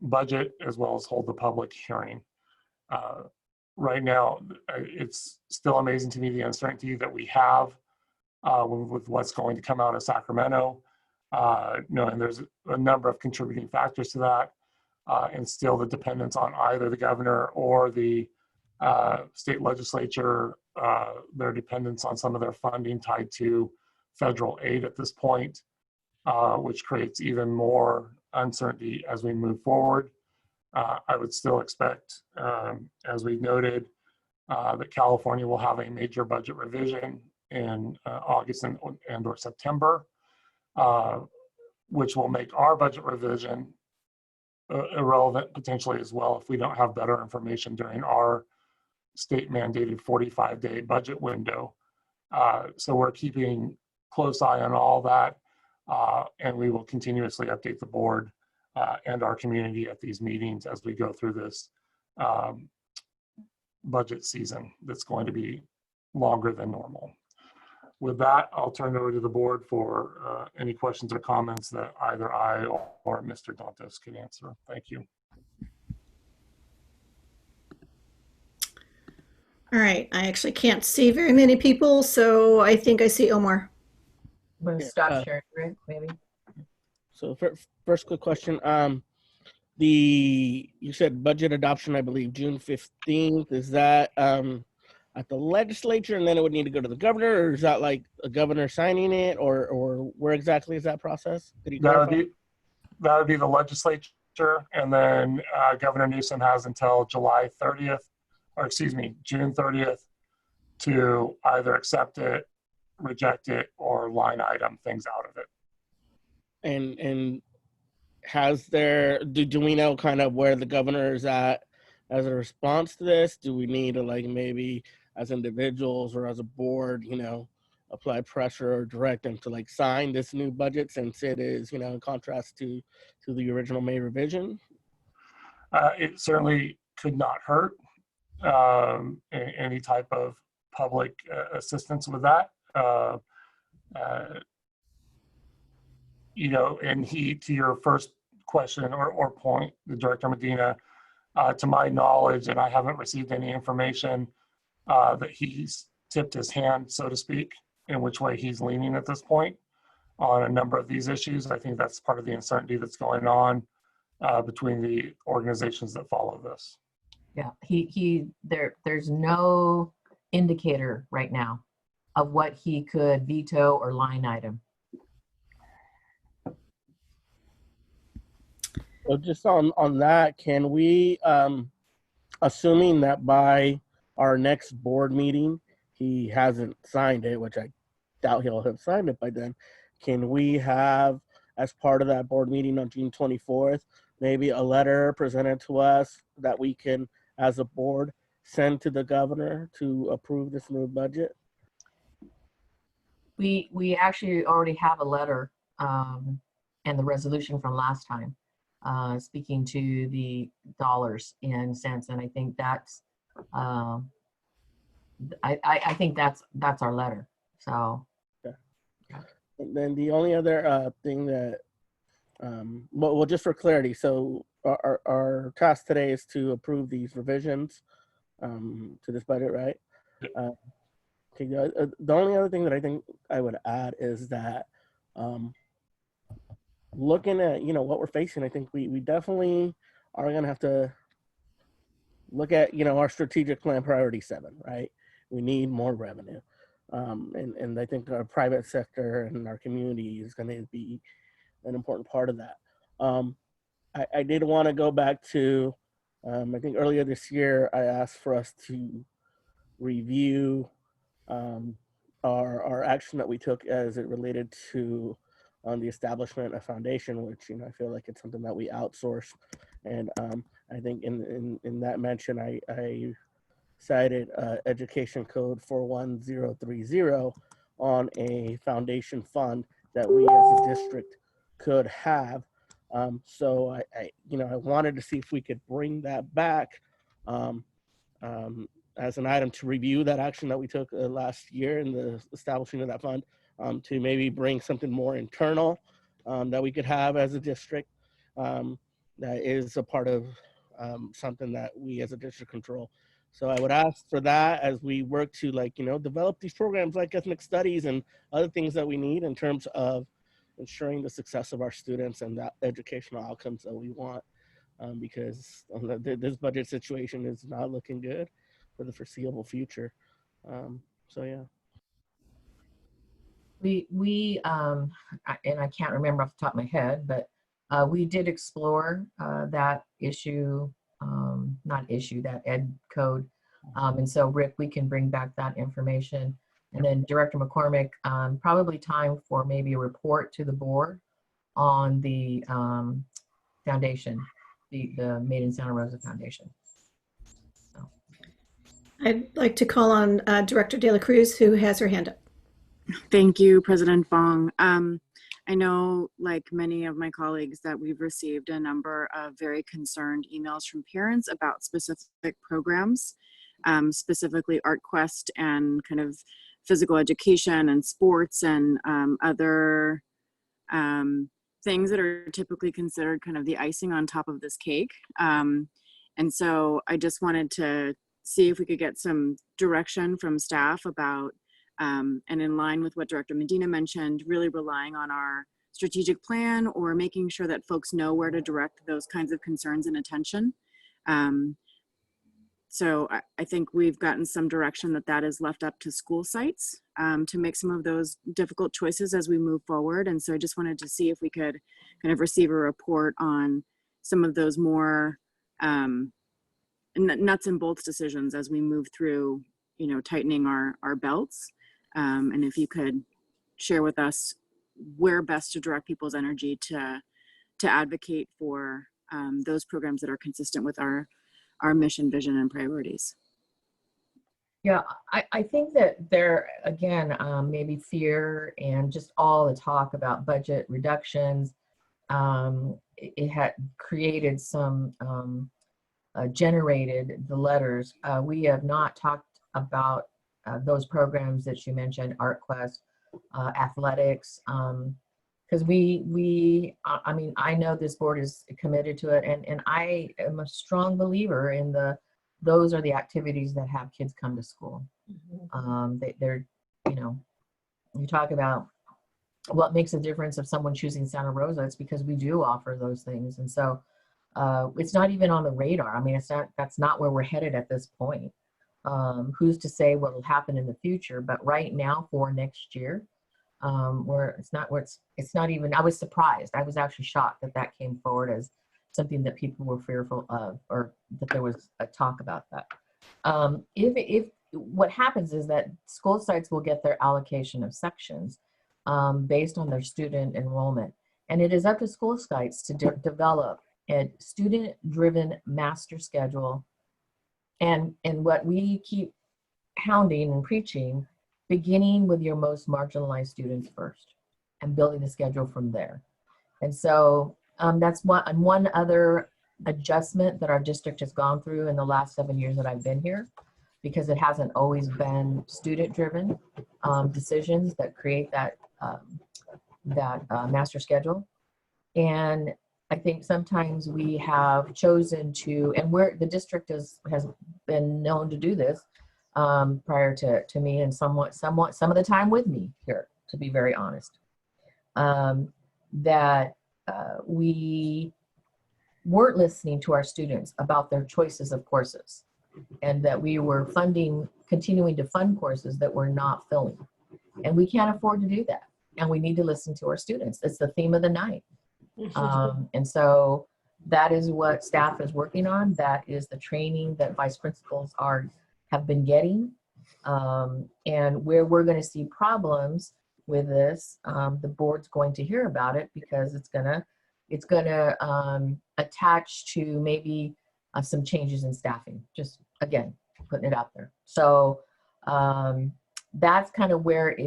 budget, as well as hold the public hearing. Right now, it's still amazing to me the uncertainty that we have with what's going to come out of Sacramento. Knowing there's a number of contributing factors to that, and still the dependence on either the governor or the state legislature, their dependence on some of their funding tied to federal aid at this point, which creates even more uncertainty as we move forward. I would still expect, as we noted, that California will have a major budget revision in August and or September, which will make our budget revision irrelevant potentially as well if we don't have better information during our state mandated 45-day budget window. So we're keeping close eye on all that, and we will continuously update the board and our community at these meetings as we go through this budget season that's going to be longer than normal. With that, I'll turn it over to the board for any questions or comments that either I or Mr. Dantos can answer. Thank you. All right, I actually can't see very many people, so I think I see Omar. We'll stop sharing, right? Maybe. So first quick question. You said budget adoption, I believe, June 15th. Is that at the legislature and then it would need to go to the governor, or is that like a governor signing it, or where exactly is that process? Could you clarify? That would be the legislature, and then Governor Newsom has until July 30th, or excuse me, June 30th to either accept it, reject it, or line item things out of it. And has there, do we know kind of where the governor is at as a response to this? Do we need to, like, maybe as individuals or as a board, apply pressure or direct them to like sign this new budget, since it is, in contrast to the original May revision? It certainly could not hurt. Any type of public assistance with that. And to your first question or point, the Director Medina, to my knowledge, and I haven't received any information that he's tipped his hand, so to speak, in which way he's leaning at this point on a number of these issues. I think that's part of the uncertainty that's going on between the organizations that follow this. Yeah, there's no indicator right now of what he could veto or line item. So just on that, can we, assuming that by our next board meeting, he hasn't signed it, which I doubt he'll have signed it by then, can we have, as part of that board meeting on June 24th, maybe a letter presented to us that we can, as a board, send to the governor to approve this new budget? We actually already have a letter and the resolution from last time speaking to the dollars and cents, and I think that's I think that's our letter. So okay. And then the only other thing that well, just for clarity, so our task today is to approve these revisions to this budget, right? Okay. The only other thing that I think I would add is that looking at what we're facing, I think we definitely are going to have to look at our strategic plan priority 7, right? We need more revenue, and I think our private sector and our community is going to be an important part of that. I did want to go back to, I think earlier this year, I asked for us to review our action that we took as it related to on the establishment of foundation, which, you know, I feel like it's something that we outsource. And I think in that mention, I cited Education Code 41030 on a foundation fund that we as a district could have. So I wanted to see if we could bring that back as an item to review that action that we took last year in the establishing of that fund, to maybe bring something more internal that we could have as a district that is a part of something that we as a district control. So I would ask for that as we work to, like, you know, develop these programs like ethnic studies and other things that we need in terms of ensuring the success of our students and the educational outcomes that we want, because this budget situation is not looking good for the foreseeable future. So yeah. We and I can't remember off the top of my head, but we did explore that issue, that ed code. And so Rick, we can bring back that information. And then Director McCormick, probably time for maybe a report to the board on the foundation, the Made in Santa Rosa Foundation. So. I'd like to call on Director De La Cruz, who has her hand up. Thank you, President Fong. I know, like many of my colleagues, that we've received a number of very concerned emails from parents about specific programs, specifically ArtQuest and kind of physical education and sports and other things that are typically considered kind of the icing on top of this cake. And so I just wanted to see if we could get some direction from staff about, and in line with what Director Medina mentioned, really relying on our strategic plan or making sure that folks know where to direct those kinds of concerns and attention. So I think we've gotten some direction that is left up to school sites to make some of those difficult choices as we move forward. And so I just wanted to see if we could kind of receive a report on some of those more nuts and bolts decisions as we move through, you know, tightening our belts. And if you could share with us where best to direct people's energy to advocate for those programs that are consistent with our mission, vision, and priorities. Yeah, I think that there, again, maybe fear and just all the talk about budget reductions, it had created some, generated the letters. We have not talked about those programs that you mentioned, ArtQuest, athletics, because I mean, I know this board is committed to it, and I am a strong believer in those are the activities that have kids come to school. They're, you know, you talk about what makes a difference of someone choosing Santa Rosa, it's because we do offer those things. And so it's not even on the radar. I mean, that's not where we're headed at this point. Who's to say what will happen in the future? But right now, for next year, it's not even. I was surprised. I was actually shocked that came forward as something that people were fearful of, or that there was a talk about that. If what happens is that school sites will get their allocation of sections based on their student enrollment, and it is up to school sites to develop a student-driven master schedule. And what we keep hounding and preaching, beginning with your most marginalized students first and building the schedule from there. And so that's one other adjustment that our district has gone through in the last 7 years that I've been here, because it hasn't always been student-driven decisions that create that master schedule. And I think sometimes we have chosen to, and the district has been known to do this prior to me, and some of the time with me here, to be very honest, that we weren't listening to our students about their choices of courses, and that we were continuing to fund courses that we're not filling. And we can't afford to do that. And we need to listen to our students. It's the theme of the night. And so that is what staff is working on. That is the training that vice principals have been getting. And where we're going to see problems with this, the board's going to hear about it because it's gonna attach to maybe some changes in staffing. Just again, putting it out there. So that's kind of where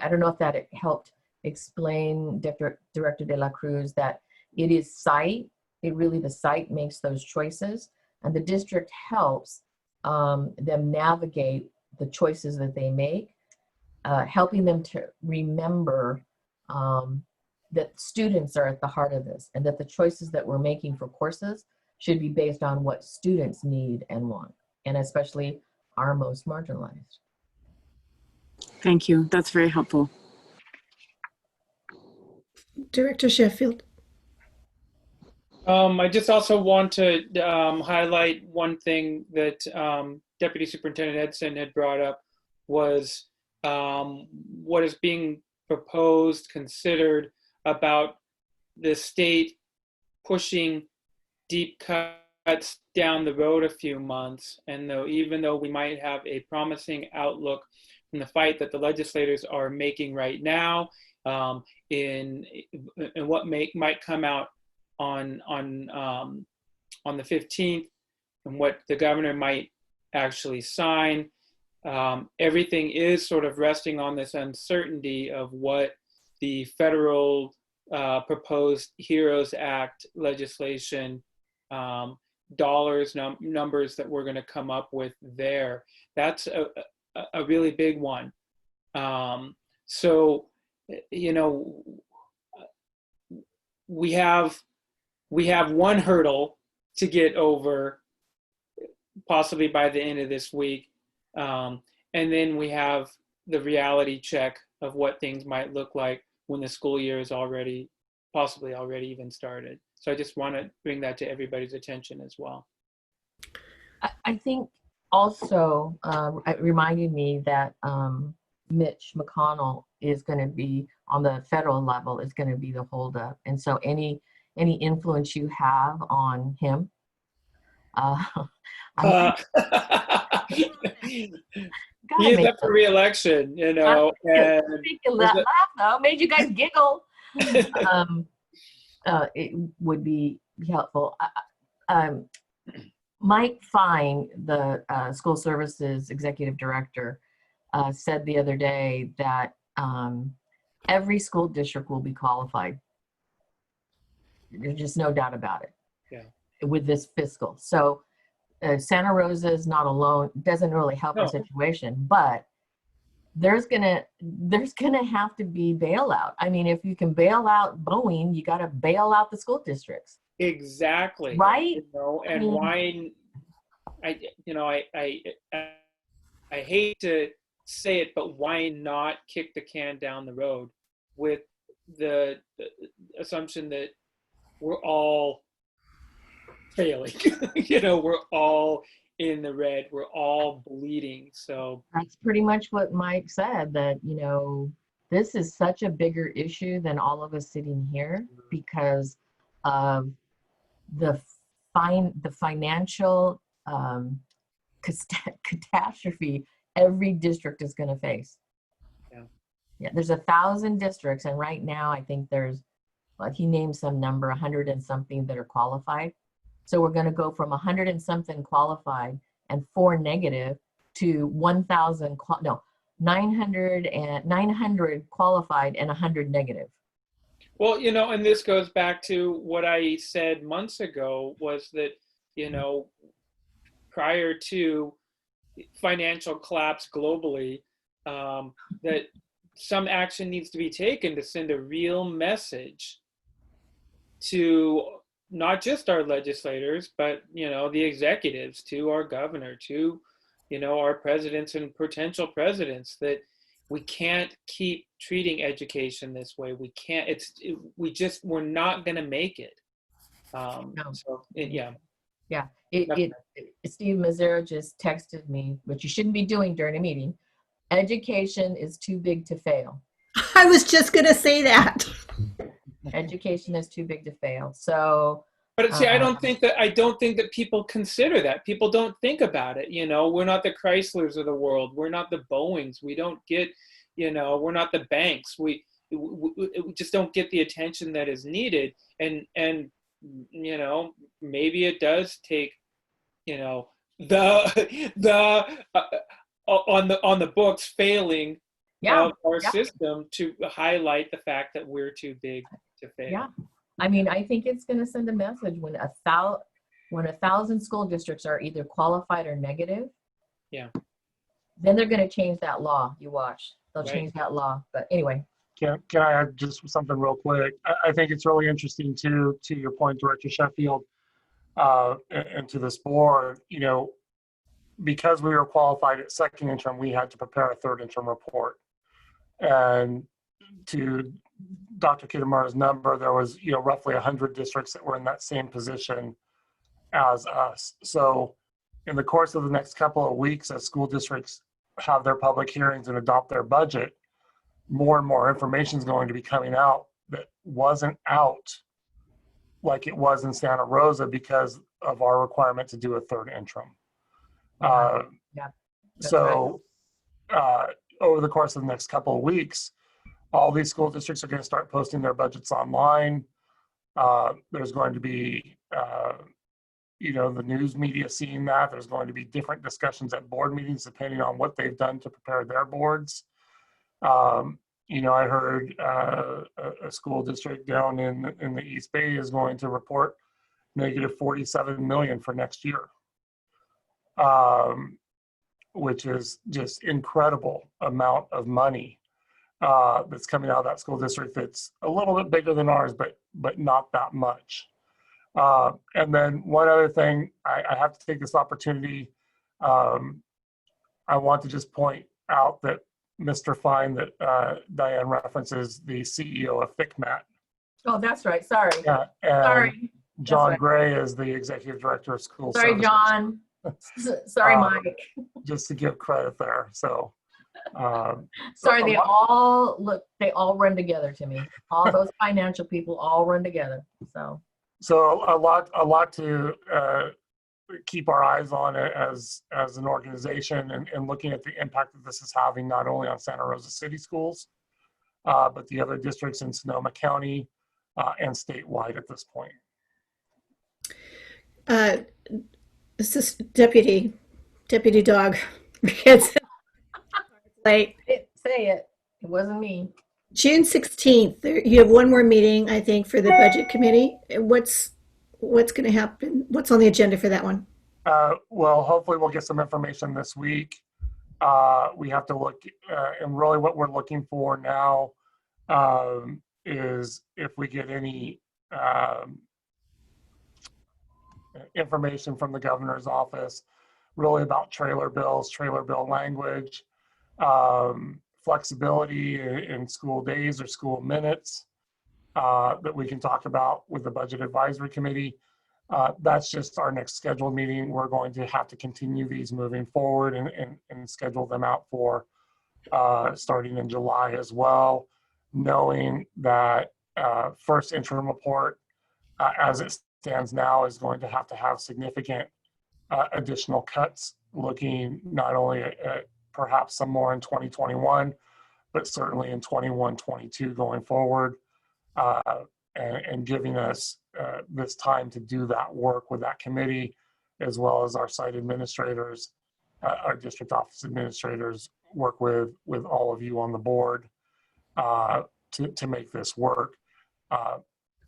I don't know if that helped explain Director De La Cruz that it is site. The site makes those choices, and the district helps them navigate the choices that they make, helping them to remember that students are at the heart of this, and that the choices that we're making for courses should be based on what students need and want, and especially our most marginalized. Thank you. That's very helpful. Director Sheffield. I just also want to highlight one thing that Deputy Superintendent Edson had brought up was what is being proposed, considered about the state pushing deep cuts down the road a few months. And even though we might have a promising outlook from the fight that the legislators are making right now, in what might come out on the 15th, and what the governor might actually sign, everything is sort of resting on this uncertainty of what the federal proposed HEROES Act legislation numbers that we're going to come up with there. That's a really big one. So, you know, we have one hurdle to get over, possibly by the end of this week. And then we have the reality check of what things might look like when the school year is possibly already even started. So I just want to bring that to everybody's attention as well. I think also it reminded me that Mitch McConnell is going to be on the federal level is going to be the holdup, and so any influence you have on him, he's up for re-election, you know. And laugh though, made you guys giggle. It would be helpful. Mike Fine, the school services executive director, said the other day that every school district will be qualified. There's just no doubt about it. Yeah. With this fiscal. So Santa Rosa is not alone, doesn't really help our situation, but there's gonna have to be bailout. I mean, if you can bail out Boeing, you got to bail out the school districts. Exactly. Right. You know, and why? I hate to say it, but why not kick the can down the road with the assumption that we're all failing? You know, we're all in the red, we're all bleeding. So that's pretty much what Mike said, that, you know, this is such a bigger issue than all of us sitting here because of the financial catastrophe every district is going to face. Yeah, there's 1,000 districts, and right now I think there's, well, he named some number, 100 and something that are qualified. So we're going to go from 100 and something qualified and 4 negative to 1,000, 900 qualified and 100 negative. Well, you know, and this goes back to what I said months ago, was that, you know, prior to financial collapse globally, that some action needs to be taken to send a real message to not just our legislators, but, you know, the executives, to our governor, to, you know, our presidents and potential presidents, that we can't keep treating education this way. We can't, we're not going to make it. Yeah. Steve Mazzaro just texted me, which you shouldn't be doing during a meeting. Education is too big to fail. I was just going to say that. Education is too big to fail. So, but see, I don't think that people consider that. People don't think about it. You know, we're not the Chryslers of the world. We're not the Boeings. We don't get You know, we're not the banks. We just don't get the attention that is needed. And you know, maybe it does take, you know, on the books failing of our system to highlight the fact that we're too big to fail. Yeah, I mean, I think it's going to send a message when 1,000 school districts are either qualified or negative. Yeah. Then they're going to change that law. You watch. They'll Right. change that law. But anyway. Can I add just something real quick? I think it's really interesting to your point, Director Sheffield, and to this board, you know, because we were qualified at second interim, we had to prepare a third interim report. And to Dr. Kitamura's number, there was, you know, roughly 100 districts that were in that same position as us. So in the course of the next couple of weeks, as school districts have their public hearings and adopt their budget, more and more information is going to be coming out that wasn't out like it was in Santa Rosa because of our requirement to do a third interim. So over the course of the next couple of weeks, all these school districts are going to start posting their budgets online. There's going to be, you know, the news media seeing that. There's going to be different discussions at board meetings depending on what they've done to prepare their boards. You know, I heard a school district down in the East Bay is going to report negative 47 million for next year, which is just incredible amount of money that's coming out of that school district. That's a little bit bigger than ours, but not that much. And then one other thing, I have to take this opportunity. I want to just point out that Mr. Fine, that Diane references, the CEO of FICMAT. Oh, that's right. Sorry. Yeah, and Sorry. John That's Gray is the executive director of school Sorry, services. John. Sorry, Mike. Just to give credit there. So. Sorry, they all run together to me. All those financial people all run together. So a lot to keep our eyes on it as an organization and looking at the impact that this is having not only on Santa Rosa City schools, but the other districts in Sonoma County and statewide at this point. This is Deputy Dog. It's late. Say it. It wasn't me. June 16th, you have one more meeting, I think, for the budget committee. What's going to happen? What's on the agenda for that one? Well, hopefully we'll get some information this week. We have to look, and really what we're looking for now is if we get any information from the governor's office, really about trailer bills, trailer bill language, flexibility in school days or school minutes that we can talk about with the Budget Advisory Committee. That's just our next scheduled meeting. We're going to have to continue these moving forward and schedule them out for starting in July as well, knowing that first interim report as it stands now is going to have significant additional cuts, looking not only at perhaps some more in 2021, but certainly in 21, 22 going forward, and giving us this time to do that work with that committee, as well as our site administrators, our district office administrators, work with all of you on the board to make this work.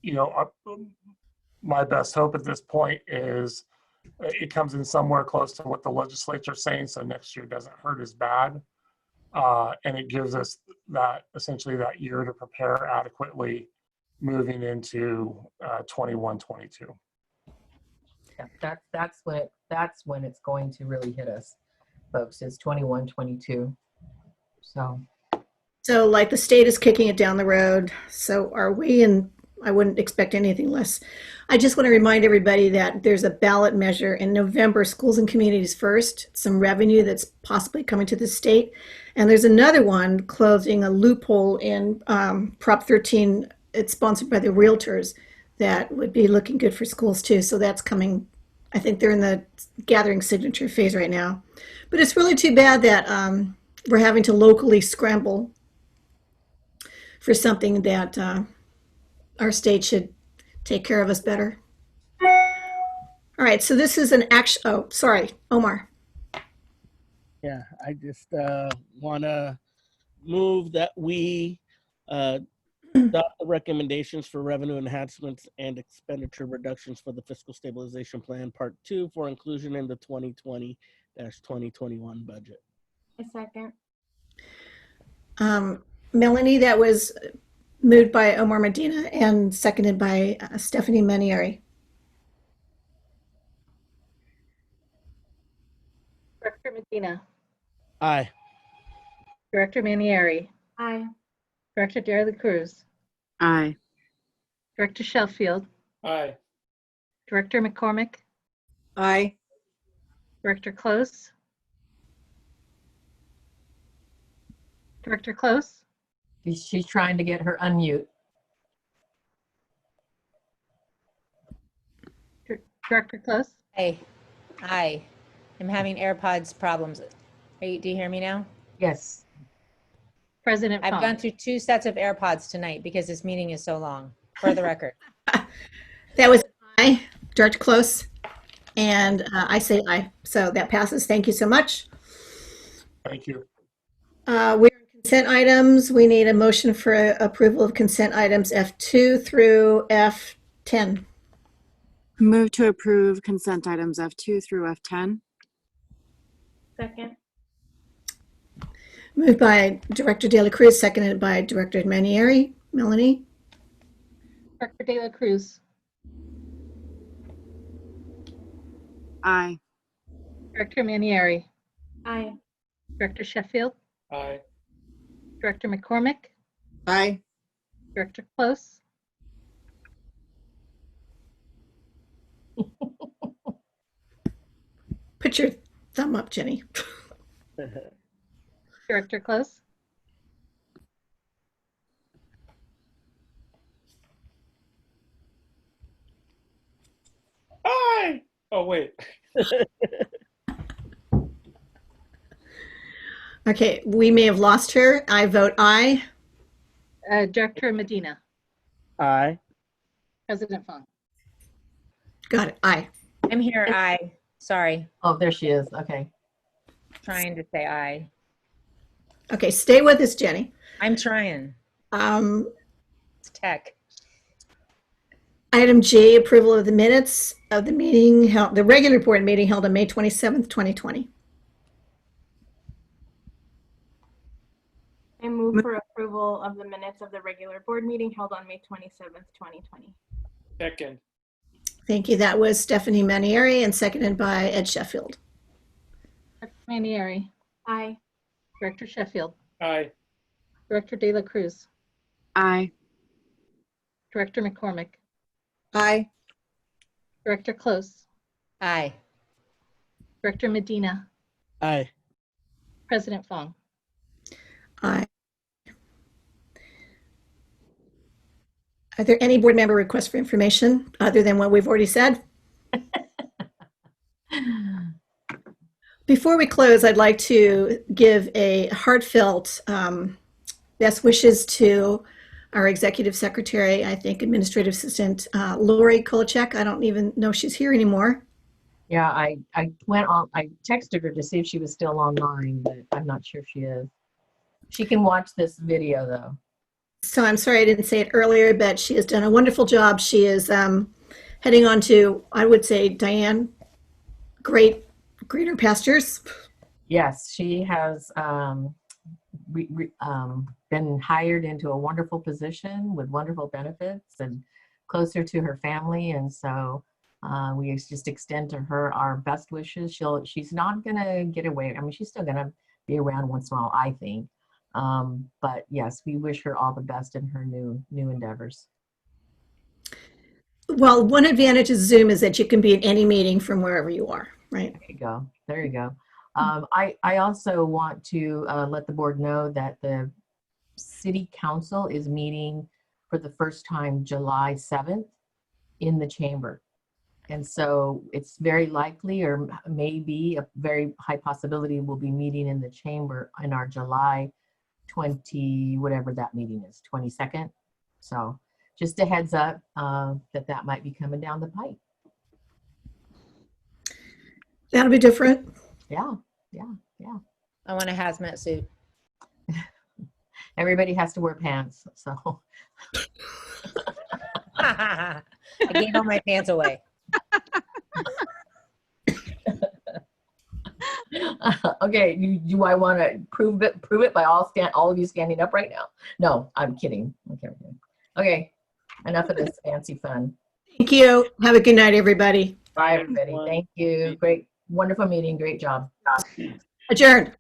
You know, my best hope at this point is it comes in somewhere close to what the legislature is saying, so next year doesn't hurt as bad. And it gives us that essentially that year to prepare adequately moving into 21, 22. Yeah, that's when it's going to really hit us, folks. It's 21, 22. So like the state is kicking it down the road. So are we, and I wouldn't expect anything less. I just want to remind everybody that there's a ballot measure in November, Schools and Communities First, some revenue that's possibly coming to the state. And there's another one closing a loophole in Prop 13. It's sponsored by the realtors that would be looking good for schools too. So that's coming. I think they're in the gathering signature phase right now. But it's really too bad that we're having to locally scramble for something that our state should take care of us better. All right, so this is an action. Oh, sorry, Omar. Yeah, I just want to move that we adopt the recommendations for revenue enhancements and expenditure reductions for the Fiscal Stabilization Plan Part 2 for inclusion in the 2020-2021 budget. A second. Melanie, that was moved by Omar Medina and seconded by Stephanie Manieri. Director Medina, Aye. Director Manieri, Aye. Director De La Cruz, Aye. Director Sheffield, Aye. Director McCormick, Aye. Director Close, Director Close, She's trying to get her unmute. Director Close. Hey, hi. I'm having AirPods problems. Do you hear me now? Yes. President I've Fong. gone through 2 sets of AirPods tonight because this meeting is so long, for the record. That was aye, Director Close, and I say aye. So that passes. Thank you so much. Thank you. We're in consent items. We need a motion for approval of consent items F2 through F10. Move to approve consent items F2 through F10. Second. Moved by Director De La Cruz, seconded by Director Manieri. Melanie? Director De La Cruz, Aye. Director Manieri, Aye. Director Sheffield, Aye. Director McCormick, Aye. Director Close, Put your thumb up, Jenny. Director Close, Aye. Oh, wait. Okay, we may have lost her. I vote aye. Director Medina, Aye. President Fong. Got it, aye. I'm here, aye. Sorry, Oh, there she is. Okay. trying to say aye. Okay, stay with us, Jenny. I'm trying. It's tech. Item G, approval of the minutes of the meeting held, the regular board meeting held on May 27th, 2020. I move for approval of the minutes of the regular board meeting held on May 27th, 2020. Second. Thank you. That was Stephanie Manieri and seconded by Ed Sheffield. Director Manieri, Aye. Director Sheffield, Aye. Director De La Cruz, Aye. Director McCormick, Aye. Director Close, Aye. Director Medina, Aye. President Fong. Aye. Are there any board member requests for information other than what we've already said? Before we close, I'd like to give a heartfelt best wishes to our executive secretary, I think administrative assistant, Lori Kolachek. I don't even know if she's here anymore. Yeah, I went on, I texted her to see if she was still online, but I'm not sure if she is. She can watch this video though. So I'm sorry I didn't say it earlier, but she has done a wonderful job. She is heading on to, I would say, Diane, greener pastures. Yes, she has been hired into a wonderful position with wonderful benefits and closer to her family. And so we just extend to her our best wishes. She's not going to get away. I mean, she's still going to be around once in a while, I think. But yes, we wish her all the best in her new endeavors. Well, one advantage of Zoom is that you can be in any meeting from wherever you are, right? There you go. There you go. I also want to let the board know that the City Council is meeting for the first time July 7th in the chamber. And so it's very likely, or maybe a very high possibility, we'll be meeting in the chamber in our July whatever that meeting is, 22nd. So just a heads up that might be coming down the pipe. That'll be different. Yeah. I want a hazmat suit. Everybody has to wear pants, so. I gave all my pants away. Okay, do I want to prove it by all of you standing up right now? No, I'm kidding. Okay, enough of this fancy fun. Thank you. Have a good night, everybody. Bye, everybody. Thank you. Great, wonderful meeting. Great job. Adjourned.